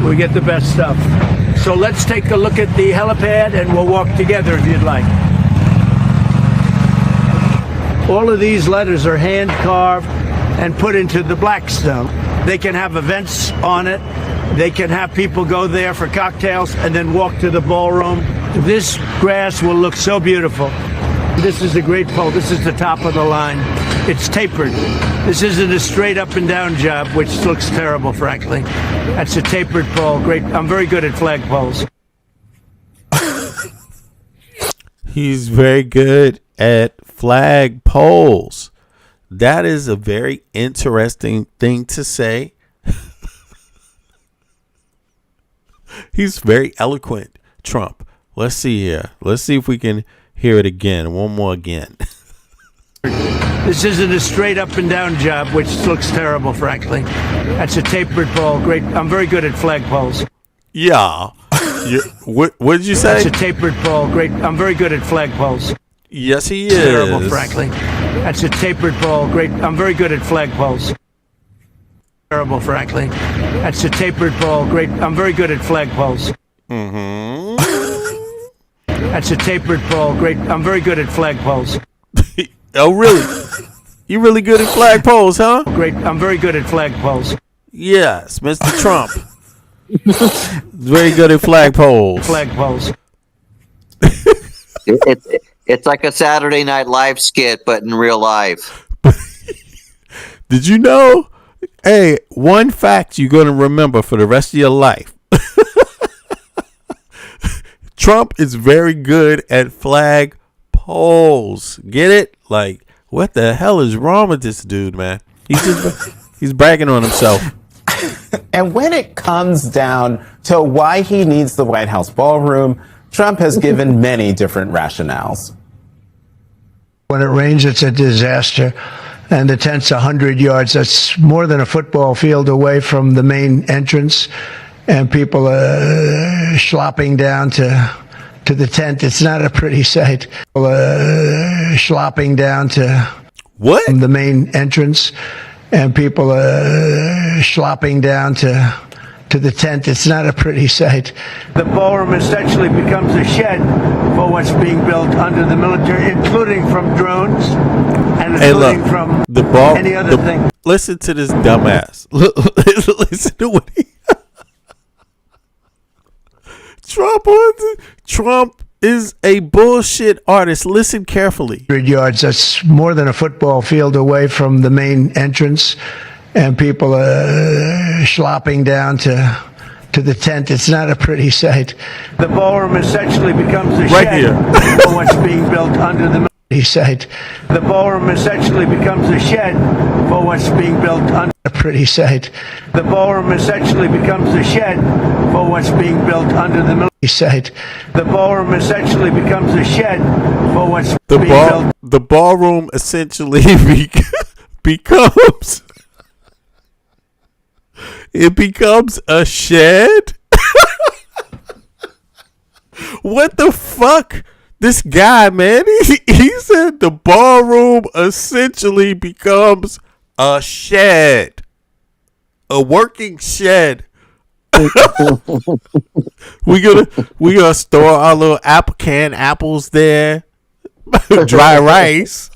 We get the best stuff. So let's take a look at the helipad and we'll walk together if you'd like. All of these letters are hand carved and put into the black stone. They can have events on it. They can have people go there for cocktails and then walk to the ballroom. This grass will look so beautiful. This is a great pole. This is the top of the line. It's tapered. This isn't a straight up and down job, which looks terrible, frankly. That's a tapered pole. Great. I'm very good at flagpoles. He's very good at flagpoles. That is a very interesting thing to say. He's very eloquent, Trump. Let's see here. Let's see if we can hear it again. One more again. This isn't a straight up and down job, which looks terrible, frankly. That's a tapered pole. Great. I'm very good at flagpoles. Yeah. What did you say? That's a tapered pole. Great. I'm very good at flagpoles. Yes, he is. Terrible, frankly. That's a tapered pole. Great. I'm very good at flagpoles. Terrible, frankly. That's a tapered ball. Great. I'm very good at flagpoles. Mm-hmm. That's a tapered ball. Great. I'm very good at flagpoles. Oh, really? You really good at flagpoles, huh? Great. I'm very good at flagpoles. Yes, Mr. Trump. Very good at flagpoles. Flagpoles. It's like a Saturday Night Live skit, but in real life. Did you know? Hey, one fact you're going to remember for the rest of your life. Trump is very good at flag poles. Get it? Like, what the hell is wrong with this dude, man? He's bragging on himself. And when it comes down to why he needs the White House ballroom, Trump has given many different rationales. When it rains, it's a disaster. And the tent's 100 yards. That's more than a football field away from the main entrance. And people are slopping down to the tent. It's not a pretty sight. Slopping down to the main entrance. And people are slopping down to the tent. It's not a pretty sight. The ballroom essentially becomes a shed for what's being built under the military, including from drones and including from any other thing. Listen to this dumbass. Listen to what he... Trump is a bullshit artist. Listen carefully. 100 yards. That's more than a football field away from the main entrance. And people are slopping down to the tent. It's not a pretty sight. The ballroom essentially becomes a shed for what's being built under the military site. The ballroom essentially becomes a shed for what's being built under a pretty sight. The ballroom essentially becomes a shed for what's being built under the military site. The ballroom essentially becomes a shed for what's being built. The ballroom essentially becomes... It becomes a shed? What the fuck? This guy, man, he said the ballroom essentially becomes a shed. A working shed. we gonna store our little canned apples there. Dry rice.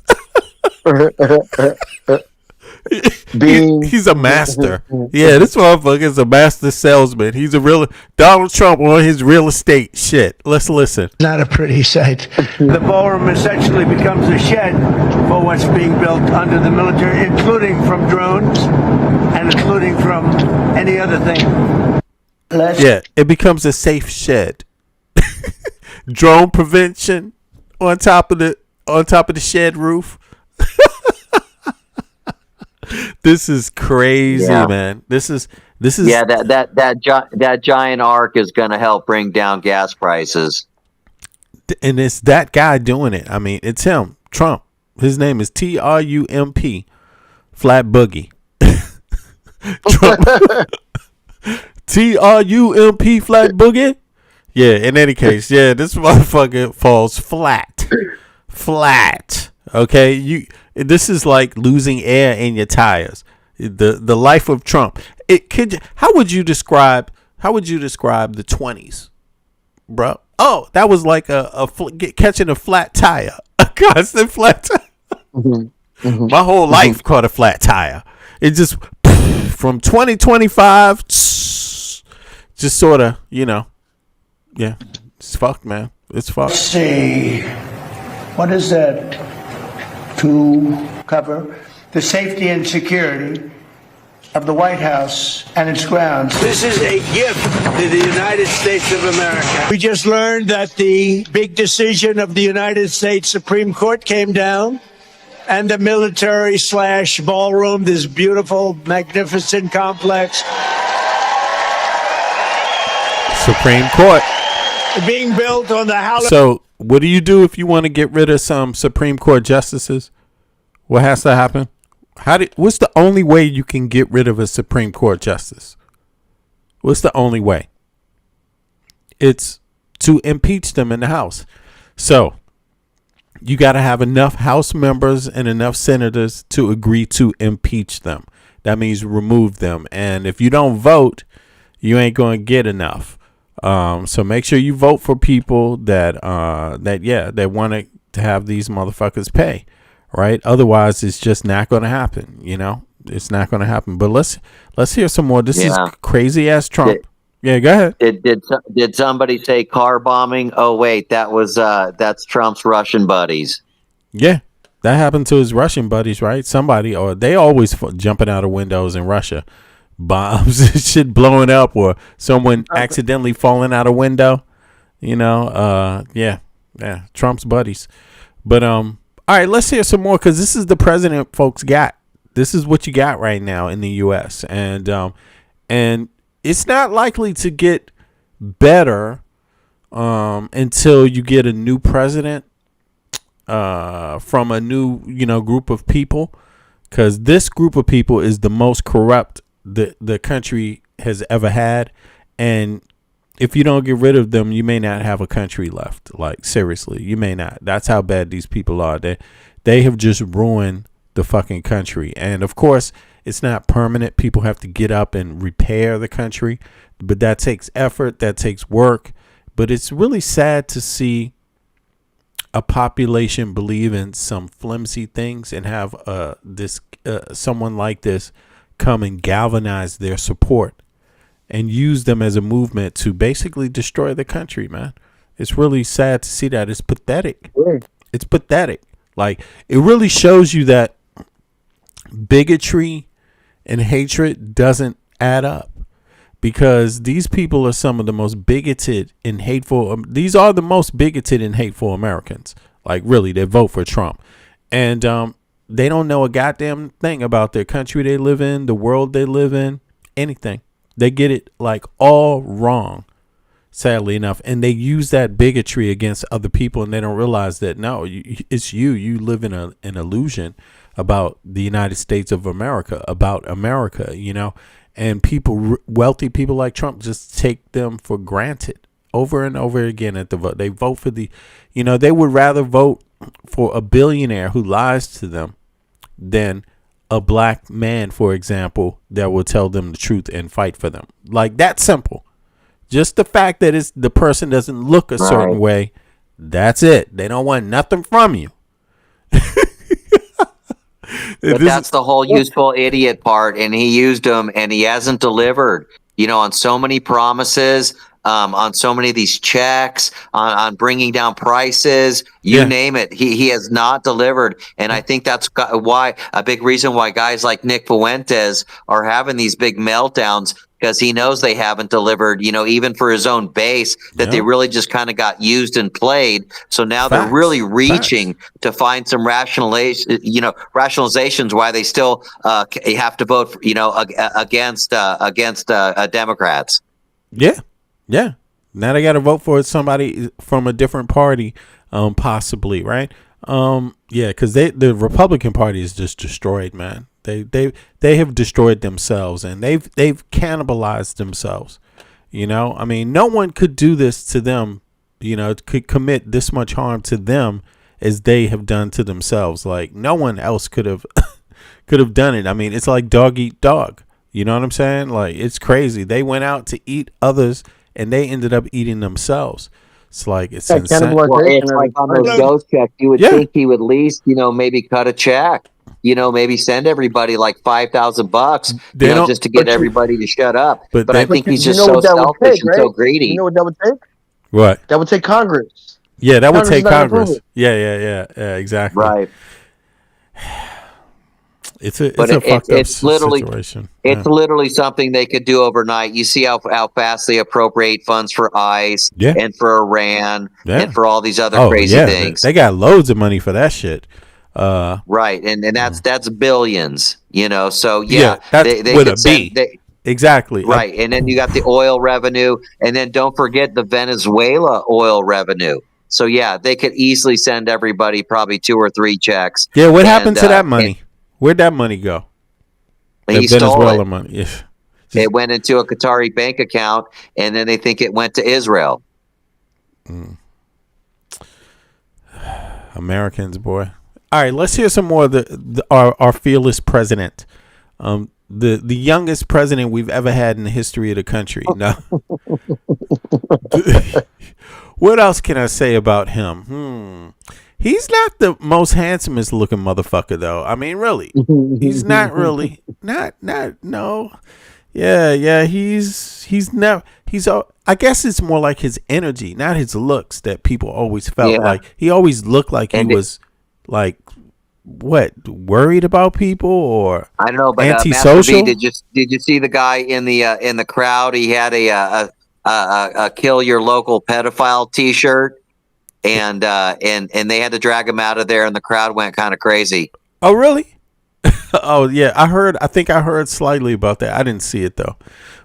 He's a master. Yeah, this motherfucker is a master salesman. He's a real Donald Trump on his real estate shit. Let's listen. Not a pretty sight. The ballroom essentially becomes a shed for what's being built under the military, including from drones and including from any other thing. Yeah, it becomes a safe shed. Drone prevention on top of the shed roof. This is crazy, man. This is that giant arc is going to help bring down gas prices. And it's that guy doing it. I mean, it's him, Trump. His name is Trump, Flat Boogie. Trump. Trump, Flat Boogie. Yeah. In any case, yeah, this motherfucker falls flat. Okay, this is like losing air in your tires. The life of Trump. How would you describe the 20s, bro? Oh, that was like catching a flat tire, a constant flat tire. My whole life caught a flat tire. It just from 2025, just sort of, yeah, it's fucked, man. It's fucked. Let's see, what is that? To cover the safety and security of the White House and its grounds. This is a gift to the United States of America. We just learned that the big decision of the United States Supreme Court came down, and the military/ballroom, this beautiful, magnificent complex. Supreme Court. Being built on the House. So, what do you do if you want to get rid of some Supreme Court justices? What has to happen? What's the only way you can get rid of a Supreme Court justice? What's the only way? It's to impeach them in the House. So, you got to have enough House members and enough senators to agree to impeach them. that means remove them. And if you don't vote, you ain't going to get enough. So make sure you vote for people that want to have these motherfuckers pay, right? Otherwise, it's just not going to happen. It's not going to happen. But let's hear some more. This is crazy ass Trump. Go ahead. Did somebody say car bombing? Oh wait, that's Trump's Russian buddies. Yeah, that happened to his Russian buddies, right? Somebody, or they always jumping out of windows in Russia. Bombs, shit blowing up, or someone accidentally falling out a window. Trump's buddies. But all right, let's hear some more, because this is the president folks got. This is what you got right now in the U.S. and it's not likely to get better until you get a new president from a new group of people, because this group of people is the most corrupt the country has ever had, and if you don't get rid of them, you may not have a country left. Like, seriously, you may not. That's how bad these people are. They have just ruined the fucking country. And of course, it's not permanent. People have to get up and repair the country, but that takes effort, that takes work. But it's really sad to see a population believe in some flimsy things and have someone like this come and galvanize their support and use them as a movement to basically destroy the country, man. It's really sad to see that. It's pathetic. It's pathetic. Like, it really shows you that bigotry and hatred doesn't add up, because these people are some of the most bigoted and hateful. These are the most bigoted and hateful Americans. Like, really, they vote for Trump. And they don't know a goddamn thing about their country they live in, the world they live in, anything. They get it like all wrong, sadly enough. And they use that bigotry against other people, and they don't realize that, no, it's you. You live in an illusion about the United States of America, about America, and people, wealthy people like Trump, just take them for granted over and over again at the vote. They vote for they would rather vote for a billionaire who lies to them than a black man, for example, that will tell them the truth and fight for them. Like, that simple. Just the fact that the person doesn't look a certain way, that's it. They don't want nothing from you. But that's the whole useful idiot part, and he used them, and he hasn't delivered. On so many promises, on so many of these checks, on bringing down prices, you name it. He has not delivered, and I think that's why a big reason why guys like Nick Fuentes are having these big meltdowns, because he knows they haven't delivered, even for his own base, that they really just kind of got used and played. So now they're really reaching to find some rationalizations why they still have to vote, against Democrats. Yeah. Yeah. Now they got to vote for somebody from a different party, possibly, right? Because the Republican Party is just destroyed, man. They have destroyed themselves, and they've cannibalized themselves. I mean, no one could do this to them. Could commit this much harm to them as they have done to themselves. Like, no one else could have done it. I mean, it's like dog eat dog. You know what I'm saying? Like, it's crazy. They went out to eat others, and they ended up eating themselves. It's like, it's insane. Well, it's like on those ghost checks, you would think he would at least, maybe cut a check. Maybe send everybody like $5,000, just to get everybody to shut up. But I think he's just so selfish and so greedy. You know what that would take? What? That would take Congress. Yeah, that would take Congress. Yeah, exactly. Right. It's a fucked up situation. It's literally something they could do overnight. You see how fast they appropriate funds for ICE and for Iran and for all these other crazy things. They got loads of money for that shit. Right, and that's billions, So that's they with could a B. Exactly. Right, and then you got the oil revenue, and then don't forget the Venezuela oil revenue. So they could easily send everybody probably 2 or 3 checks. Yeah, what happened to that money? Where'd that money go? He stole Venezuela it. Money. Yeah. It went into a Qatari bank account, and then they think it went to Israel. Americans, boy. All right, let's hear some more of our fearless president. the youngest president we've ever had in the history of the country. No. What else can I say about him? He's not the most handsomest looking motherfucker, though. I mean, really, he's not really. Not no. Yeah. He's never. I guess it's more like his energy, not his looks, that people always felt like he always looked like he was like worried about people or I don't know, but antisocial. Master B, did you see the guy in the crowd? He had a kill your local pedophile T-shirt. And they had to drag him out of there, and the crowd went kind of crazy. Oh, really? Oh, yeah. I think I heard slightly about that. I didn't see it though.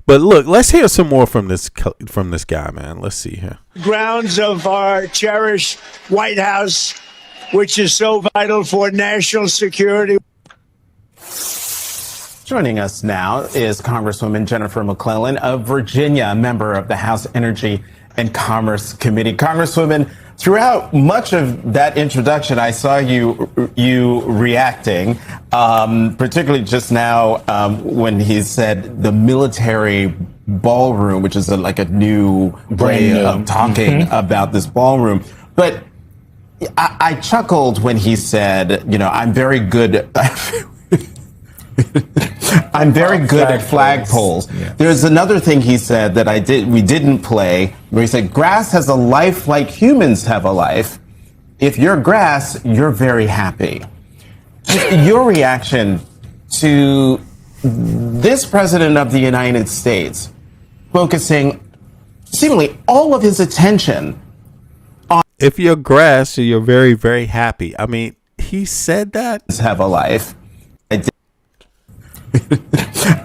But look, let's hear some more from this guy, man. Let's see here. Grounds of our cherished White House, which is so vital for national security. Joining us now is Congresswoman Jennifer McClellan of Virginia, a member of the House Energy and Commerce Committee. Congresswoman, throughout much of that introduction, I saw you reacting, particularly just now when he said the military ballroom, which is like a new way of talking about this ballroom. But I chuckled when he said, I'm very good. I'm very good at flagpoles. Yeah. There's another thing he said that we didn't play, where he said, grass has a life like humans have a life. If you're grass, you're very happy. Your reaction to this president of the United States focusing seemingly all of his attention on if you're grass, you're very, very happy. I mean, he said that. Have a life.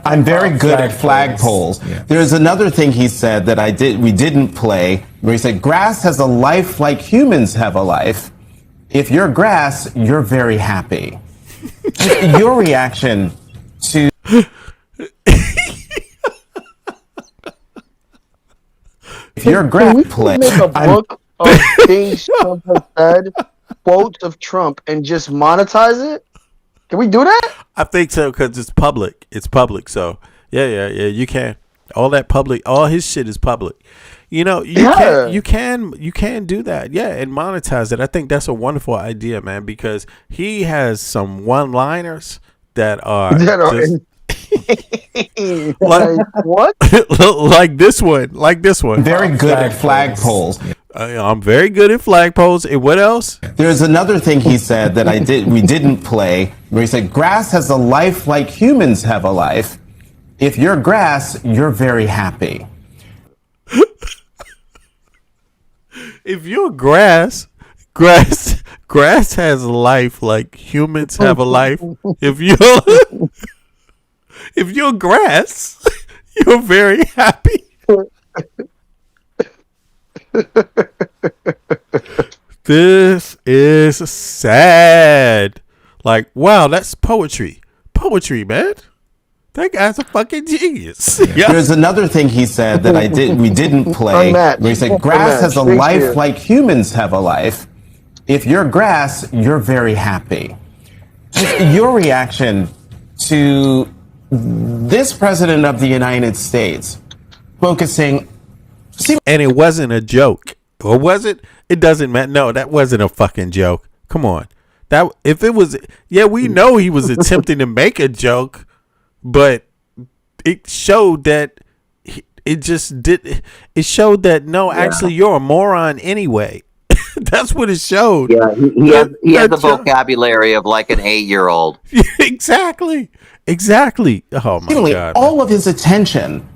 I'm very good at flagpoles. Yeah. There's another thing he said that we didn't play, where he said, grass has a life like humans have a life. If you're grass, you're very happy. Your reaction to if you're grass play, make a book of things Trump has said, quotes of Trump, and just monetize it? Can we do that? I think so, because it's public. It's public. So yeah. You can. All that public. All his shit is public. You can do that. Yeah, and monetize it. I think that's a wonderful idea, man, because he has some one-liners that are like what? like this one. Very good at flagpoles. I'm very good at flagpoles. And what else? There's another thing he said that we didn't play, where he said, grass has a life like humans have a life. If you're grass, you're very happy. If you're grass has a life like humans have a life. If you're grass, you're very happy. This is sad. Like, wow, that's poetry. Poetry, man. That guy's a fucking genius. Yeah. There's another thing he said that we didn't play, where he said, grass has a life like humans have a life. If you're grass, you're very happy. Your reaction to this president of the United States focusing. And it wasn't a joke. Or was it? It doesn't matter. No, that wasn't a fucking joke. Come on. That if it was, we know he was attempting to make a joke, but it showed that it showed that actually you're a moron anyway. That's what it showed. Yeah, he had the vocabulary of like an 8-year-old. Exactly. Oh my God. All of his attention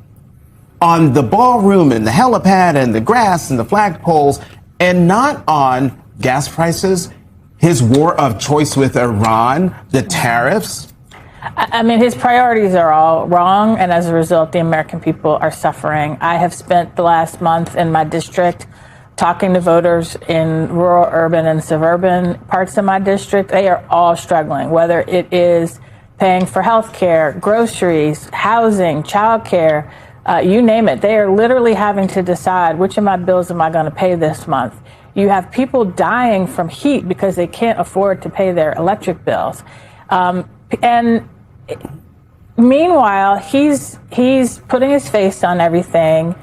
on the ballroom and the helipad and the grass and the flagpoles, and not on gas prices, his war of choice with Iran, the tariffs. I mean, his priorities are all wrong, and as a result, the American people are suffering. I have spent the last month in my district talking to voters in rural, urban, and suburban parts of my district. They are all struggling, whether it is paying for health care, groceries, housing, childcare, you name it. They are literally having to decide, which of my bills am I going to pay this month? You have people dying from heat because they can't afford to pay their electric bills. And Meanwhile, he's putting his face on everything,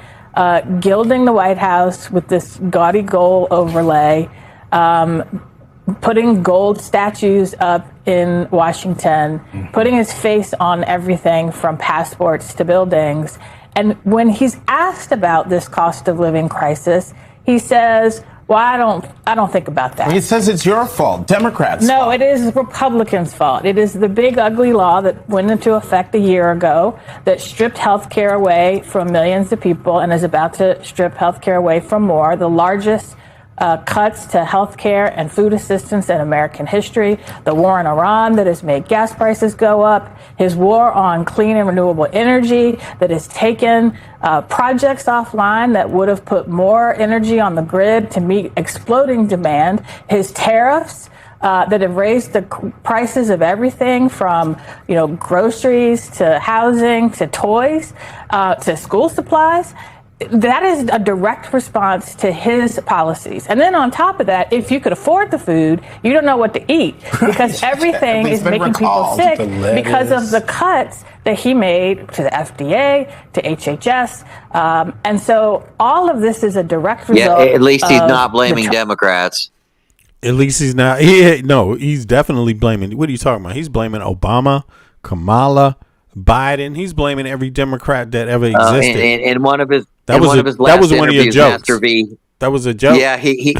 gilding the White House with this gaudy gold overlay, putting gold statues up in Washington, putting his face on everything from passports to buildings. And when he's asked about this cost of living crisis, he says, well, I don't think about that. He says it's your fault, Democrats' No, fault. it is Republicans' fault. It is the big ugly law that went into effect a year ago that stripped health care away from millions of people and is about to strip health care away from more. The largest cuts to health care and food assistance in American history, the war in Iran that has made gas prices go up, his war on clean and renewable energy that has taken projects offline that would have put more energy on the grid to meet exploding demand, his tariffs that have raised the prices of everything from, groceries to housing to toys to school supplies. That is a direct response to his policies. And then on top of that, if you could afford the food, you don't know what to eat because everything is making people sick because of the cuts that he made to the FDA, to HHS. And so all of this is a direct result. Yeah, at least he's not blaming Democrats. At least he's not. He's definitely blaming. What are you talking about? He's blaming Obama, Kamala, Biden. He's blaming every Democrat that ever existed. And one of his that was one of your jokes. That was a joke. Yeah, he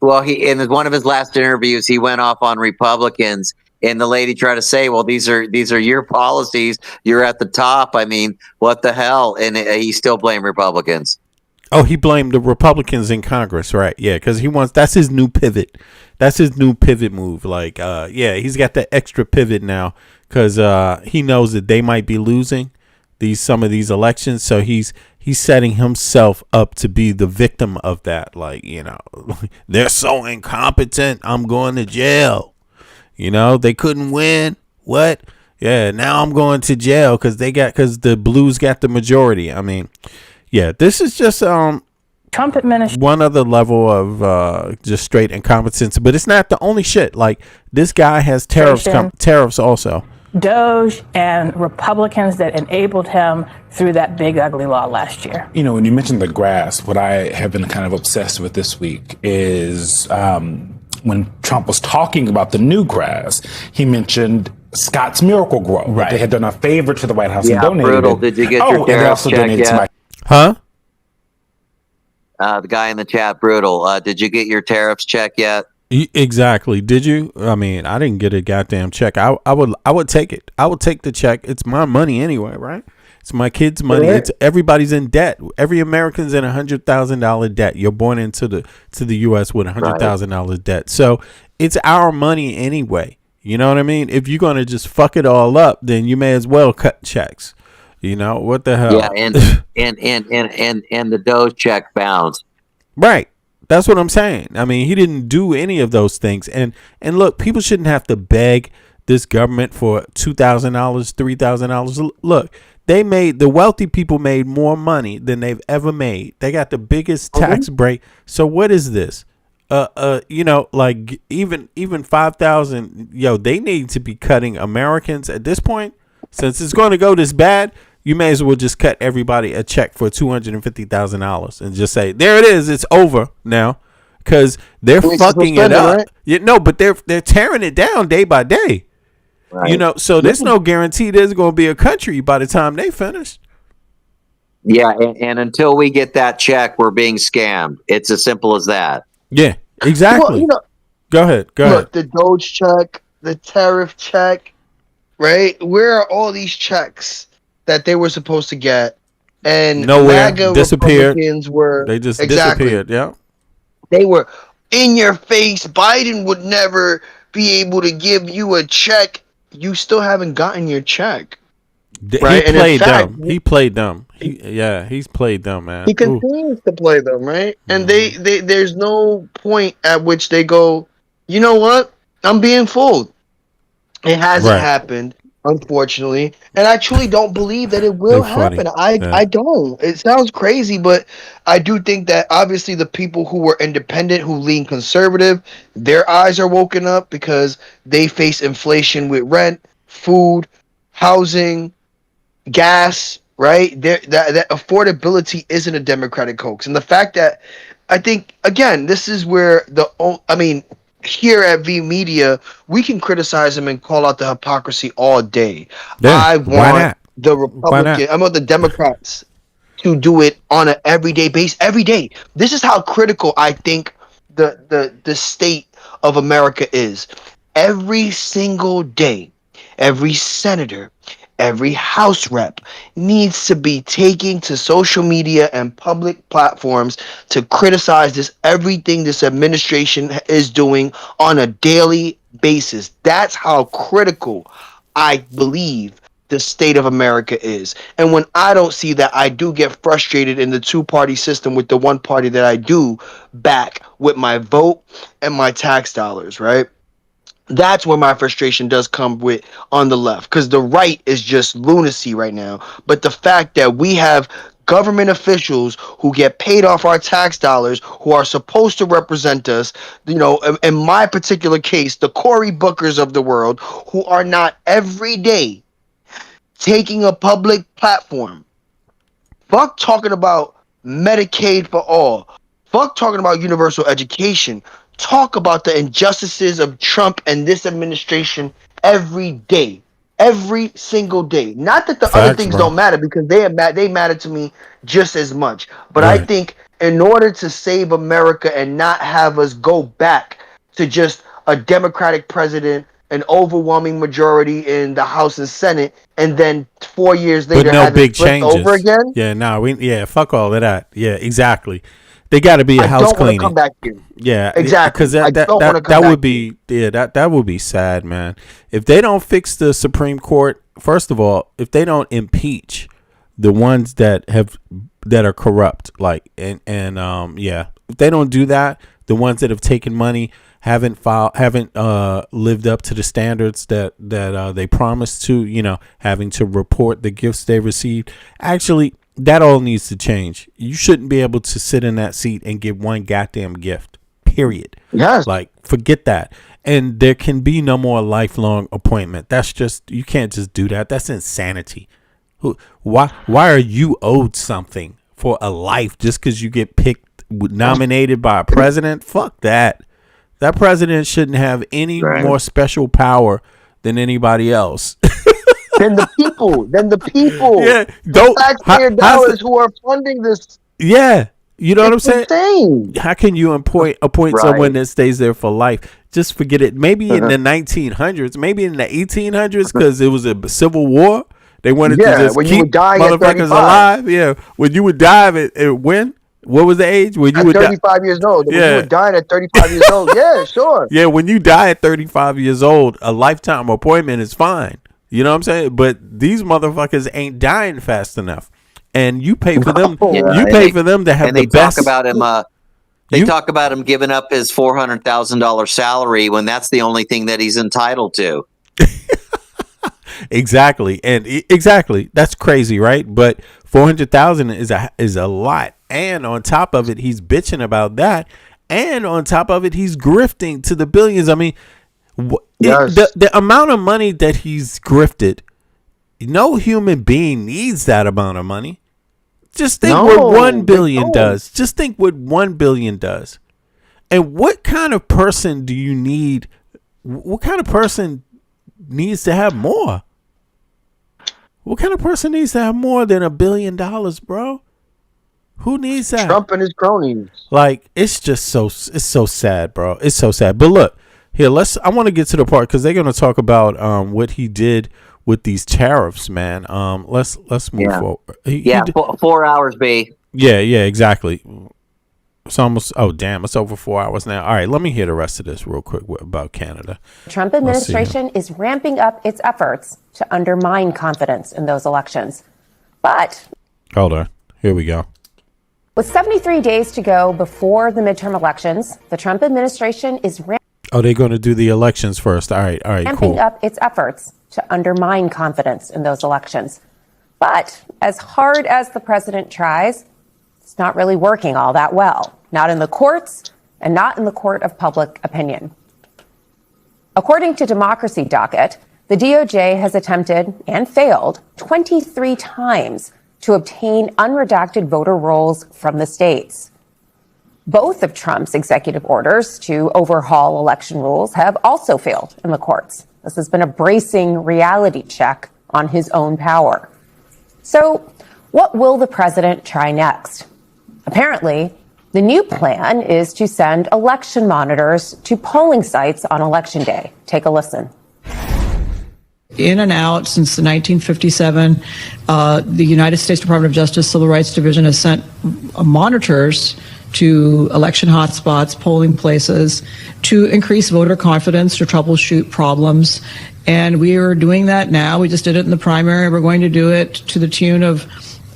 in one of his last interviews, he went off on Republicans, and the lady tried to say, "Well, these are your policies. You're at the top. I mean, what the hell?" And he still blamed Republicans. Oh, he blamed the Republicans in Congress, right? Yeah, because that's his new pivot. That's his new pivot move. Like, he's got that extra pivot now because he knows that they might be losing some of these elections. So he's setting himself up to be the victim of that. Like, they're so incompetent. I'm going to jail. They couldn't win. What? Yeah, now I'm going to jail because the Blues got the majority. I mean, yeah, this is just Trump administration. One other level of just straight incompetence, but it's not the only shit. Like, this guy has tariffs also. Doge and Republicans that enabled him through that big ugly law last year. When you mentioned the grass, what I have been kind of obsessed with this week is when Trump was talking about the new grass, he mentioned Scott's Miracle Grow. Right. They had done a favor to the White House and donated brutal. Did you get your tariff check yet? Huh? The guy in the chat, brutal. Did you get your tariffs check yet? Exactly. Did you? I mean, I didn't get a goddamn check. I would take it. I would take the check. It's my money anyway, right? It's my kids' money. It's everybody's in debt. Every American's in $100,000 debt. You're born into the U.S. with $100,000 debt. So it's our money anyway. You know what I mean? If you're gonna just fuck it all up, then you may as well cut checks. What the hell? Yeah, and the Doge check bounced. Right. That's what I'm saying. I mean, he didn't do any of those things. And look, people shouldn't have to beg this government for $2,000, $3,000. Look, the wealthy people made more money than they've ever made. They got the biggest tax break. So what is this? Like even 5,000, they need to be cutting Americans at this point. Since it's going to go this bad, you may as well just cut everybody a check for $250,000 and just say, there it is. It's over now, because they're fucking it up. Right? But they're tearing it down day by day. Right. So there's no guarantee there's going to be a country by the time they finish. Yeah, and until we get that check, we're being scammed. It's as simple as that. Yeah, exactly. Well, go ahead. Look, the Doge check, the tariff check, right? Where are all these checks that they were supposed to get? And nowhere. MAGA Disappeared. They just disappeared. Yeah. They were in your face. Biden would never be able to give you a check. You still haven't gotten your check. Right? He played dumb. He played dumb. He's played dumb, man. He continues to play them, right? And they there's no point at which they go, you know what? I'm being fooled. It hasn't happened, unfortunately, and I truly don't believe that it will happen. I don't. It sounds crazy, but I do think that obviously the people who were independent, who lean conservative, their eyes are woken up because they face inflation with rent, food, housing, gas, right? That affordability isn't a Democratic hoax, and the fact that I think again, this is where here at V Media, we can criticize him and call out the hypocrisy all day. Yeah, I why want not? the Why not? Republican, I want the Democrats to do it on an everyday base, every day. This is how critical I think the state of America is. Every single day, every senator, every House rep needs to be taking to social media and public platforms to criticize everything this administration is doing on a daily basis. That's how critical I believe the state of America is. And when I don't see that, I do get frustrated in the two-party system with the one party that I do back with my vote and my tax dollars, right? That's where my frustration does come with on the left, because the right is just lunacy right now. But the fact that we have government officials who get paid off our tax dollars, who are supposed to represent us, in my particular case, the Cory Bookers of the world, who are not every day taking a public platform. Fuck talking about Medicaid for all. Fuck talking about universal education. Talk about the injustices of Trump and this administration every day. Every single day. Not that the other Facts, things bro. don't matter, because they matter to me just as much. But I Right. think in order to save America and not have us go back to just a Democratic president, an overwhelming majority in the House and Senate, and then 4 years But later no have it big flipped over changes. again. Yeah, fuck all of that. Yeah, exactly. They got to be a I house don't want to cleaning. come back here. Yeah, Exactly. because I don't want to come that back would be that would be sad, man. If they don't fix the Supreme Court, first of all, if they don't impeach the ones that are corrupt, like if they don't do that, the ones that have taken money, haven't lived up to the standards that they promised to, having to report the gifts they received. Actually, that all needs to change. You shouldn't be able to sit in that seat and get one goddamn gift. Period. Yes. Like, forget that. And there can be no more lifelong appointment. That's just, you can't just do that. That's insanity. Why are you owed something for a life just because you get nominated by a president? Fuck that. That president shouldn't have any more special power than anybody else. Than the people. Yeah, the taxpayer dollars who are funding this. Yeah, you know what I'm saying? Insane. How can you appoint someone that stays there for life? Just forget it. Maybe in the 1900s, maybe in the 1800s, because it was a civil war. They wanted to just when you keep would die at motherfuckers 35. alive. Yeah, when you would die at when? What was the age when you At would 35 years old. When you would die at 35 years old. Yeah, sure. Yeah, when you die at 35 years old, a lifetime appointment is fine. You know what I'm saying? But these motherfuckers ain't dying fast enough, and you pay for them. You pay for them to have the best. Talk about him. They talk about him giving up his $400,000 salary when that's the only thing that he's entitled to. Exactly, and exactly, that's crazy, right? But 400,000 is a lot, and on top of it, he's bitching about that, and on top of it, he's grifting to the billions. I mean. The amount of money that he's grifted, no human being needs that amount of money. Just think what 1 billion does. Just think what 1 billion does. And what kind of person do you need? What kind of person needs to have more? What kind of person needs to have more than $1 billion, bro? Who needs that? Trump and his cronies. Like, it's so sad, bro. It's so sad. But look, here, I want to get to the part because they're going to talk about what he did with these tariffs, man. Let's move forward. 4 hours, B. Yeah, exactly. It's almost, it's over 4 hours now. All right, let me hear the rest of this real quick about Canada. The Trump administration is ramping up its efforts to undermine confidence in those elections. But hold on, here we go. With 73 days to go before the midterm elections, the Trump administration is they're going to do the elections first. All right, ramping up its efforts to undermine confidence in those elections. But as hard as the president tries, it's not really working all that well. Not in the courts and not in the court of public opinion. According to Democracy Docket, the DOJ has attempted and failed 23 times to obtain unredacted voter rolls from the states. Both of Trump's executive orders to overhaul election rules have also failed in the courts. This has been a bracing reality check on his own power. So, what will the president try next? Apparently, the new plan is to send election monitors to polling sites on Election Day. Take a listen. In and out since the 1957, the United States Department of Justice Civil Rights Division has sent monitors to election hotspots, polling places, to increase voter confidence, to troubleshoot problems. And we are doing that now. We just did it in the primary. We're going to do it to the tune of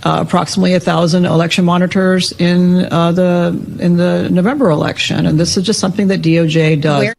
approximately 1,000 election monitors in the November election. And this is just something that DOJ does.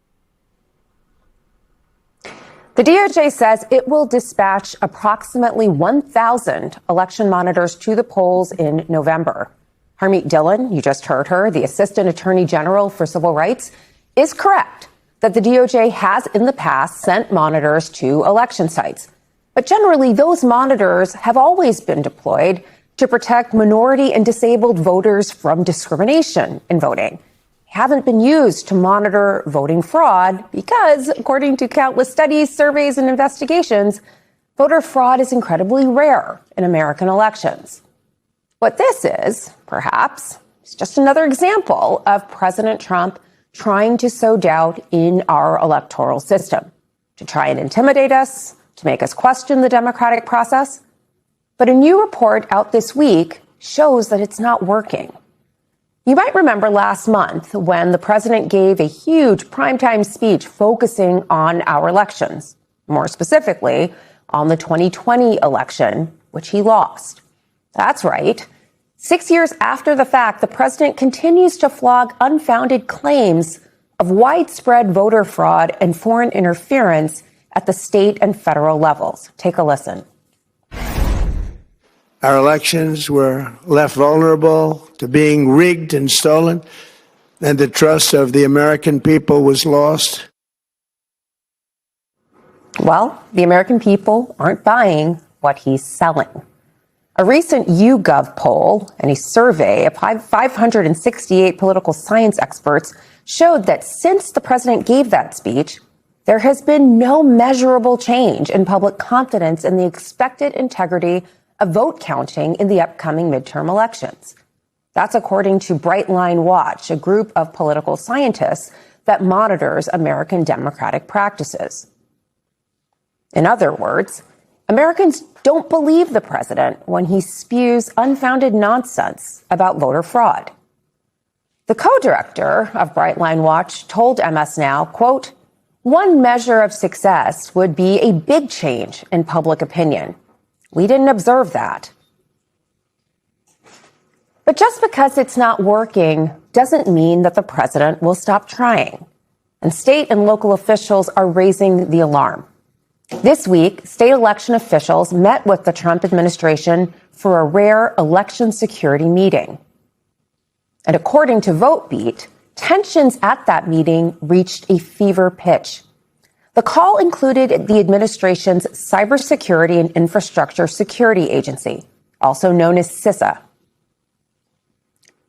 The DOJ says it will dispatch approximately 1,000 election monitors to the polls in November. Harmeet Dillon, you just heard her, the Assistant Attorney General for Civil Rights, is correct that the DOJ has in the past sent monitors to election sites. But generally, those monitors have always been deployed to protect minority and disabled voters from discrimination in voting. Haven't been used to monitor voting fraud because, according to countless studies, surveys, and investigations, voter fraud is incredibly rare in American elections. What this is, perhaps, is just another example of President Trump trying to sow doubt in our electoral system, to try and intimidate us, to make us question the democratic process. But a new report out this week shows that it's not working. You might remember last month when the president gave a huge primetime speech focusing on our elections, more specifically on the 2020 election, which he lost. That's right. 6 years after the fact, the president continues to flog unfounded claims of widespread voter fraud and foreign interference at the state and federal levels. Take a listen. Our elections were left vulnerable to being rigged and stolen, and the trust of the American people was lost. Well, the American people aren't buying what he's selling. A recent YouGov poll and a survey of 568 political science experts showed that since the president gave that speech, there has been no measurable change in public confidence in the expected integrity of vote counting in the upcoming midterm elections. That's according to Bright Line Watch, a group of political scientists that monitors American democratic practices. In other words, Americans don't believe the president when he spews unfounded nonsense about voter fraud. The co-director of Bright Line Watch told MS Now, quote, "One measure of success would be a big change in public opinion. We didn't observe that." But just because it's not working doesn't mean that the president will stop trying. And state and local officials are raising the alarm. This week, state election officials met with the Trump administration for a rare election security meeting. And according to VoteBeat, tensions at that meeting reached a fever pitch. The call included the administration's Cybersecurity and Infrastructure Security Agency, also known as CISA.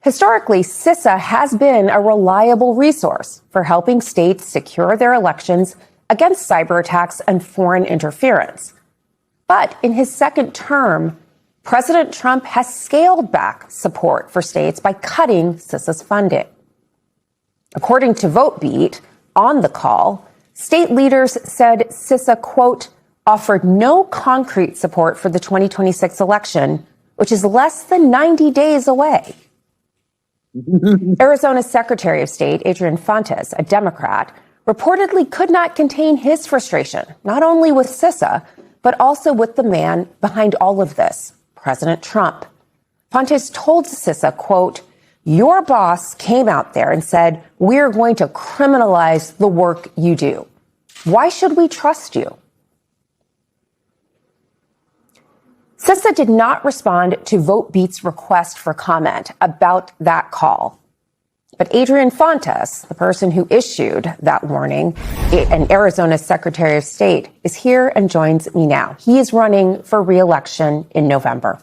Historically, CISA has been a reliable resource for helping states secure their elections against cyber attacks and foreign interference. But in his second term, President Trump has scaled back support for states by cutting CISA's funding. According to VoteBeat, on the call, state leaders said CISA, quote, offered no concrete support for the 2026 election, which is less than 90 days away. Arizona's Secretary of State, Adrian Fontes, a Democrat, reportedly could not contain his frustration, not only with CISA, but also with the man behind all of this, President Trump. Fontes told CISA, quote, "Your boss came out there and said, we're going to criminalize the work you do. Why should we trust you?" CISA did not respond to VoteBeat's request for comment about that call. But Adrian Fontes, the person who issued that warning, and Arizona's Secretary of State, is here and joins me now. He is running for re-election in November.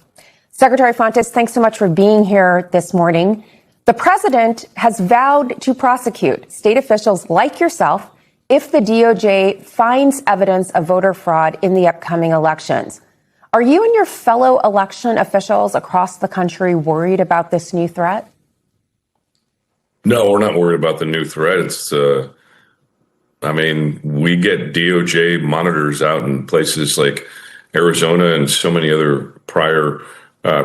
Secretary Fontes, thanks so much for being here this morning. The president has vowed to prosecute state officials like yourself if the DOJ finds evidence of voter fraud in the upcoming elections. Are you and your fellow election officials across the country worried about this new threat? No, we're not worried about the new threat. We get DOJ monitors out in places like Arizona and so many other prior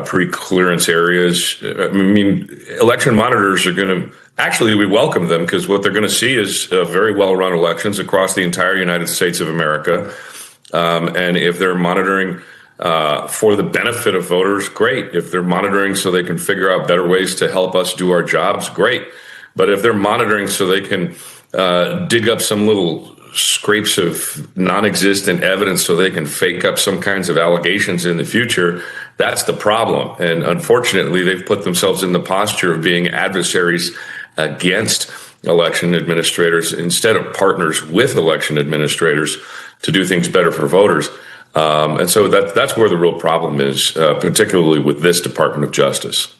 pre-clearance areas. Election monitors are going to, actually, we welcome them because what they're going to see is very well-run elections across the entire United States of America. And if they're monitoring for the benefit of voters, great. If they're monitoring so they can figure out better ways to help us do our jobs, great. But if they're monitoring so they can dig up some little scrapes of non-existent evidence so they can fake up some kinds of allegations in the future, that's the problem. And unfortunately, they've put themselves in the posture of being adversaries against election administrators instead of partners with election administrators to do things better for voters. And so that's where the real problem is, particularly with this Department of Justice.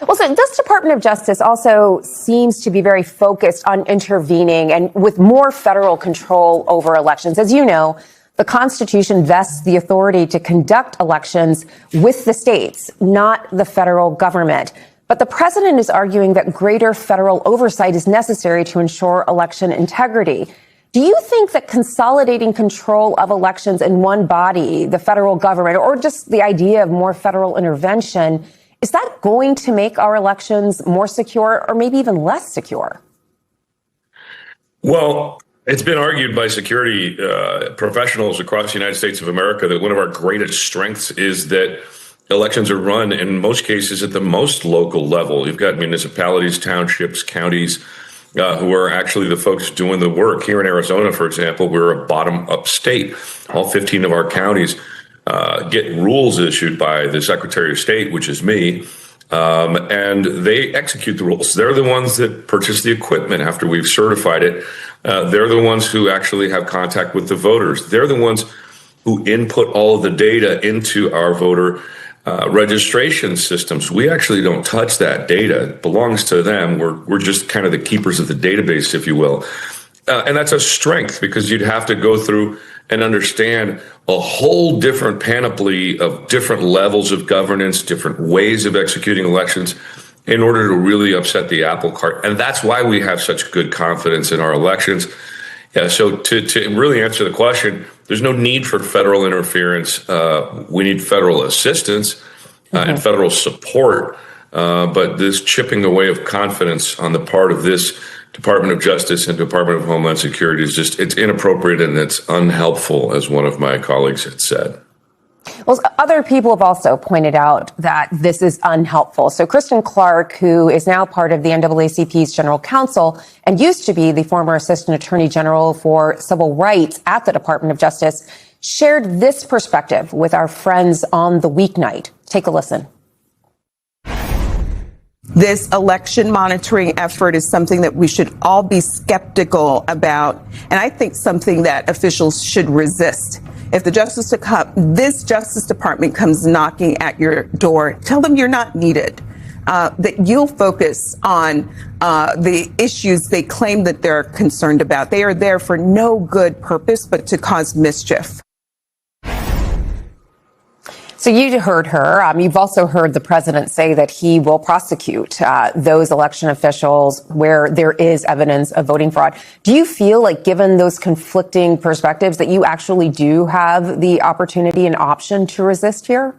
Well, so this Department of Justice also seems to be very focused on intervening and with more federal control over elections. As you know, the Constitution vests the authority to conduct elections with the states, not the federal government. But the president is arguing that greater federal oversight is necessary to ensure election integrity. Do you think that consolidating control of elections in one body, the federal government, or just the idea of more federal intervention, is that going to make our elections more secure or maybe even less secure? Well, it's been argued by security professionals across the United States of America that one of our greatest strengths is that elections are run in most cases at the most local level. You've got municipalities, townships, counties who are actually the folks doing the work. Here in Arizona, for example, we're a bottom-up state. All 15 of our counties get rules issued by the Secretary of State, which is me, and they execute the rules. They're the ones that purchase the equipment after we've certified it. They're the ones who actually have contact with the voters. They're the ones who input all of the data into our voter registration systems. We actually don't touch that data. It belongs to them. We're just kind of the keepers of the database, if you will. And that's a strength because you'd have to go through and understand a whole different panoply of different levels of governance, different ways of executing elections in order to really upset the apple cart. And that's why we have such good confidence in our elections. So to really answer the question, there's no need for federal interference. We need federal assistance and federal support. But this chipping away of confidence on the part of this Department of Justice and Department of Homeland Security is just, it's inappropriate and it's unhelpful, as one of my colleagues had said. Well, other people have also pointed out that this is unhelpful. So Kristen Clark, who is now part of the NAACP's general counsel and used to be the former assistant attorney general for civil rights at the Department of Justice, shared this perspective with our friends on the weeknight. Take a listen. This election monitoring effort is something that we should all be skeptical about, and I think something that officials should resist. If this Justice Department comes knocking at your door, tell them you're not needed, that you'll focus on the issues they claim that they're concerned about. They are there for no good purpose but to cause mischief. So you heard her. You've also heard the president say that he will prosecute those election officials where there is evidence of voting fraud. Do you feel like, given those conflicting perspectives, that you actually do have the opportunity and option to resist here?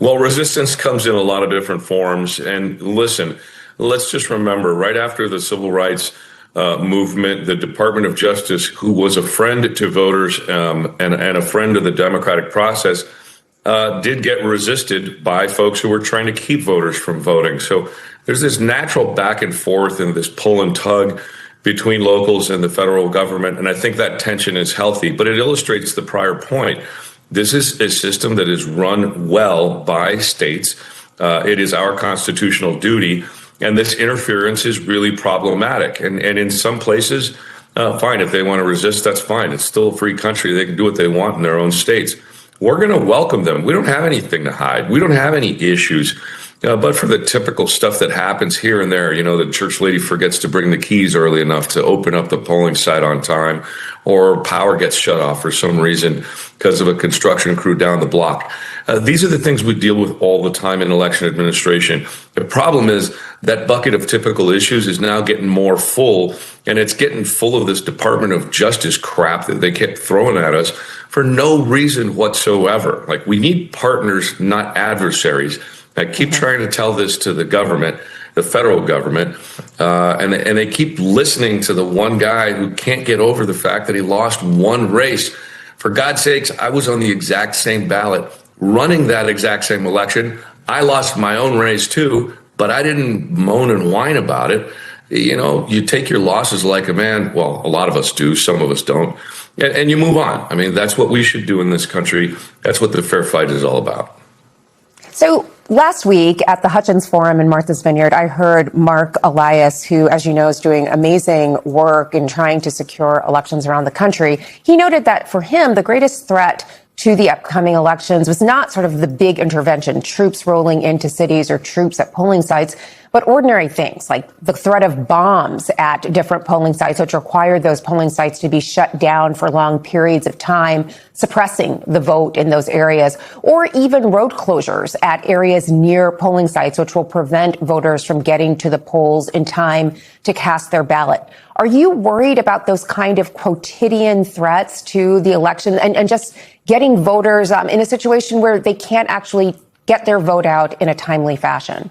Well, resistance comes in a lot of different forms. And listen, let's just remember, right after the civil rights movement, the Department of Justice, who was a friend to voters and a friend of the democratic process, did get resisted by folks who were trying to keep voters from voting. So there's this natural back and forth and this pull and tug between locals and the federal government. And I think that tension is healthy, but it illustrates the prior point. This is a system that is run well by states. It is our constitutional duty And this interference is really problematic. And in some places, fine, if they want to resist, that's fine. It's still a free country. They can do what they want in their own states. We're going to welcome them. We don't have anything to hide. We don't have any issues. But for the typical stuff that happens here and there, the church lady forgets to bring the keys early enough to open up the polling site on time, or power gets shut off for some reason because of a construction crew down the block. These are the things we deal with all the time in election administration. The problem is that bucket of typical issues is now getting more full, and it's getting full of this Department of Justice crap that they kept throwing at us for no reason whatsoever. Like, we need partners, not adversaries. I keep trying to tell this to the government, the federal government, and they keep listening to the one guy who can't get over the fact that he lost one race. For God's sakes, I was on the exact same ballot running that exact same election. I lost my own race too, but I didn't moan and whine about it. You take your losses like a man. Well, a lot of us do. Some of us don't. And you move on. I mean, that's what we should do in this country. That's what the fair fight is all about. So last week at the Hutchins Forum in Martha's Vineyard, I heard Mark Elias, who, as you know, is doing amazing work in trying to secure elections around the country. He noted that for him, the greatest threat to the upcoming elections was not sort of the big intervention, troops rolling into cities or troops at polling sites, but ordinary things like the threat of bombs at different polling sites, which require those polling sites to be shut down for long periods of time, suppressing the vote in those areas, or even road closures at areas near polling sites, which will prevent voters from getting to the polls in time to cast their ballot. Are you worried about those kind of quotidian threats to the election and just getting voters in a situation where they can't actually get their vote out in a timely fashion?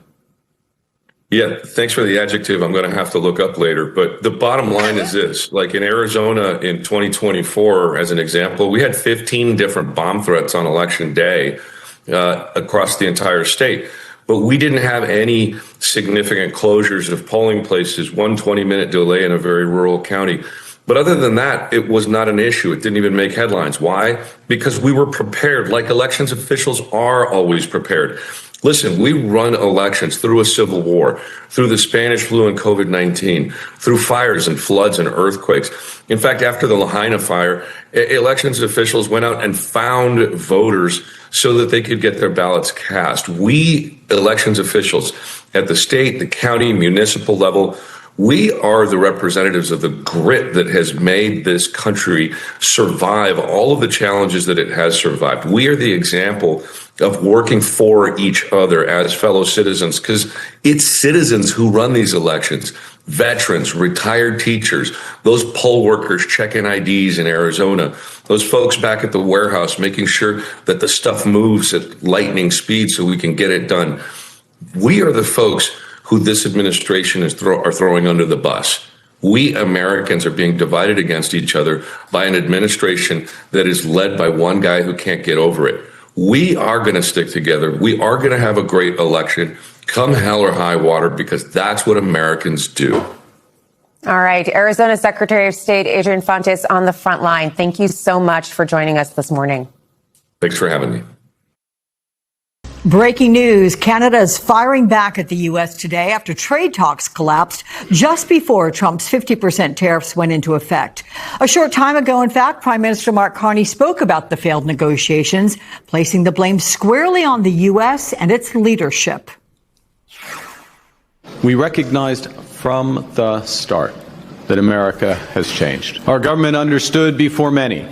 Yeah, thanks for the adjective. I'm going to have to look up later. But the bottom line is this, like in Arizona in 2024, as an example, we had 15 different bomb threats on election day across the entire state. But we didn't have any significant closures of polling places, 20-minute delay in a very rural county. But other than that, it was not an issue. It didn't even make headlines. Why? Because we were prepared, like elections officials are always prepared. Listen, we run elections through a civil war, through the Spanish flu and COVID-19, through fires and floods and earthquakes. In fact, after the Lahaina fire, elections officials went out and found voters so that they could get their ballots cast. We, elections officials at the state, the county, municipal level, we are the representatives of the grit that has made this country survive all of the challenges that it has survived. We are the example of working for each other as fellow citizens, because it's citizens who run these elections. Veterans, retired teachers, those poll workers checking IDs in Arizona, those folks back at the warehouse making sure that the stuff moves at lightning speed so we can get it done. We are the folks who this administration are throwing under the bus. We Americans are being divided against each other by an administration that is led by one guy who can't get over it. We are going to stick together. We are going to have a great election, come hell or high water, because that's what Americans do. All right. Arizona Secretary of State Adrian Fontes on the front line. Thank you so much for joining us this morning. Thanks for having me. Breaking news, Canada is firing back at the U.S. today after trade talks collapsed just before Trump's 50% tariffs went into effect. A short time ago, in fact, Prime Minister Mark Carney spoke about the failed negotiations, placing the blame squarely on the U.S. and its leadership. We recognized from the start that America has changed. Our government understood before many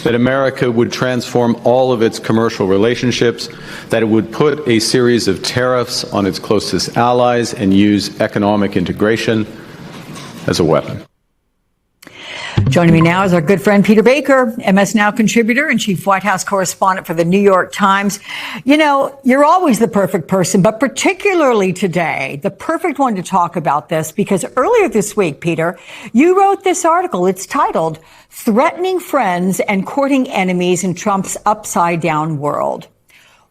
that America would transform all of its commercial relationships, that it would put a series of tariffs on its closest allies and use economic integration as a weapon. Joining me now is our good friend Peter Baker, MS Now contributor and chief White House correspondent for the New York Times. You know, you're always the perfect person, but particularly today, the perfect one to talk about this, because earlier this week, Peter, you wrote this article. It's titled "Threatening Friends and Courting Enemies in Trump's Upside Down World."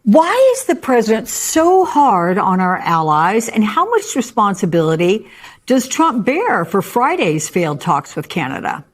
Why is the president so hard on our allies, and how much responsibility does Trump bear for Friday's failed talks with Canada?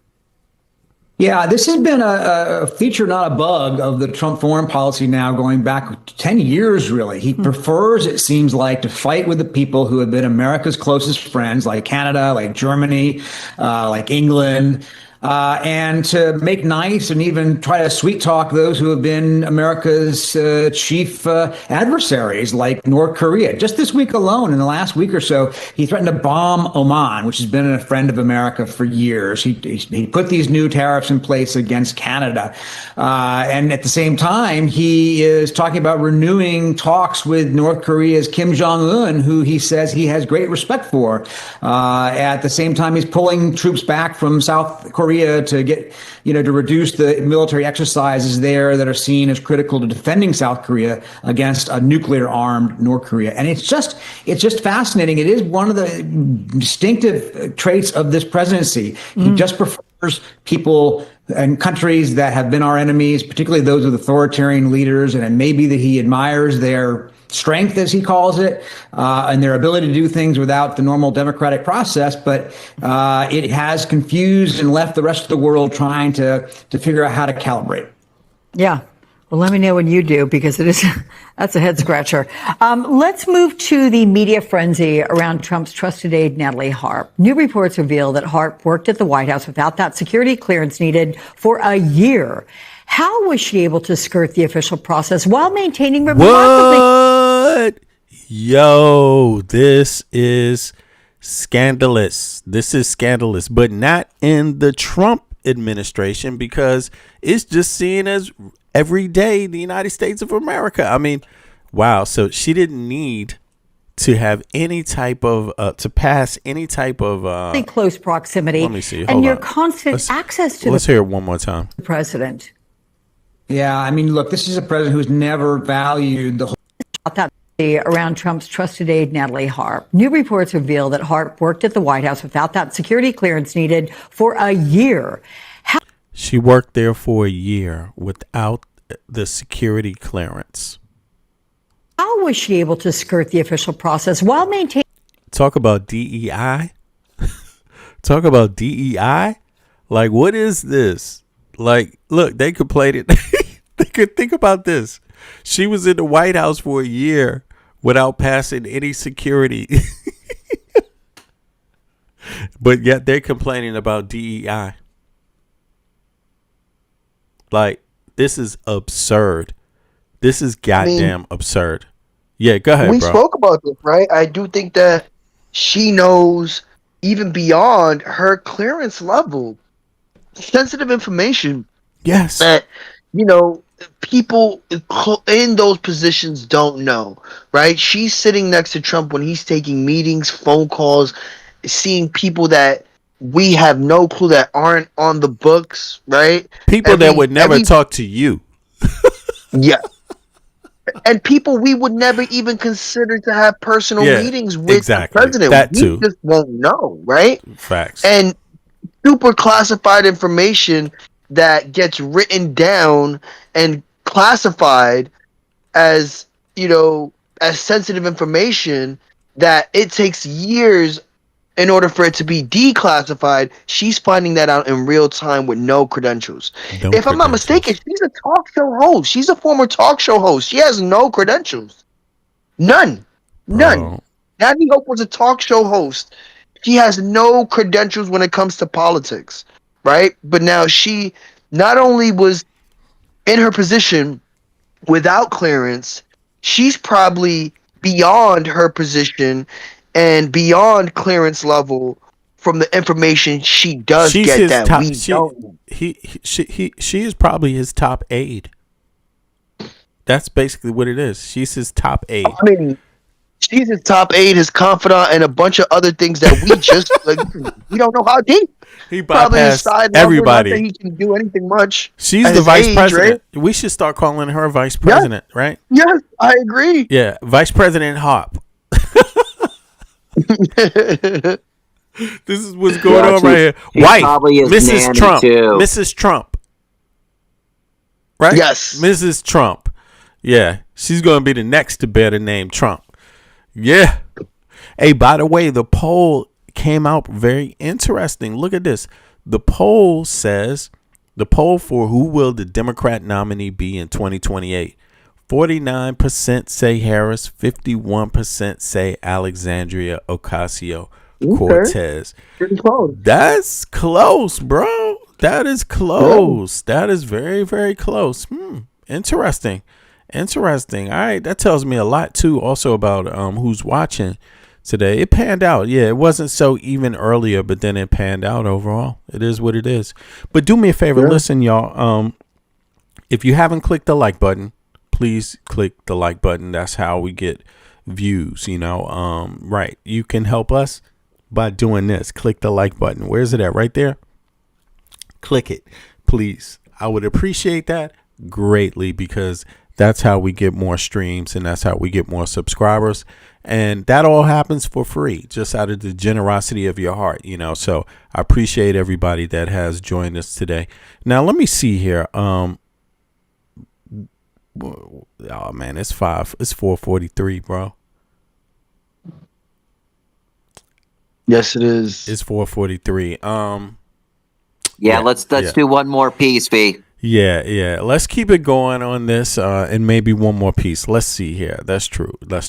Yeah, this has been a feature, not a bug, of the Trump foreign policy now going back 10 years, really. He prefers, it seems like, to fight with the people who have been America's closest friends, like Canada, like Germany, like England, and to make nice and even try to sweet talk those who have been America's chief adversaries, like North Korea. Just this week alone, in the last week or so, he threatened to bomb Oman, which has been a friend of America for years. He put these new tariffs in place against Canada. And at the same time, he is talking about renewing talks with North Korea's Kim Jong-un, who he says he has great respect for. At the same time, he's pulling troops back from South Korea to get, to reduce the military exercises there that are seen as critical to defending South Korea against a nuclear armed North Korea. And it's just fascinating. It is one of the distinctive traits of this presidency. He just prefers people and countries that have been our enemies, particularly those with authoritarian leaders. And it may be that he admires their strength, as he calls it, and their ability to do things without the normal democratic process. But it has confused and left the rest of the world trying to figure out how to calibrate. Yeah. Well, let me know when you do, because that's a head scratcher. Let's move to the media frenzy around Trump's trusted aide, Natalie Harp. New reports reveal that Harp worked at the White House without that security clearance needed for a year. How was she able to skirt the official process while maintaining remarkably... What? Yo, this is scandalous. This is scandalous, but not in the Trump administration, because it's just seen as every day the United States of America. I mean, wow. So she didn't need to have any type of to pass any type of close proximity. Let me see. And your constant access to let's hear it one more time. The president. Yeah, I mean, look, this is a president who's never valued the whole around Trump's trusted aide, Natalie Harp. New reports reveal that Harp worked at the White House without that security clearance needed for a year. She worked there for a year without the security clearance. How was she able to skirt the official process while maintaining... Talk about DEI. Talk about DEI. Like, what is this? Like, look, they could play it. They could think about this. She was in the White House for a year without passing any security. But yet they're complaining about DEI. Like, this is absurd. This is goddamn absurd. Yeah, go ahead, we bro. spoke about this, right? I do think that she knows even beyond her clearance level, sensitive information. Yes. That, people in those positions don't know, right? She's sitting next to Trump when he's taking meetings, phone calls, seeing people that we have no clue that aren't on the books, right? People that would never talk to you. Yeah. And people we would never even consider to have personal meetings with the president. That we too. just won't know, right? Facts. And super classified information that gets written down and classified as, as sensitive information that it takes years in order for it to be declassified. She's finding that out in real time with no credentials. If I'm not mistaken, she's a talk show host. She's a former talk show host. She has no credentials. None. Natalie Hope was a talk show host. She has no credentials when it comes to politics, right? But now she not only was in her position without clearance, she's probably beyond her position and beyond clearance level from the information she does get that we don't. She is probably his top aide. That's basically what it is. She's his top aide. I mean, she's his top aide, his confidant, and a bunch of other things that we just we don't know how deep. He bypassed everybody. Not that he can do anything much. She's the vice president. Right? We should start calling her vice president, right? Yes, I agree. Yeah, Vice President Harp. This is what's going on right here. Wife, Mrs. Trump. Mrs. Trump. Right? Yes. Mrs. Trump. Yeah. She's going to be the next to bear the name Trump. Yeah. Hey, by the way, the poll came out very interesting. Look at this. The poll says The poll for who will the Democrat nominee be in 2028. 49% say Harris, 51% say Alexandria Ocasio-Cortez. Pretty close. That's close, bro. That is close. Yeah. That is very, very close. Interesting. Interesting. All right. That tells me a lot, too, also about who's watching today. It panned out. Yeah, it wasn't so even earlier, but then it panned out overall. It is what it is. But do me a favor. Yeah. Listen, y'all. If you haven't clicked the like button, please click the like button. That's how we get views, you know. Right. You can help us by doing this. Click the like button. Where's it at? Right there. Click it, please. I would appreciate that greatly, because that's how we get more streams and that's how we get more subscribers. And that all happens for free, just out of the generosity of your heart, you know. So I appreciate everybody that has joined us today. Now, let me see here. Oh man, it's 4:43, bro. Yes, it is. It's 4:43. Yeah, let's do one more piece, V. Yeah. Let's keep it going on this, and maybe one more piece. Let's see here. That's true. Let's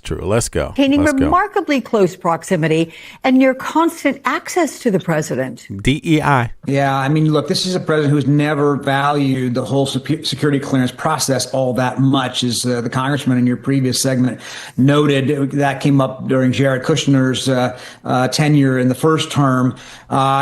go. Maintaining remarkably close proximity and near constant access to the president. DEI. Yeah, I mean, look, this is a president who's never valued the whole security clearance process all that much, as the congressman in your previous segment noted. That came up during Jared Kushner's tenure in the first term.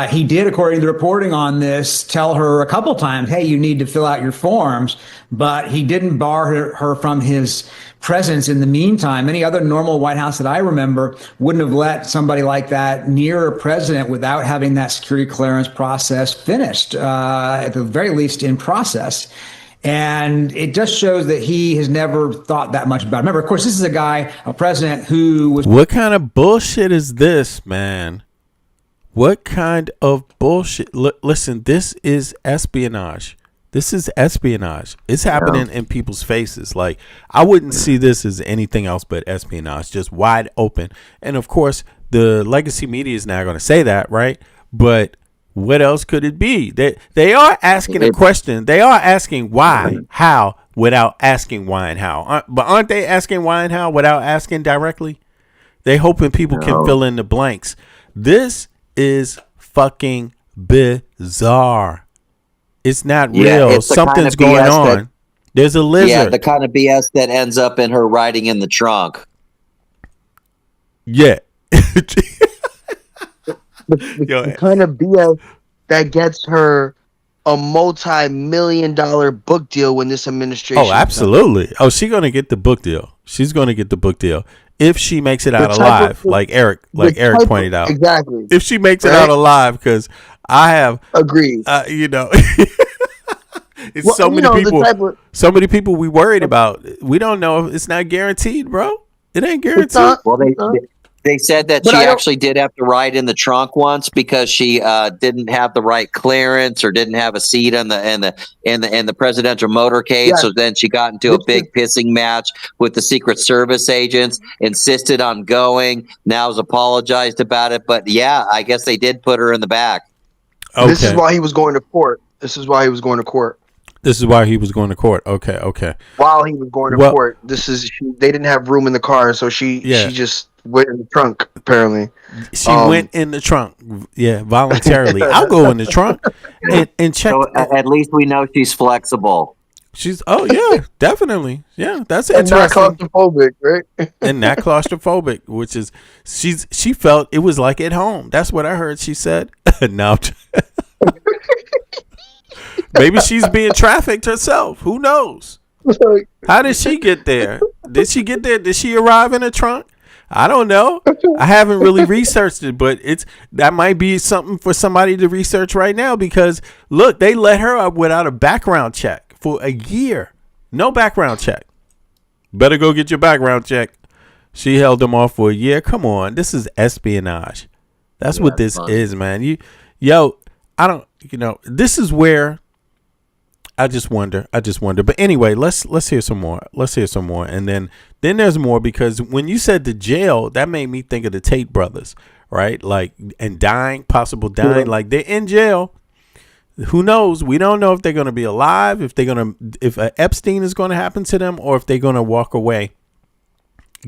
He did, according to the reporting on this, tell her a couple times, hey, you need to fill out your forms, but he didn't bar her from his presence in the meantime. Any other normal White House that I remember wouldn't have let somebody like that near a president without having that security clearance process finished, at the very least in process. And it just shows that he has never thought that much about it. Remember, of course, this is a president who was... What kind of bullshit is this, man? What kind of bullshit? Listen, this is espionage. This is espionage. It's happening in people's faces. Like, I wouldn't see this as anything else but espionage, just wide open. And of course, the legacy media is now going to say that, right? But what else could it be? They are asking a question. They are asking why, how, without asking why and how. But aren't they asking why and how without asking directly? They hoping people can fill in the blanks. This is fucking bizarre. It's not real. It's something's going on. There's a lizard. Yeah, the kind of BS that ends up in her riding in the trunk. Yeah. the kind of BS that gets her a multi-million-dollar book deal when this administration. Oh, absolutely. Oh, she's gonna get the book deal. She's gonna get the book deal if she makes it out alive, like Eric pointed out. Exactly. If she makes it out alive, because I have agreed. You know, it's so many people. So many people we worried about. We don't know. It's not guaranteed, bro. It ain't guaranteed. Well, they said that she actually did have to ride in the trunk once because she didn't have the right clearance or didn't have a seat in the presidential motorcade. Yeah. So then she got into a big pissing match with the Secret Service agents, insisted on going, now has apologized about it. But yeah, I guess they did put her in the back. Okay. This is why he was going to court. Okay. While he was going to court, they didn't have room in the car, so she just went in the trunk. Apparently, she went in the trunk. Yeah, voluntarily. I'll go in the trunk and check. So at least we know she's flexible. Definitely. Yeah, that's and interesting. Not claustrophobic, right? And not claustrophobic, which is she felt it was like at home. That's what I heard she said. No. Maybe she's being trafficked herself. Who knows? How did she get there? Did she get there? Did she arrive in a trunk? I don't know. I haven't really researched it, but that might be something for somebody to research right now, because look, they let her up without a background check for a year. No background check. Better go get your background check. She held them off for a year. Come on. This is espionage. That's what this is, man. This is where I just wonder. But anyway, let's hear some more. And then there's more, because when you said the jail, that made me think of the Tate brothers, right? Like, and possible dying. Like, they're in jail. Who knows? We don't know if they're going to be alive, if Epstein is going to happen to them, or if they're going to walk away,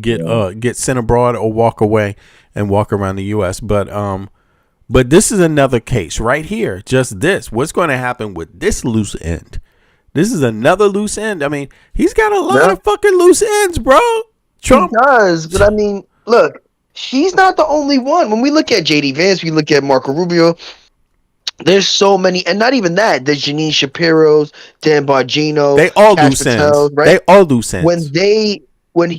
get sent abroad, or walk away and walk around the U.S. But this is another case right here. Just this. What's going to happen with this loose end? This is another loose end. I mean, he's got a lot of fucking loose ends, bro. Trump does, but I mean, look, she's not the only one. When we look at J.D. Vance, we look at Marco Rubio. There's so many, and not even that. There's Janine Shapiro's, Dan Bongino. They all loose ends. Right? They all loose ends. When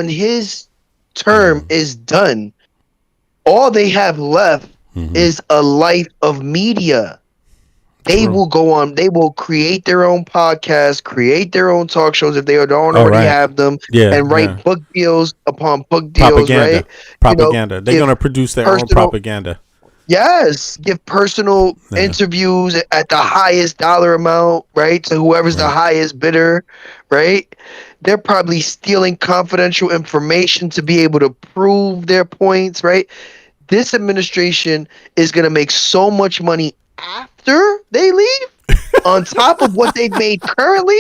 his term is done, all they have left is a life of media. They will go on. They will create their own podcasts, create their own talk shows if they don't already have them, and write book deals upon book deals. Propaganda. Right? Propaganda. They're going to produce their own propaganda. Yes, give personal interviews at the highest dollar amount, right? To whoever's the highest bidder, right? They're probably stealing confidential information to be able to prove their points, right? This administration is going to make so much money after they leave, on top of what they've made currently.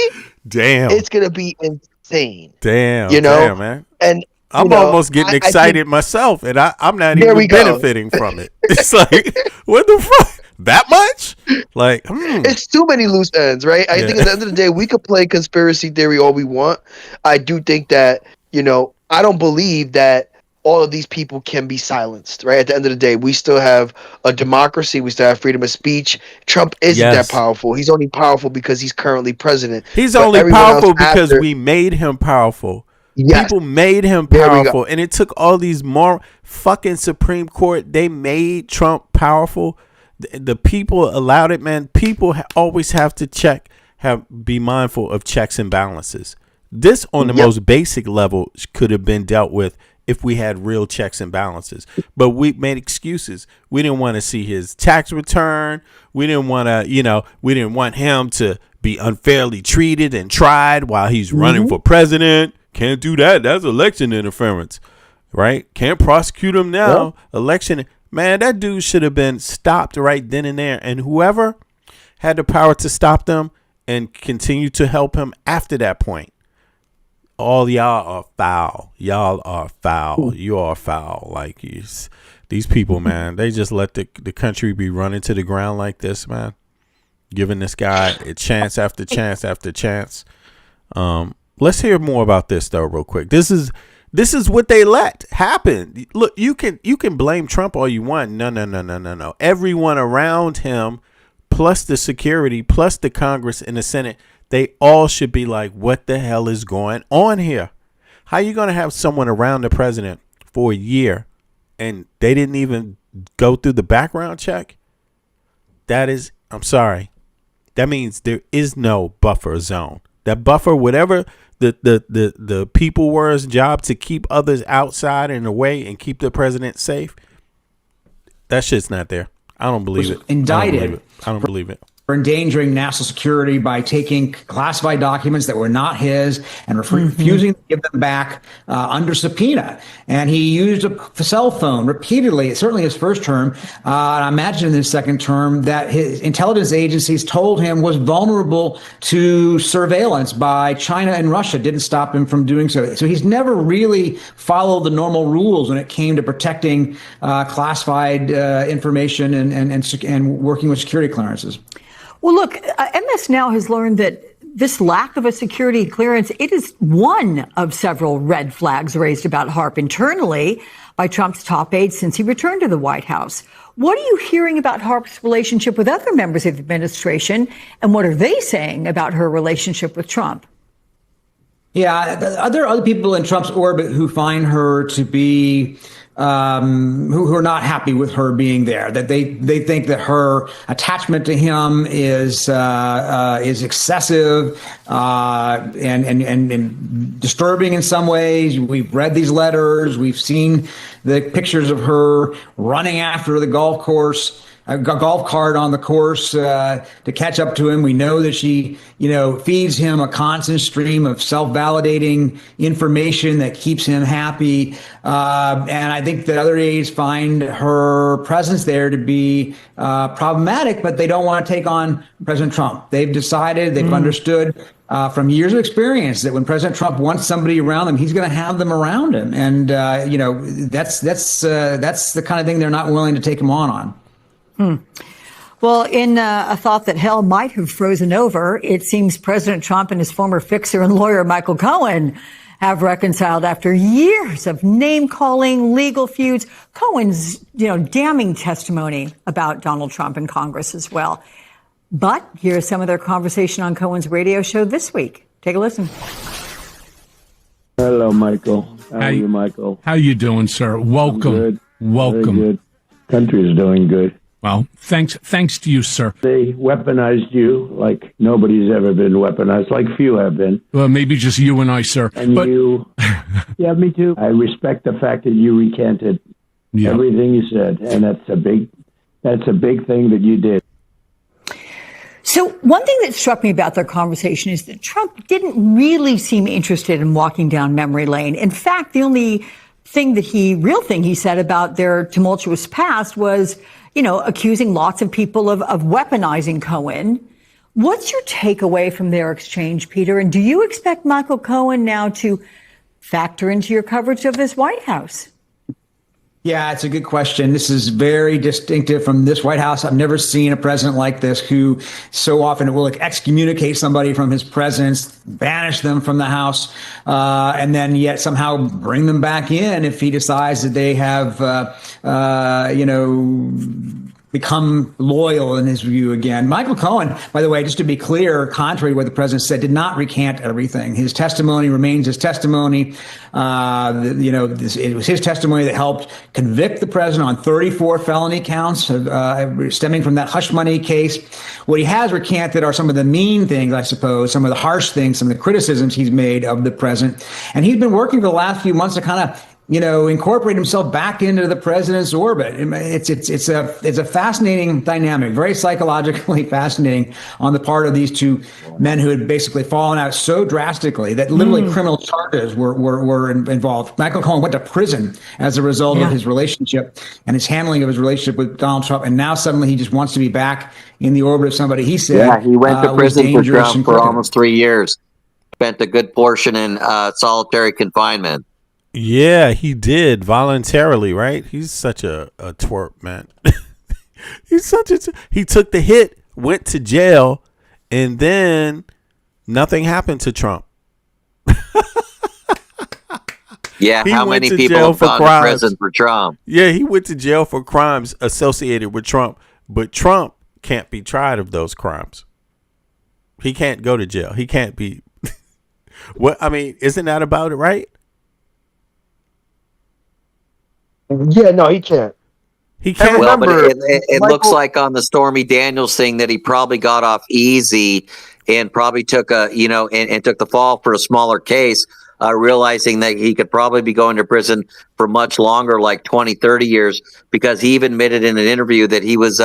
Damn, it's going to be insane. Damn, damn, man. And I'm almost getting excited myself, and I'm not even benefiting from it. It's like, what the fuck? That much? Like, it's too many loose ends, right? I think at the end of the day, we could play conspiracy theory all we want. I do think that, I don't believe that all of these people can be silenced, right? At the end of the day, we still have a democracy. We still have freedom of speech. Trump isn't that powerful. He's only powerful because he's currently president. He's only powerful because we made him powerful. Yes. People made him powerful, and it took all these more fucking Supreme Court. They made Trump powerful. The people allowed it, man. People always have to be mindful of checks and balances. This, on the most basic level, could have been dealt with if we had real checks and balances. But we made excuses. We didn't want to see his tax return. We didn't want to, we didn't want him to be unfairly treated and tried while he's running for president. Can't do that. That's election interference, right? Can't prosecute him now. Election. Man, that dude should have been stopped right then and there. And whoever had the power to stop them and continue to help him after that point, all y'all are foul. Y'all are foul. You are foul. Like these people, man, they just let the country be running to the ground like this, man. Giving this guy a chance after chance after chance. Let's hear more about this though, real quick. This is what they let happen. Look, you can blame Trump all you want. No. Everyone around him, plus the security, plus the Congress and the Senate, they all should be like, what the hell is going on here? How you going to have someone around the president for a year and they didn't even go through the background check? I'm sorry. That means there is no buffer zone. That buffer, whatever the people were's job to keep others outside and away and keep the president safe, that shit's not there. I don't believe it. Indicted. I don't believe it. For endangering national security by taking classified documents that were not his and refusing to give them back under subpoena. And he used a cell phone repeatedly, certainly his first term. And I imagine in his second term that his intelligence agencies told him was vulnerable to surveillance by China and Russia. Didn't stop him from doing so. So he's never really followed the normal rules when it came to protecting classified information and working with security clearances. Well, look, MS Now has learned that this lack of a security clearance, it is one of several red flags raised about Harp internally by Trump's top aides since he returned to the White House. What are you hearing about Harp's relationship with other members of the administration, and what are they saying about her relationship with Trump? Yeah, there are other people in Trump's orbit who find her to be who are not happy with her being there. That they think that her attachment to him is excessive and disturbing in some ways. We've read these letters. We've seen the pictures of her running after the golf course. a golf cart on the course to catch up to him. We know that she, feeds him a constant stream of self-validating information that keeps him happy. And I think that other aides find her presence there to be problematic, but they don't want to take on President Trump. They've decided, they've understood from years of experience that when President Trump wants somebody around him, he's going to have them around him. And, that's the kind of thing they're not willing to take him on. Well, in a thought that hell might have frozen over, it seems President Trump and his former fixer and lawyer, Michael Cohen, have reconciled after years of name-calling, legal feuds. Cohen's, damning testimony about Donald Trump in Congress as well. But here's some of their conversation on Cohen's radio show this week. Take a listen. Hello, Michael. How are you, Michael? How you doing, sir? Welcome. Good. Welcome. Very good. Country is doing good. Well, thanks to you, sir. They weaponized you like nobody's ever been weaponized, like few have been. Well, maybe just you and I, sir. And you, yeah, me too. I respect the fact that you recanted everything you said, and that's a big thing that you did. So one thing that struck me about their conversation is that Trump didn't really seem interested in walking down memory lane. In fact, the only real thing he said about their tumultuous past was, accusing lots of people of weaponizing Cohen. What's your takeaway from their exchange, Peter? And do you expect Michael Cohen now to factor into your coverage of this White House? Yeah, it's a good question. This is very distinctive from this White House. I've never seen a president like this who so often will excommunicate somebody from his presence, banish them from the House, and then yet somehow bring them back in if he decides that they have, become loyal in his view again. Michael Cohen, by the way, just to be clear, contrary to what the president said, did not recant everything. His testimony remains his testimony. It was his testimony that helped convict the president on 34 felony counts stemming from that hush money case. What he has recanted are some of the mean things, I suppose, some of the harsh things, some of the criticisms he's made of the president. And he's been working for the last few months to kind of incorporate himself back into the president's orbit. It's a fascinating dynamic, very psychologically fascinating on the part of these two men who had basically fallen out so drastically that literally criminal charges were involved. Michael Cohen went to prison as a result of his relationship and his handling of his relationship with Donald Trump. And now suddenly he just wants to be back in the orbit of somebody he said he went to prison for Trump for almost 3 years. Spent a good portion in solitary confinement. Yeah, he did voluntarily, right? He's such a twerp, man. He took the hit, went to jail, and then nothing happened to Trump. Yeah, how many people have gone to prison for Trump? Yeah, he went to jail for crimes associated with Trump, but Trump can't be tried of those crimes. He can't go to jail. He can't be. Isn't that about it, right? Yeah, no, he can't. He can't. Well, but it looks like on the Stormy Daniels thing that he probably got off easy and probably took and took the fall for a smaller case, realizing that he could probably be going to prison for much longer, like 20, 30 years, because he even admitted in an interview that he was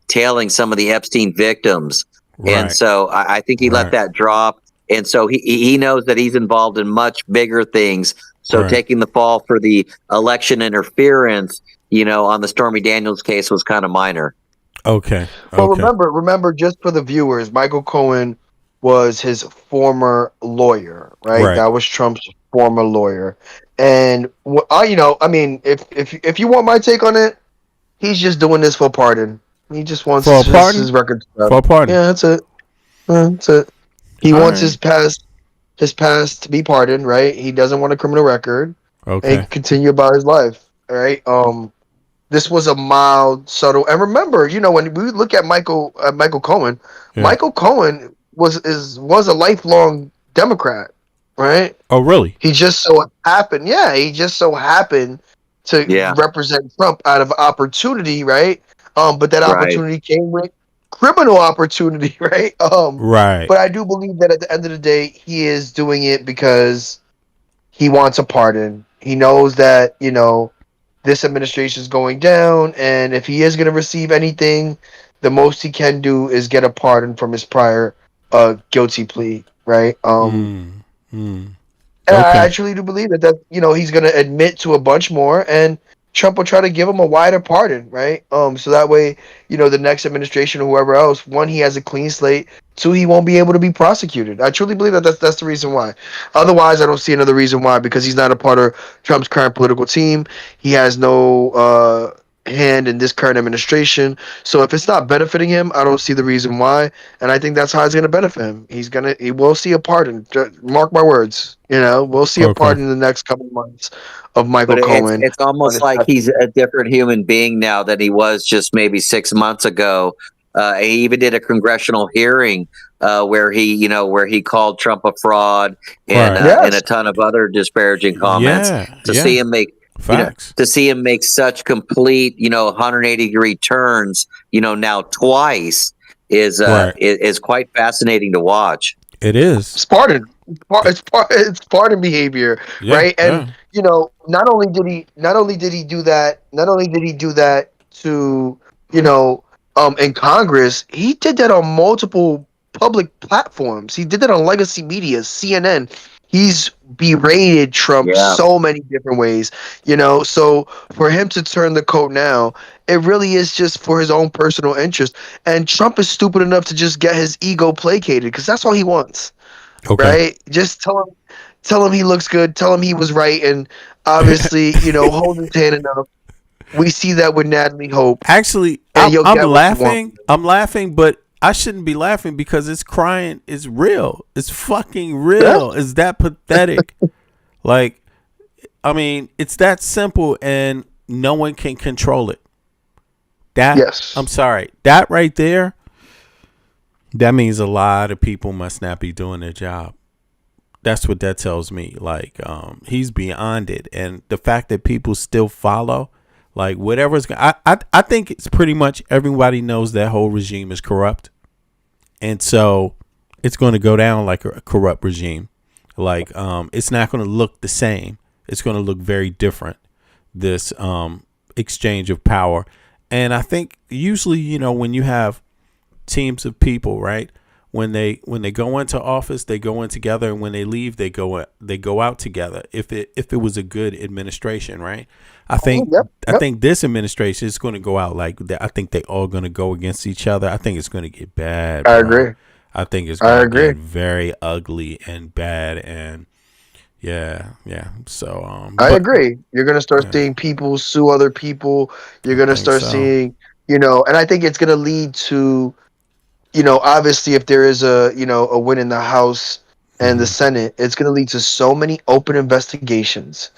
tailing some of the Epstein victims. Right. And so I think he let that drop. And so he knows that he's involved in much bigger things. So taking the fall for the election interference, on the Stormy Daniels case was kind of minor. Okay. Well, remember, just for the viewers, Michael Cohen was his former lawyer, right? That was Trump's former lawyer. And if you want my take on it, he's just doing this for pardon. He just wants his record stuff. For pardon. Yeah, that's it. That's it. He wants his past to be pardoned, right? He doesn't want a criminal record. Okay. And continue about his life. All right. This was a mild, subtle, and remember, when we look at Michael Cohen, Michael Cohen was a lifelong Democrat, right? Oh, really? He just so happened to represent Trump out of opportunity, right? But that opportunity came with criminal opportunity, right? Right. But I do believe that at the end of the day, he is doing it because he wants a pardon. He knows that, this administration is going down, and if he is going to receive anything, the most he can do is get a pardon from his prior guilty plea, right? And I truly do believe that he's going to admit to a bunch more, and Trump will try to give him a wider pardon, right? So that way, the next administration or whoever else, one, he has a clean slate. Two, he won't be able to be prosecuted. I truly believe that that's the reason why. Otherwise, I don't see another reason why, because he's not a part of Trump's current political team. He has no hand in this current administration. So if it's not benefiting him, I don't see the reason why. And I think that's how it's going to benefit him. He will see a pardon. Mark my words. We'll see a pardon in the next couple of months of Michael Cohen. It's almost like he's a different human being now than he was just maybe 6 months ago. He even did a congressional hearing where he called Trump a fraud and a ton of other disparaging comments. See him make to see him make such complete 180-degree turns now twice is quite fascinating to watch. It is. It's pardon. It's pardon behavior, right? And not only did he do that to in Congress, he did that on multiple public platforms. He did that on legacy media, CNN. He's berated Trump so many different ways, so for him to turn the coat now, it really is just for his own personal interest. And Trump is stupid enough to just get his ego placated, because that's all he wants. Right? Just tell him he looks good, tell him he was right, and obviously, hold his hand enough. We see that with Natalie Hope. Actually, I'm laughing, but I shouldn't be laughing, because it's crying. It's real. It's fucking real. It's that pathetic. Like, I mean, it's that simple, and no one can control it. I'm sorry. That right there, that means a lot of people must not be doing their job. That's what that tells me. Like, he's beyond it. And the fact that people still follow, like, whatever's I think it's pretty much everybody knows that whole regime is corrupt. And so it's going to go down like a corrupt regime. Like, it's not going to look the same. It's going to look very different, this exchange of power. And I think usually, when you have teams of people, right, when they go into office, they go in together, and when they leave, they go out together. If it was a good administration, right? I think this administration is going to go out like that. I think they all going to go against each other. I think it's going to get bad. I agree. I think it's going to get very ugly and bad, and yeah. So I agree. You're going to start seeing people sue other people. You're going to start seeing, and I think it's going to lead to, obviously, if there is a win in the House and the Senate, it's going to lead to so many open investigations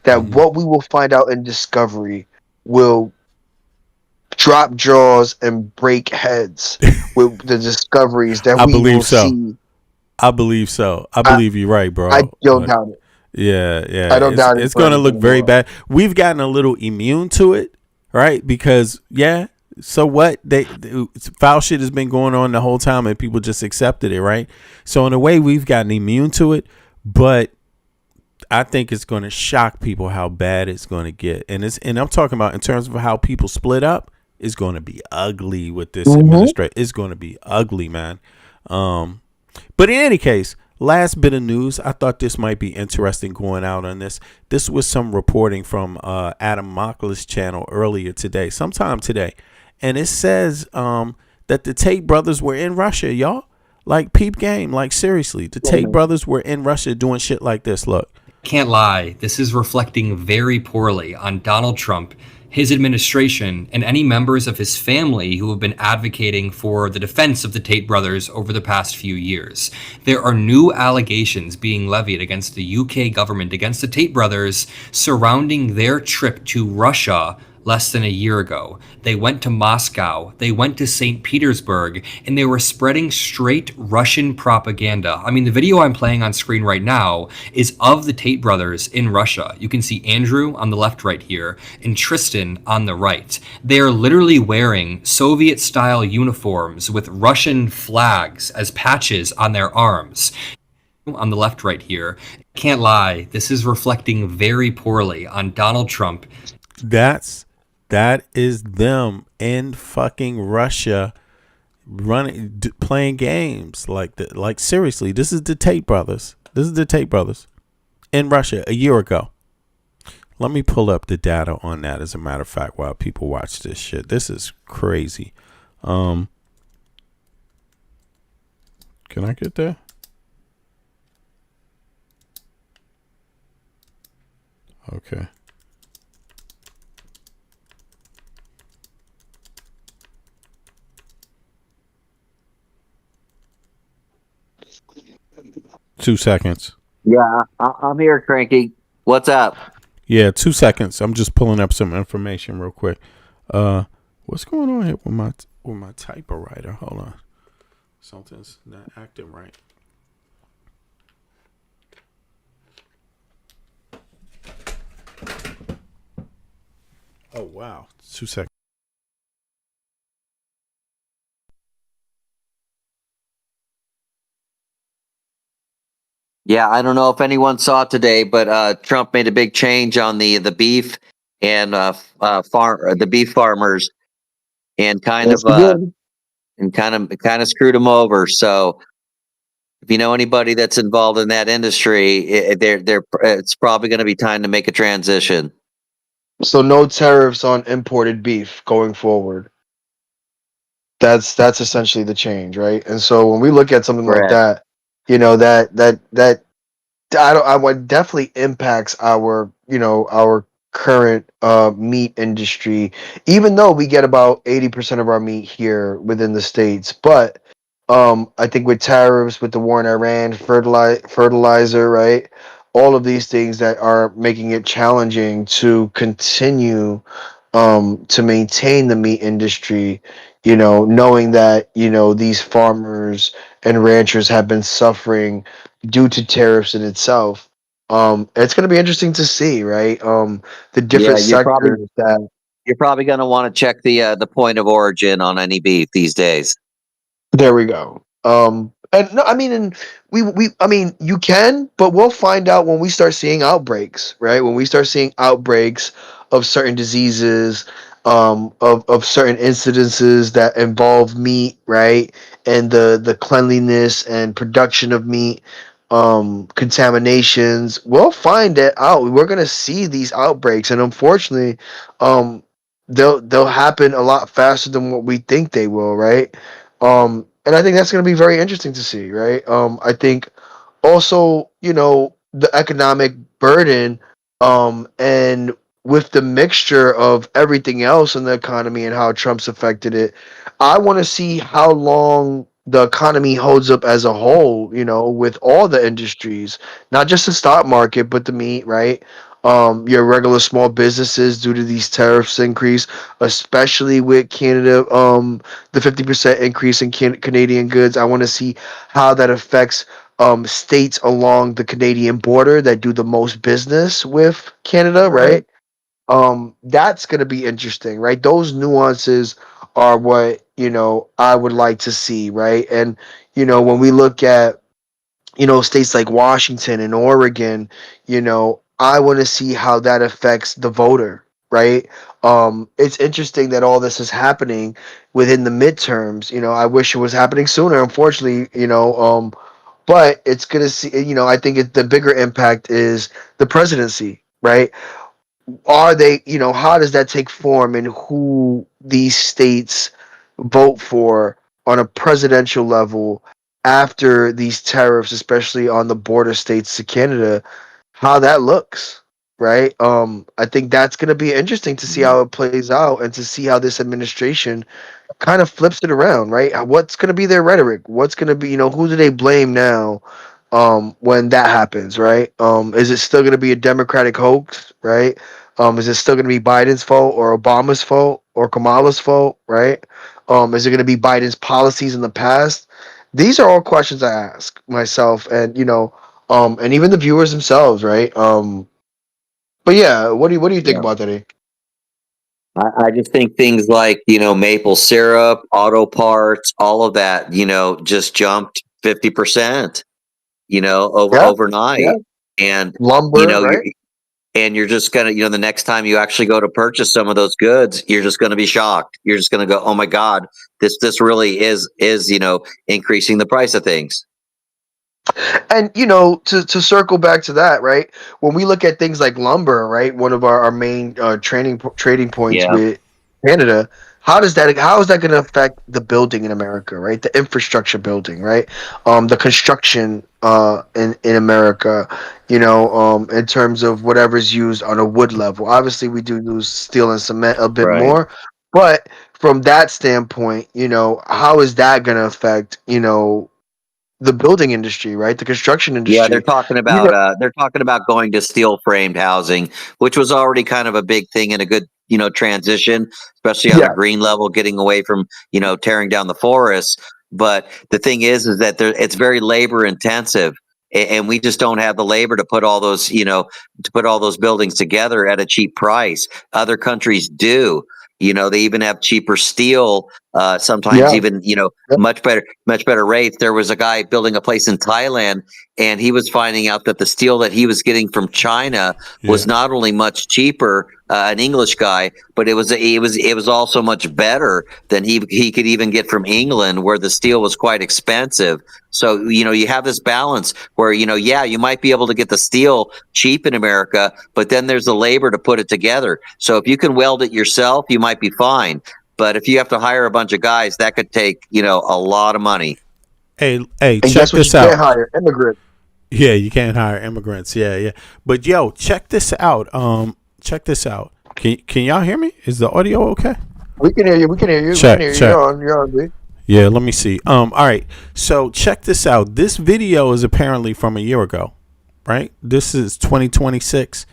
that what we will find out in discovery will drop jaws and break heads with the discoveries that we will see. I believe so. I believe you're right, bro. I don't doubt it. Yeah. I don't doubt it. It's going to look very bad. We've gotten a little immune to it, right? Because, so what? Foul shit has been going on the whole time, and people just accepted it, right? So in a way, we've gotten immune to it, but I think it's going to shock people how bad it's going to get. And I'm talking about in terms of how people split up. It's going to be ugly with this administration. It's going to be ugly, man. But in any case, last bit of news, I thought this might be interesting going out on this. This was some reporting from Adam Mockler's channel earlier today, sometime today. And it says that the Tate brothers were in Russia, y'all. Like, peep game. Like, seriously, the Tate brothers were in Russia doing shit like this. Look. Can't lie. This is reflecting very poorly on Donald Trump, his administration, and any members of his family who have been advocating for the defense of the Tate brothers over the past few years. There are new allegations being levied against the UK government, against the Tate brothers, surrounding their trip to Russia less than a year ago. They went to Moscow, they went to St. Petersburg, and they were spreading straight Russian propaganda. I mean, the video I'm playing on screen right now is of the Tate brothers in Russia. You can see Andrew on the left right here, and Tristan on the right. They are literally wearing Soviet-style uniforms with Russian flags as patches on their arms. On the left right here, can't lie, this is reflecting very poorly on Donald Trump. That is them in fucking Russia playing games like seriously. This is the Tate brothers. In Russia a year ago. Let me pull up the data on that, as a matter of fact, while people watch this shit. This is crazy. Can I get there? Okay. Two seconds. Yeah, I'm here, Cranky. What's up? Yeah, 2 seconds. I'm just pulling up some information real quick. What's going on here with my typewriter? Hold on. Something's not acting right. Oh wow. 2 seconds. Yeah, I don't know if anyone saw it today, but Trump made a big change on the beef and the beef farmers, and kind of screwed them over. So if you know anybody that's involved in that industry, it's probably going to be time to make a transition. So no tariffs on imported beef going forward. That's essentially the change, right? And so when we look at something like that, I would definitely impacts our current meat industry, even though we get about 80% of our meat here within the States. But I think with tariffs, with the war in Iran, fertilizer, right? All of these things that are making it challenging to continue to maintain the meat industry, knowing that, these farmers and ranchers have been suffering due to tariffs in itself. It's going to be interesting to see, right? The different sectors that. You're probably going to want to check the point of origin on any beef these days. There we go. And no, I mean, I mean, you can, but we'll find out when we start seeing outbreaks, right? When we start seeing outbreaks of certain diseases, of certain incidences that involve meat, right? And the cleanliness and production of meat, contaminations, we'll find it out. We're gonna see these outbreaks, and unfortunately, they'll happen a lot faster than what we think they will, right? And I think that's going to be very interesting to see, right? I think also, the economic burden, and with the mixture of everything else in the economy and how Trump's affected it, I want to see how long the economy holds up as a whole, with all the industries, not just the stock market, but the meat, right? Your regular small businesses due to these tariffs increase, especially with Canada, the 50% increase in Canadian goods. I want to see how that affects states along the Canadian border that do the most business with Canada, right? That's going to be interesting, right? Those nuances are what, I would like to see, right? And, when we look at, states like Washington and Oregon, I want to see how that affects the voter, right? It's interesting that all this is happening within the midterms. I wish it was happening sooner, unfortunately, but it's going to see, I think the bigger impact is the presidency, right? Are they, how does that take form and who these states vote for on a presidential level after these tariffs, especially on the border states to Canada, how that looks, right? I think that's going to be interesting to see how it plays out and to see how this administration kind of flips it around, right? What's going to be their rhetoric? What's going to be, who do they blame now when that happens, right? Is it still going to be a Democratic hoax, right? Is it still going to be Biden's fault or Obama's fault or Kamala's fault, right? Is it going to be Biden's policies in the past? These are all questions I ask myself, and and even the viewers themselves, right? But yeah, what do you think about that? I just think things like, maple syrup, auto parts, all of that, just jumped 50%, overnight. Yeah. And, Lumber, right? and you're just gonna, the next time you actually go to purchase some of those goods, you're just gonna be shocked. You're just gonna go, oh my God, this really is increasing the price of things. And to circle back to that, right? When we look at things like lumber, right, one of our main trading points with Canada, how is that going to affect the building in America, right? The infrastructure building, right? The construction in America, in terms of whatever's used on a wood level. Obviously, we do use steel and cement a bit more, but from that standpoint, how is that going to affect, the building industry, right? The construction industry. Yeah, they're talking about going to steel framed housing, which was already kind of a big thing and a good transition, especially on the green level, getting away from tearing down the forests. But the thing is that it's very labor intensive, and we just don't have the labor to put all those buildings together at a cheap price. Other countries do. They even have cheaper steel, sometimes even, much better rates. There was a guy building a place in Thailand, and he was finding out that the steel that he was getting from China was not only much cheaper, an English guy, but it was also much better than he could even get from England, where the steel was quite expensive. So, you have this balance where, you might be able to get the steel cheap in America, but then there's the labor to put it together. So if you can weld it yourself, you might be fine. But if you have to hire a bunch of guys, that could take, a lot of money. Hey, and check this out. You can't hire immigrants. Yeah, you can't hire immigrants. Yeah. But yo, check this out. Check this out. Can y'all hear me? Is the audio okay? We can hear you. Check. You're on, dude. Yeah, let me see. All right. So check this out. This video is apparently from a year ago, right? This is 2026,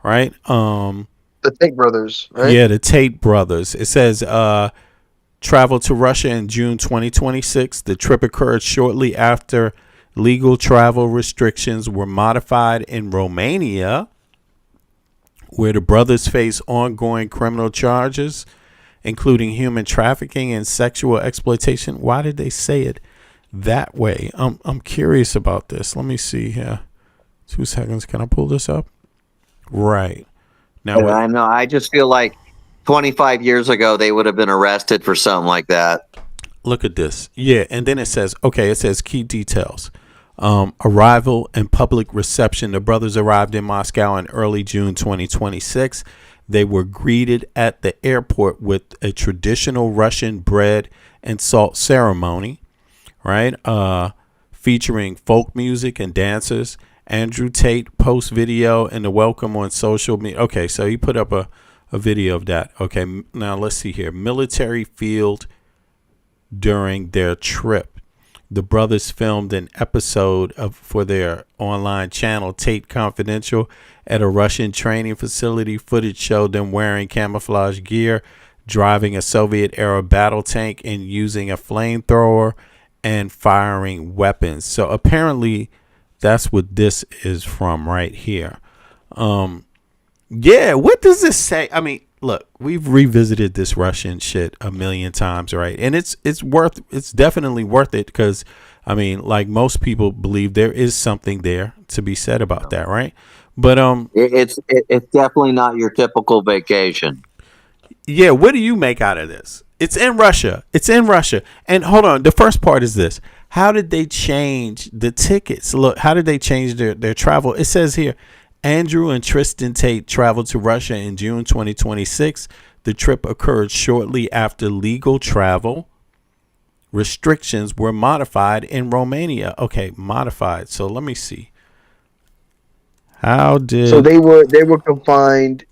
right? The Tate brothers, right? Yeah, the Tate brothers. It says travel to Russia in June 2026. The trip occurred shortly after legal travel restrictions were modified in Romania, where the brothers face ongoing criminal charges, including human trafficking and sexual exploitation. Why did they say it that way? I'm curious about this. Let me see here. 2 seconds. Can I pull this up? Right. Now, I know. I just feel like 25 years ago, they would have been arrested for something like that. Look at this. Yeah. And then it says key details. Arrival and public reception. The brothers arrived in Moscow in early June 2026. They were greeted at the airport with a traditional Russian bread and salt ceremony, right? Featuring folk music and dancers. Andrew Tate post video and the welcome on social media. Okay, so he put up a video of that. Okay, now let's see here. Military field during their trip. The brothers filmed an episode for their online channel, Tate Confidential, at a Russian training facility. Footage showed them wearing camouflage gear, driving a Soviet-era battle tank, and using a flamethrower and firing weapons. So apparently that's what this is from right here. Yeah, what does this say? I mean, look, we've revisited this Russian shit a million times, right? And it's definitely worth it because, I mean, like most people believe there is something there to be said about that, right? But it's definitely not your typical vacation. Yeah, what do you make out of this? It's in Russia. And hold on, the first part is this. How did they change the tickets? Look, how did they change their travel? It says here, Andrew and Tristan Tate traveled to Russia in June 2026. The trip occurred shortly after legal travel restrictions were modified in Romania. Okay, modified. So let me see. So they were confined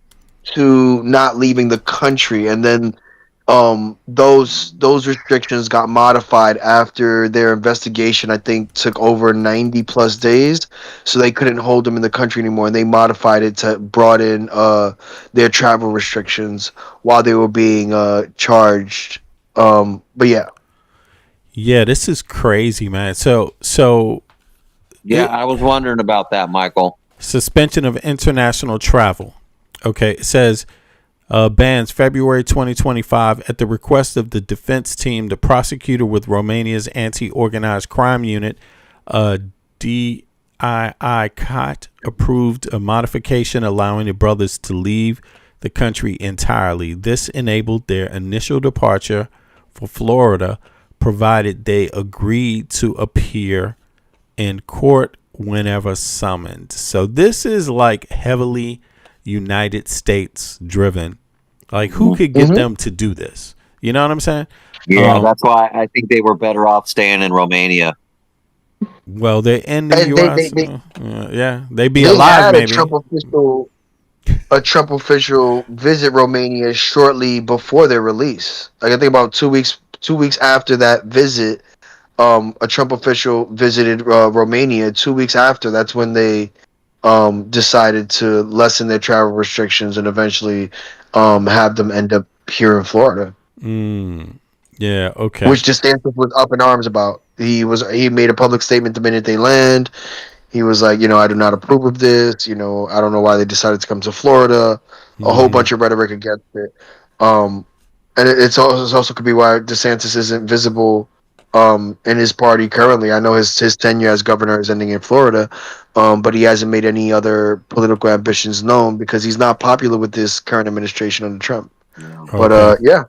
to not leaving the country, and then those restrictions got modified after their investigation, I think, took over 90 plus days, so they couldn't hold them in the country anymore, and they modified it to brought in their travel restrictions while they were being charged. But yeah, this is crazy, man. So I was wondering about that, Michael. Suspension of international travel. Okay, it says bans February 2025 at the request of the defense team. The prosecutor with Romania's anti-organized crime unit, DIAC, ICOT approved a modification allowing the brothers to leave the country entirely. This enabled their initial departure for Florida, provided they agreed to appear in court whenever summoned. So this is like heavily United States driven. Like, who could get them to do this? You know what I'm saying? Yeah, that's why I think they were better off staying in Romania. Well, they're in the U.S. They'd be they alive, had maybe. A Trump official visit Romania shortly before their release. Like, I think about 2 weeks after that visit, a Trump official visited Romania. 2 weeks after, that's when they decided to lessen their travel restrictions and eventually have them end up here in Florida. Yeah, okay. Which DeSantis was up in arms about. He made a public statement the minute they land. He was like, I do not approve of this. I don't know why they decided to come to Florida. A whole bunch of rhetoric against it. And it's also could be why DeSantis isn't visible in his party currently. I know his tenure as governor is ending in Florida, but he hasn't made any other political ambitions known because he's not popular with this current administration under Trump. But yeah.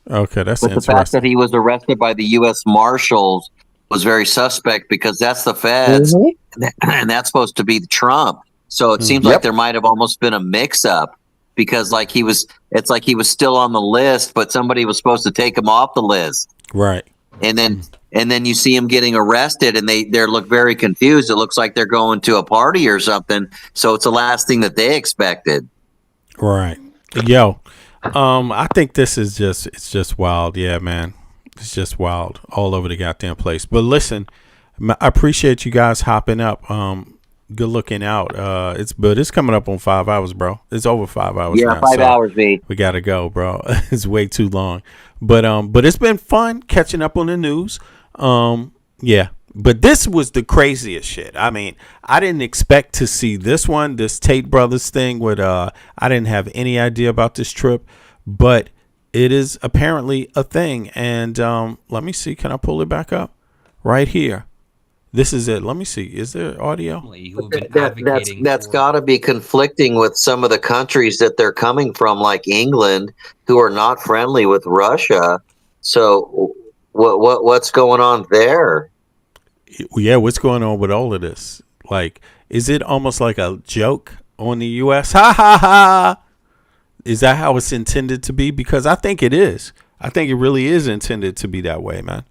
Okay, that's but interesting. The fact that he was arrested by the U.S. Marshals was very suspect because that's the feds, and that's supposed to be Trump. So it seems like there might have almost been a mix-up because, it's like he was still on the list, but somebody was supposed to take him off the list. Right. And then you see him getting arrested, and they look very confused. It looks like they're going to a party or something. So it's the last thing that they expected. Right. Yo. I think this is just wild. Yeah, man. It's just wild all over the goddamn place. But listen, I appreciate you guys hopping up. Good looking out. It's coming up on 5 hours, bro. It's over 5 hours. Yeah, now, 5 hours, B. We gotta go, bro. It's way too long. But it's been fun catching up on the news. Yeah. But this was the craziest shit. I mean, I didn't expect to see this Tate Brothers thing with I didn't have any idea about this trip, but it is apparently a thing. And let me see, can I pull it back up? Right here. This is it. Let me see. Is there audio? That's got to be conflicting with some of the countries that they're coming from, like England, who are not friendly with Russia. So what's going on there? Yeah, what's going on with all of this? Like, is it almost like a joke on the U.S.? Ha ha ha! Is that how it's intended to be? Because I think it is. I think it really is intended to be that way, man.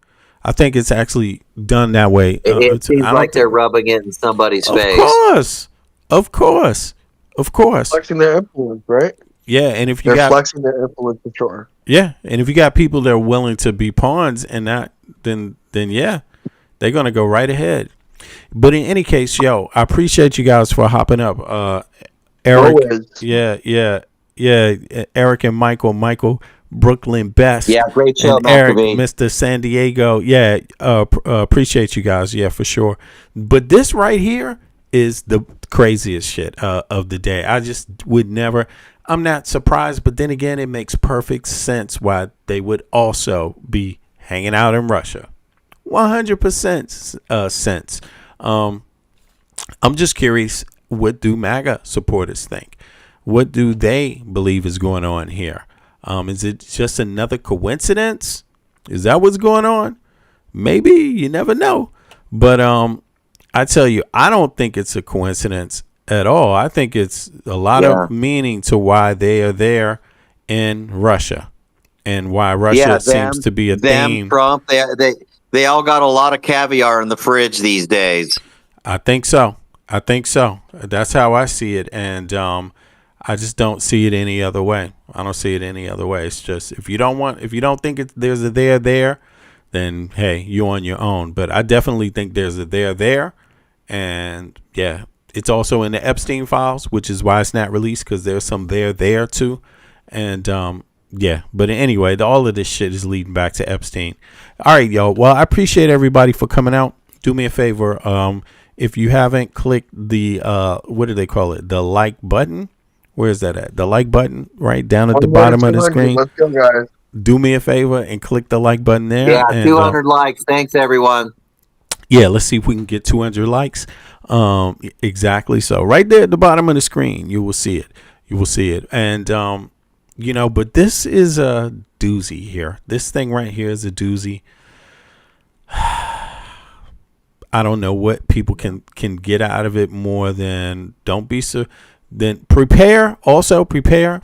I think it's actually done that way. It seems like they're rubbing it in somebody's face. Of course. Flexing their influence, right? Yeah, and if they're flexing their influence for sure. Yeah, and if you got people that are willing to be pawns and not, then yeah. They're going to go right ahead. But in any case, yo, I appreciate you guys for hopping up. Eric. Always. Yeah. Eric and Michael, Brooklyn Best. Yeah, great show, and Eric, Mr. San Diego. Yeah, appreciate you guys. Yeah, for sure. But this right here is the craziest shit of the day. I just would never. I'm not surprised, but then again, it makes perfect sense why they would also be hanging out in Russia. 100% sense. I'm just curious, what do MAGA supporters think? What do they believe is going on here? Is it just another coincidence? Is that what's going on? Maybe, you never know. But I tell you, I don't think it's a coincidence at all. I think it's a lot of meaning to why they are there in Russia and why Russia seems to be a theme. Trump, they all got a lot of caviar in the fridge these days. I think so. That's how I see it. And I just don't see it any other way. It's just, if you don't think there's a there, then hey, you're on your own. But I definitely think there's a there. And yeah, it's also in the Epstein files, which is why it's not released, because there's some there too. And yeah, but anyway, all of this shit is leading back to Epstein. All right, yo. Well, I appreciate everybody for coming out. Do me a favor. If you haven't clicked the, what do they call it? The like button. Where is that at? The like button right down at the bottom of the screen. Let's go, guys. Do me a favor and click the like button there. Yeah, 200 likes. Thanks, everyone. Yeah, let's see if we can get 200 likes. Exactly. So right there at the bottom of the screen, you will see it. And, but this is a doozy here. This thing right here is a doozy. I don't know what people can get out of it more than prepare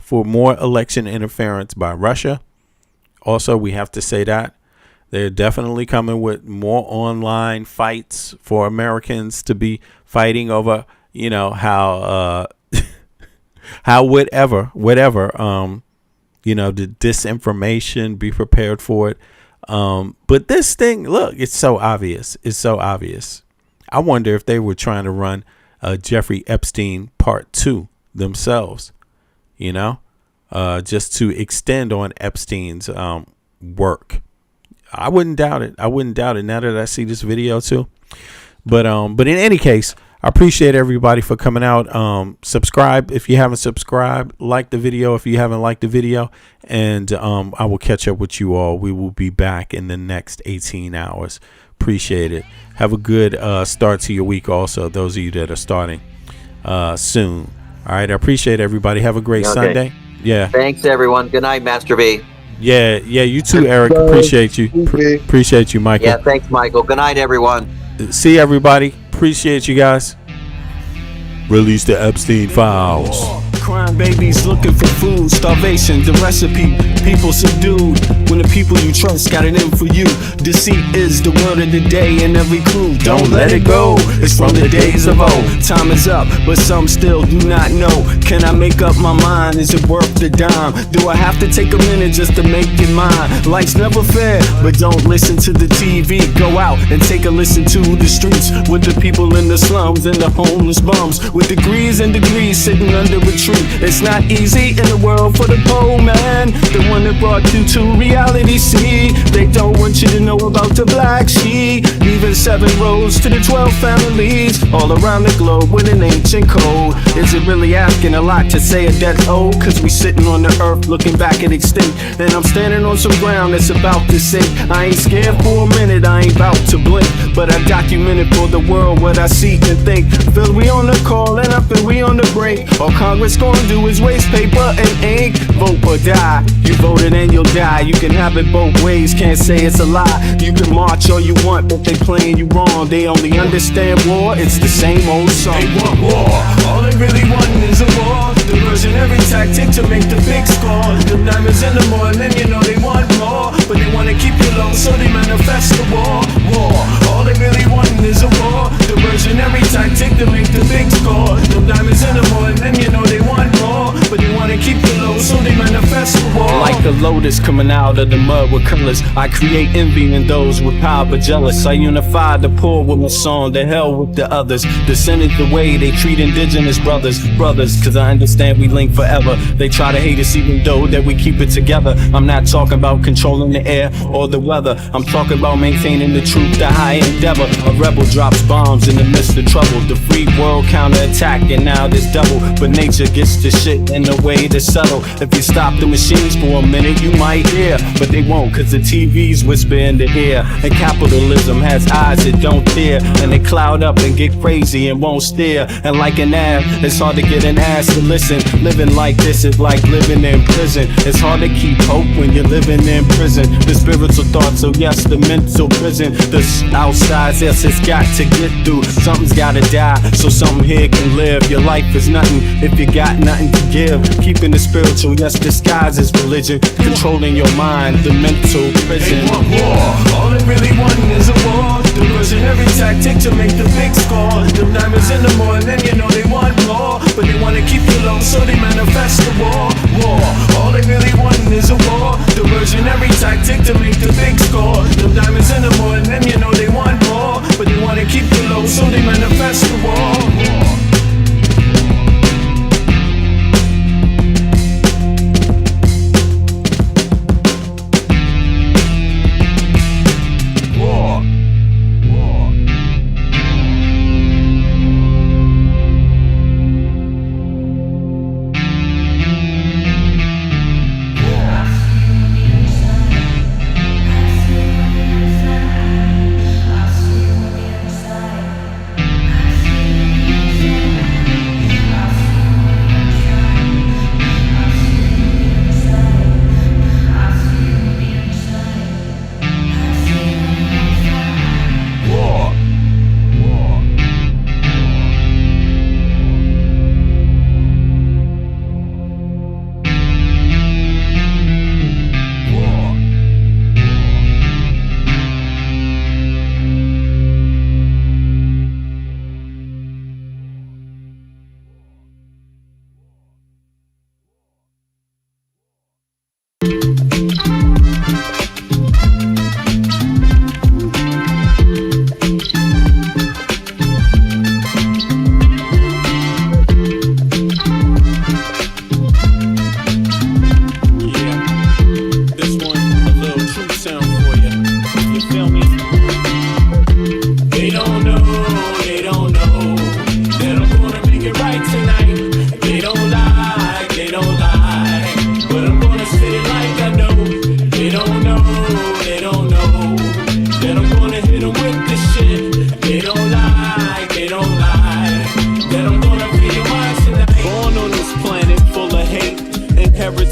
for more election interference by Russia. Also, we have to say that they're definitely coming with more online fights for Americans to be fighting over, how whatever, the disinformation, be prepared for it. But this thing, look, it's so obvious. I wonder if they were trying to run Jeffrey Epstein Part 2 themselves, just to extend on Epstein's work. I wouldn't doubt it. Now that I see this video too. But in any case, I appreciate everybody for coming out. Subscribe if you haven't subscribed. Like the video if you haven't liked the video. And I will catch up with you all. We will be back in the next 18 hours. Appreciate it. Have a good start to your week also, those of you that are starting soon. All right, I appreciate everybody. Have a great Sunday. Yeah. Thanks, everyone. Good night, Master V. Yeah, you too, Eric. Appreciate you. Appreciate you, Michael. Yeah, thanks, Michael. Good night, everyone. See everybody. Appreciate you guys. Release the Epstein files. Crime babies looking for food, starvation, the recipe, people subdued. When the people you trust got it in for you. Deceit is the word of the day and every clue. Don't let it go, it's from the days of old. Time is up, but some still do not know. Can I make up my mind? Is it worth the dime? Do I have to take a minute just to make it mine? Life's never fair, but don't listen to the TV. Go out and take a listen to the streets with the people in the slums and the homeless bums with degrees and degrees sitting under a tree. It's not easy in the world for the poor man, the one that brought you to reality. See, they don't want you to know about the black sheep, leaving 7 roads to the 12 families all around the globe with an ancient code. Is it really asking a lot to say a death old? Cause we sitting on the earth looking back at extinct, and I'm standing on some ground that's about to sink. I ain't scared for a minute, I ain't about to blink, but I documented for the world what I see and think. Feel we on the call and I feel we on the break. All Congress gonna do is waste paper and ink. Vote or die, you voted and you'll die. You can have it both ways, can't say it's a lie. You can march all you want, but they playing you wrong. They only understand war, it's the same old song. They want war, all they really want is a war. Diversionary tactic to make the big score. Them diamonds in the morning, you know they want more, but they wanna keep you low, so they manifest the war. All they really want is a war. Diversionary tactic to make the big score. Them diamonds in the morning, you know they want more, but they wanna keep you low, so they manifest the war. Like the lotus coming out of the mud with colors, I create envy in those with power but jealous. I unify the poor with my song, the hell with the others. Descended the way they treat indigenous brothers, cause I understand we link forever. They try to hate us even though that we keep it together. I'm not talking about controlling the air or the weather, I'm talking about maintaining the truth, the high endeavor. A rebel drops bombs in the midst of trouble. The free world counterattack and now there's double, but nature gets the shit in the way to settle. If you stop the machines for a minute you might hear, but they won't cause the TVs whisper in the ear. And capitalism has eyes that don't tear, and they cloud up and get crazy and won't steer. And like an ab, it's hard to get an ass to listen. Living like this is like living in prison. It's hard to keep hope when you're living in prison. The spiritual thoughts, so yes, the mental prison. The outside, yes, it's got to get through. Something's gotta die, so something here can live. Your life is nothing if you got nothing to give. Keeping the spiritual, yes, disguised as religion. Controlling your mind, the mental prison. They want war, all they really want is a war. Diversionary tactic to make the big score. Them diamonds in the morning, you know they want more, but they wanna keep you low, so they manifest the war. All they really want is a war. Diversionary tactic to make the big score. Them diamonds in the morning, you know they want more, but they wanna keep you low, so they manifest the war.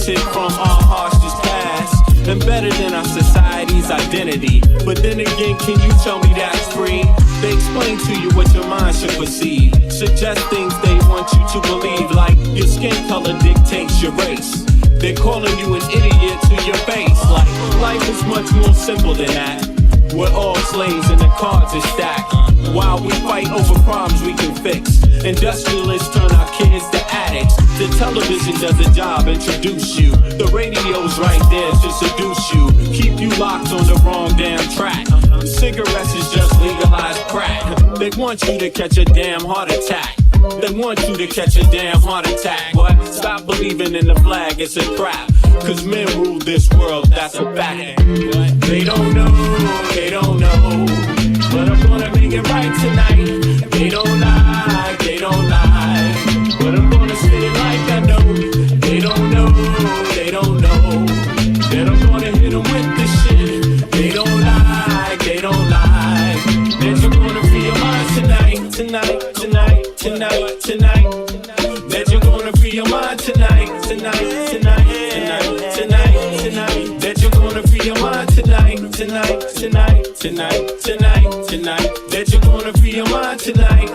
inherited from our harshest past, embedded in our society's identity. But then again, can you tell me that's free? They explain to you what your mind should perceive, suggest things they want you to believe, like your skin color dictates your race. They're calling you an idiot to your face, like life is much more simple than that. We're all slaves and the cards are stacked, while we fight over problems we can fix. Industrialists turn our kids to addicts. The television does a job, introduce you. The radio's right there to seduce you, keep you locked on the wrong damn track. Cigarettes is just legalized crack. They want you to catch a damn heart attack. They want you to catch a damn heart attack. What? Stop believing in the flag, it's a trap. Cause men rule this world, that's a fact. They don't know, but I'm gonna make it right tonight. They don't lie, but I'm gonna say it like I know. They don't know, that I'm gonna hit them with the shit. They don't lie, that you're gonna free your mind tonight. That you're gonna free your mind tonight. That you're gonna free your mind tonight. That you're gonna free your mind tonight.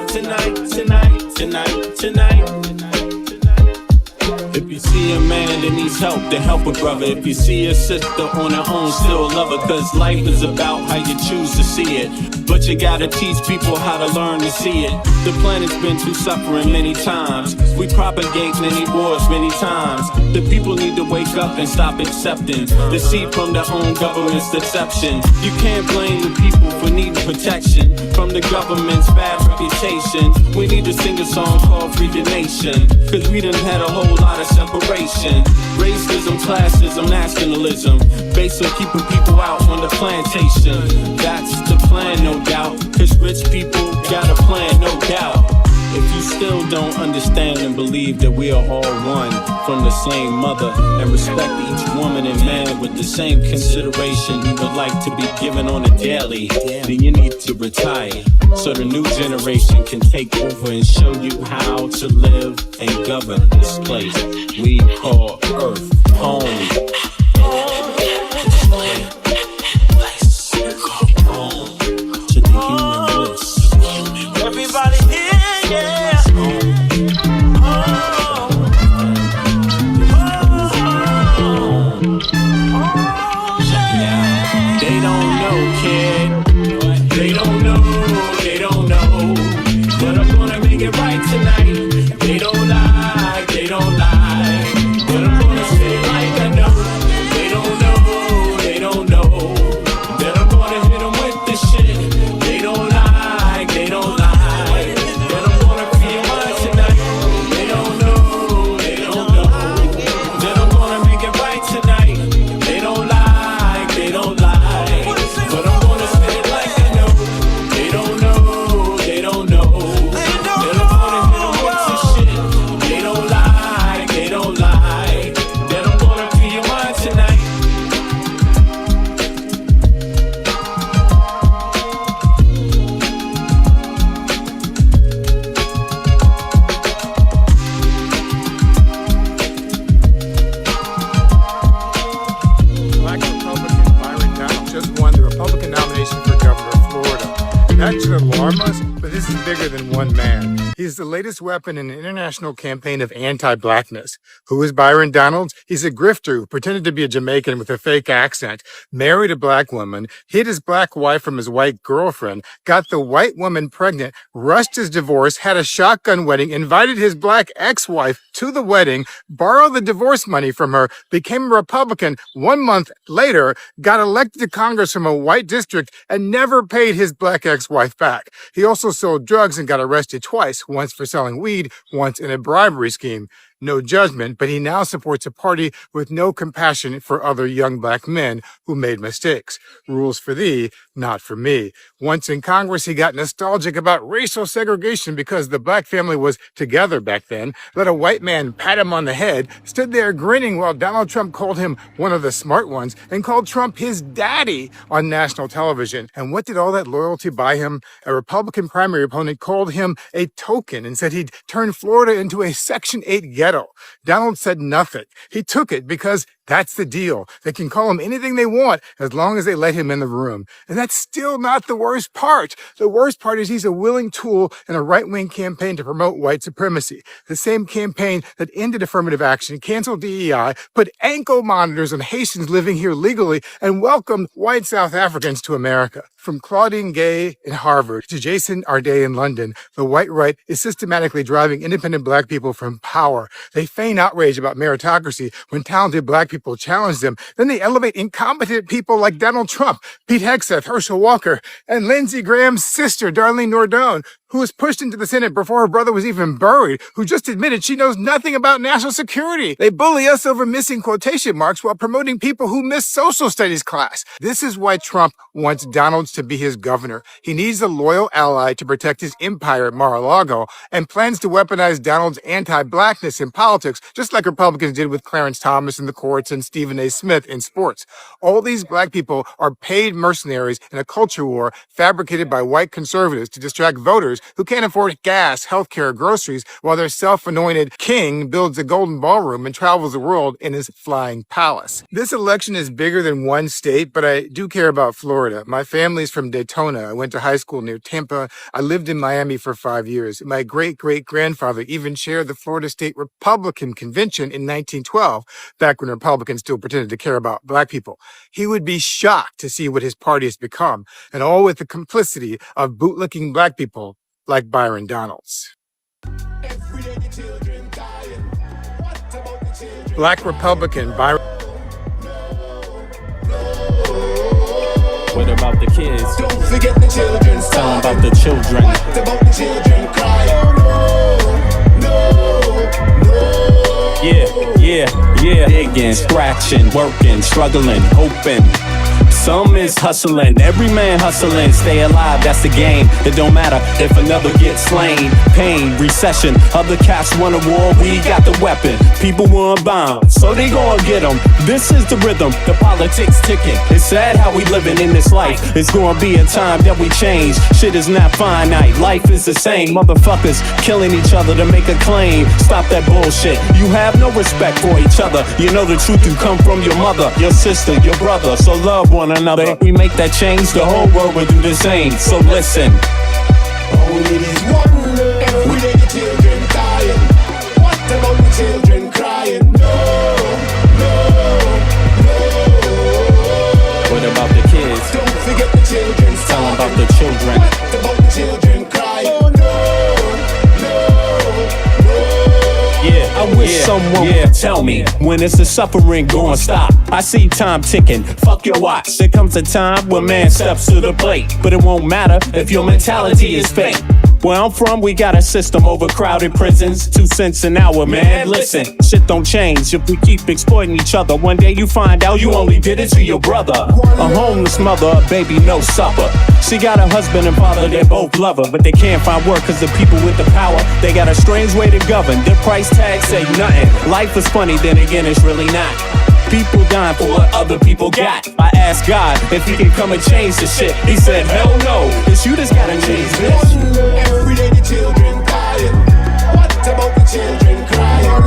If you see a man that needs help, then help a brother. If you see a sister on her own, still love her. Cause life is about how you choose to see it. But you gotta teach people how to learn to see it. The planet's been through suffering many times. We propagate many wars many times. The people need to wake up and stop accepting deceit from their own government's deception. You can't blame the people for needing protection from the government's bad reputation. We need to sing a song called Free the Nation. Cause we done had a whole lot of separation. Racism, classism, nationalism, based on keeping people out on the plantation. That's the plan, no doubt. Cause rich people got a plan, no doubt. If you still don't understand and believe that we are all one from the same mother, and respect each woman and man with the same consideration we would like to be given on a daily, then you need to retire so the new generation can take over and show you how to live and govern this place we call Earth home. Everybody here, yeah. Check it out. They don't know, kid. They don't know. But I'm gonna make it right tonight. They don't lie. But I'm gonna say it like I know. They don't know. That I'm gonna hit them with this shit. They don't lie. That should alarm us, but this is bigger than one man. He's the latest weapon in an international campaign of anti-blackness. Who is Byron Donalds? He's a grifter who pretended to be a Jamaican with a fake accent, married a black woman, hid his black wife from his white girlfriend, got the white woman pregnant, rushed his divorce, had a shotgun wedding, invited his black ex-wife to the wedding, borrowed the divorce money from her, became a Republican 1 month later, got elected to Congress from a white district, and never paid his black ex-wife back. He also sold drugs and got arrested twice, once for selling weed, once in a bribery scheme. No judgment, but he now supports a party with no compassion for other young black men who made mistakes. Rules for thee, not for me. Once in Congress, he got nostalgic about racial segregation because the black family was together back then, let a white man pat him on the head, stood there grinning while Donald Trump called him one of the smart ones, and called Trump his daddy on national television. And what did all that loyalty buy him? A Republican primary opponent called him a token and said he'd turn Florida into a Section 8 ghetto. veto. Donald said nothing. He took it because that's the deal. They can call him anything they want as long as they let him in the room. And that's still not the worst part. The worst part is he's a willing tool in a right-wing campaign to promote white supremacy. The same campaign that ended affirmative action, canceled DEI, put ankle monitors on Haitians living here legally, and welcomed white South Africans to America. From Claudine Gay in Harvard to Jason Arday in London, the white right is systematically driving independent black people from power. They feign outrage about meritocracy when talented black people challenge them. Then they elevate incompetent people like Donald Trump, Pete Hegseth, Herschel Walker, and Lindsey Graham's sister, Darlene Nordone, who was pushed into the Senate before her brother was even buried, who just admitted she knows nothing about national security. They bully us over missing quotation marks while promoting people who missed social studies class. This is why Trump wants Donald to be his governor. He needs a loyal ally to protect his empire at Mar-a-Lago and plans to weaponize Donald's anti-blackness in politics, just like Republicans did with Clarence Thomas in the courts and Stephen A. Smith in sports. All these black people are paid mercenaries in a culture war fabricated by white conservatives to distract voters who can't afford gas, healthcare, groceries, while their self-anointed king builds a golden ballroom and travels the world in his flying palace. This election is bigger than one state, but I do care about Florida. My family's from Daytona. I went to high school near Tampa. I lived in Miami for 5 years. My great-great-grandfather even chaired the Florida State Republican Convention in 1912, back when Republicans still pretended to care about black people. He would be shocked to see what his party has become, and all with the complicity of bootlicking black people like Byron Donalds. Black Republican Byron. What about the kids? Don't forget the children. Tell them about the children. What about the children crying? Yeah. Digging, scratching, working, struggling, hoping. Some is hustling, every man hustling, stay alive, that's the game. It don't matter if another gets slain. Pain, recession, other cats want a war, we got the weapon. People want bombs, so they gon' get them. This is the rhythm, the politics ticking. It's sad how we living in this life. It's gonna be a time that we change. Shit is not finite, life is the same. Motherfuckers killing each other to make a claim. Stop that bullshit, you have no respect for each other. You know the truth, you come from your mother, your sister, your brother. So love one another. If we make that change, the whole world will do the same. So listen. Oh, it is wonder. Every day the children dying. What about the children crying? No. What about the kids? Don't forget the children. Tell them about the children. What about the children crying? Oh, I wish someone would tell me when is the suffering gonna stop. I see time ticking, fuck your watch. There comes a time when man steps to the plate, but it won't matter if your mentality is fake. Where I'm from, we got a system, overcrowded prisons, 2 cents an hour, man. Listen, shit don't change if we keep exploiting each other. One day you find out you only did it to your brother. A homeless mother, a baby, no supper. She got a husband and father, they both love her, but they can't find work cause the people with the power, they got a strange way to govern. Their price tag say nothing. Life is funny, then again it's really not. People dying for what other people got. I asked God if he can come and change the shit. He said, hell no, it's you that's gotta change this. Every day the children dying. What about the children crying?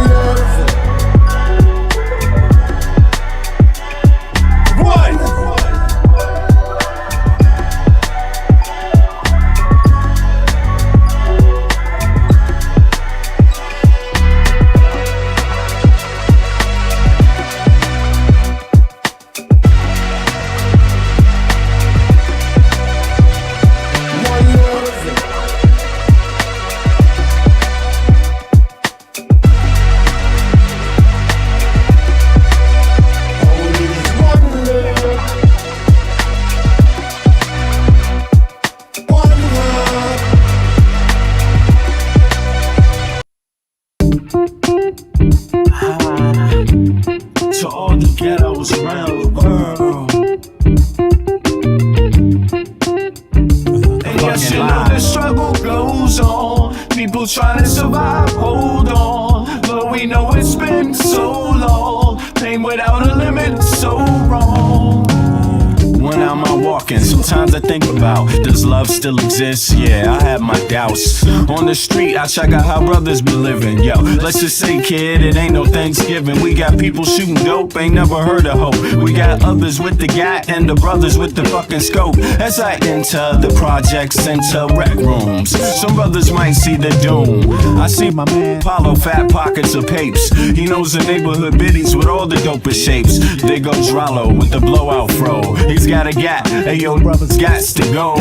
To all the ghettos around the world. And yes, you know the struggle goes on. People trying to survive, hold on. But we know it's been so long. Pain without a limit, so wrong. Went out my walk walking. Sometimes I think about, does love still exist? Yeah, I have my doubts. On the street, I check out how brothers been living. Yo, let's just say, kid, it ain't no Thanksgiving. We got people shooting dope, ain't never heard of hope. We got others with the gat and the brothers with the fucking scope. As I enter the projects, enter rec rooms, some brothers might see the doom. I see my man Paulo, fat pockets of papes. He knows the neighborhood biddies with all the dopest shapes. There goes Rollo with the blowout fro. He's got a gat, hey yo, brothers gots to go.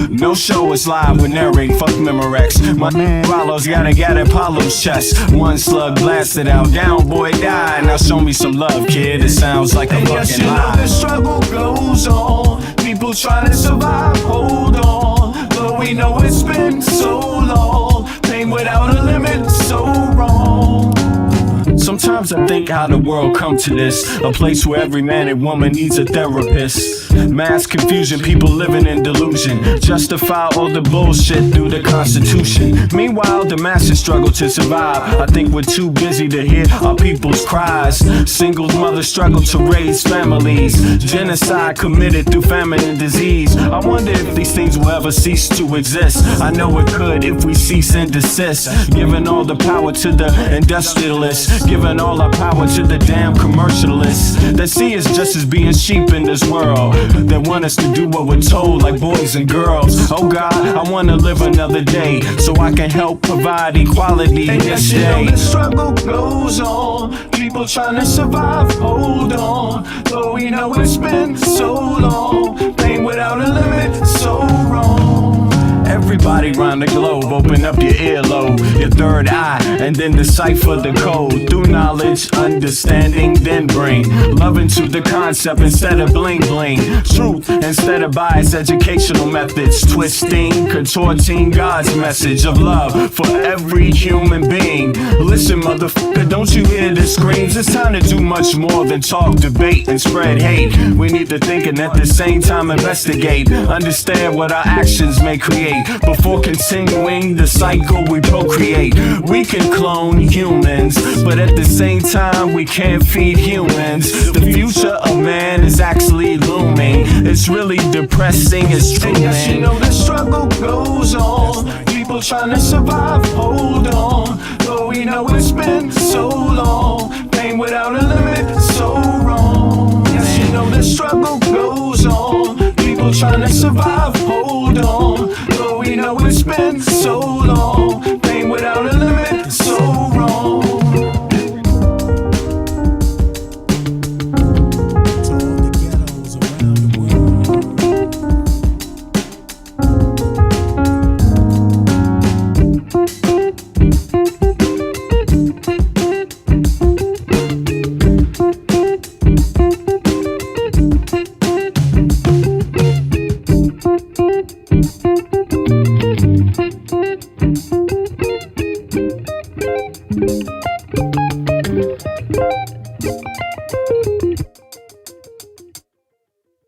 No show is live with narrate, fuck Memorex. My man Rollo's got a gat at Paulo's chest. One slug blasted out, down boy died. Now show me some love, kid, it sounds like a fucking lie. The struggle goes on, people trying to survive, hold on. Though we know it's been so long, pain without a limit, so wrong. Sometimes I think how the world come to this, a place where every man and woman needs a therapist. Mass confusion, people living in delusion, justify all the bullshit through the Constitution. Meanwhile, the masses struggle to survive. I think we're too busy to hear our people's cries. Single mothers struggle to raise families, genocide committed through famine and disease. I wonder if these things will ever cease to exist. I know it could if we cease and desist, giving all the power to the industrialists, giving all our power to the damn commercialists that see us just as being sheep in this world, that want us to do what we're told like boys and girls. Oh God, I wanna live another day so I can help provide equality this day. The struggle goes on, people trying to survive, hold on. Though we know it's been so long, pain without a limit, so wrong. Everybody round the globe, open up your earlobe, your third eye, and then decipher the code. Through knowledge, understanding, then bring love into the concept instead of bling bling. Truth instead of bias, educational methods, twisting, contorting God's message of love for every human being. Listen, motherfucker, don't you hear the screams? It's time to do much more than talk, debate, and spread hate. We need to think and at the same time investigate, understand what our actions may create. Before continuing the cycle we procreate, we can clone humans, but at the same time we can't feed humans. The future of man is actually looming. It's really depressing, it's true, man. Yes, you know the struggle goes on, people trying to survive, hold on. Though we know it's been so long, pain without a limit, so wrong. Yes, you know the struggle goes on, people trying to survive, hold on. Though we know it's been so long, pain without a limit, so